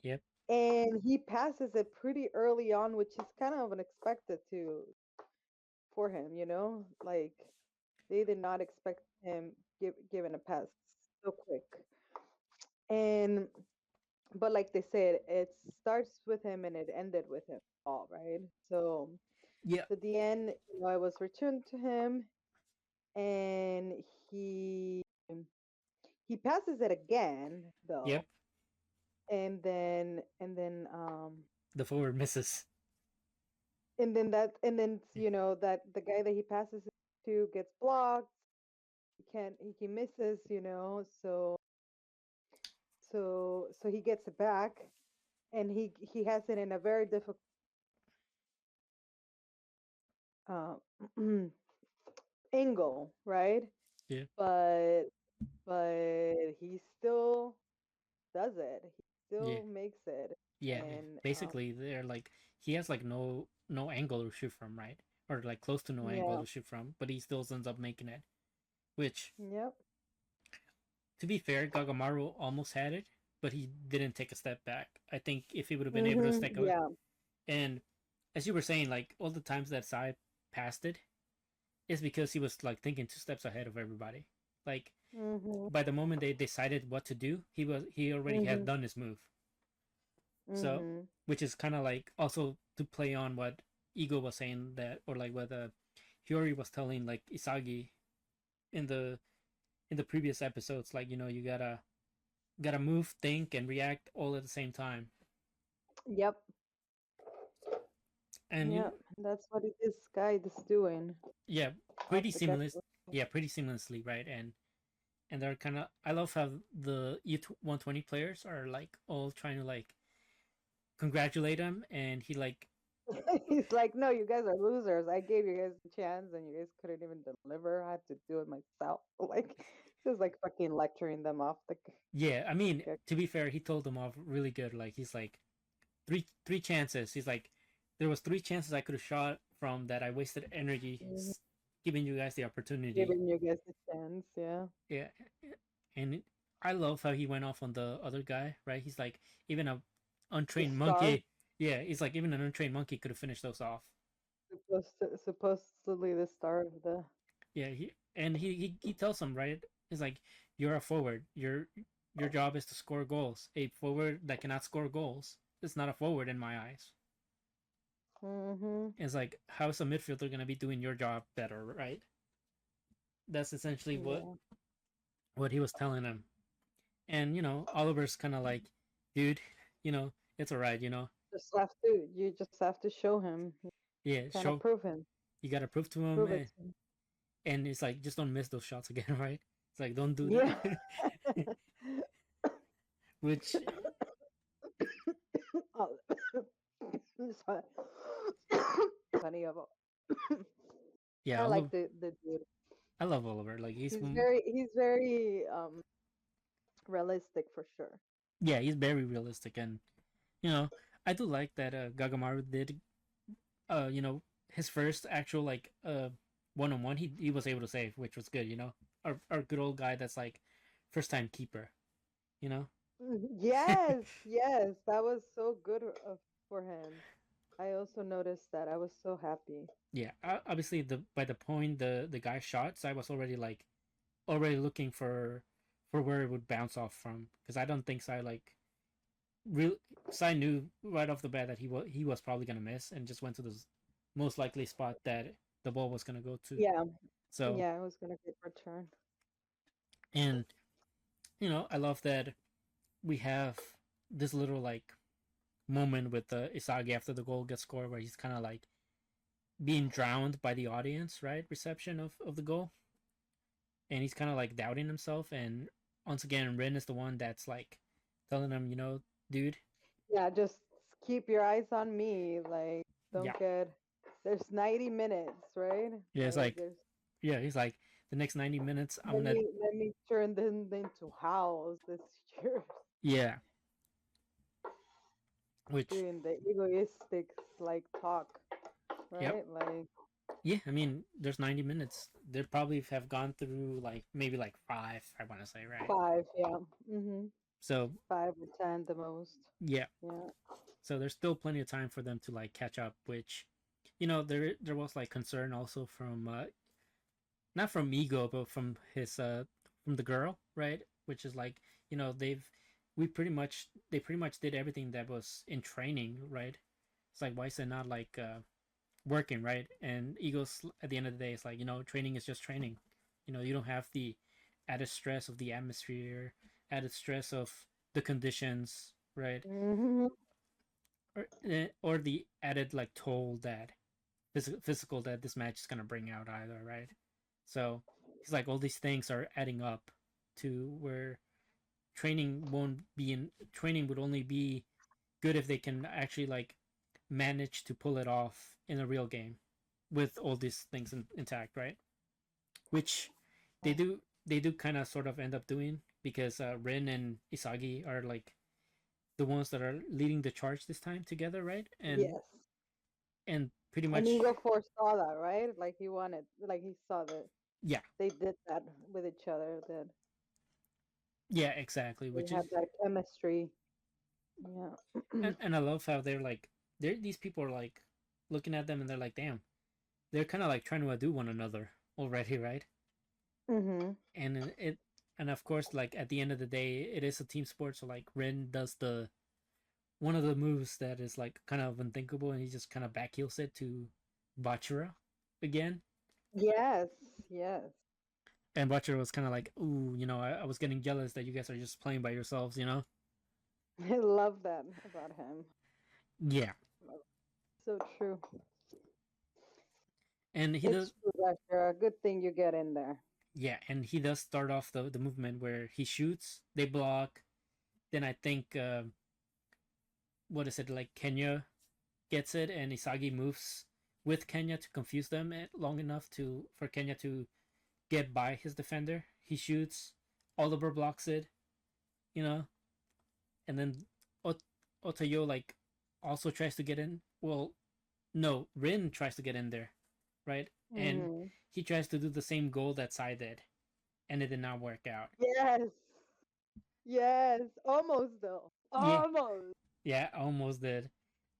yep, and he passes it pretty early on, which is kind of unexpected to for him, like they did not expect him given a pass so quick. And but like they said, it starts with him and it ended with him all right. So yep, at the end, I was returned to him, and he passes it again yep. though, and then The forward misses. that the guy that he passes it to gets blocked. He misses, so he gets it back, and he has it in a very difficult uh, angle, right? Yeah. But he still does it. He Yeah. still makes it, Yeah. and Basically, they're like he has like no angle to shoot from, right? Or like close to no angle yeah, to shoot from, but he still ends up making it. Which, yep, to be fair, Gagamaru almost had it, but he didn't take a step back. I think if he would have been able to stick a, yeah, and as you were saying, like all the times that Sai passed it is because he was like thinking 2 steps ahead of everybody. Like mhm, by the moment they decided what to do, he already had mhm, done his move. So, mhm, which is kind of like also to play on what Ego was saying that, or like what Hiyori was telling like Isagi in the previous episodes. Like you gotta move, think, and react all at the same time. yep, And yep. That's what this guy is doing yeah, off pretty the get seamless. go. Yeah, pretty seamlessly, right? And they're kind of. I love how the E120 players are like all trying to like congratulate him, and he like He's like, no, you guys are losers. I gave you guys a chance, and you guys couldn't even deliver. I had to do it myself. Like, just like fucking lecturing them off the. yeah. I mean, Get- to be fair, he told them off really good. Like he's like three chances. He's like, there was 3 chances I could have shot from that. I wasted energy Mhm. giving you guys the opportunity. Giving you guys a chance, yeah. Yeah, and I love how he went off on the other guy. Right? He's like, even a The untrained star, monkey. Yeah, he's like even an untrained monkey could have finished those off. supposedly the star of the. Yeah, he tells him right. He's like, you're a forward. Your job is to score goals. A forward that cannot score goals is not a forward in my eyes. Mm-hmm. It's like, how is a midfielder gonna be doing your job better, right? That's essentially Yeah. what he was telling him. And Oliver's kind of like, dude, it's alright. You just have to show him. Yeah, Kind of show prove him. you gotta prove to him, Prove it to him. and it's like just don't miss those shots again, right? It's like don't do Yeah. that. Which Oh, sorry. Funny of yeah, I like the dude. I love Oliver. Like He's very realistic for sure. yeah, he's very realistic, and you know I do like that Gagamaru did his first actual like one on one he was able to save, which was good. Our good old guy that's like first time keeper. You know. Yes, yes, that was so good for him. I also noticed that. I was so happy. Yeah, obviously by the point the guy shot, so I was already like already looking for where it would bounce off from because I don't think Sai like real Sai knew right off the bat that he was probably gonna miss and just went to the most likely spot that the ball was gonna go to. Yeah, So yeah, I was gonna get return. and I love that we have this little like moment with the Isagi after the goal gets scored where he's kind of like being drowned by the audience, right? Reception of the goal, and he's kind of like doubting himself. And once again, Rin is the one that's like telling him, dude, Yeah, just keep your eyes on me. Like, yeah, don't get. There's 90 minutes, right? yeah, it's Like, like, there's. yeah, he's like, the next 90 minutes, I'm Let gonna, me turn them into howls this year. yeah, which, Doing the egoistic like talk, yep, right? Like yeah. I mean, there's 90 minutes. They probably have gone through like maybe like five. I want to say, right? 5, yeah. Mm-hmm. So 5 or 10 the most. yeah, Yeah. so there's still plenty of time for them to like catch up. Which, there was like concern also from not from Ego, but from the girl, right? Which is like, they pretty much did everything that was in training, right? It's like, why is it not like working, right? And Ego's at the end of the day, it's like, training is just training. You don't have the added stress of the atmosphere, added stress of the conditions, right? Hmm. Or the added like toll that physical that this match is gonna bring out either, right? So he's like all these things are adding up to where training would only be good if they can actually like manage to pull it off in a real game with all these things intact, right? Which they do kind of sort of end up doing because Rin and Isagi are like the ones that are leading the charge this time together, right? Yes. And pretty And much, Ego foresaw that, right? Like he wanted, like he saw that yeah, they did that with each other, that yeah, exactly. they Which is had that chemistry. Yeah. and I love how these people are like looking at them and they're like, damn, they're kind of like trying to outdo one another already, right? Mhm. And and of course, like at the end of the day, it is a team sport. So like Ren does the one of the moves that is like kind of unthinkable, and he just kind of backheels it to Bachira again. Yes. Yes. And Bachira was kind of like, ooh, I was getting jealous that you guys are just playing by yourselves. I love that about him. Yeah, So true. and he It's does. true, Asher. A good thing you get in there. Yeah, and he does start off the movement where he shoots, they block. Then I think what is it like? Kenya gets it, and Isagi moves with Kenya to confuse them long enough to for Kenya to get by his defender. He shoots, Oliver blocks it, you know, and then Otayo like also tries to get in. Well, no, Rin tries to get in there, right? And Mhm. he tries to do the same goal that Sai did, and it did not work out. Yes. Yes. Almost though. Yeah, Almost. yeah, almost did.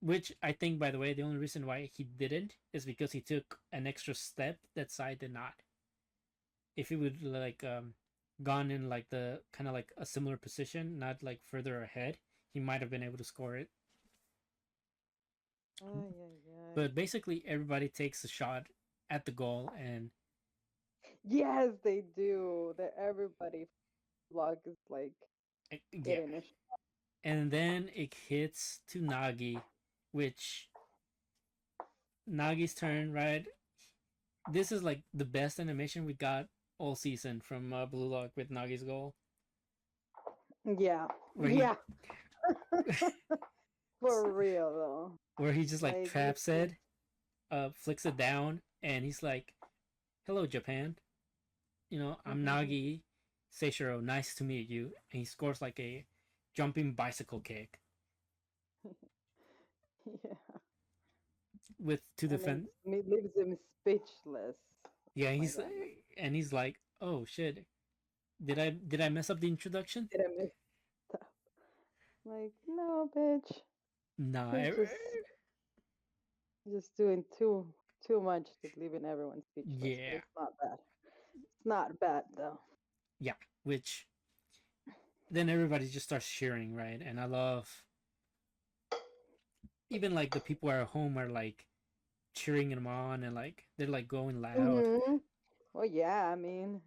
Which I think, by the way, the only reason why he didn't is because he took an extra step that Sai did not. If he would like gone in like the kind of like a similar position, not like further ahead, he might have been able to score it. Ay, ay, ay. But basically, everybody takes a shot at the goal, and Yes, they do. That everybody vlog is like yeah, getting a and then it hits to Nagi, which Nagi's turn, right? This is like the best animation we got all season from Blue Lock with Nagi's goal, yeah. where he Yeah. For real though. where he just like Like traps it, flicks it down, and he's like, "Hello, Japan. I'm Nagi Seishiro. Nice to meet you." And he scores like a jumping bicycle kick yeah. with to And defend. it leaves him speechless. Yeah, Oh my he's god. and he's like, "Oh shit, did I mess up the introduction?" Did I miss stuff? Like, no, bitch. Nah, You're just doing too much to leaving everyone speechless. But yeah, it's not bad. It's not bad though. yeah. Which then everybody just starts cheering, right? And I love even like the people at home are like cheering him on, and like they're like going loud. Mm-hmm. Well, yeah. I mean,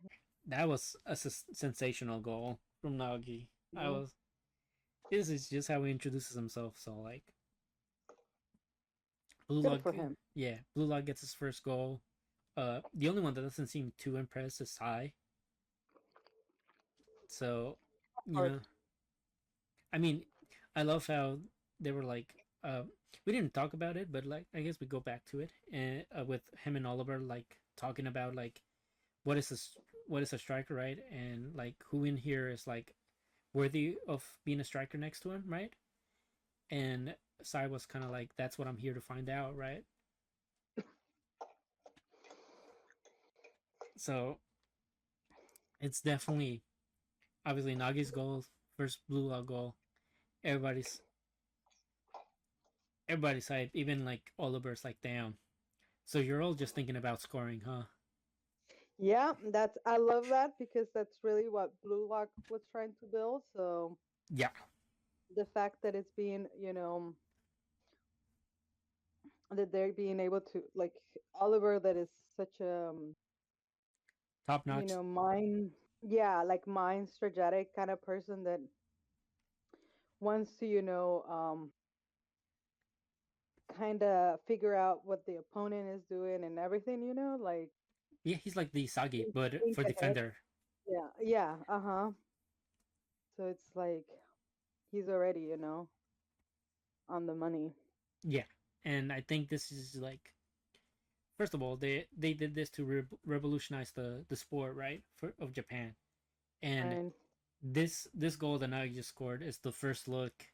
That was a sensational goal from Nagi. I mhm, was. This is just how he introduces himself. So like, Blue good Lock, for him. yeah, Blue Lock gets his first goal. The only one that doesn't seem too impressed is Sai. So, Of you course. know, I mean, I love how they were like, we didn't talk about it, but like, I guess we go back to it, and with him and Oliver like talking about like what is this, what is a striker, right? And like who in here is like worthy of being a striker next to him, right? And Sai was kind of like, that's what I'm here to find out, right? So it's definitely obviously Nagi's goal, first blue lock goal. Everybody's everybody's hype. Even like Oliver's like, damn. So you're all just thinking about scoring, huh? Yeah, I love that because that's really what Blue Lock was trying to build. So Yeah, the fact that it's being, that they're being able to like Oliver, that is such a top notch. mind, yeah, like mind strategic kind of person that wants to, kind of figure out what the opponent is doing and everything, like Yeah, he's like the Sagi, but think for ahead. defender. Yeah, yeah, uh-huh. So it's like he's already, on the money. Yeah, and I think this is like, first of all, they did this to revolutionize the sport, right, for of Japan. And And this goal that Nagi just scored is the first look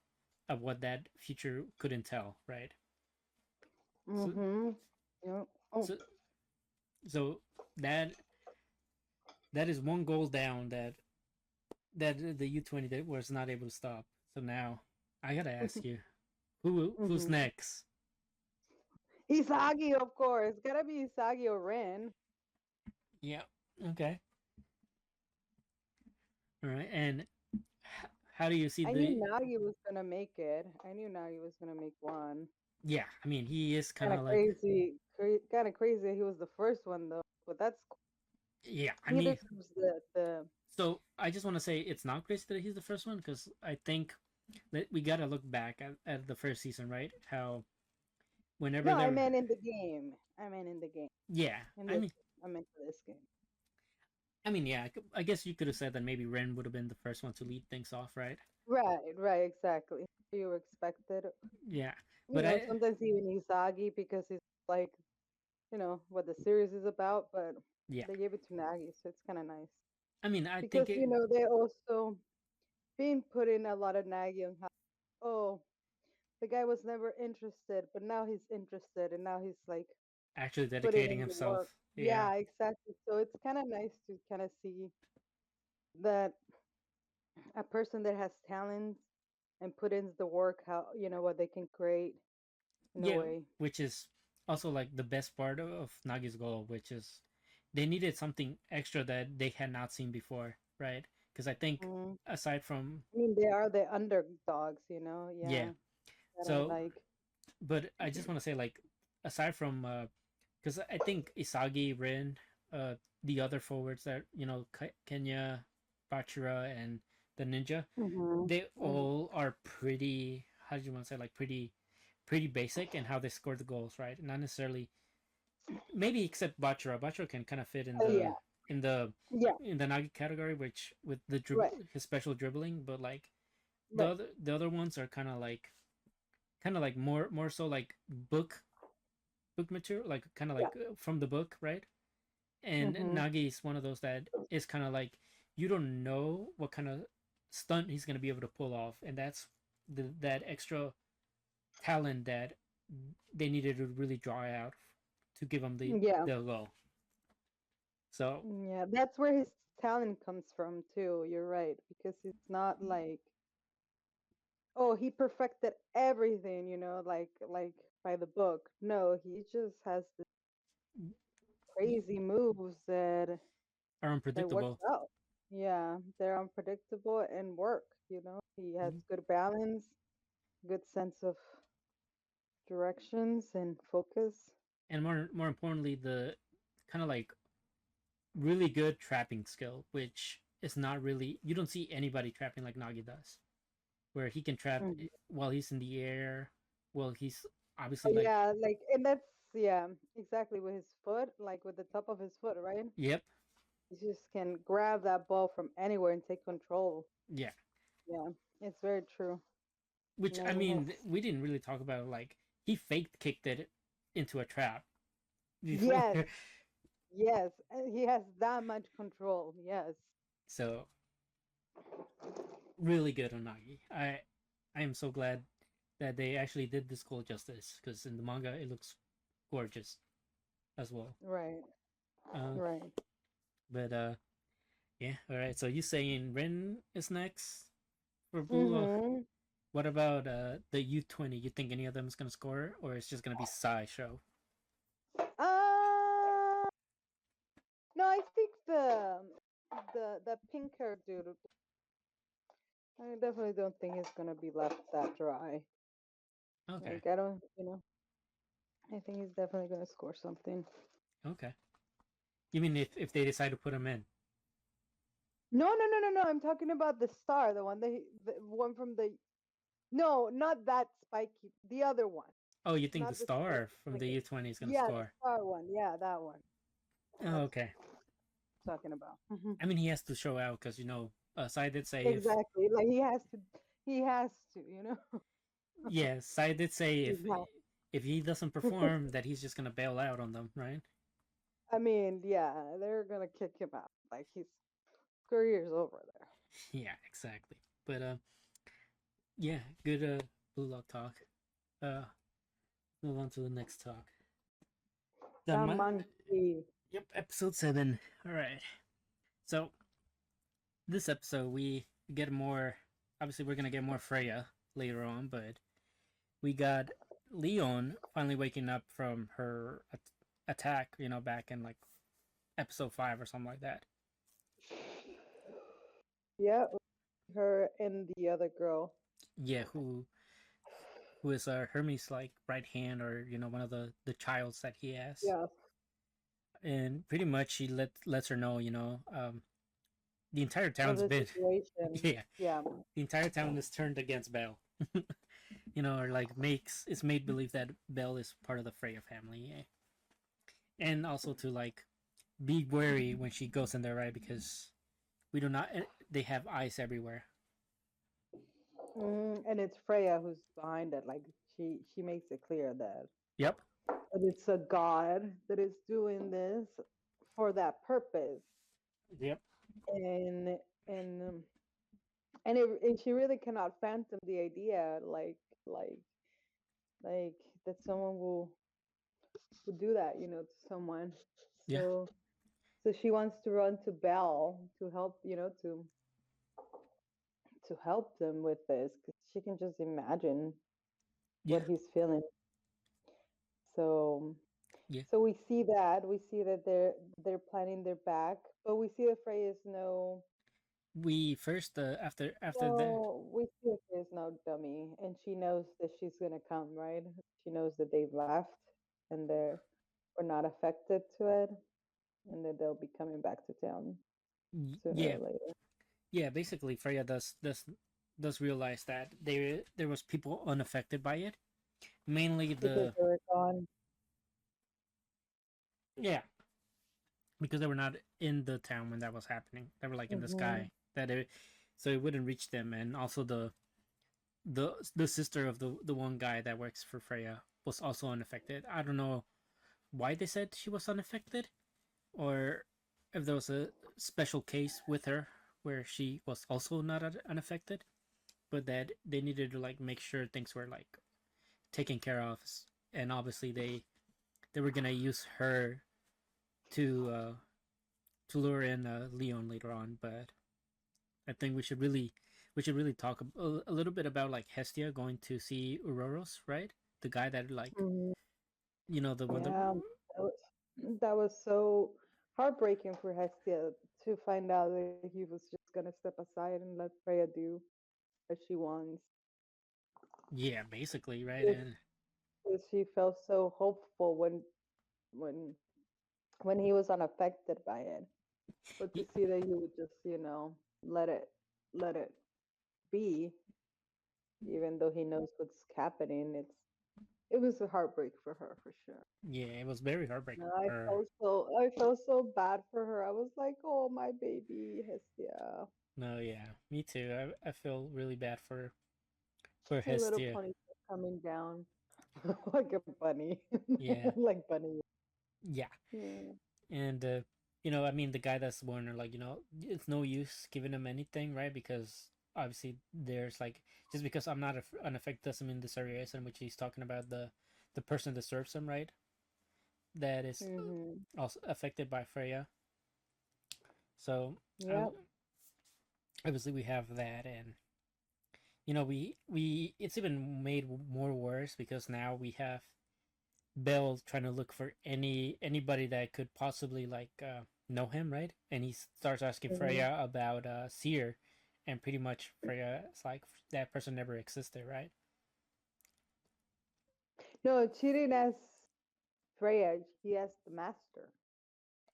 of what that future could entail, right? So mm-hmm. Yeah. Oh. so so that that is one goal down that the U20 that was not able to stop. So now I gotta ask you, who's Mm-hmm. next? Isagi, of course. Gotta be Isagi or Rin. Yeah. Okay. All right. And how do you see I knew the? Nagi was gonna make it. I knew Nagi was gonna make one. Yeah. I mean, he is kind Kind of of like. crazy, kind of crazy. He was the first one though, but that's cool. Yeah. I He mean, deserves the. so I just want to say it's not crazy that he's the first one because I think that we gotta look back at the first season, right? How whenever No, I they're meant in the game. I meant in the game. yeah. In I this, mean, I meant for this game. yeah. I guess you could have said that maybe Ren would have been the first one to lead things off, right? Right, right, exactly. You expected. Yeah. But Sometimes even Isagi because he's like, what the series is about, but yeah. they gave it to Nagi, so it's kind of nice I mean, I because think it they also been putting a lot of Nagi on how, oh, the guy was never interested, but now he's interested, and now he's like actually putting dedicating in the himself. work. Yeah. Yeah, exactly. So it's kind of nice to kind of see that a person that has talent and put in the work, how what they can create in a Yeah, way. which is also like the best part of Nagi's goal, which is they needed something extra that they had not seen before, right? Because I think Mm. aside from I mean, they are the underdogs, yeah, yeah, that are so like, but I just want to say like aside from because I think Isagi, Rin, the other forwards that Kenya, Bachira, and the ninja, hmm they hmm all are pretty. How do you want to say like pretty basic in how they score the goals, right? Not necessarily maybe except Bachira. Bachira can kind of fit yeah, in the yeah, in the Nagi category, which with the right, his special dribbling, but like right, the other ones are kind of like more so like book material, like kind of yeah, like from the book, right? And hmm Nagi is one of those that is kind of like you don't know what kind of stunt he's gonna be able to pull off, and that's that extra talent that they needed to really draw out to give him yeah, the goal. So yeah. That's where his talent comes from too. You're right because it's not like, oh, he perfected everything, like by the book. No, he just has the crazy moves are that works unpredictable. out. Yeah, they're unpredictable and work. He has Mhm. good balance, good sense of directions and focus. And more importantly, the kind of like really good trapping skill, which is not really you don't see anybody trapping like Nagi does, where he can trap Mhm. while he's in the air. Well, he's Oh, obviously like yeah, like, and that's, yeah, exactly, with his foot, like with the top of his foot, right? yep, He just can grab that ball from anywhere and take control. yeah. Yeah, it's very true. Which I Nagi has, mean, we didn't really talk about like he faked kicked it into a trap before. yes, yes, he has that much control. Yes. So really good on Nagi. I am so glad that they actually did this goal justice because in the manga it looks gorgeous as well. Right, Uh, right. but yeah, all right. So you saying Ren is next for Blue? Mm-hmm. What about the U20? You think any of them is gonna score, or it's just gonna be Show? Uh, no, I think the pink hair dude. I definitely don't think he's gonna be left that dry. Okay, Like, I don't, I think he's definitely gonna score something. okay. You mean if they decide to put him in? No, no, no, no, no. I'm talking about the star, the one from the. No, not that spiky. The other one, Oh, you think the not the spiky star from the one. U20 is gonna Yeah, the score? star one. Yeah, that one. Oh, That's okay. what I'm talking about. Mhm. I mean, he has to show out because Sai did say if Exactly. Like he has to. He has to. You know. yeah, Sai did say He has. if he doesn't perform, that he's just gonna bail out on them, right? I mean, yeah, they're gonna kick him out. Like his career's over there. Yeah, exactly. But yeah, good Blue Lock talk. Uh, move on to the next talk. Danma. Danmachi. Yep, episode 7. All right. So this episode we get more. Obviously, we're gonna get more Freya later on, but we got Leon finally waking up from her attack. Back in like episode 5 or something like that. Yeah, her and the other girl. Yeah, who is Hermes like right hand, or one of the childs that he has. Yeah, And pretty much he lets her know, the entire of town's the been situation. yeah, Yeah. the entire town is turned against Belle. Or like it's made believe that Belle is part of the Freya family. Yeah. And also to like be wary when she goes in there, right? Because we do not they have eyes everywhere. And it's Freya who's behind it. Like she makes it clear Yep. that it's a god that is doing this for that purpose. Yep. And and um, and she really cannot phantom the idea like like that someone will do that, to someone. Yeah. So she wants to run to Belle to help, to help them with this because she can just imagine Yeah. what he's feeling. So Yeah. so we see that they're planning their back, but we see that Frey is no We first after the no we see that Frey is no dummy, and she knows that she's gonna come, right? She knows that they've left and we're not affected to it, and that they'll be coming back to town sooner yeah, or later yeah, basically Freya does realize that there was people unaffected by it, mainly because the they were gone. yeah, because they were not in the town when that was happening. They were like in the Hmm. sky, so it wouldn't reach them. And also the sister of the one guy that works for Freya was also unaffected. I don't know why they said she was unaffected, or if there was a special case with her where she was also not unaffected, but that they needed to like make sure things were like taken care of. And obviously they were gonna use her to uh to lure in Leon later on. But I think we should really talk a little bit about like Hestia going to see Ouroros, right? The guy that like Hmm. the one that Yeah, that was, that was so heartbreaking for Hestia to find out that he was just gonna step aside and let Freya do as she wants. yeah, basically, right. Because And she felt so hopeful when when he was unaffected by it. But to see that he would just, let it be, even though he knows what's happening, it was a heartbreak for her for sure. yeah, it was very heartbreaking No, for her. I felt so bad for her. I was like, oh my baby Hestia. No, yeah, me too. I feel really bad for Her little Hestia. ponytail coming down like a bunny. Yeah, Like bunny. yeah. Yeah. And I mean, the guy that's Warner, like, it's no use giving him anything, right? Because obviously there's like, just because I'm not unaffected doesn't mean the area is, in which he's talking about the person that serves him, right? That is Mm-hmm. also affected by Freya. So Yep. obviously we have that. And we it's even made more worse because now we have Bell trying to look for anybody that could possibly like know him, right? And he starts asking Mm-hmm. Freya about Seer, and pretty much Freya is like that person never existed, right? No, she didn't ask Freya. He asked the master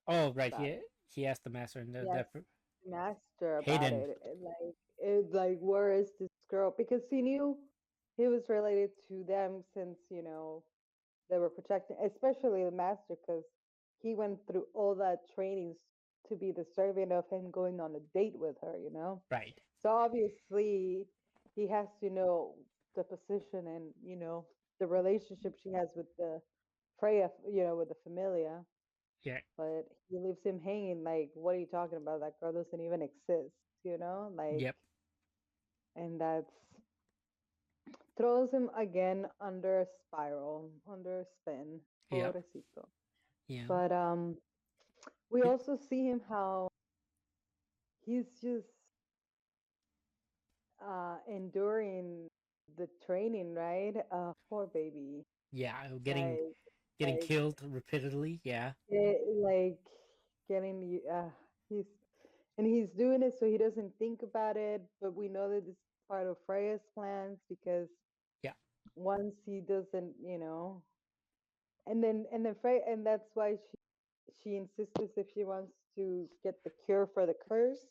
Oh, right. about He asked the master, and it. that Master about Hayden. it. And like, where is this girl? Because he knew he was related to them since they were protecting, especially the master, because he went through all that trainings to be deserving of him going on a date with her. Right. So obviously, he has to know the position and the relationship she has with the Freya, with the Familia. Yeah. But he leaves him hanging. Like, what are you talking about? That girl doesn't even exist. Like, Yep. and that's throws him again under a spiral, under a spin. Yep. Pobrecito. Yeah. But we It, also see him how he's just enduring the training, right? Poor baby. yeah. Getting Like, getting like, killed repeatedly. Yeah. like getting he's and he's doing it so he doesn't think about it. But we know that this is part of Freya's plans because Yeah. once he doesn't, and then Freya, and that's why she insists if she wants to get the cure for the curse,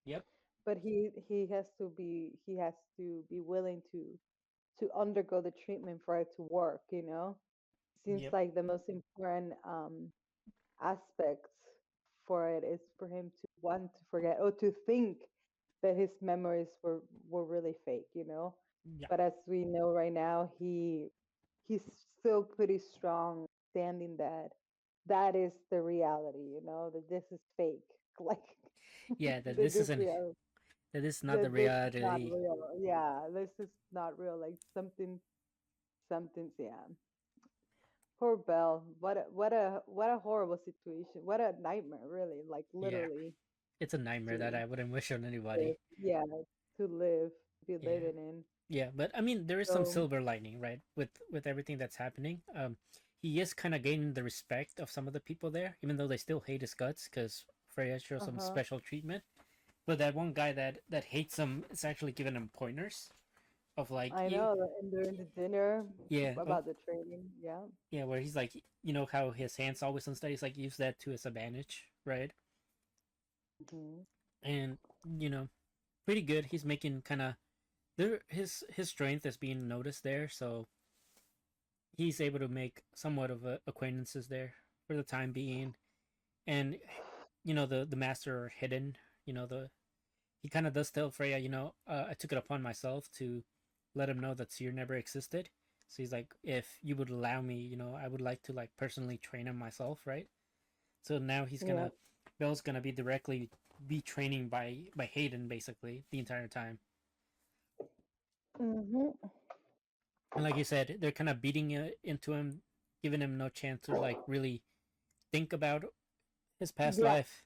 Yep. but he has to be willing to undergo the treatment for it to work. Seems Yep. like the most important aspect for it is for him to want to forget or to think that his memories were really fake. Yeah. But as we know right now, he's still pretty strong standing that is the reality, that this is fake. Like, Yeah. That that this this isn't. real That is not the that this is not reality. real. Yeah, this is not real. Like, something's, yeah. Poor Belle. What a horrible situation. What a nightmare, really. Like, Yeah. literally It's a nightmare that to I wouldn't wish on anybody. live. Yeah, to live, be Yeah. living in. Yeah, but I mean, there is some So, silver lining, right? With everything that's happening, he is kind of gaining the respect of some of the people there, even though they still hate his guts because Freya shows some uh-huh. special treatment. But that one guy that hates him is actually giving him pointers of like I you, know that, and during the dinner yeah, about the training. Yeah. yeah, where he's like, how his hands always unsteady. He's like use that to his advantage, right? Hmm. And you know, pretty good. He's making kind of there. His strength is being noticed there, so he's able to make somewhat of acquaintances there for the time being. And the master are hidden. The he kind of does tell Freya, I took it upon myself to let him know that Seer never existed. So he's like, if you would allow me, I would like to like personally train him myself, right? So now Yeah. Bell's gonna be directly be training by Hayden basically the entire time. Hmm. And like you said, they're kind of beating it into him, giving him no chance to like really think about his past Yeah. life,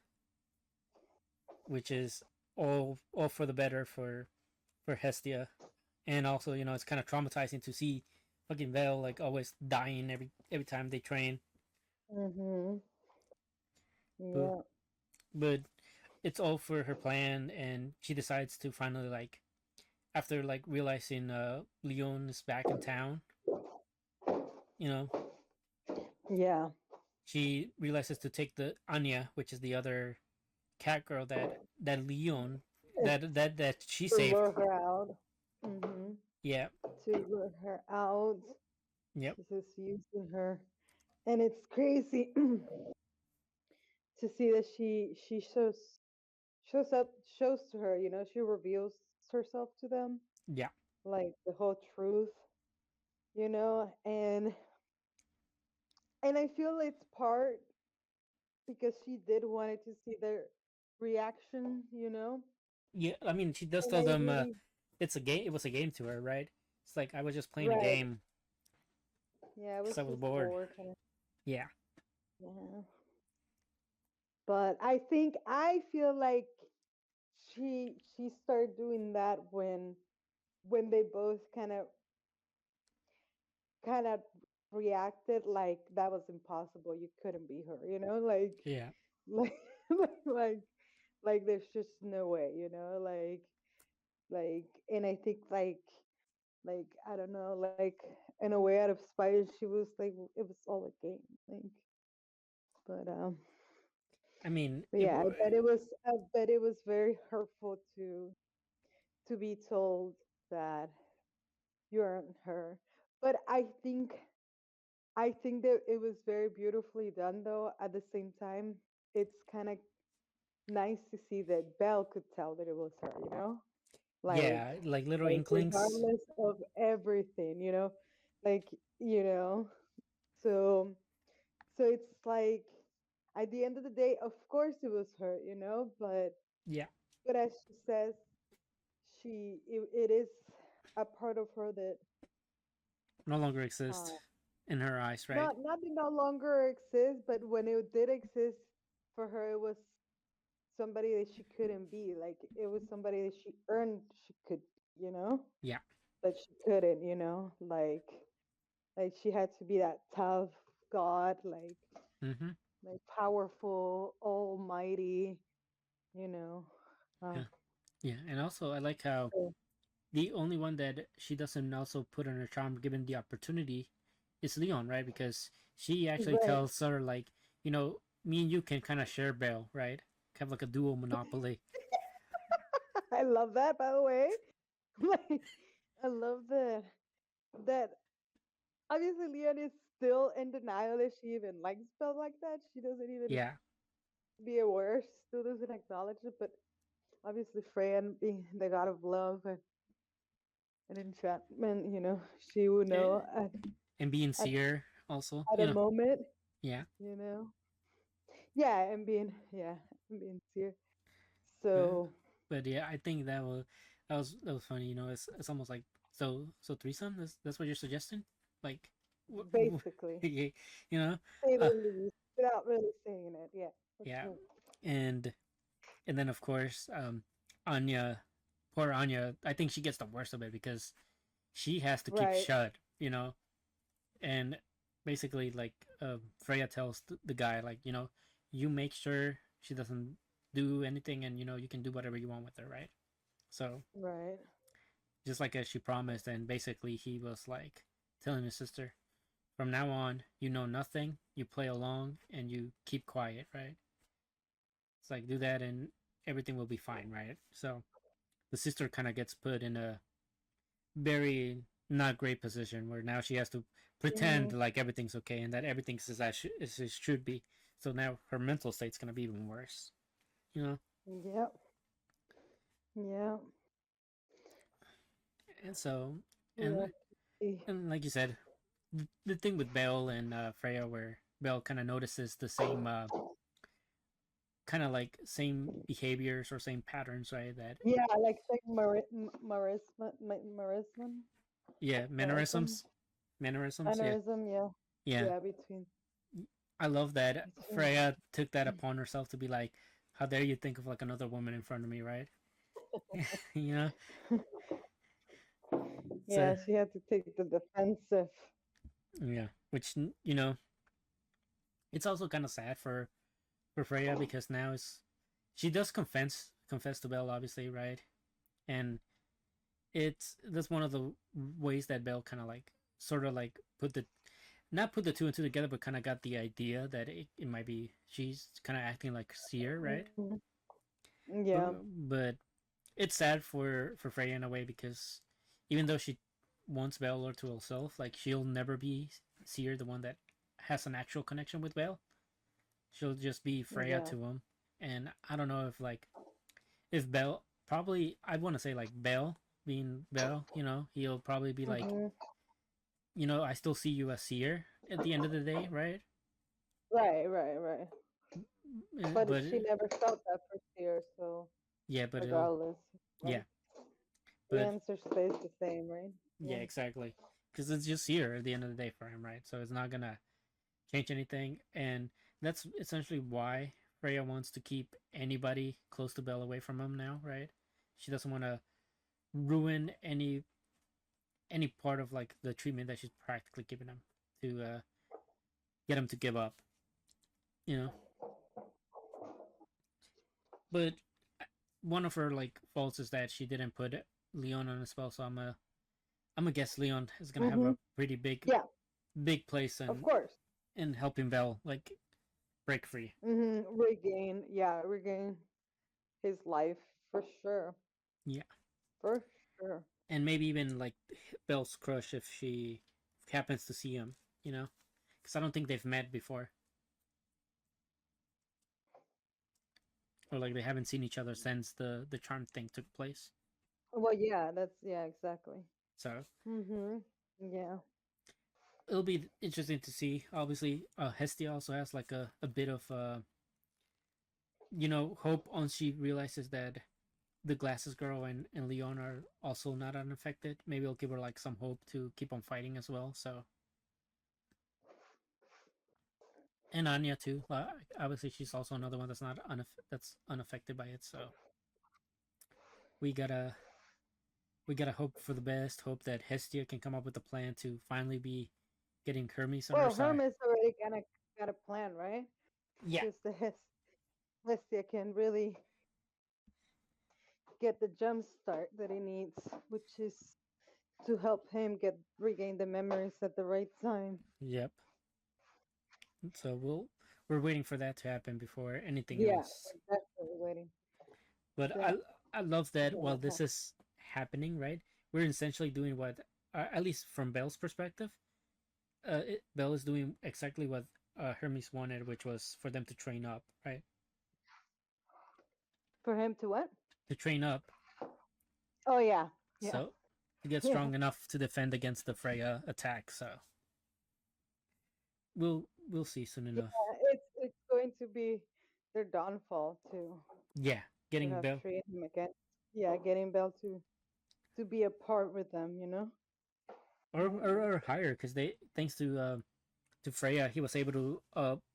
which is all for the better for Hestia. And also, it's kind of traumatizing to see fucking Vale like always dying every time they train. Hmm. But Yeah. but it's all for her plan, and she decides to finally like after like realizing Leon is back in town. You know, Yeah. she realizes to take the Anya, which is the other cat girl that Leon It's that she to saved. lure her out. Hmm. Yeah. To lure her out. Yep. She's just using her, and it's crazy to see that she shows up shows to her. She reveals herself to them, Yeah. like the whole truth. And I feel it's part because she did wanted to see their reaction. Yeah. I mean, she does And tell I them really, it's a game. It was a game to her, right? It's like I was just playing a right, game yeah, I was because I was just bored. bored, kind of. Yeah. Yeah. But I feel like she started doing that when they both kind of reacted like that was impossible. You couldn't be her, Yeah. like like like there's just no way, like and I think like I don't know, like in a way out of spite, she was like it was all a game, like but I mean, yeah, I bet it was very hurtful to be told that. you earned her. But I think that it was very beautifully done though. At the same time, it's kind of nice to see that Belle could tell that it was her, like Yeah, like little like inklings. regardless of everything, like, you know. So so it's like at the end of the day, of course it was her, Yeah, but as she says, it is a part of her that no longer exist uh in her eyes, right? not that no longer exists, but when it did exist for her, it was somebody that she couldn't be. Like it was somebody that she earned she could, you know, Yeah. but she couldn't, like she had to be that tough god, Mm-hmm. like powerful, almighty, you know. Uh, Yeah. Yeah, and also I like how so, the only one that she doesn't also put on her charm given the opportunity is Leon, right? Because she actually right. tells her like, me and you can kind of share Belle, right? Have like a dual monopoly. I love that, by the way. Like, I love that. Obviously, Leon is still in denial that she even likes spells like that. She doesn't even Yeah. be aware. She still doesn't acknowledge it. But obviously, Freya, being the god of love and enchantment, she would Eh, know and being at, seer also, at a moment, Yeah. you know. Yeah, and being seer. But So but yeah, I think that was funny. It's almost like so threesome. That's what you're suggesting. Like, basically, you know, say uh, the least, without really saying it. Yeah, for yeah, sure. and and then of course, Anya, poor Anya. I think she gets the worst of it because she has to keep Right, shut. And basically like Freya tells the guy like you make sure she doesn't do anything, and you can do whatever you want with her, right? So right. just like as she promised, and basically he was like telling his sister, from now on, you know nothing, you play along, and you keep quiet, right? It's like do that, and everything will be fine, right? So the sister kind of gets put in a very not great position where now she has to pretend Hmm. like everything's okay and that everything is as it should be. So now her mental state's gonna be even worse, you know. Yep. Yeah. And so, Yeah. and and like you said, the thing with Belle and Freya, where Belle kind of notices the same kind of like same behaviors or same patterns, right? That Yeah, like Marisman, yeah, Marism, mannerisms, yeah, mannerism. Yeah, yeah. yeah. I love that Between. Freya took that upon herself to be like, how dare you think of like another woman in front of me, right? you know, so Yeah, she had to take the defensive. yeah, which it's also kind of sad for Freya because now it's she does confess to Belle, obviously, right? And that's one of the ways that Belle kind of like sort of like put the not put the two and two together, but kind of got the idea that it might be she's kind of acting like Seer, right? Mhm. But Yeah, but it's sad for Freya in a way because even though she wants Belle to herself, like she'll never be Seer, the one that has an actual connection with Belle. She'll just be Freya yeah. to him, and I don't know if Belle probably I want to say like Belle being Belle, he'll probably be like, Hmm. I still see you as Seer at the end of the day, right? Right, right, right. But But she never felt that for years, so yeah, but it'll regardless, yeah, right? The but answer stays the same, right? yeah, Yeah. exactly, because it's just Seer at the end of the day for him, right? So it's not gonna change anything, and that's essentially why Freya wants to keep anybody close to Belle away from him now, right? She doesn't want to ruin any part of like the treatment that she's practically giving him to get him to give up, you know. But one of her like faults is that she didn't put Leon on a spell, so I'm a guess Leon is gonna have Hmm. a pretty Yeah, big place of in course. helping Belle like break free. Regain his life for sure. Yeah. For sure. and maybe even like Belle's crush if she happens to see him, you know, because I don't think they've met before, or like they haven't seen each other since the charm thing took place. Well, yeah, exactly. So Mhm. Yeah. it'll be interesting to see. Obviously, Hestia also has like a bit of hope once she realizes that the glasses girl and Leon are also not unaffected. Maybe it'll give her like some hope to keep on fighting as well. So, and Anya too. Obviously, she's also another one that's unaffected by it. So we gotta we gotta hope for the best. Hope that Hestia can come up with a plan to finally be getting Hermes on her Well, side. Hermes already kind of got a plan, right? Yeah, Just the Hestia can really get the jump start that he needs, which is to help him regain the memories at the right time. yep. So we're waiting for that to happen before anything Yeah, else. we're definitely waiting. But That I love that while gonna this is happening, right? We're essentially doing what, at least from Belle's perspective, Belle is doing exactly what Hermes wanted, which was for them to train up, right? for him to what? To train up, Oh yeah, yeah, so to get yeah. strong enough to defend against the Freya attack. So we'll see soon enough. It's going to be their downfall Yeah, to getting have Belle trained him again. Yeah, getting Bell to be a part with them, you know. or higher because they thanks to Freya, he was able to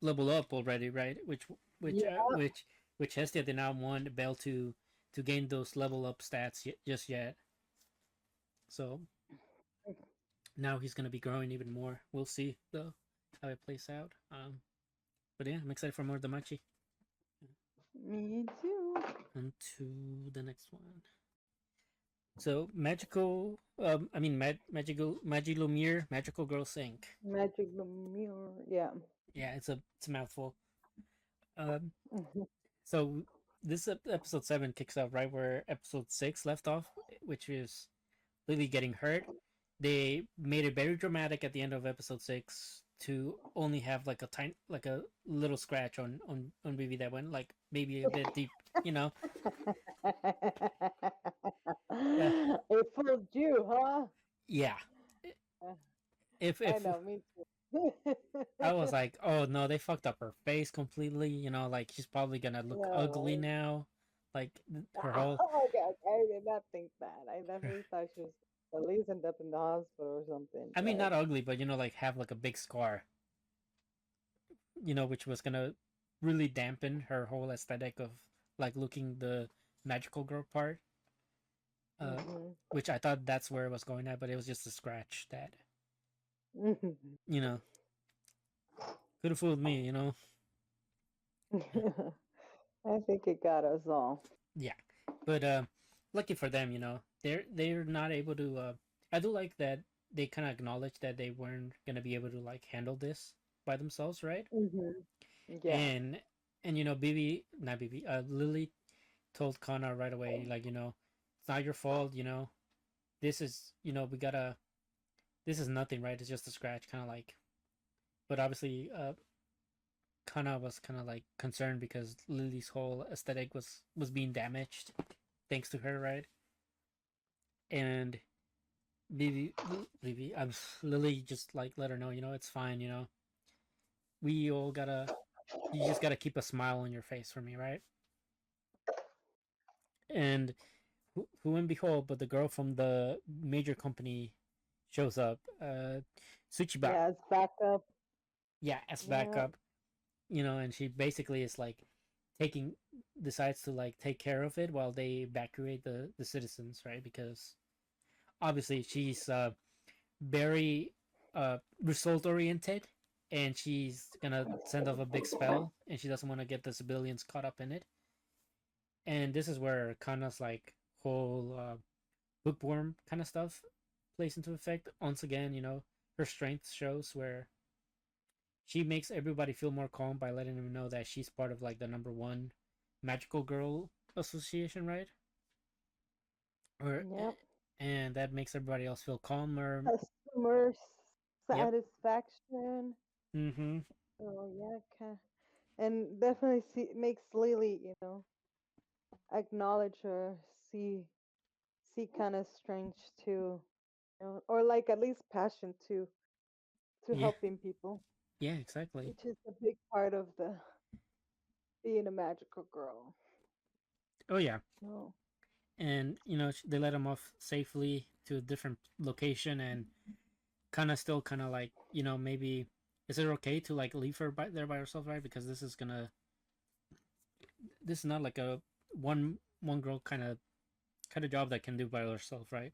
level up already, right? Which uh, Yeah, which which Hestia did not want Bell to gain those level up stats just yet. So now he's gonna be growing even more. We'll see though how it plays out. But yeah, I'm excited for more Danmachi. me too. On to the next one. So magical, magical Magilumiere, Magical Girl Sync. Magilumiere, yeah. Yeah, it's a mouthful. Um, Mhm. so this episode 7 kicks off right where episode 6 left off, which is Lily getting hurt. They made it very dramatic at the end of episode 6 to only have like like a little scratch on Vivi that went like maybe a bit deep, you know. Uh, It fooled you, huh? yeah. Uh, I If know, me too. I was like, oh no, they fucked up her face completely. You know, like she's probably gonna look ugly No. now. Like her whole, Okay, I did not think that. I definitely thought she was at least end up in the hospital or something. I mean, But not ugly, but like have like a big scar. Which was gonna really dampen her whole aesthetic of like looking the magical girl part. Uh, hmm which I thought that's where it was going at, but it was just a scratch that you know could have fooled me. I think it got us all. Yeah, but lucky for them, they're not able to. I do like that they kind of acknowledge that they weren't gonna be able to like handle this by themselves, right? hmm Yeah. And Bibi, not Bibi, Lily told Kana right away, like it's not your fault, this is we gotta this is nothing, right? It's just a scratch, kind of like. But obviously, Kana was kind of like concerned because Lily's whole aesthetic was being damaged thanks to her, right? And Bibi, Bibi, Lily just like let her know, it's fine, we all gotta, you just gotta keep a smile on your face for me, right? And who and behold, but the girl from the major company shows up, Tsuchiba, Yeah, it's back up. yeah, as Yeah. backup, and she basically is like taking decides to like take care of it while they evacuate the citizens, right? Because obviously she's very result oriented, and she's gonna send off a big spell, and she doesn't want to get the civilians caught up in it. And this is where Kana's like whole bookworm kind of stuff plays into effect once again. Her strength shows where she makes everybody feel more calm by letting them know that she's part of like the number one magical girl association, right? Or Yep. and that makes everybody else feel calmer. Customer Yep. satisfaction. Mm-hmm. Oh yeah, and definitely makes Lily, acknowledge her, see kind of strength too, or like at least passion to Yeah. helping people, Yeah. Exactly. which is a big part of the being a magical girl. Oh yeah. Oh. And they let him off safely to a different location, and kind of still kind of like maybe is it okay to like leave her there by herself, right? Because this is not like a one girl kind of job that can do by herself, right?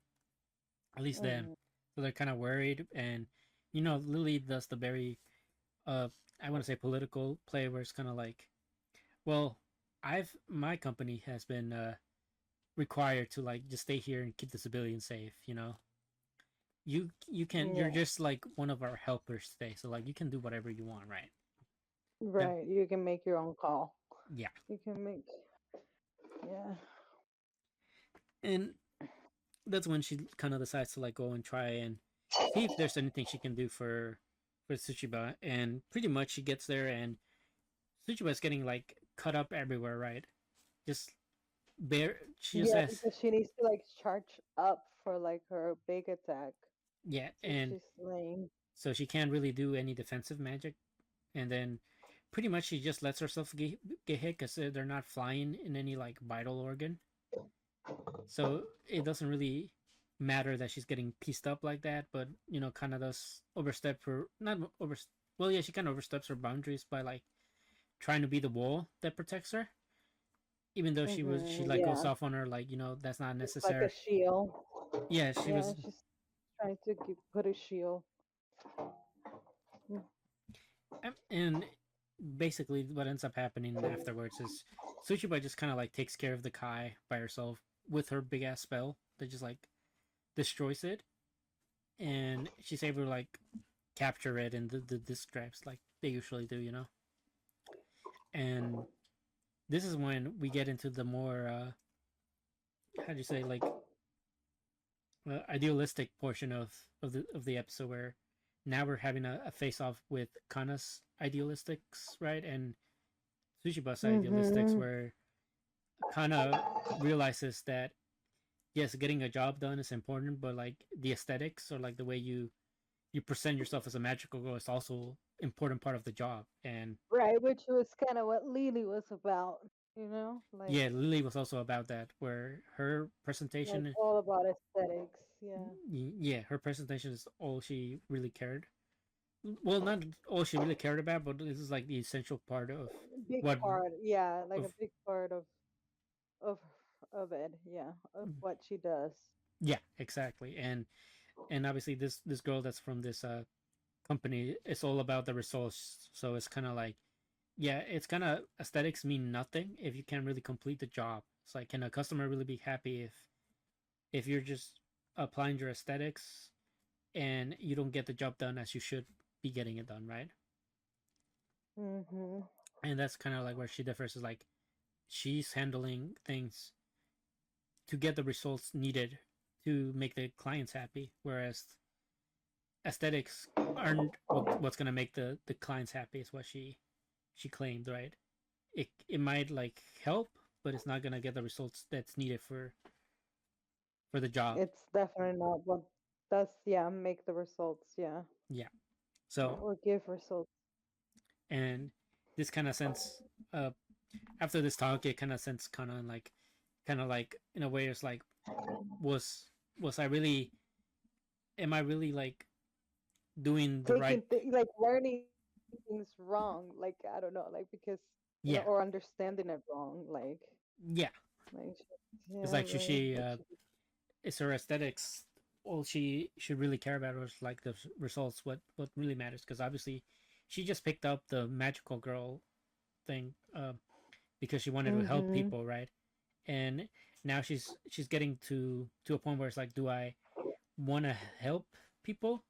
At least then. Mhm. So they're kind of worried, and Lily does the very I want to say political play where it's kind of like, well, I've my company has been required to like just stay here and keep the civilians safe. You can you're Yeah. just like one of our helpers today, so like you can do whatever you want, right? And Right. You can make your own call. yeah, You can make. Yeah. and that's when she kind of decides to like go and try and see if there's anything she can do for Tsuchiba, and pretty much she gets there, and Tsuchiba's getting like cut up everywhere, right? Just bare. She just Yeah, says, because she needs to like charge up for like her big attack. yeah, So and she's laying. so she can't really do any defensive magic, and then pretty much she just lets herself get hit because they're not flying in any like vital organ, so it doesn't really matter that she's getting pieced up like that, but kind of does overstep her not over well, yeah, she kind of oversteps her boundaries by like trying to be the wall that protects her, even though she like goes Yeah, off on her like that's not it's like a necessary. shield. Yeah, she Yeah, was. she's trying to put a shield. Mm. And basically what ends up happening afterwards is Tsuchiba just kind of like takes care of the Kai by herself with her big ass spell that just like destroys it, and she's able to like capture it in the disc drives like they usually do, and this is when we get into the more how do you say, like idealistic portion of the episode, where now we're having a face off with Kana's idealistics, right, and Tsuchiba's idealistics, Mhm. where Kana realizes that yes, getting a job done is important, but like the aesthetics or like the way you present yourself as a magical girl is also important part of the job. And Right, which was kind of what Lily was about. Like yeah, Lily was also about that, where her presentation, all about aesthetics. Yeah, yeah, her presentation is all she really cared. Well, not all she really cared about, but this is like the essential part of big what part. Yeah, like of a big part of of it. Yeah, of what she does. yeah, exactly. And obviously this girl that's from this company, it's all about the results. So it's kind of like, yeah, it's kind of aesthetics mean nothing if you can't really complete the job. It's like, can a customer really be happy if you're just applying your aesthetics and you don't get the job done as you should be getting it done, right? Mhm. And that's kind of like where she differs, is like she's handling things to get the results needed to make the clients happy, whereas aesthetics aren't what's going to make the clients happy, is what she claimed, right? It might like help, but it's not going to get the results that's needed for the job. It's definitely not what does. Yeah, make the results. Yeah, Yeah. So, or give results. and this kind of sense, uh after this talk, it kind of sense kind of like in a way it's like, was was I really am I really like doing the right? Taking like learning things wrong. Like I don't know. Like because Yeah. or understanding it wrong. Yeah. Like It's yeah, like really. What she is her aesthetics all she should really care about, was like the results, what really matters, because obviously she just picked up the magical girl thing because she wanted to help Mhm. people, right? And now she's getting to a point where it's like, do I want to help people,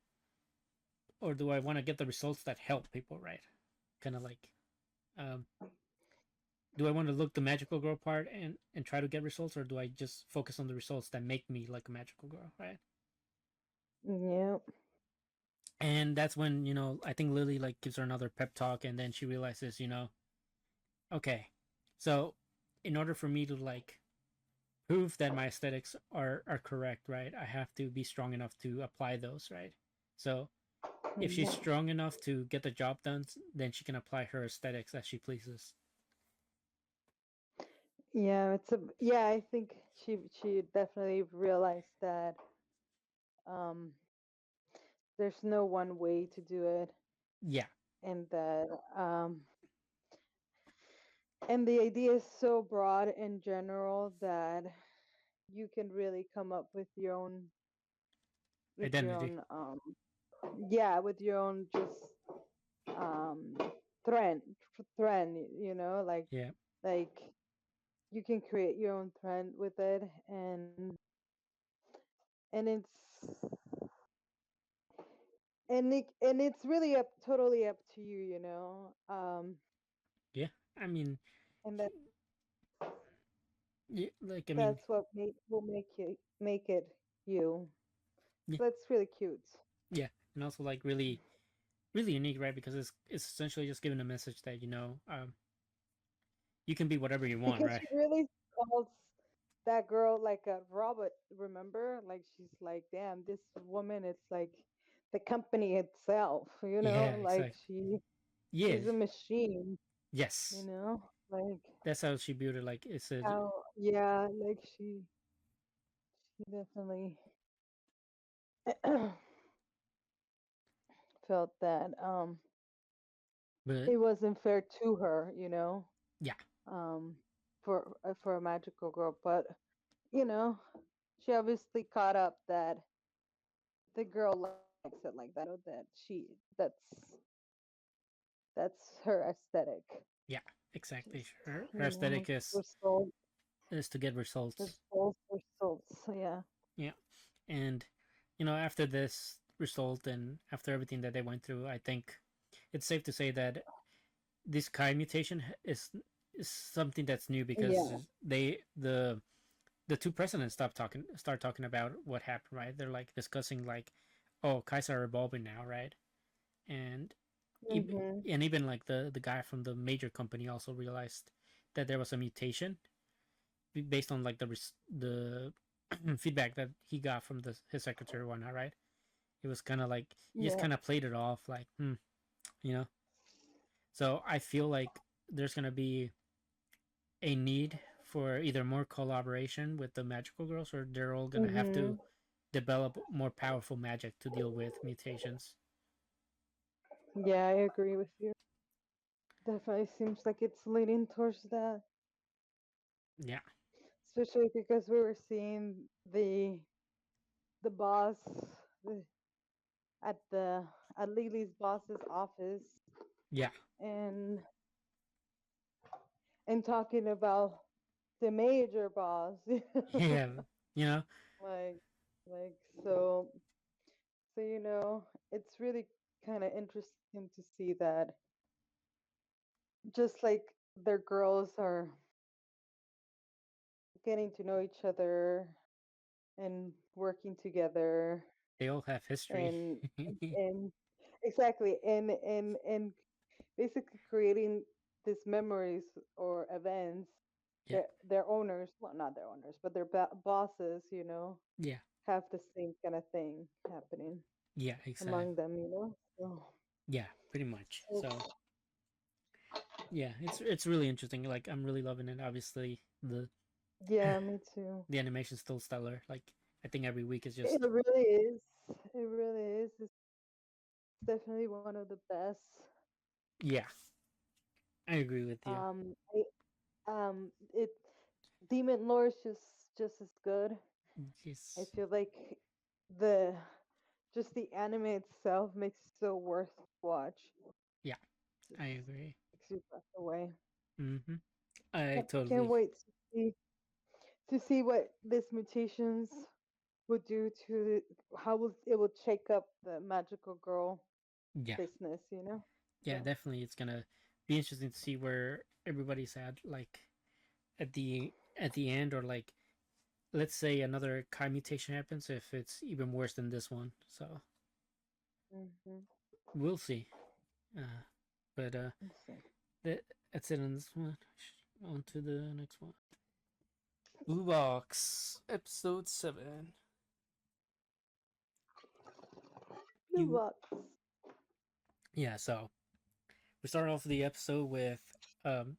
or do I want to get the results that help people, right? Kind of like um do I want to look the magical girl part and try to get results, or do I just focus on the results that make me like a magical girl, right? Yeah. And that's when, I think Lily like gives her another pep talk, and then she realizes, okay, so in order for me to like prove that my aesthetics are correct, right, I have to be strong enough to apply those, right? So if she's Yeah. strong enough to get the job done, then she can apply her aesthetics as she pleases. Yeah, I think she definitely realized that um there's no one way to do it, Yeah, and that and the idea is so broad in general that you can really come up with your identity. own yeah, with your own just um trend trend, Yeah, like you can create your own trend with it, and it's really up totally up to you, yeah. I mean, and yeah, like I mean, that's what will make it you. yeah, So that's really cute. yeah, and also like really, really unique, right? Because it's essentially just giving a message that you can be whatever you want, Because right? she really calls that girl like a robot, remember? Like she's like, damn, this woman is like the company itself, Yeah, like exactly. Yeah, she's a machine, you yes, know? Like that's how she built it. Like it's a, how yeah, like she definitely felt that but it wasn't fair to her, yeah, um for a magical girl, but you know, she obviously caught up that the girl likes it like that, that that's her aesthetic, yeah, exactly. just Her aesthetic result is to get results. results, yeah. Yeah, and after this result and after everything that they went through, I think it's safe to say that this Kai mutation is something that's new because Yeah. the two presidents start talking about what happened, right? They're like discussing like, oh, Kais are evolving now, right? And even Mhm. and even like the guy from the major company also realized that there was a mutation based on like the feedback that he got from his secretary or whatnot, right? It was kind of like he just Yeah. kind of played it off like, you know. So I feel like there's gonna be a need for either more collaboration with the magical girls, or they're all gonna have to Mhm. develop more powerful magic to deal with mutations. Yeah, I agree with you. Definitely seems like it's leaning towards that, Yeah, especially because we were seeing the boss the, at the at Lily's boss's office, yeah, and talking about the major boss. yeah. You know, like like so so it's really kind of interesting to see that just like their girls are getting to know each other and working together, they all have history. and and exactly, and basically creating these memories or events Yeah, that their owners, well, not their owners, but their bosses, yeah, have the same kind of thing happening yeah. Exactly. among them, so, Yeah, pretty much. so So yeah, it's really interesting. Like I'm really loving it. Obviously, yeah, me too. the animation's still stellar. Like I think every week is It just really is. It really is. It's definitely one of the best. yeah. I agree with you. I, it Demon Lore is just as good. I Yes. feel like the just the anime itself makes it so worth to watch. Yeah, Just I agree. takes your breath away. Mm-hmm. I Can't totally. wait to see what this mutations would do to how will it will shake up the magical girl Yeah, business. yeah. So Definitely, it's gonna be interesting to see where everybody's at, like at the end, or like let's say another Kai mutation happens, if it's even worse than this one. So Mm-hmm. we'll see. Uh, but Let's see. that, that's it on this one. On to the next one. Blue Box, episode 7. Blue You box. Yeah, so we start off the episode with um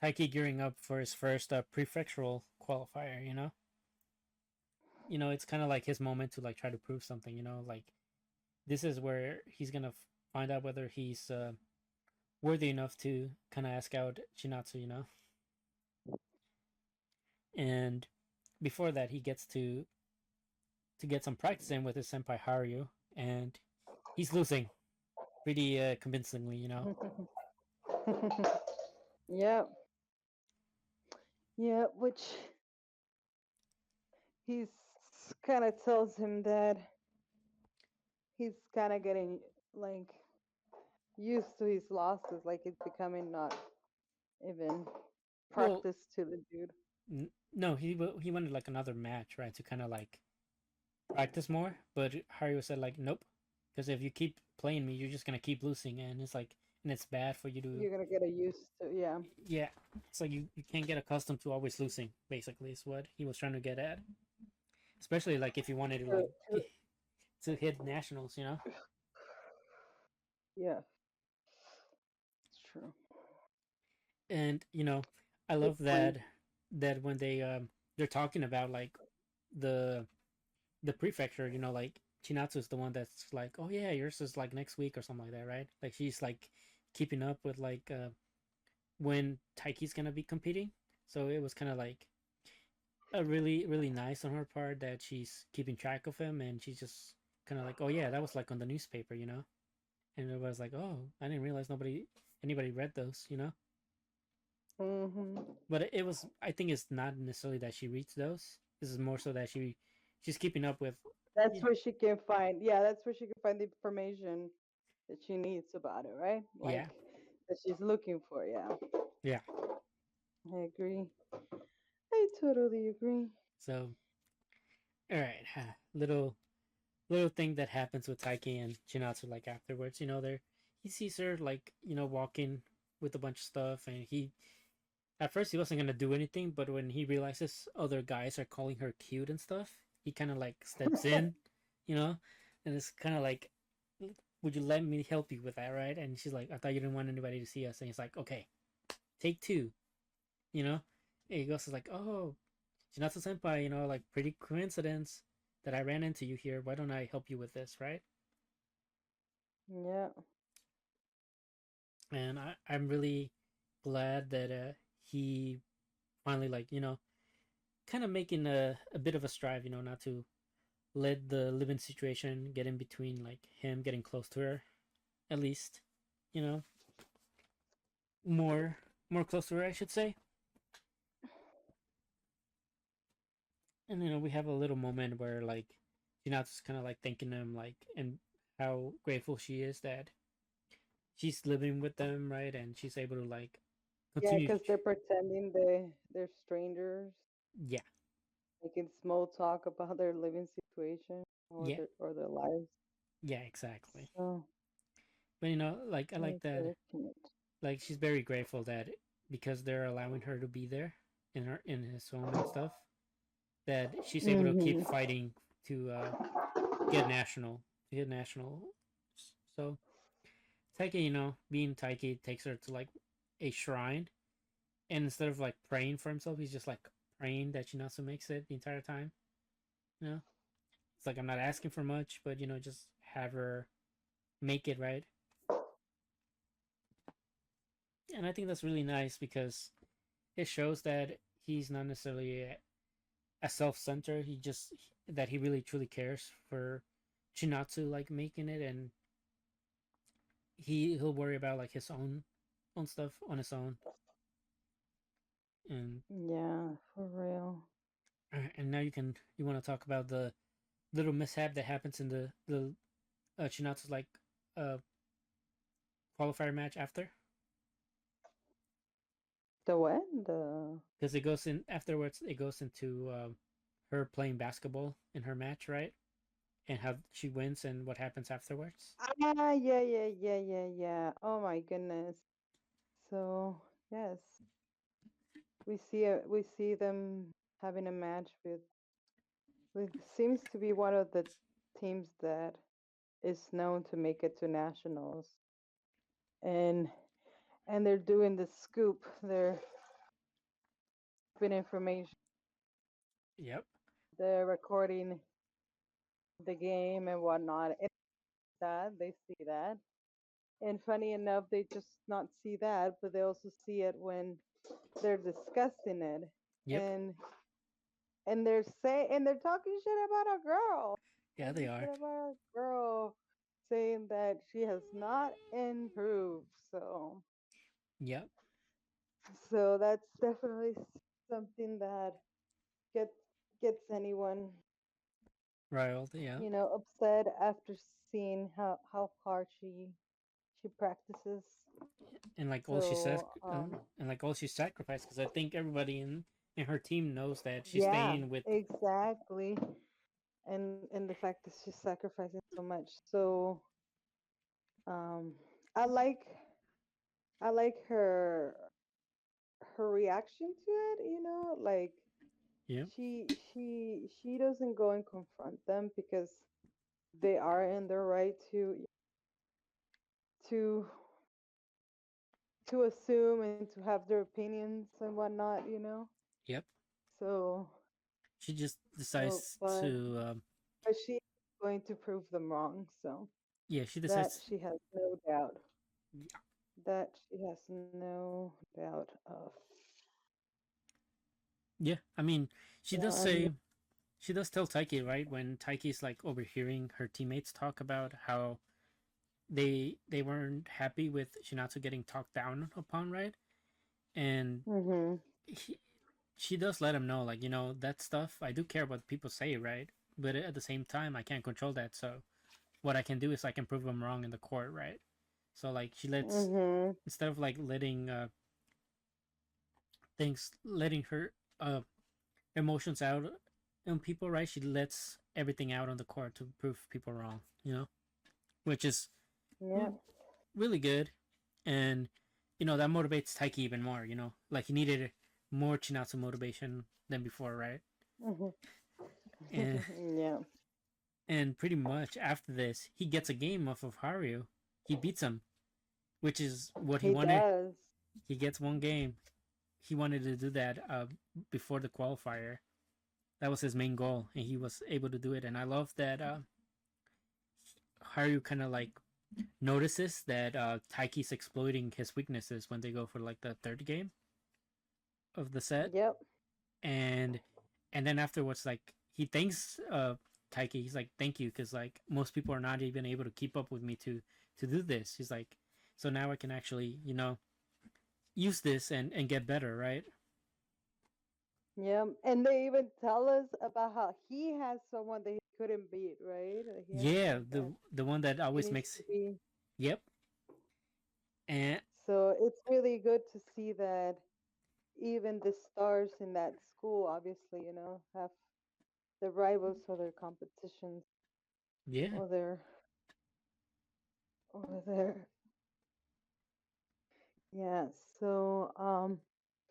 Taiki gearing up for his first prefectural qualifier, you know? You know, it's kind of like his moment to like try to prove something, you know, like this is where he's going to find out whether he's worthy enough to kind of ask out Chinatsu, you know? And before that, he gets to get some practice in with his senpai Haru, and he's losing pretty convincingly, you know. Yep. Yeah, which he's kind of tells him that he's kind of getting like used to his losses, like it's becoming not even Well, practice to the dude. no, he wanted like another match, right, to kind of like practice more. But Haru said like, nope, because if you keep playing me, you're just gonna keep losing, and it's like, and it's bad for you to, You're gonna get a used to, yeah. yeah, it's like you can't get accustomed to always losing. Basically, is what he was trying to get at. Especially like if you wanted to True, like true. to hit nationals, you know. Yeah, it's true. And you know, I Good love point. that when they're talking about like the the prefecture, you know, like Chinatsu is the one that's like, oh yeah, yours is like next week or something like that, right? Like she's like keeping up with like when Taiki's gonna be competing. So it was kind of like a really nice on her part that she's keeping track of him, and she's just kind of like, oh yeah, that was like on the newspaper, you know. And it was like, oh, I didn't realize anybody read those, you know. Hmm. But it was, I think it's not necessarily that she reads those. This is more so that she's keeping up with. That's Yeah, where she can find, yeah, that's where she can find the information that she needs about it, right? Like yeah, that she's looking for, yeah. yeah. I agree. I totally agree. So all right, little thing that happens with Taiki and Chinatsu like afterwards. You know, there he sees her like, you know, walking with a bunch of stuff, and he at first he wasn't gonna do anything, but when he realizes other guys are calling her cute and stuff, he kind of like steps in, you know, and it's kind of like, would you let me help you with that, right? And she's like, I thought you didn't want anybody to see us, and he's like, okay, take two, you know. And he goes like, oh, Chinatsu senpai, you know, like pretty coincidence that I ran into you here. Why don't I help you with this, right? Yeah. And I'm really glad that he finally, like, you know, kind of making a bit of a strive, you know, not to let the living situation get in between like him getting close to her, at least, you know, more close to her, I should say. And you know, we have a little moment where like Hinata's kind of like thanking him, like, and how grateful she is that she's living with them, right? And she's able to like Yeah, continue. because they're pretending they're strangers, Yeah, making small talk about their living situation yeah, or their lives. yeah, exactly. So But you know, like I yeah, like it's that. very cute. Like she's very grateful that because they're allowing her to be there in his home and stuff, that she's able to keep Hmm. fighting to get national, to get national. So Taiki, you know, being Taiki takes her to like a shrine, and instead of like praying for himself, he's just like praying that Shinasu makes it the entire time. You know, it's like I'm not asking for much, but you know, just have her make it, right. And I think that's really nice because it shows that he's not necessarily a self-centered. He just that he really truly cares for Chinatsu like making it, and he'll worry about like his own stuff on his own. And Yeah, for real. and now you want to talk about the little mishap that happens in the Chinatsu's like uh qualifier match after. The what? The Because it goes in afterwards. It goes into her playing basketball in her match, right? And how she wins and what happens afterwards. yeah. Oh my goodness. So yes, we see them having a match with seems to be one of the teams that is known to make it to nationals, and they're doing the scoop. They're giving information. Yep. They're recording the game and whatnot. And that they see that. And funny enough, they just not see that, but they also see it when they're discussing it. Yep. And they're talking shit about a girl. Yeah, they Talking shit are. about a girl, saying that she has not improved. Yep. So that's definitely something that gets gets anyone, Riled. Yeah. upset after seeing how hard she practices. And like all she says, So and like all she sacrificed, because I think everybody in her team knows that she's yeah, staying with. exactly. And the fact that she's sacrificing so much. So um I like her reaction to it, like Yeah. she doesn't go and confront them because they are in their right to to assume and to have their opinions and whatnot. Yep. So She just so decides but to. but she's going to prove them wrong. So Yeah, she that decides. she has no doubt. Yeah. That she has no doubt of. Yeah. I mean, she So does say. She does tell Taiki, right, when Taiki's like overhearing her teammates talk about how they weren't happy with Shinatsu getting talked down upon, right? And Mhm. he, she does let him know, like, that stuff. I do care what people say, right? But at the same time, I can't control that. So what I can do is I can prove them wrong in the court, right? So like she lets Mhm. instead of like letting her emotions out on people, right? She lets everything out on the court to prove people wrong, which is Yeah. really good. And that motivates Taiki even more. Like he needed more Chinatsu motivation than before, right? Mhm. And Yeah. and pretty much after this, he gets a game off of Haru. He beats him, which is what he He wanted. does. He gets one game. He wanted to do that before the qualifier. That was his main goal, and he was able to do it. And I love that Haru kind of like notices that Taiki's exploiting his weaknesses when they go for like the third game of the set, Yep. and then afterwards, like he thanks Taiki. He's like, "Thank you," because like most people are not even able to keep up with me to do this. He's like, so now I can actually use this and get better, right? Yeah. And they even tell us about how he has someone that he couldn't beat, right? He has Yeah, someone that the one that he always needs makes. to be. Yep, and So it's really good to see that even the stars in that school, obviously, have the rivals or their competitions yeah, or their yeah. So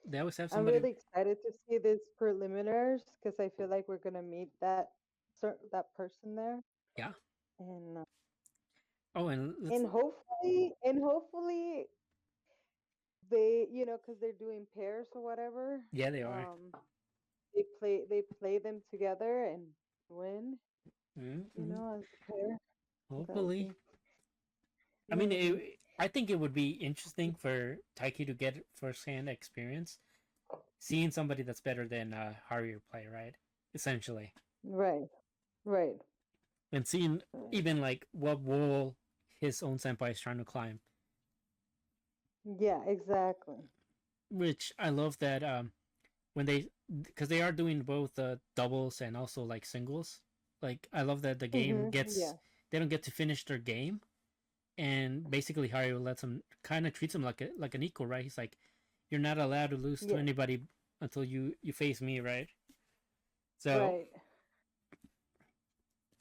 they always have I'm somebody. really excited to see this preliminaries because I feel like we're gonna meet that person there, Yeah. and Oh, and let's. hopefully they, because they're doing pairs or whatever. Yeah, they are. Um, they play them together and win, Mm-hmm. as a pair. So that would Hopefully. be I mean, really. I think it would be interesting for Taiki to get firsthand experience seeing somebody that's better than Haru play, right? Essentially. Right, right. And seeing Right. even like what wall his own senpai is trying to climb. Yeah, exactly. Which I love that when because they are doing both doubles and also like singles. Like I love that the game Yeah. gets they don't get to finish their game, and basically Haru lets him kind of treats him like an equal, right? He's like, you're not allowed to lose to Yeah. anybody until you face me, right? So Right.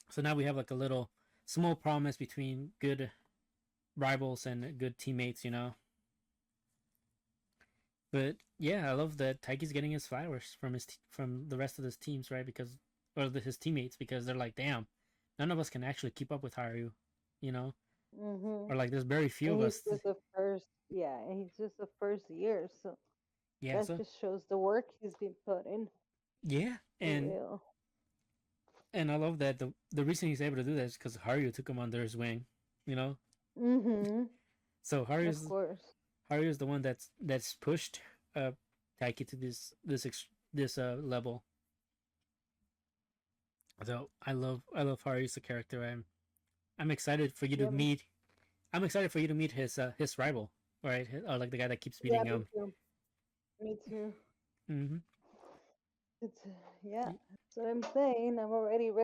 so now we have like a little small promise between good rivals and good teammates, you know. But yeah, I love that Taiki's getting his flowers from from the rest of his teams, right? Because his teammates, because they're like, damn, none of us can actually keep up with Haru, you know, Mhm. or like there's very few And of he's us. just the first. Yeah, and he's just the first year, so Yeah, that so just shows the work he's been put in. yeah, For real. and I love that the reason he's able to do that is because Haru took him under his wing, you know. Mhm. So Of course. Haru is the one that's pushed Taiki to this level. So I love Haru as a character. I'm excited for you to Yeah. meet. I'm excited for you to meet his rival, right? Or like the guy that keeps Yeah. beating Me him. too. Me too. Mm-hmm. It's yeah. That's what I'm saying. I'm already ready.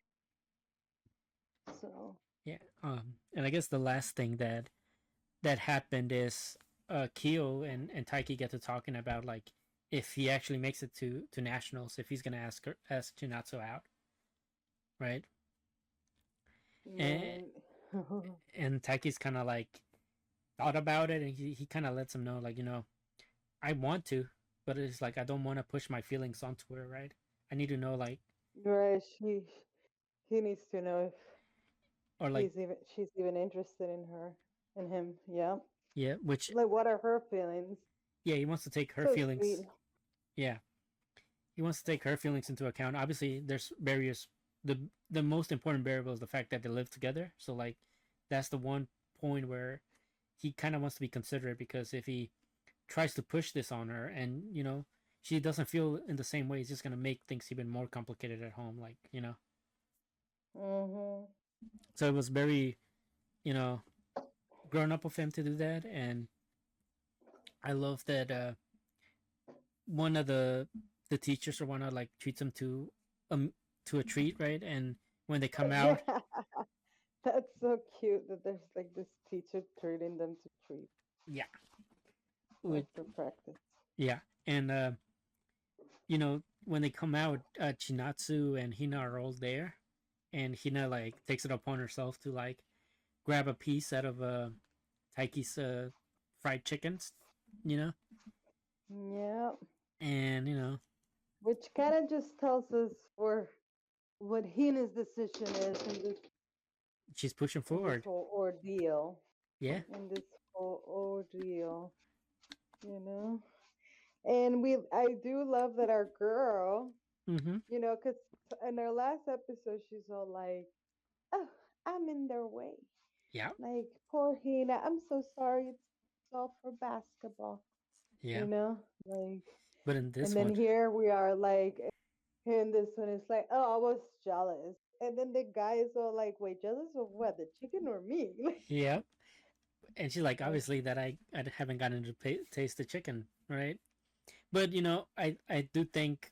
So. Yeah. And I guess the last thing that happened is Kyo and Taiki get to talking about like if he actually makes it to nationals, if he's gonna ask Chinatsu out, right? And Right. and Taiki's kind of like thought about it, and he kind of lets him know like, you know, I want to, but it's like I don't want to push my feelings onto her, right? I need to know like, Right. He needs to know if or like, she's even interested in her, in him. Yeah. yeah, which Like, what are her feelings? yeah, he wants to take her So sweet. feelings. Yeah, he wants to take her feelings into account. Obviously, there's various the most important variable is the fact that they live together. So like, that's the one point where he kind of wants to be considerate because if he tries to push this on her and you know she doesn't feel in the same way, it's just gonna make things even more complicated at home. Like you know, Mhm. so it was very you know grown up of him to do that, and I love that one of the teachers or whatnot like treats him um to a treat, right? And when they come Yeah. out, That's so cute that there's like this teacher treating them to treat yeah, with after practice. yeah, and you know when they come out, Chinatsu and Hina are all there, and Hina like takes it upon herself to like grab a piece out of Taiki's fried chickens, you know, Yeah. and you know Which kind of just tells us where what Hina's decision is she's pushing in this forward. whole ordeal. Yeah. In this whole ordeal, you know. And I do love that our girl, Mm-hmm. you know, because in our last episode, she's all like, "Oh, I'm in their way." Yeah. Like, poor Hina, I'm so sorry. It's all for basketball, Yeah. you know? Like, But in and this then one, here we are, like, here in this one, it's like, oh, I was jealous. And then the guy is all like, wait, jealous of what? The chicken or me? yeah, and she's like, Like, obviously that I haven't gotten to taste the chicken, right? But you know, I do think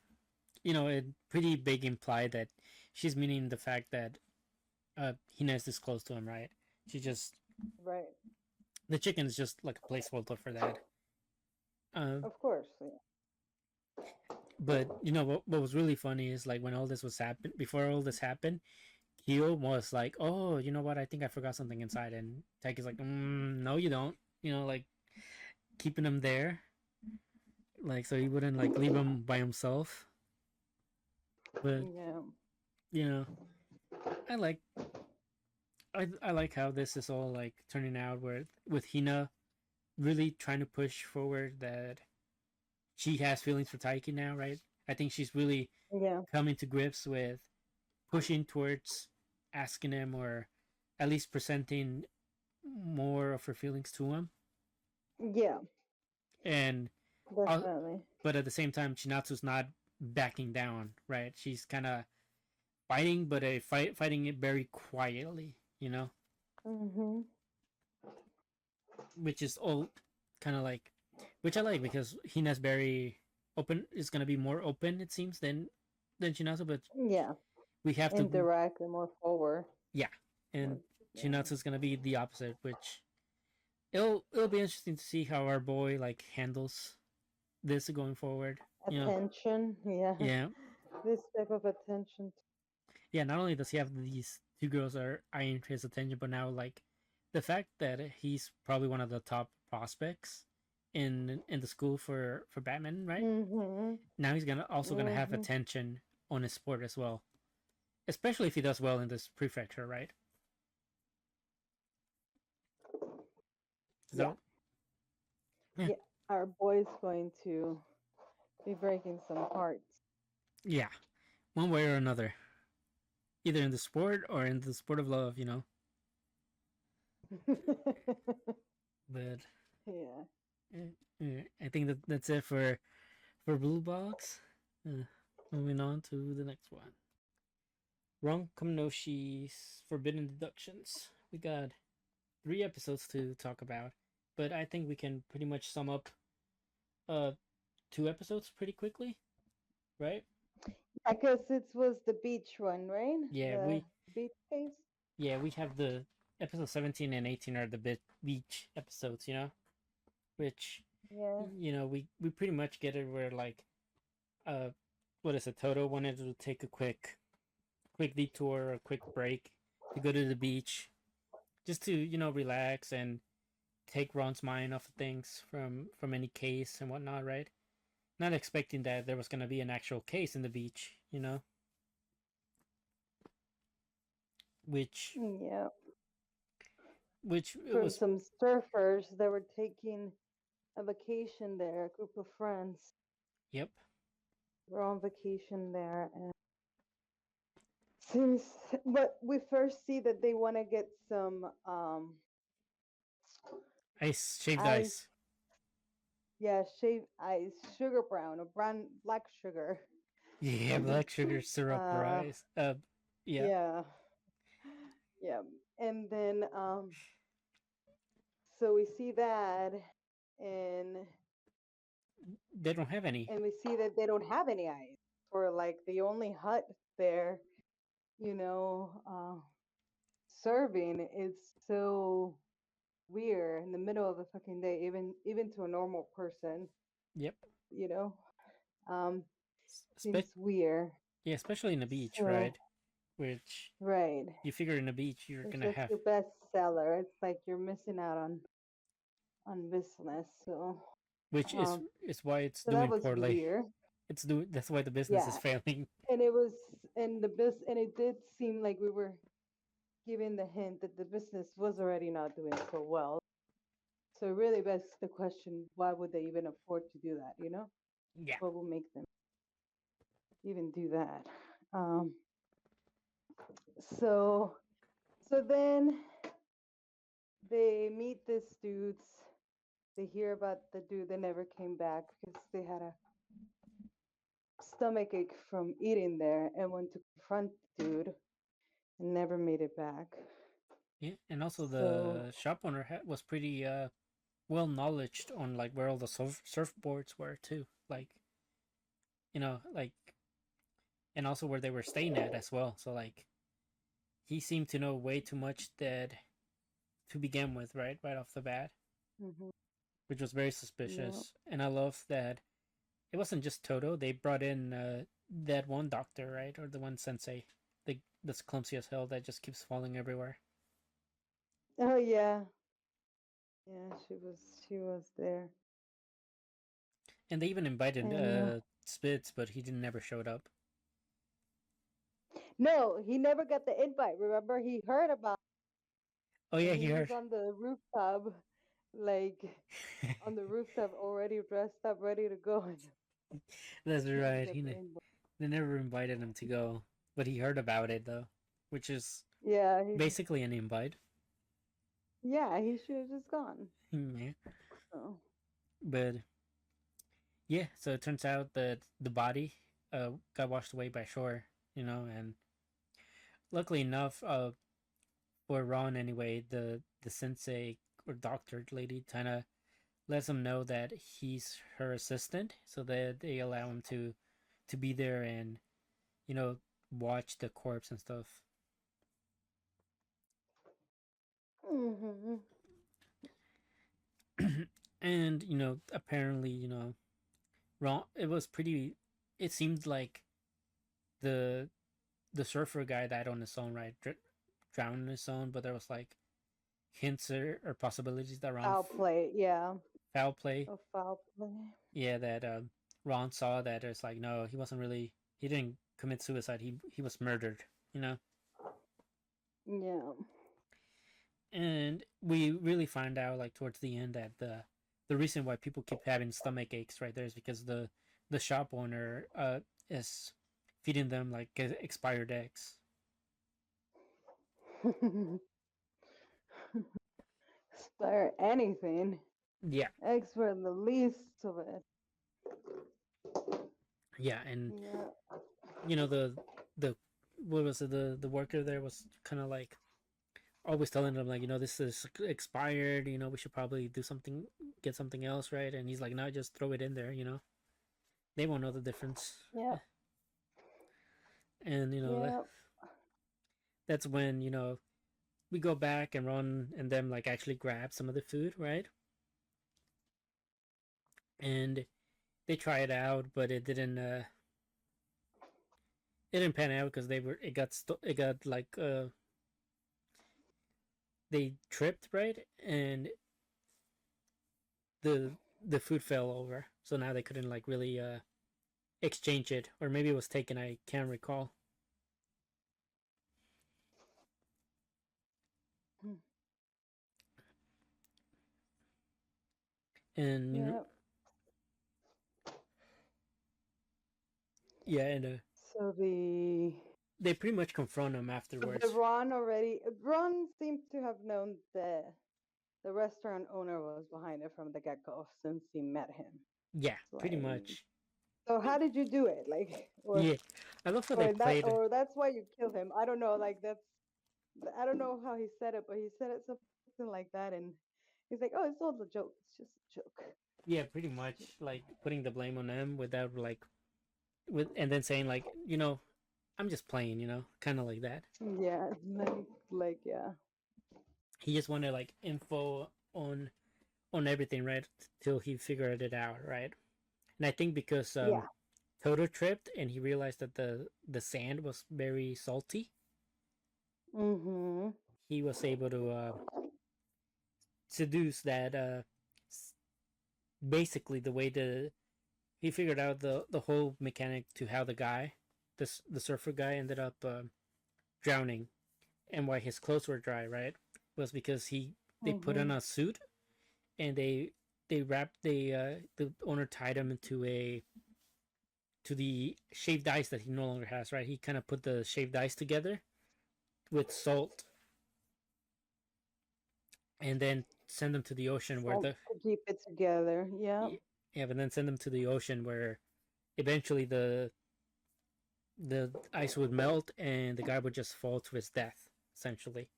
you know it pretty big imply that she's meaning the fact that Hina is this close to him, right? She just right. the chicken is just like a placeholder for that. Uh, Of course. Yeah. but you know what was really funny is like when all this was happened before all this happened, Kyo was like, "Oh, you know what? I think I forgot something inside," and Taiki's like, "No, you don't." You know, like keeping him there, like so he wouldn't like leave him by himself. But Yeah. you know, I like I like how this is all like turning out where with Hina really trying to push forward that she has feelings for Taiki now, right? I think she's really Yeah. coming to grips with pushing towards asking him or at least presenting more of her feelings to him. Yeah. And Definitely. but at the same time, Chinatsu's not backing down, right? She's kind of fighting, but fighting it very quietly, you know, Mhm. which is all kind of like, which I like because Hina's very open is gonna be more open it seems than Chinatsu, but Yeah. we have to Interact and more forward. yeah, More, and yeah. Chinatsu's gonna be the opposite, which it'll be interesting to see how our boy like handles this going forward. Attention, yeah. Yeah, This type of attention. yeah. Not only does he have these two girls that are eyeing his attention, but now like the fact that he's probably one of the top prospects in the school for Batman, right? Mm-hmm. Now he's gonna have Mm-hmm. attention on his sport as well, especially if he does well in this prefecture, right? Yeah. So yeah, Yeah. Our boy's going to be breaking some hearts. yeah, one way or another, either in the sport or in the sport of love, But Yeah. I think that's it for Blue Box. Moving on to the next one. Wrong Kamonohashi's Forbidden Deductions. We got 3 episodes to talk about, but I think we can pretty much sum up uh 2 episodes pretty quickly, right? I guess it was the beach one, right? Yeah, The we beach case. we have the episode 17 and 18 are the beach episodes, which Yeah. we pretty much get it where like uh what is it, Toto wanted to take a quick detour, a quick break to go to the beach just to relax and take Ron's mind off of things from any case and whatnot, right? Not expecting that there was going to be an actual case in the beach, which Yeah. it From was. some surfers that were taking a vacation there, a group of friends Yep. were on vacation there, and seems. But we first see that they want to get some Shaved ice. ice. Yeah, shaved ice, sugar brown or brown black sugar. Yeah, black sugar syrup Uh, rice. Yeah. yeah, yeah, and then so we see that, and They don't have any. we see that they don't have any ice for like the only hut there, you know, serving. It's so weird in the middle of the fucking day, even to a normal person, Yep. you know. Um, seems Spe- weird. yeah, especially in the beach, So right? Which right, you figure in the beach you're it's gonna just have, your best seller. It's like you're missing out on business. So which um, is why it's so that doing was poorly. weird. That's why the business is Yeah, failing. and it was and it did seem like we were giving the hint that the business was already not doing so well. So it really begs the question, why would they even afford to do that, you know? Yeah. What will make them even do that? Um, so so then they meet this dudes. They hear about the dude that never came back because they had a stomach ache from eating there and went to confront the dude and never made it back. Yeah, and also So the shop owner was pretty well knowledged on like where all the surfboards were too, like like, and also where they were staying at as well. So like he seemed to know way too much that to begin with, right off the bat, mhm, which was very yeah. suspicious. And I love that it wasn't just Toto. They brought in that one doctor, right, or the one sensei, that's clumsy as hell that just keeps falling everywhere. Oh yeah. Yeah, she was there. And they even invited And Spitz, but he didn't never showed up. no, he never got the invite. Remember, he heard about Oh it, yeah, and he he was heard. on the rooftop, like on the rooftop, already dressed up, ready to go, and That's never right. got the invite. They never invited him to go, but he heard about it though, which is Yeah, basically an invite. he should have just gone. Yeah. Oh. But yeah, so it turns out that the body got washed away by shore, and luckily enough, for Ron anyway, the sensei or doctor lady kind of lets him know that he's her assistant, so that they allow him to be there and watch the corpse and stuff. Mm-hmm. And apparently, Ron, it was pretty. It seemed like the the surfer guy died on his own, right? Drowned on his own, but there was like hints or possibilities that Ron Foul play, yeah. foul play. A foul play. Yeah, that Ron saw that it's like no, he wasn't really. He didn't commit suicide. He was murdered. You know. Yeah. And we really find out like towards the end that the reason why people keep having stomach aches right there is because the shop owner is feeding them like expired eggs. Spare anything. Yeah, Eggs were the least of it. yeah, and Yeah. you know the what was it, the worker there was kind of like always telling them like this is expired, we should probably do something, get something else, right? And he's like, no, just throw it in there, they won't know the difference. Yeah. And Yeah. that's when we go back and Ron and them like actually grab some of the food, right? And they try it out, but it didn't pan out because it got like they tripped, right? And the food fell over, so now they couldn't like really exchange it, or maybe it was taken. I can't recall. And Yeah. yeah, and So they pretty much confront him afterwards. but Ron seemed to have known the restaurant owner was behind it from the get-go since he met him. Yeah, pretty Like, much. so how did you do it? Like, Yeah, I love how they played. or that's why you killed him. I don't know. Like I don't know how he said it, but he said it something like that, and he's like, "Oh, it's all a joke. It's just a joke." Yeah, pretty much like putting the blame on them without like and then saying like, I'm just playing, kind of like that. Yeah, like yeah. He just wanted like info on everything, right? Till he figured it out, right? And I think because Yeah. Toto tripped and he realized that the sand was very salty, Mm-hmm. he was able to seduce that. Basically, the way he figured out the whole mechanic to how the surfer guy ended up drowning, and why his clothes were dry, right? Was because they put on a suit, and they wrapped the owner tied him to the shaved ice that he no longer has, right? He kind of put the shaved ice together with salt, and then send them to the ocean where To keep it together. Yeah. yeah, but then send them to the ocean where eventually the ice would melt and the guy would just fall to his death essentially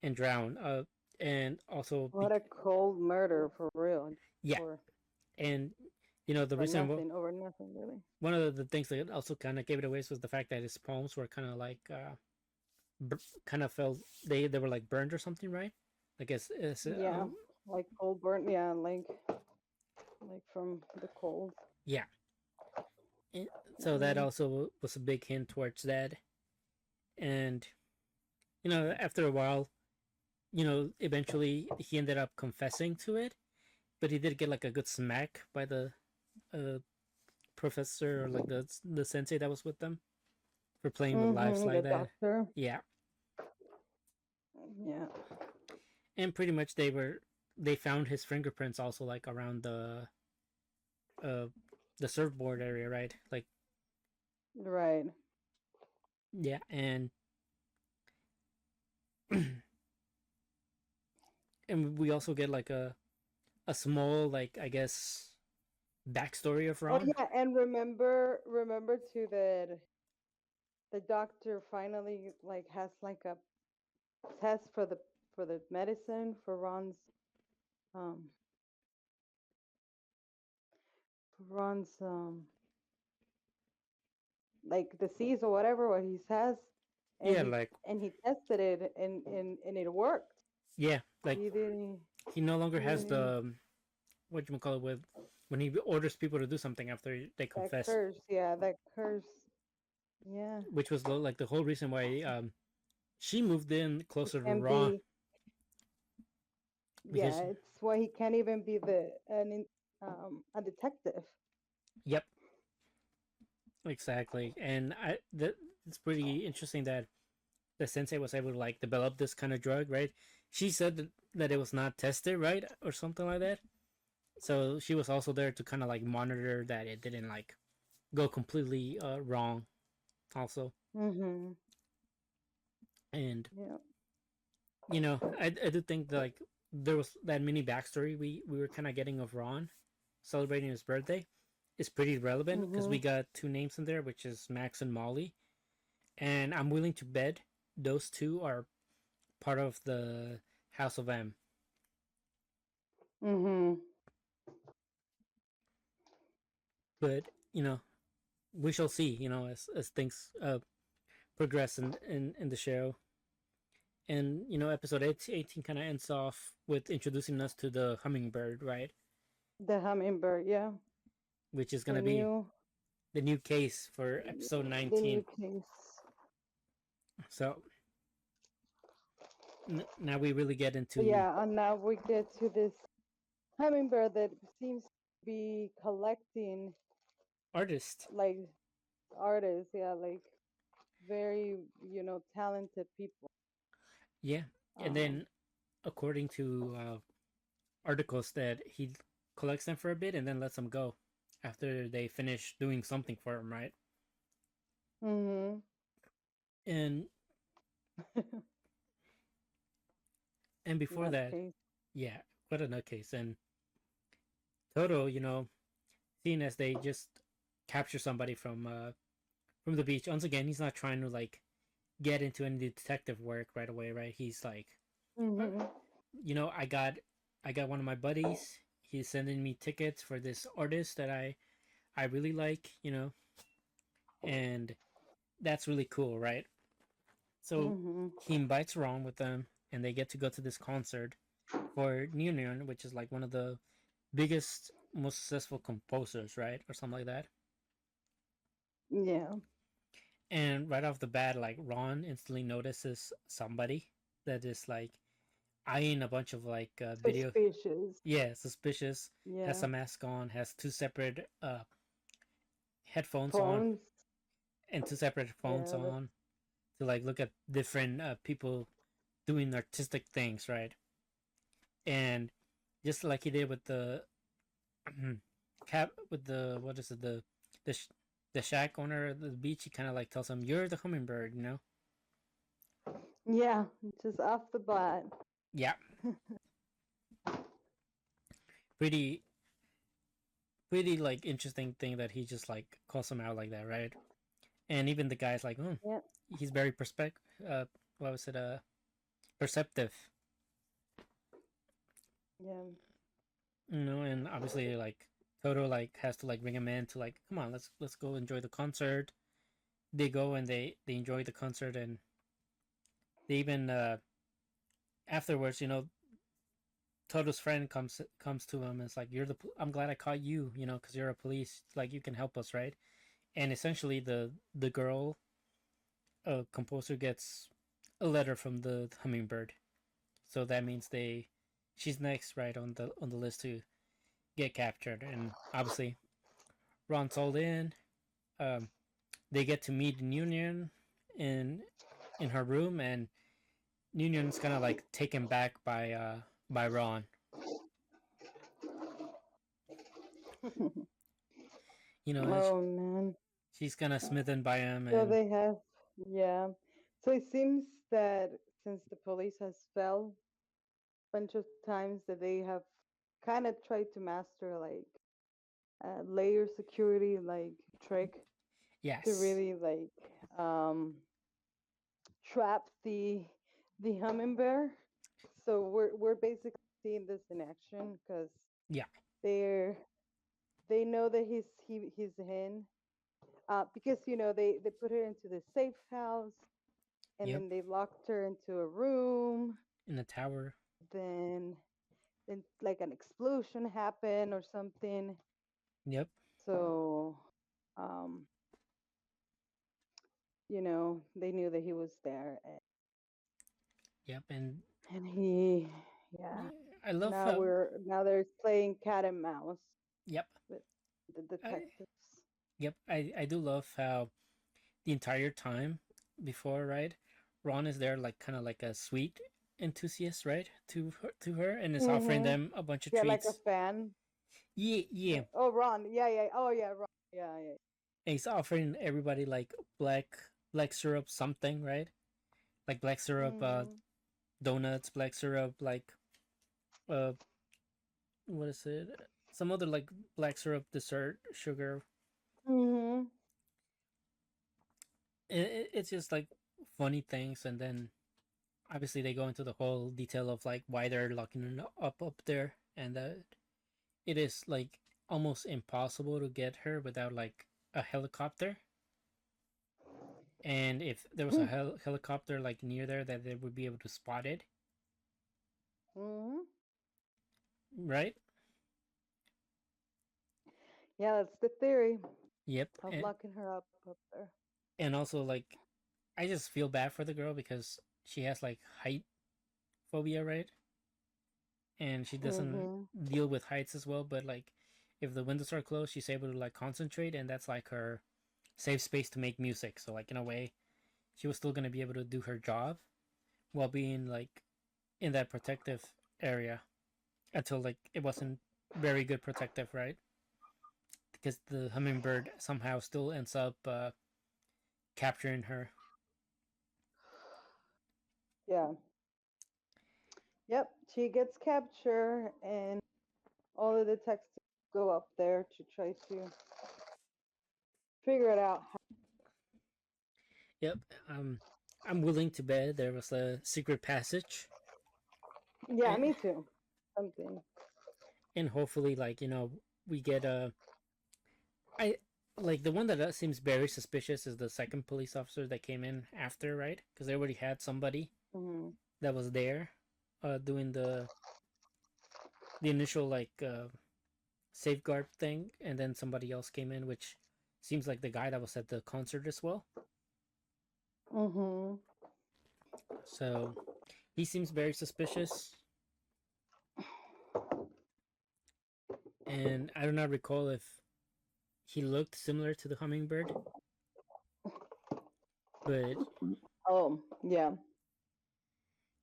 and drown. And also What a cold murder for real. Yeah, and the reason nothing over nothing really. One of the things that also kind of gave it away was the fact that his palms were kind of like kind of felt they were like burned or something, right? Like yeah, like cold burn. Yeah, like from the cold. Yeah. And so that also was a big hint towards that. And after a while, eventually he ended up confessing to it, but he did get like a good smack by the professor or like the sensei that was with them for playing with lives like that. Doctor. Yeah. Yeah. And pretty much they found his fingerprints also like around the surfboard area, right? Like right. Yeah, and and we also get like a small like I guess backstory of Ron. Oh yeah, and remember too that the doctor finally like has like a test for the medicine for Ron's like disease or whatever what he has. And he tested it and it worked. Yeah, like he no longer has the what you call it with when he orders people to do something after they That confess, curse, yeah, that curse. Yeah. which was like the whole reason why she moved in He closer to can Raw be, yeah, because it's why he can't even be a detective. yep, exactly. And it's pretty interesting that the sensei was able to like develop this kind of drug, right? She said that it was not tested, right, or something like that. So she was also there to kind of like monitor that it didn't like go completely wrong, also. Mhm. And Yeah. I do think that, like, there was that mini backstory we were kind of getting of Ron celebrating his birthday is pretty relevant because we Mhm. got two names in there, which is Max and Molly, and I'm willing to bet those two are part of the House of M. Mhm. But we shall see. As things progress in the show, and episode 18 kind of ends off with introducing us to the hummingbird, right? The hummingbird, yeah. Which is The gonna be new, the new case for episode the new 19. case. So now we really get into Yeah, and now we get to this hummingbird that seems to be collecting artist. like artists, yeah, like very, talented people. Yeah, and Um, then according to articles that he collects them for a bit and then lets them go after they finish doing something for him, right? mhm. And before that, Nutcase. yeah, what a nutcase. And Toto, seeing as they just capture somebody from the beach. Once again, he's not trying to like get into any detective work right away, right? He's like, "Uh, Mhm. I got one of my buddies. He's sending me tickets for this artist that I really like, and that's really cool, right? So Mhm. he invites Ron with them, and they get to go to this concert for Neon, which is like one of the biggest, most successful composers, right, or something like that. Yeah. And right off the bat, like Ron instantly notices somebody that is like eyeing a bunch of like video. Suspicious. Yeah, suspicious. Has Yeah. a mask on. Has two separate headphones on Phones. and two separate phones Yeah. That's on to like look at different people doing artistic things, right? And just like he did with the cap with the what is it the sh- the shack owner of the beach, he kind of like tells him, "You're the hummingbird." yeah. Just off the bat. Yeah, pretty pretty like interesting thing that he just like calls him out like that, right? And even the guy's like, oh, Yeah. he's very what was it, perceptive, Yeah. and obviously like Toto like has to like bring him in to like, come on, let's go enjoy the concert. They go and they enjoy the concert, and they even afterwards, Toto's friend comes to him and it's like, I'm glad I caught you, because you're a police, like you can help us, right? And essentially the girl composer gets a letter from the hummingbird, so that means she's next, right, on the list to get captured. And obviously Ron's all in. Um, they get to meet Union in in her room, and Union's kind of like taken back by Ron. You know, oh man. she's kind of smitten by him, So and they have, yeah. So it seems that since the police has fell a bunch of times, that they have kind of tried to master like layer security like trick to yes, really like um trap the hummingbird. So we're basically seeing this in action because yeah, they're they know that he's in because they put her into the safe house and yep, then they locked her into a room. in the tower. Then like an explosion happened or something, Yep. So, um, they knew that he was there, Yep. And and he, yeah. yeah, I love Now how. they're playing cat and mouse Yep. with the I detectives. yep. I do love how the entire time before, right? Ron is there like kind of like a sweet enthusiast, right? To her and is offering Mhm. them a bunch of Yeah, like a treats. fan. Yeah, yeah. Oh, Ron. Yeah, yeah. Oh, yeah, Ron. Yeah, yeah. And he's offering everybody like black syrup something, right? Like black syrup Mhm. donuts, black syrup like uh what is it? Some other like black syrup dessert sugar. Mhm. It's just like funny things, and then obviously they go into the whole detail of like why they're locking it up there, and that it is like almost impossible to get her without like a helicopter. And if there was a helicopter like near there, that they would be able to spot it, Mhm. right? Yeah, that's the theory Yep. of locking her up there. And also like I just feel bad for the girl because she has like height phobia, right? And she doesn't Mhm. deal with heights as well. But like, if the windows are closed, she's able to like concentrate, and that's like her safe space to make music. So like in a way, she was still gonna be able to do her job while being like in that protective area until like it wasn't very good protective, right? Because the hummingbird somehow still ends up capturing her. Yeah. Yep. She gets captured, and all of the detectives go up there to try to figure it out. Yep. Um, I'm willing to bet there was a secret passage, Yeah, and, me too. Something. and hopefully, like we get a I like the one that seems very suspicious is the second police officer that came in after, right? Because they already had somebody Mhm. that was there, doing the initial like safeguard thing, and then somebody else came in, which seems like the guy that was at the concert as well. Mhm. So he seems very suspicious, and I do not recall if he looked similar to the hummingbird, but Oh, yeah,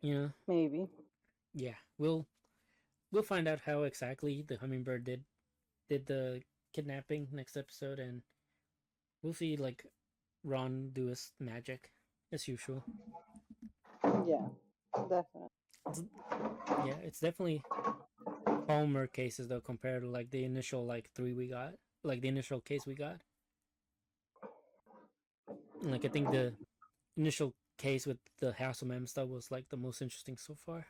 you know, maybe. yeah, we'll find out how exactly the hummingbird did the kidnapping next episode, and we'll see like Ron do his magic as usual. Yeah, definitely. It's, yeah, it's definitely calmer cases though compared to like the initial like three we got, like the initial case we got. And, like I think the initial case with the House of M stuff was like the most interesting so far.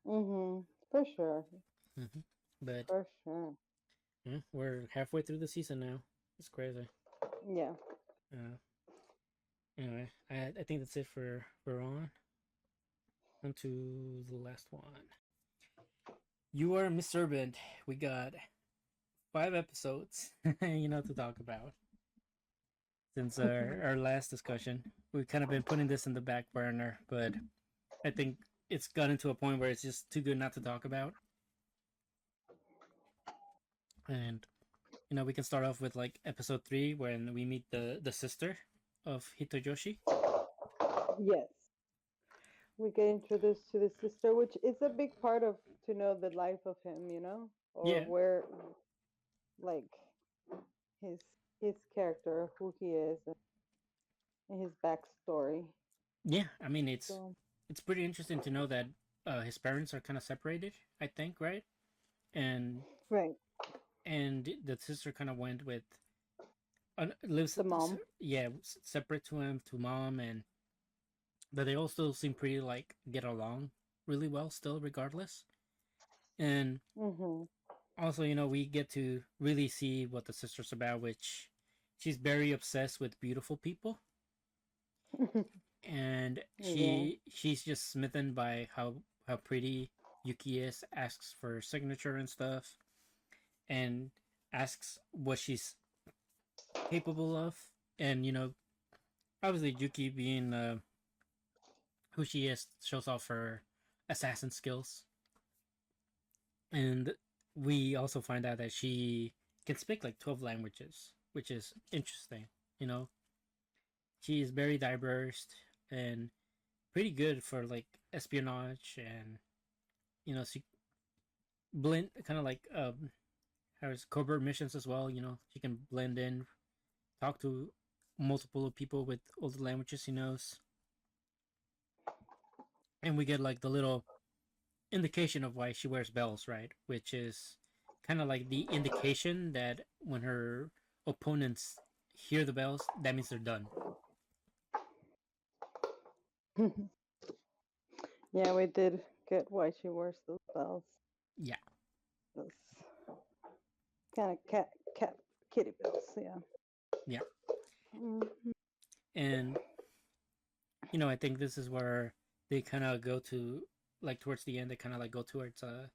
Mhm. For sure. But For sure. yeah, we're halfway through the season now. It's crazy. Yeah. Uh, anyway, I think that's it for on to the last one. You are Miss Servant. We got 5 episodes, to talk about since our last discussion. We've kind of been putting this in the back burner, but I think it's gotten to a point where it's just too good not to talk about. And we can start off with like episode 3 when we meet the sister of Hitoyoshi. Yes. We get introduced to the sister, which is a big part of to know the life of him, or Yeah, where, like, his his character, who he is, and his backstory. yeah. I mean, So it's pretty interesting to know that his parents are kind of separated. I think, right? And right, the sister kind of went with lives, the mom. yeah, separate to him, to mom, and but they all still seem pretty like get along really well still regardless. And Mhm. also, we get to really see what the sister's about, which she's very obsessed with beautiful people, and Yeah. she's just smitten by how pretty Yuki is, asks for her signature and stuff. And asks what she's capable of, and obviously Yuki being who she is shows off her assassin skills, and we also find out that she can speak like 12 languages, which is interesting. You know, she is very diverse and pretty good for like espionage, and she blend kind of like has covert missions as well. She can blend in, talk to multiple people with all the languages she knows, and we get like the little indication of why she wears bells, right? Which is kind of like the indication that when her opponents hear the bells, that means they're done. Yeah, we did get why she wears those bells. Yeah. Those kind of cat kitty bells, yeah. Yeah. Mm-hmm. And I think this is where they kind of go to, like, towards the end, they kind of like go towards a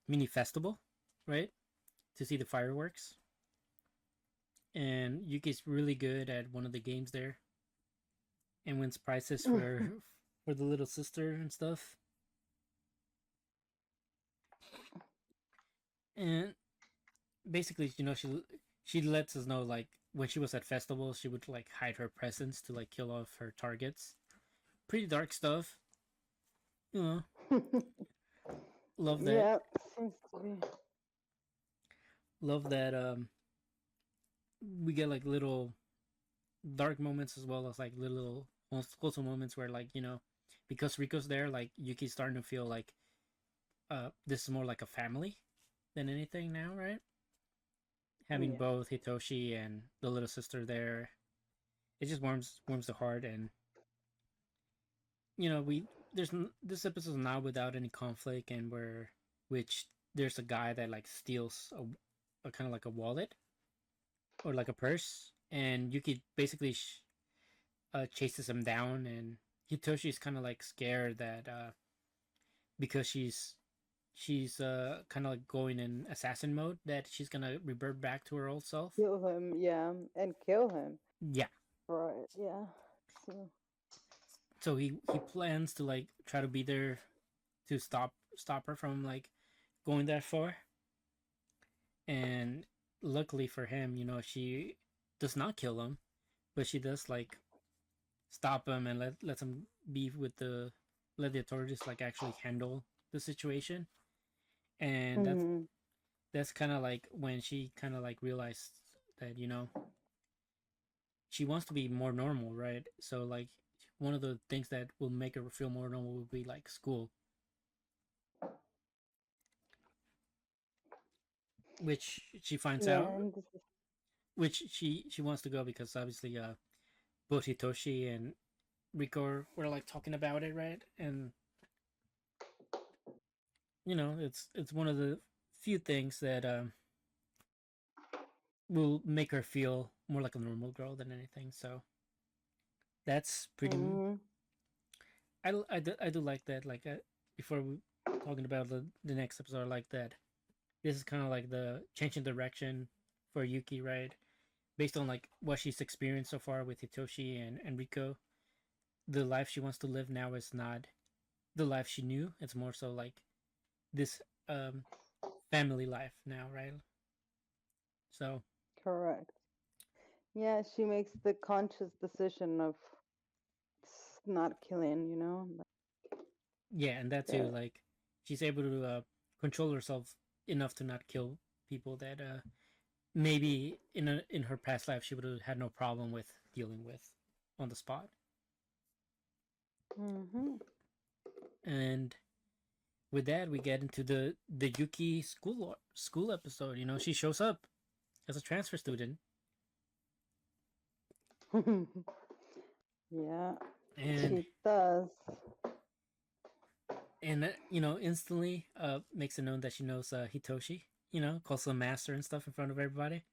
mini festival, right? To see the fireworks. And Yuki's really good at one of the games there, and wins prizes for the little sister and stuff. And basically, she lets us know, like, when she was at festivals, she would like hide her presence to like kill off her targets. Pretty dark stuff. Love that. Yeah, seems to be. Love that we get like little dark moments as well as like little wholesome moments where, like, because Rico's there, like Yuki's starting to feel like this is more like a family than anything now, right? Having both Hitoshi and the little sister there, it just warms the heart. And this episode is not without any conflict, and which there's a guy that like steals a kind of like a wallet or like a purse, and Yuki basically chases him down, and Hitoshi's kind of like scared that because she's kind of like going in assassin mode, that she's gonna revert back to her old self. Kill him, yeah, and kill him. Yeah. Right. Yeah. So he plans to like try to be there to stop her from like going that far. And luckily for him, she does not kill him, but she does like stop him and let him be with let the authorities like actually handle the situation. And that's kind of like when she kind of like realized that she wants to be more normal, right? So like one of the things that will make her feel more normal would be like school, which she finds out, which she wants to go because obviously both Hitoshi and Rico were like talking about it, right? And it's one of the few things that will make her feel more like a normal girl than anything. So that's pretty. I do like that. Like before we talking about the next episode, I like that. This is kind of like the change in direction for Yuki, right? Based on like what she's experienced so far with Hitoshi and Rico, the life she wants to live now is not the life she knew. It's more so like this family life now, right? So correct. Yeah, she makes the conscious decision of not killing. Yeah, and that too, like she's able to control herself enough to not kill people that maybe in her past life she would have had no problem with dealing with on the spot. And with that, we get into the Yuki school episode. She shows up as a transfer student. Yeah, and she does. And instantly makes it known that she knows Hitoshi. Calls him master and stuff in front of everybody.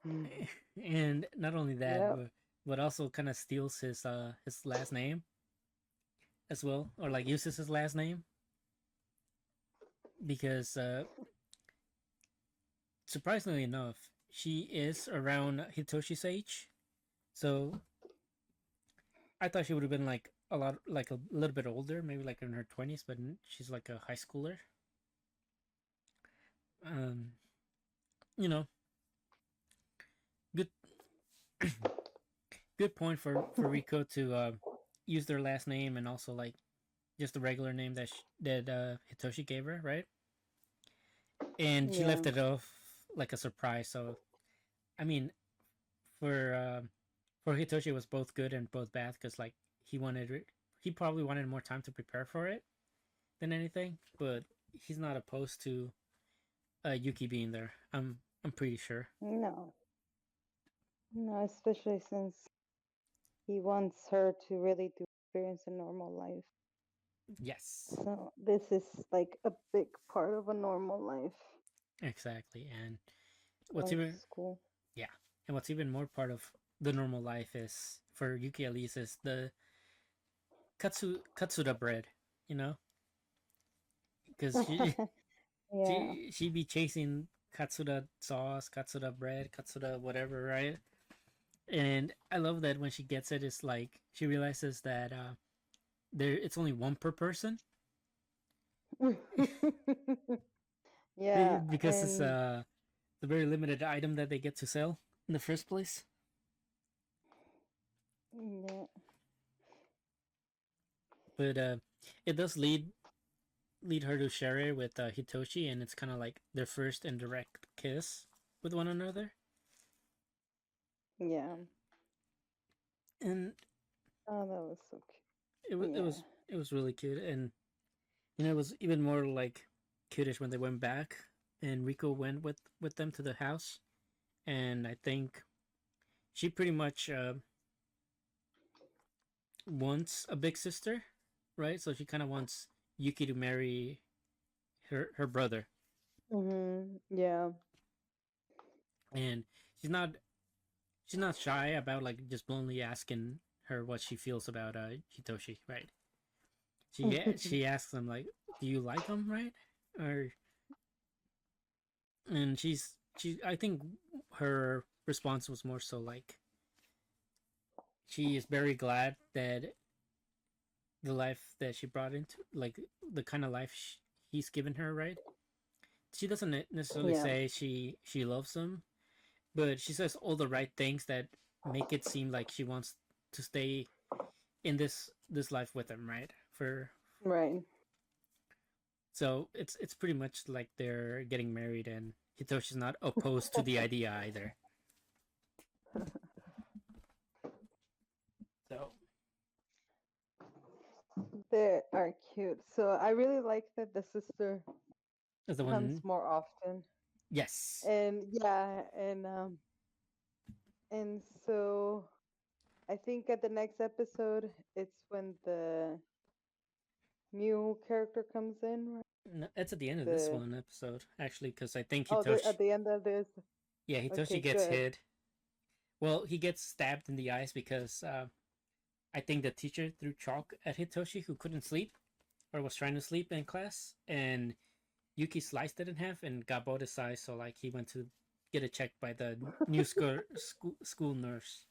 And not only that, but also kind of steals his last name as well, or like uses his last name because surprisingly enough, she is around Hitoshi's age. So I thought she would have been like like a little bit older, maybe like in her 20s, but she's like a high schooler. Um, you know, good good point for Rico to use their last name and also like just the regular name that Hitoshi gave her, right? And she Yeah. left it off like a surprise. So I mean, for for Hitoshi, it was both good and both bad because like he probably wanted more time to prepare for it than anything, but he's not opposed to Yuki being there. I'm pretty sure. No. No, especially since he wants her to really to experience a normal life. Yes, So this is like a big part of a normal life. exactly. And what's Going to even school. yeah, and what's even more part of the normal life is for Yuki at least is the Katsuda bread. You know, because Yeah. she be chasing Katsuda sauce, Katsuda bread, Katsuda whatever, right? And I love that when she gets it, it's like she realizes that there it's only one per person Yeah, because it's and the very limited item that they get to sell in the first place. yeah, But it does lead her to share it with Hitoshi, and it's kind of like their first indirect kiss with one another. yeah. And Oh, that was so it was cute. it Yeah. was it was really cute, and it was even more like cutish when they went back, and Rico went with them to the house, and I think she pretty much wants a big sister, right? So she kind of wants Yuki to marry her brother, Yeah. and she's not she's not shy about like just bluntly asking her what she feels about Hitoshi, right? She asks him like, "Do you like him?" Right? Or and she I think her response was more so like she is very glad that the life that she brought into like the kind of life he's given her, right? She doesn't necessarily Yeah. say she loves him, but she says all the right things that make it seem like she wants to stay in this life with him, right? For Right. so it's pretty much like they're getting married, and Hitoshi's not opposed to the idea either. So They are cute. So I really like that the sister is the comes one. more often. Yes. And yeah, and so I think at the next episode it's when the new character comes in, right? No, it's at the end of this The one episode actually, because I think oh, Hitoshi. at the end of this. Yeah, Hitoshi Okay, gets good. hit. Well, he gets stabbed in the eyes because I think the teacher threw chalk at Hitoshi, who couldn't sleep or was trying to sleep in class, and Yuki sliced it in half and got both his eyes. So like he went to get it checked by the new school nurse.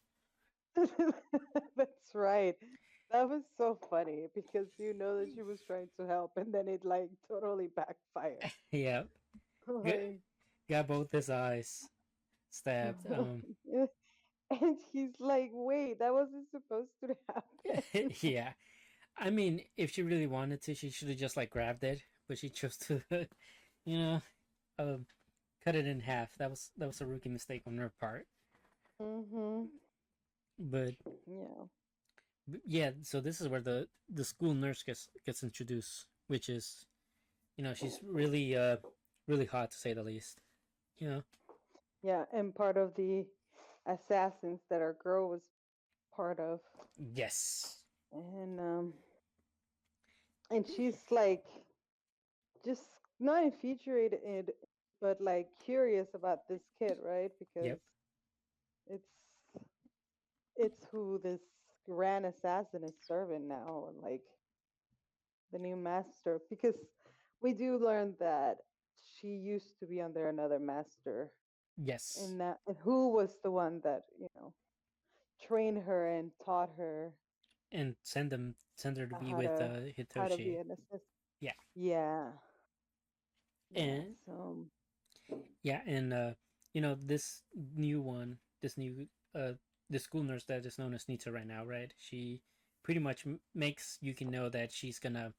That's right. That was so funny because you know that she was trying to help and then it like totally backfired. Yeah, Like, got both his eyes stabbed. and he's like, wait, that wasn't supposed to happen. Yeah, I mean, if she really wanted to, she should have just like grabbed it, but she chose to, you know, um, cut it in half. That was a rookie mistake on her part. Mm-hmm. But Yeah. yeah, so this is where the school nurse gets introduced, which is she's really hot to say the least. You know. Yeah. And part of the assassins that our girl was part of. Yes. And and she's like just not infatuated but like curious about this kid, right? Because Yep. it's it's who this grand assassin is serving now, like the new master. Because we do learn that she used to be under another master, Yes, and who was the one that trained her and taught her and send her to be how with to be Hitoshi. an assistant. Yeah, Yeah, yeah. and So yeah, and this new one, this new the school nurse that is known as Nita right now, right? She pretty much makes Yuki know that she's gonna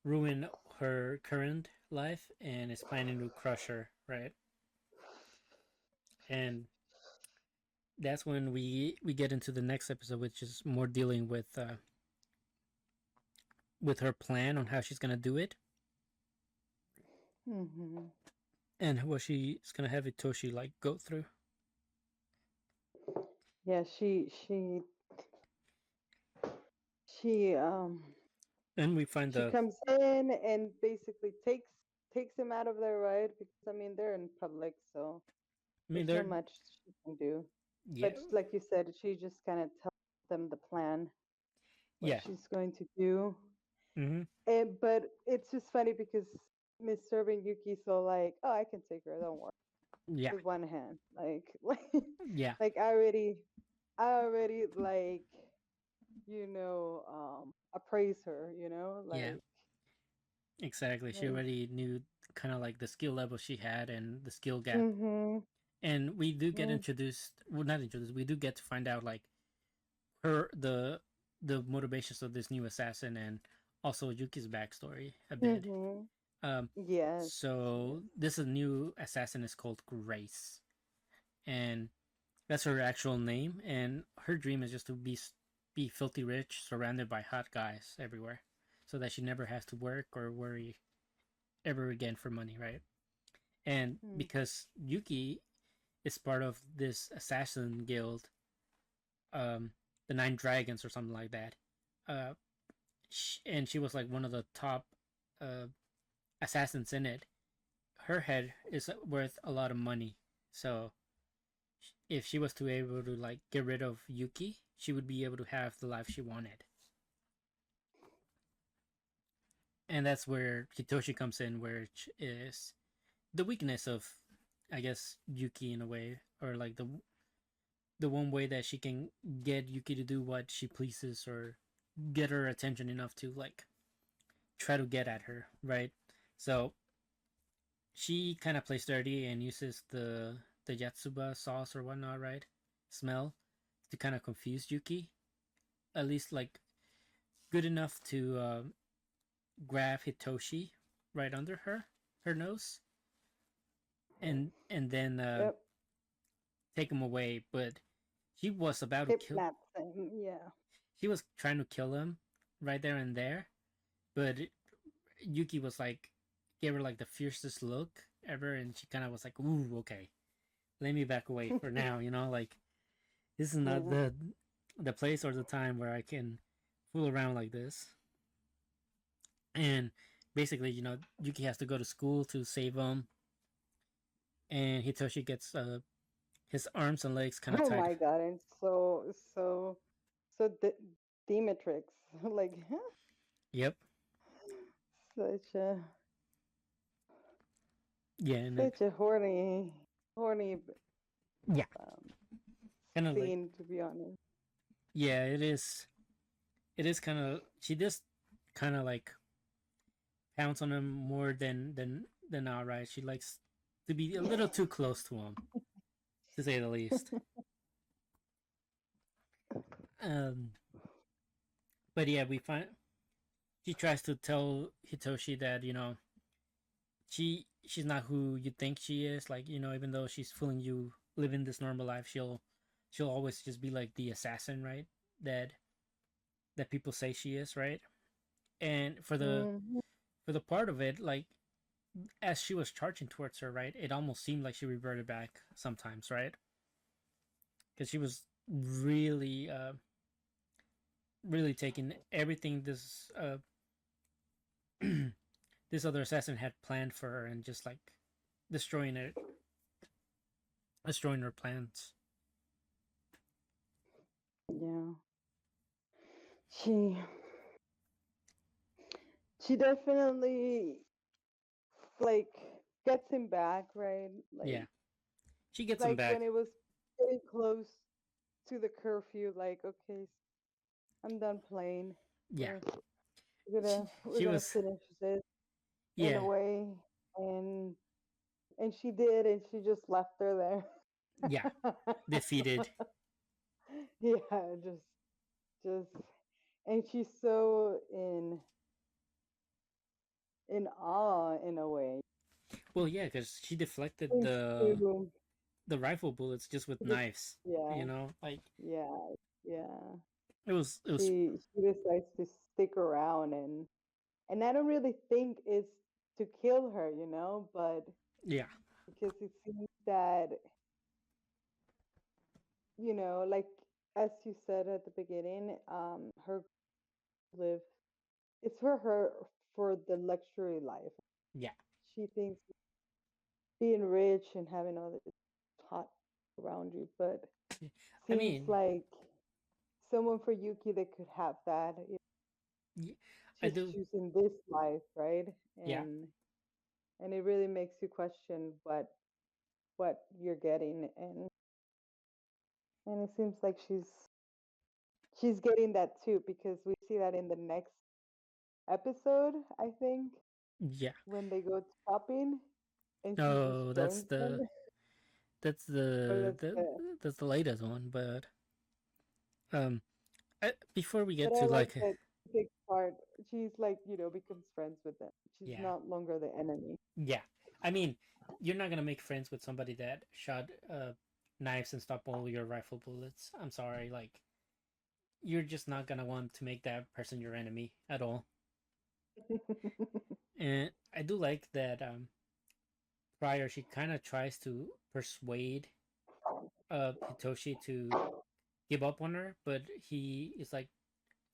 ruin her current life and is planning to crush her, right? And that's when we get into the next episode, which is more dealing with her plan on how she's gonna do it hmm and what she's gonna have Itoshi like go through. yeah, she And we find she the comes in and basically takes him out of there, right? Because I mean they're in public, so I mean there's no they're much she can do. yeah But like you said, she just kind of tells them the plan, what yeah she's going to do. mm-hmm. But it's just funny because Miss Serving Yuki's so like, oh, I can take her, don't worry, Yeah, with one hand, yeah, like I already like appraise her, yeah, like exactly. She like already knew kind of like the skill level she had and the skill gap. mhm And we do get mm, introduced, well, not introduced, we do get to find out like her the motivations of this new assassin and also Yuki's backstory a bit. mhm Um, yes so yes this new assassin is called Grace, and that's her actual name. And her dream is just to be filthy rich, surrounded by hot guys everywhere, so that she never has to work or worry ever again for money, right? And mm, because Yuki is part of this assassin guild, um, the Nine Dragons or something like that, uh, and she was like one of the top uh, assassins in it. Her head is worth a lot of money, so if she was to be able to like get rid of Yuki, she would be able to have the life she wanted. And that's where Hitoshi comes in, which is the weakness of, I guess, Yuki in a way, or like the one way that she can get Yuki to do what she pleases or get her attention enough to like try to get at her, right? So she kind of plays dirty and uses the yatsuba sauce or whatnot, right? Smell to kind of confuse Yuki, at least like good enough to grab Hitoshi right under her nose, and then yep, take him away. But he was about to kill. kidnap them, yeah. He was trying to kill him right there and there, but Yuki was like gave her like the fiercest look ever, and she kind of was like, "Ooh, okay, let me back away for now." Like this is not Yeah. the place or the time where I can fool around like this. And basically, Yuki has to go to school to save him, and Hitoshi gets his arms and legs kind of Oh tied. my god, and so Demetrix, like Yep. such a Yeah, and then such a horny yeah, um, kind of like scene, to be honest. yeah, it is. It is kind of she just kind of like pounce on him more than outright. She likes to be a little too close to him, to say the least. Um, but yeah, we find she tries to tell Hitoshi that she's not who you think she is. Like even though she's fooling you, living this normal life, she'll always just be like the assassin, right? That that people say she is, right? And Mhm. for the part of it, like as she was charging towards her, right, it almost seemed like she reverted back sometimes, right? Because she was really, really taking everything this other assassin had planned for her and just like destroying it, destroying her plans. Yeah, she she definitely like. gets him back, right? Yeah, she gets him When back. it was getting close to the curfew, like, okay, I'm done playing. Yeah, We're she gonna was. finish this in a Yeah, way, and she did, and she just left her yeah, there. defeated. Yeah, just, and she's so in awe in a way. Well, yeah, because she deflected Thanks to the rifle bullets just with this, knives. yeah, You know, like yeah, yeah. it was. She decides to stick around, and I don't really think it's to kill her, but Yeah, because it seems that like as you said at the beginning, her live it's for her for the luxury life. yeah. She thinks being rich and having all this hot around you, but I seems mean, like someone for Yuki that could have that. y- I She's do. choosing this life, right? Yeah, And it really makes you question what you're getting, and it seems like she's getting that too, because we see that in the next episode, I think, yeah. when they go shopping and she just No, joins them. that's Or the, that's the the that's the latest one. But um, before we get but I to like like, that big part. She's like, becomes friends with them. She's yeah, not longer the enemy. yeah. I mean, you're not gonna make friends with somebody that shot knives and stop all your rifle bullets. I'm sorry, like you're just not gonna want to make that person your enemy at all. And I do like that prior she kind of tries to persuade Hitoshi to give up on her, but he is like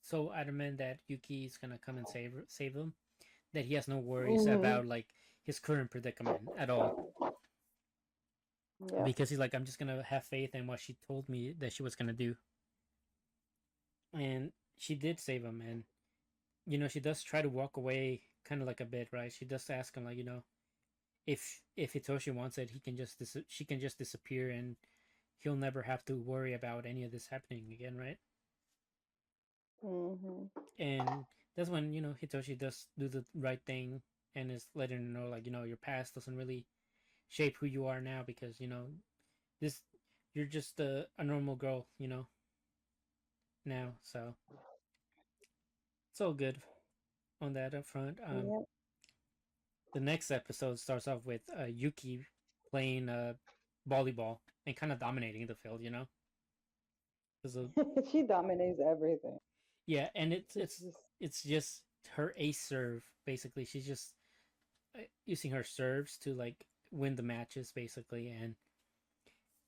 so adamant that Yuki is gonna come and save him that he has no worries Hmm. about like his current predicament at all, Yeah. because he's like, I'm just gonna have faith in what she told me that she was gonna do. And she did save him, and she does try to walk away kind of like a bit, right? She does ask him like, if Hitoshi wants it, he can just she can just disappear, and he'll never have to worry about any of this happening again, right? Hmm. And that's when Hitoshi does do the right thing and is letting her know, like, your past doesn't really shape who you are now, because this you're just a normal girl, now. So it's all good on that up front. Yeah. The next episode starts off with Yuki playing volleyball and kind of dominating the field, because She dominates everything. yeah, and it's She's it's just it's just her ace serve basically. She's just using her serves to like win the matches basically. And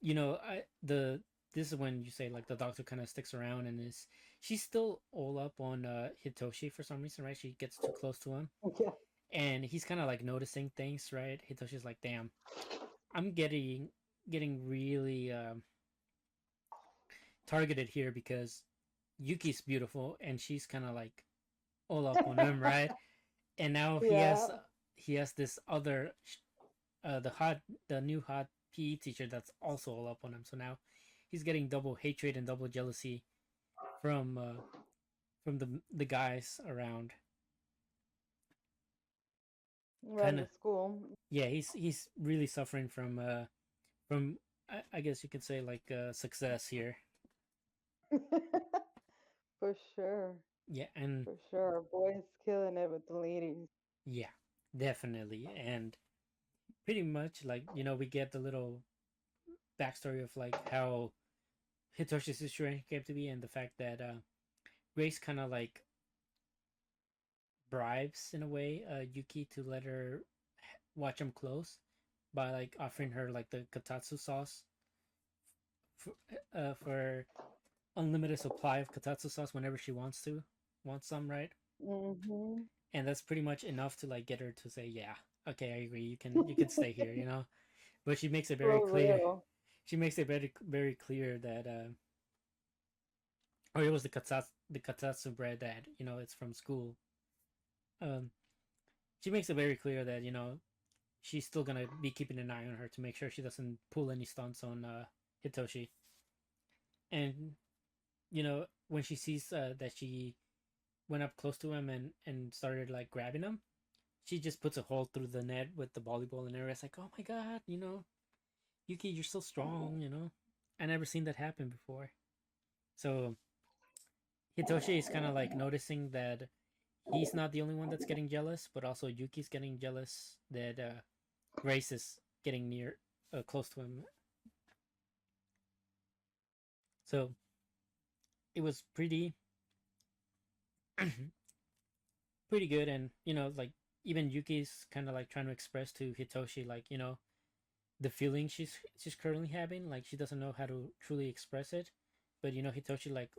I the this is when you say like the doctor kind of sticks around and is she's still all up on Hitoshi for some reason, right? She gets too close to him, yeah. and he's kind of like noticing things, right? Hitoshi's like, damn, I'm getting really targeted here because Yuki's beautiful and she's kind of like all up on him, right? And now Yeah. he has this other the new hot PE teacher that's also all up on him. So now he's getting double hatred and double jealousy from the guys around. Kind Run of, the school. yeah. He's really suffering from I guess you could say like success here. For sure. Yeah, and For sure. Boys killing it with the ladies. yeah, definitely, and pretty much like we get the little backstory of like how Hitoshi's situation came to be, and the fact that Grace kind of like bribes in a way Yuki to let her watch him close by like offering her like the katatsu sauce for, for unlimited supply of katatsu sauce whenever she wants some, right? Hmm. And that's pretty much enough to like get her to say, yeah, okay, I agree, you can stay here, but she makes it very For clear. real. She makes it very clear that or it was the katatsu bread that it's from school. um she makes it very clear that she's still gonna be keeping an eye on her to make sure she doesn't pull any stunts on Hitoshi. And when she sees that she went up close to him and started like grabbing him, she just puts a hole through the net with the volleyball, and everyone's like, "Oh my god, Yuki, you're so strong." I never seen that happen before. So Hitoshi is kind of like noticing that he's not the only one that's getting jealous, but also Yuki's getting jealous that Grace is getting close to him. So it was pretty pretty good. And like, even Yuki's kind of like trying to express to Hitoshi, like, the feeling she's currently having. Like, she doesn't know how to truly express it, but Hitoshi like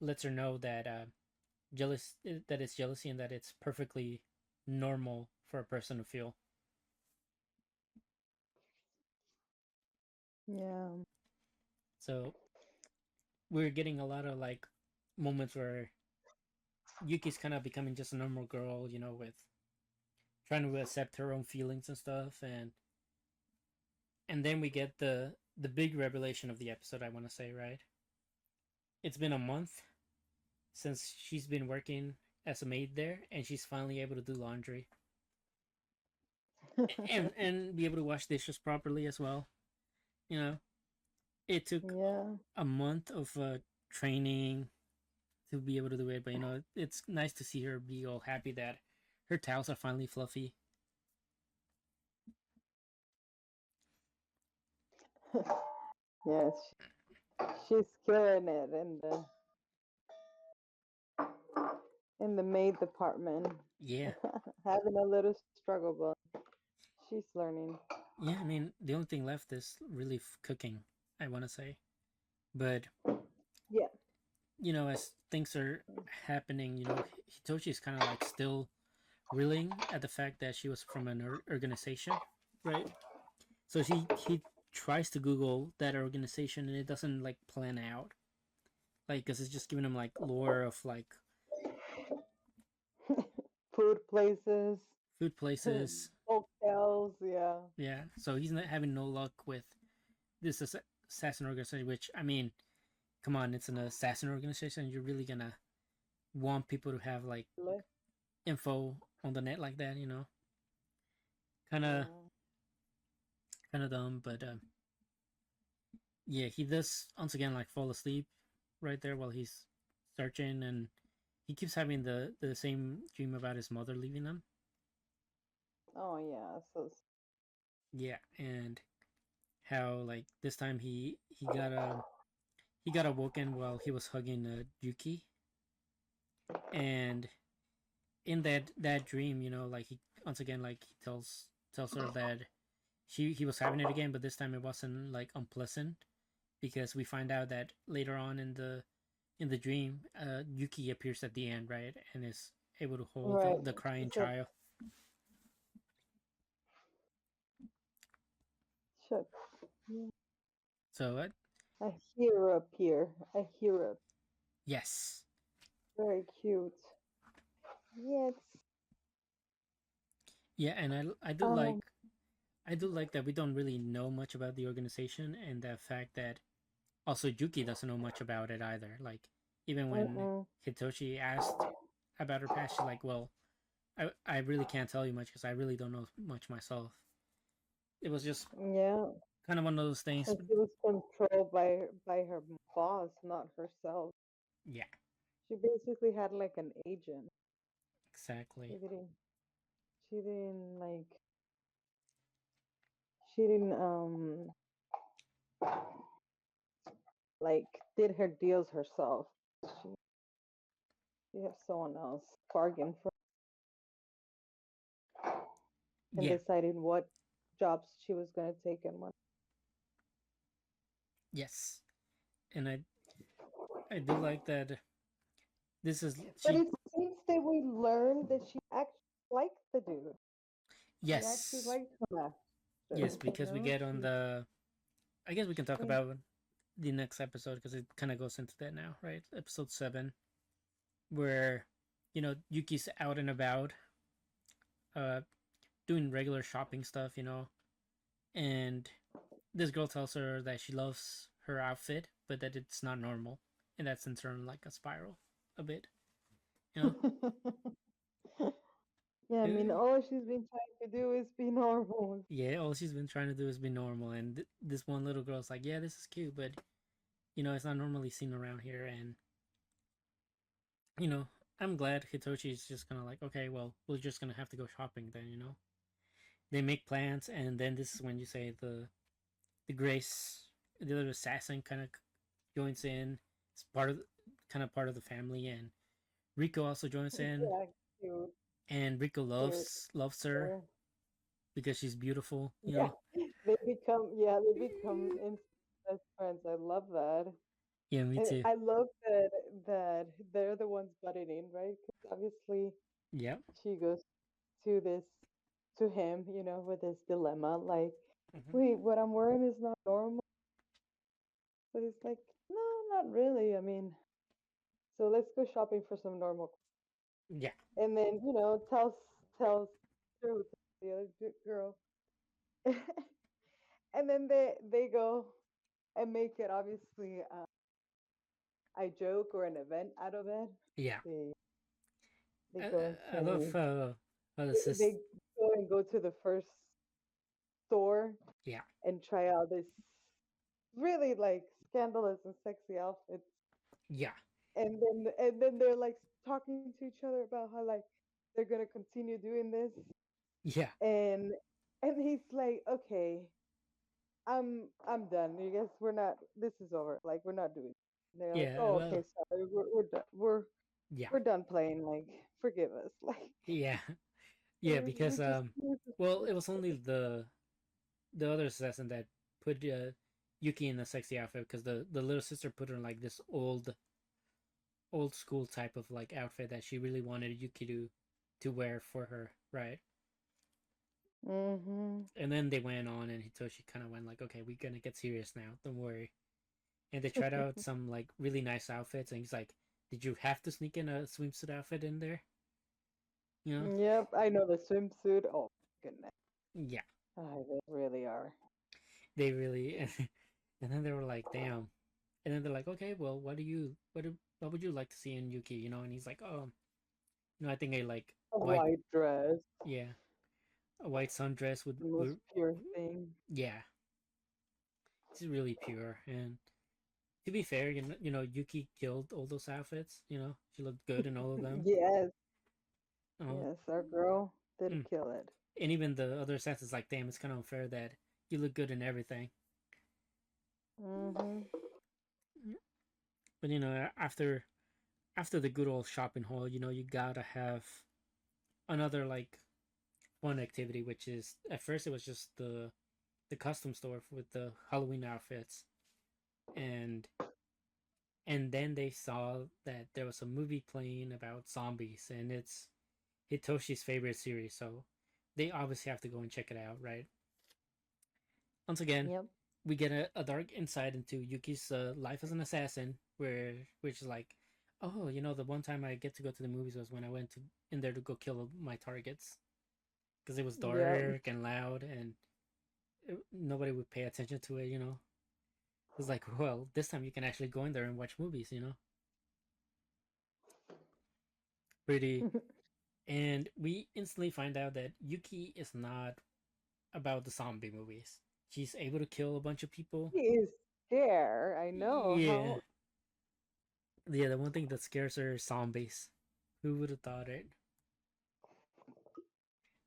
lets her know that that it's jealousy, and that it's perfectly normal for a person to feel. Yeah. So we're getting a lot of like moments where Yuki's kind of becoming just a normal girl, with trying to accept her own feelings and stuff. And then we get the big revelation of the episode, I want to say, right? It's been a month since she's been working as a maid there, and she's finally able to do laundry and be able to wash dishes properly as well. It took Yeah. a month of training to be able to do it, but it's nice to see her be all happy that her towels are finally fluffy. Yes, she's killing it in the maid department. Yeah. Having a little struggle, but she's learning. Yeah, I mean, the only thing left is really cooking, I want to say. But Yeah. as things are happening, Hitoshi is kind of like still reeling at the fact that she was from an organization, right? So he tries to Google that organization, and it doesn't like plan out, like, because it's just giving him like lore of like Food places, food places. hotels, yeah. Yeah, so he's not having no luck with this assassin organization. Which, I mean, come on, it's an assassin organization. You're really gonna want people to have like info on the net like that, kind of Yeah. kind of dumb. But yeah, he does once again like fall asleep right there while he's searching, and he keeps having the same dream about his mother leaving him. Oh yeah. So Yeah, and how like this time he got awoken while he was hugging Yuki, and in that dream, like, he once again, like, he tells her that he was having it again, but this time it wasn't like unpleasant, because we find out that later on in the dream, Yuki appears at the end, right, and is able to hold right. the crying So, child. shut. Yeah. So A hero appear. A hero. yes, Very cute. Yes. yeah, and Um. I do like that we don't really know much about the organization, and the fact that also Yuki doesn't know much about it either. Like, even when Mm-mm. Hitoshi asked about her past, she's like, "Well, I really can't tell you much because I really don't know much myself." It was just Yeah. kind of one of those things. And she was controlled by her boss, not herself. Yeah, She basically had like an agent. exactly. She didn't. She didn't like. She didn't like did her deals herself. She had someone else bargain for and Yeah, decided what jobs she was going to take and what. yes, and I do like that. This is But she. it seems that we learned that she actually liked the dude. She actually Yes, liked the master. yes, because we get on the. I guess we can talk She, about the next episode because it kind of goes into that now, right? Episode 7, where Yuki's out and about, uh, doing regular shopping stuff, and this girl tells her that she loves her outfit, but that it's not normal, and that's in turn like a spiral, a bit, you know. Yeah, I mean, Uh, all she's been trying to do is be normal. yeah, all she's been trying to do is be normal, and this one little girl's like, yeah, this is cute, but it's not normally seen around here, and you know, I'm glad Hitoshi's just kind of like, okay, well, we're just gonna have to go shopping then, They make plans, and then this is when you say the Grace, the other assassin, kind of joins in. It's part of the family, and Rico also joins in, Yeah, cute. and Rico Cute. loves her Yeah. because she's beautiful, Yeah, they become instant best friends. I love that. Yeah, me And too. I love that they're the ones butting in, right? Because obviously Yep. she goes to this to him, with this dilemma, like, Hmm. wait, what I'm wearing is not normal. But it's like, no, not really. I mean, so let's go shopping for some normal. Yeah. And then, tells truth to the other girl. And then they go and make it obviously a joke or an event out of it. Yeah. They they I, go and I love say how the they go to the first store Yeah. and try out this really like scandalous and sexy outfits, Yeah. and then they're like talking to each other about how like they're gonna continue doing this, Yeah. and he's like, okay, I'm done. You guys, we're not. This is over. Like we're not doing. And they're like, Yeah. I oh, love. okay, sorry, we're done. Yeah. We're done playing. Like, forgive us. Like, Yeah. Yeah. we're, Because we're just we're just well, it was only the other assassin that put Yuki in a sexy outfit because the little sister put her in like this old school type of like outfit that she really wanted Yuki to wear for her, right? mm-hmm. And then they went on, and Hitoshi kind of went like, "Okay, we're gonna get serious now. Don't worry." And they tried out some like really nice outfits, and he's like, "Did you have to sneak in a swimsuit outfit in there?" You know? Yep, I know the swimsuit. Oh goodness, Yeah, they really are. they really. And then they were like, "Damn." And then they're like, "Okay, well, what would you like to see in Yuki?" And he's like, "Oh, I think I like A white. white dress, Yeah, a white sundress the most would pure thing. yeah, it's really pure." And to be fair, Yuki killed all those outfits. She looked good in all of them. Yes, Oh, yes, our girl did mm. kill it. And even the other assassins like, damn, it's kind of unfair that you look good in everything. Mm-hmm. But after the good old shopping haul, you gotta have another like fun activity, which is at first it was just the custom store with the Halloween outfits, and then they saw that there was a movie playing about zombies, and it's Hitoshi's favorite series, so they obviously have to go and check it out, right? Once again, Yep. we get a dark insight into Yuki's life as an assassin, which is like, oh, the one time I get to go to the movies was when I went to in there to go kill my targets because it was Yep. dark and loud, and nobody would pay attention to it. It's like, well, this time you can actually go in there and watch movies. Pretty, and we instantly find out that Yuki is not about the zombie movies. She's able to kill a bunch of people. He is scared. I know Yeah, how. yeah, the one thing that scares her is zombies. Who would have thought it?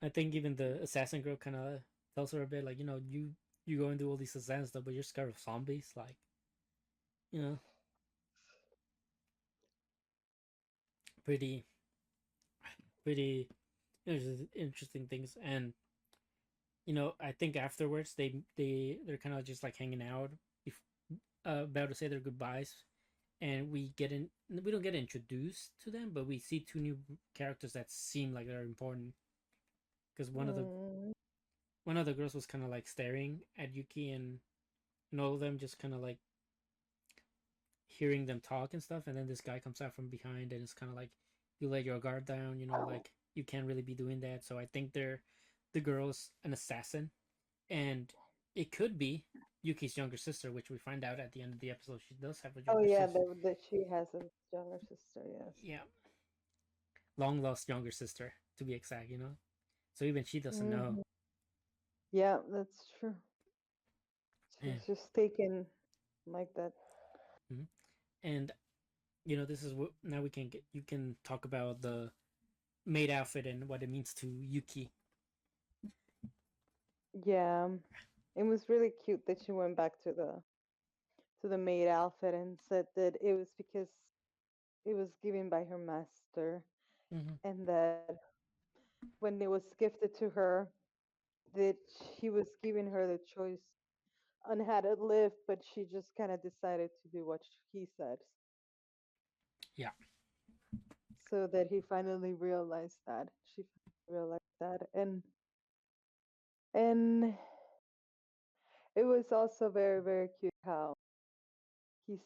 I think even the assassin girl kind of tells her a bit like, you go and do all these assassin stuff, but you're scared of zombies. Like, you know, pretty, pretty interesting things. And I think afterwards they're kind of just like hanging out, if, about to say their goodbyes, and we don't get introduced to them, but we see two new characters that seem like they're important because Mm, one of the girls was kind of like staring at Yuki, and all of them just kind of like hearing them talk and stuff. And then this guy comes out from behind, and it's kind of like, you let your guard down, like you can't really be doing that. So I think they're the girl's an assassin, and it could be Yuki's younger sister, which we find out at the end of the episode. She does have a Oh younger yeah, sister. that she has a younger sister. Yes. Yeah, long lost younger sister to be exact. So even she doesn't know. Hmm. Yeah, that's true. Yeah. She's just taken like that. Mhm. And this is what now we can get. You can talk about the maid outfit and what it means to Yuki. Yeah, it was really cute that she went back to the maid outfit and said that it was because it was given by her master, Mm-hmm. and that when it was gifted to her, that he was giving her the choice on how to live, but she just kind of decided to do what he said. Yeah. So that he finally realized that she finally realized that, and it was also very very cute how he's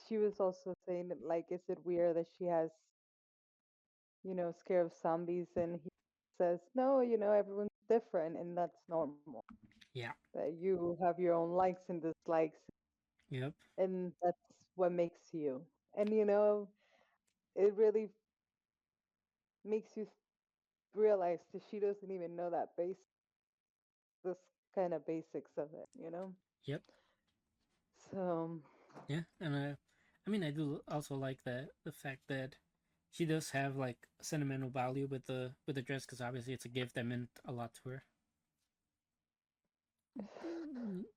she was also saying that, like, is it weird that she has scared of zombies, and he says no, everyone's different and that's normal, Yeah. that you have your own likes and dislikes, Yep. and that's what makes you, and it really makes you realize that she doesn't even know that this kind of basics of it. Yep. So Yeah. And I mean, I do also like the fact that she does have like sentimental value with the dress because obviously it's a gift that meant a lot to her.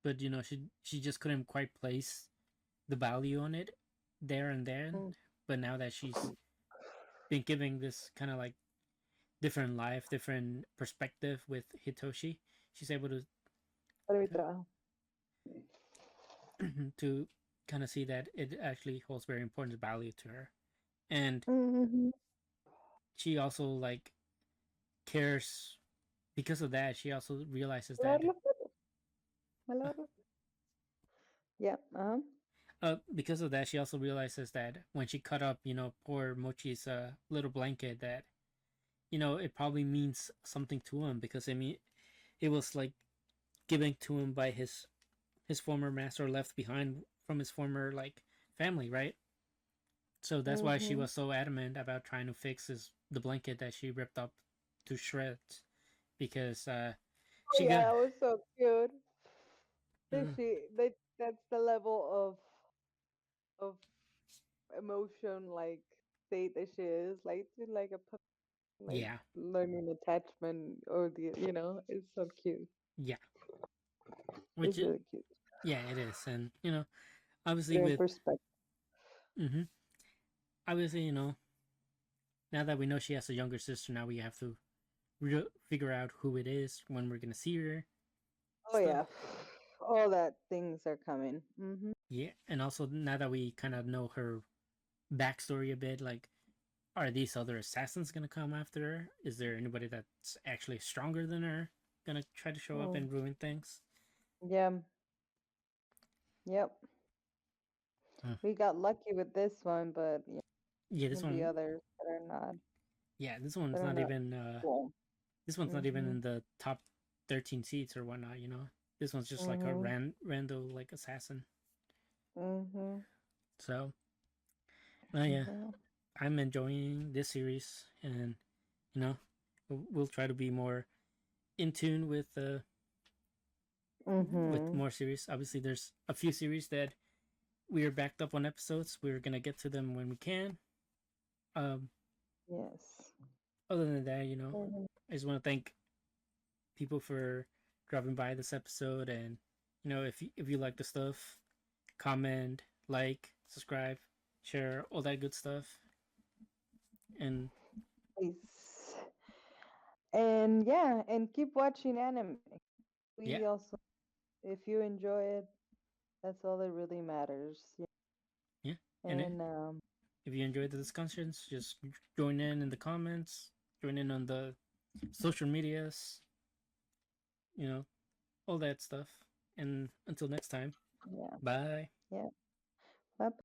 But she just couldn't quite place the value on it there and then. mm, But now that she's been giving this kind of like different life, different perspective with Hitoshi, she's able to para mi trabajo. to kind of see that it actually holds very important value to her, and Mhm. she also like cares because of that. She also realizes that Lavarlo, lavarlo. Yeah. because of that, she also realizes that when she cut up, poor Mochi's little blanket, that it probably means something to him because I mean, it was like given to him by his former master, left behind from his former like family, right? So that's why she Mhm. was so adamant about trying to fix the blanket that she ripped up to shreds because Oh she yeah, got that was so cute. That uh, that's the level of emotion, like, state that she is, like, to like a like yeah, learning attachment, or it's so cute. yeah, which It's really cute. yeah, it is, and obviously Your with perspective. hmm obviously now that we know she has a younger sister, now we have to figure out who it is, when we're gonna see her, Oh stuff. yeah, all that things are coming. Mhm. Yeah, and also now that we kind of know her backstory a bit, like, are these other assassins gonna come after her? Is there anybody that's actually stronger than her gonna try to show up Mm. and ruin things? Yeah. Yep. Uh, We got lucky with this one, but yeah, yeah, gonna be others this one's that are not not even cool. this one's not even Mhm. in the top 13 seats or whatnot. This one's just like a Mhm. rando like assassin. Mhm. So, yeah, Mhm. I'm enjoying this series, and you know, we'll try to be more in tune with Mhm. more series. Obviously, there's a few series that we are backed up on episodes. We're gonna get to them when we can. Um, Yes. Other than that, Mhm. I just want to thank people for dropping by this episode, and if you like the stuff, comment, like, subscribe, share, all that good stuff, and Please. And yeah, and keep watching anime. yeah, We also, if you enjoy it, that's all that really matters. Yeah. yeah, and And if you enjoyed the discussions, just join in the comments, join in on the social medias, you know, all that stuff. And until next time, yeah, bye. yeah.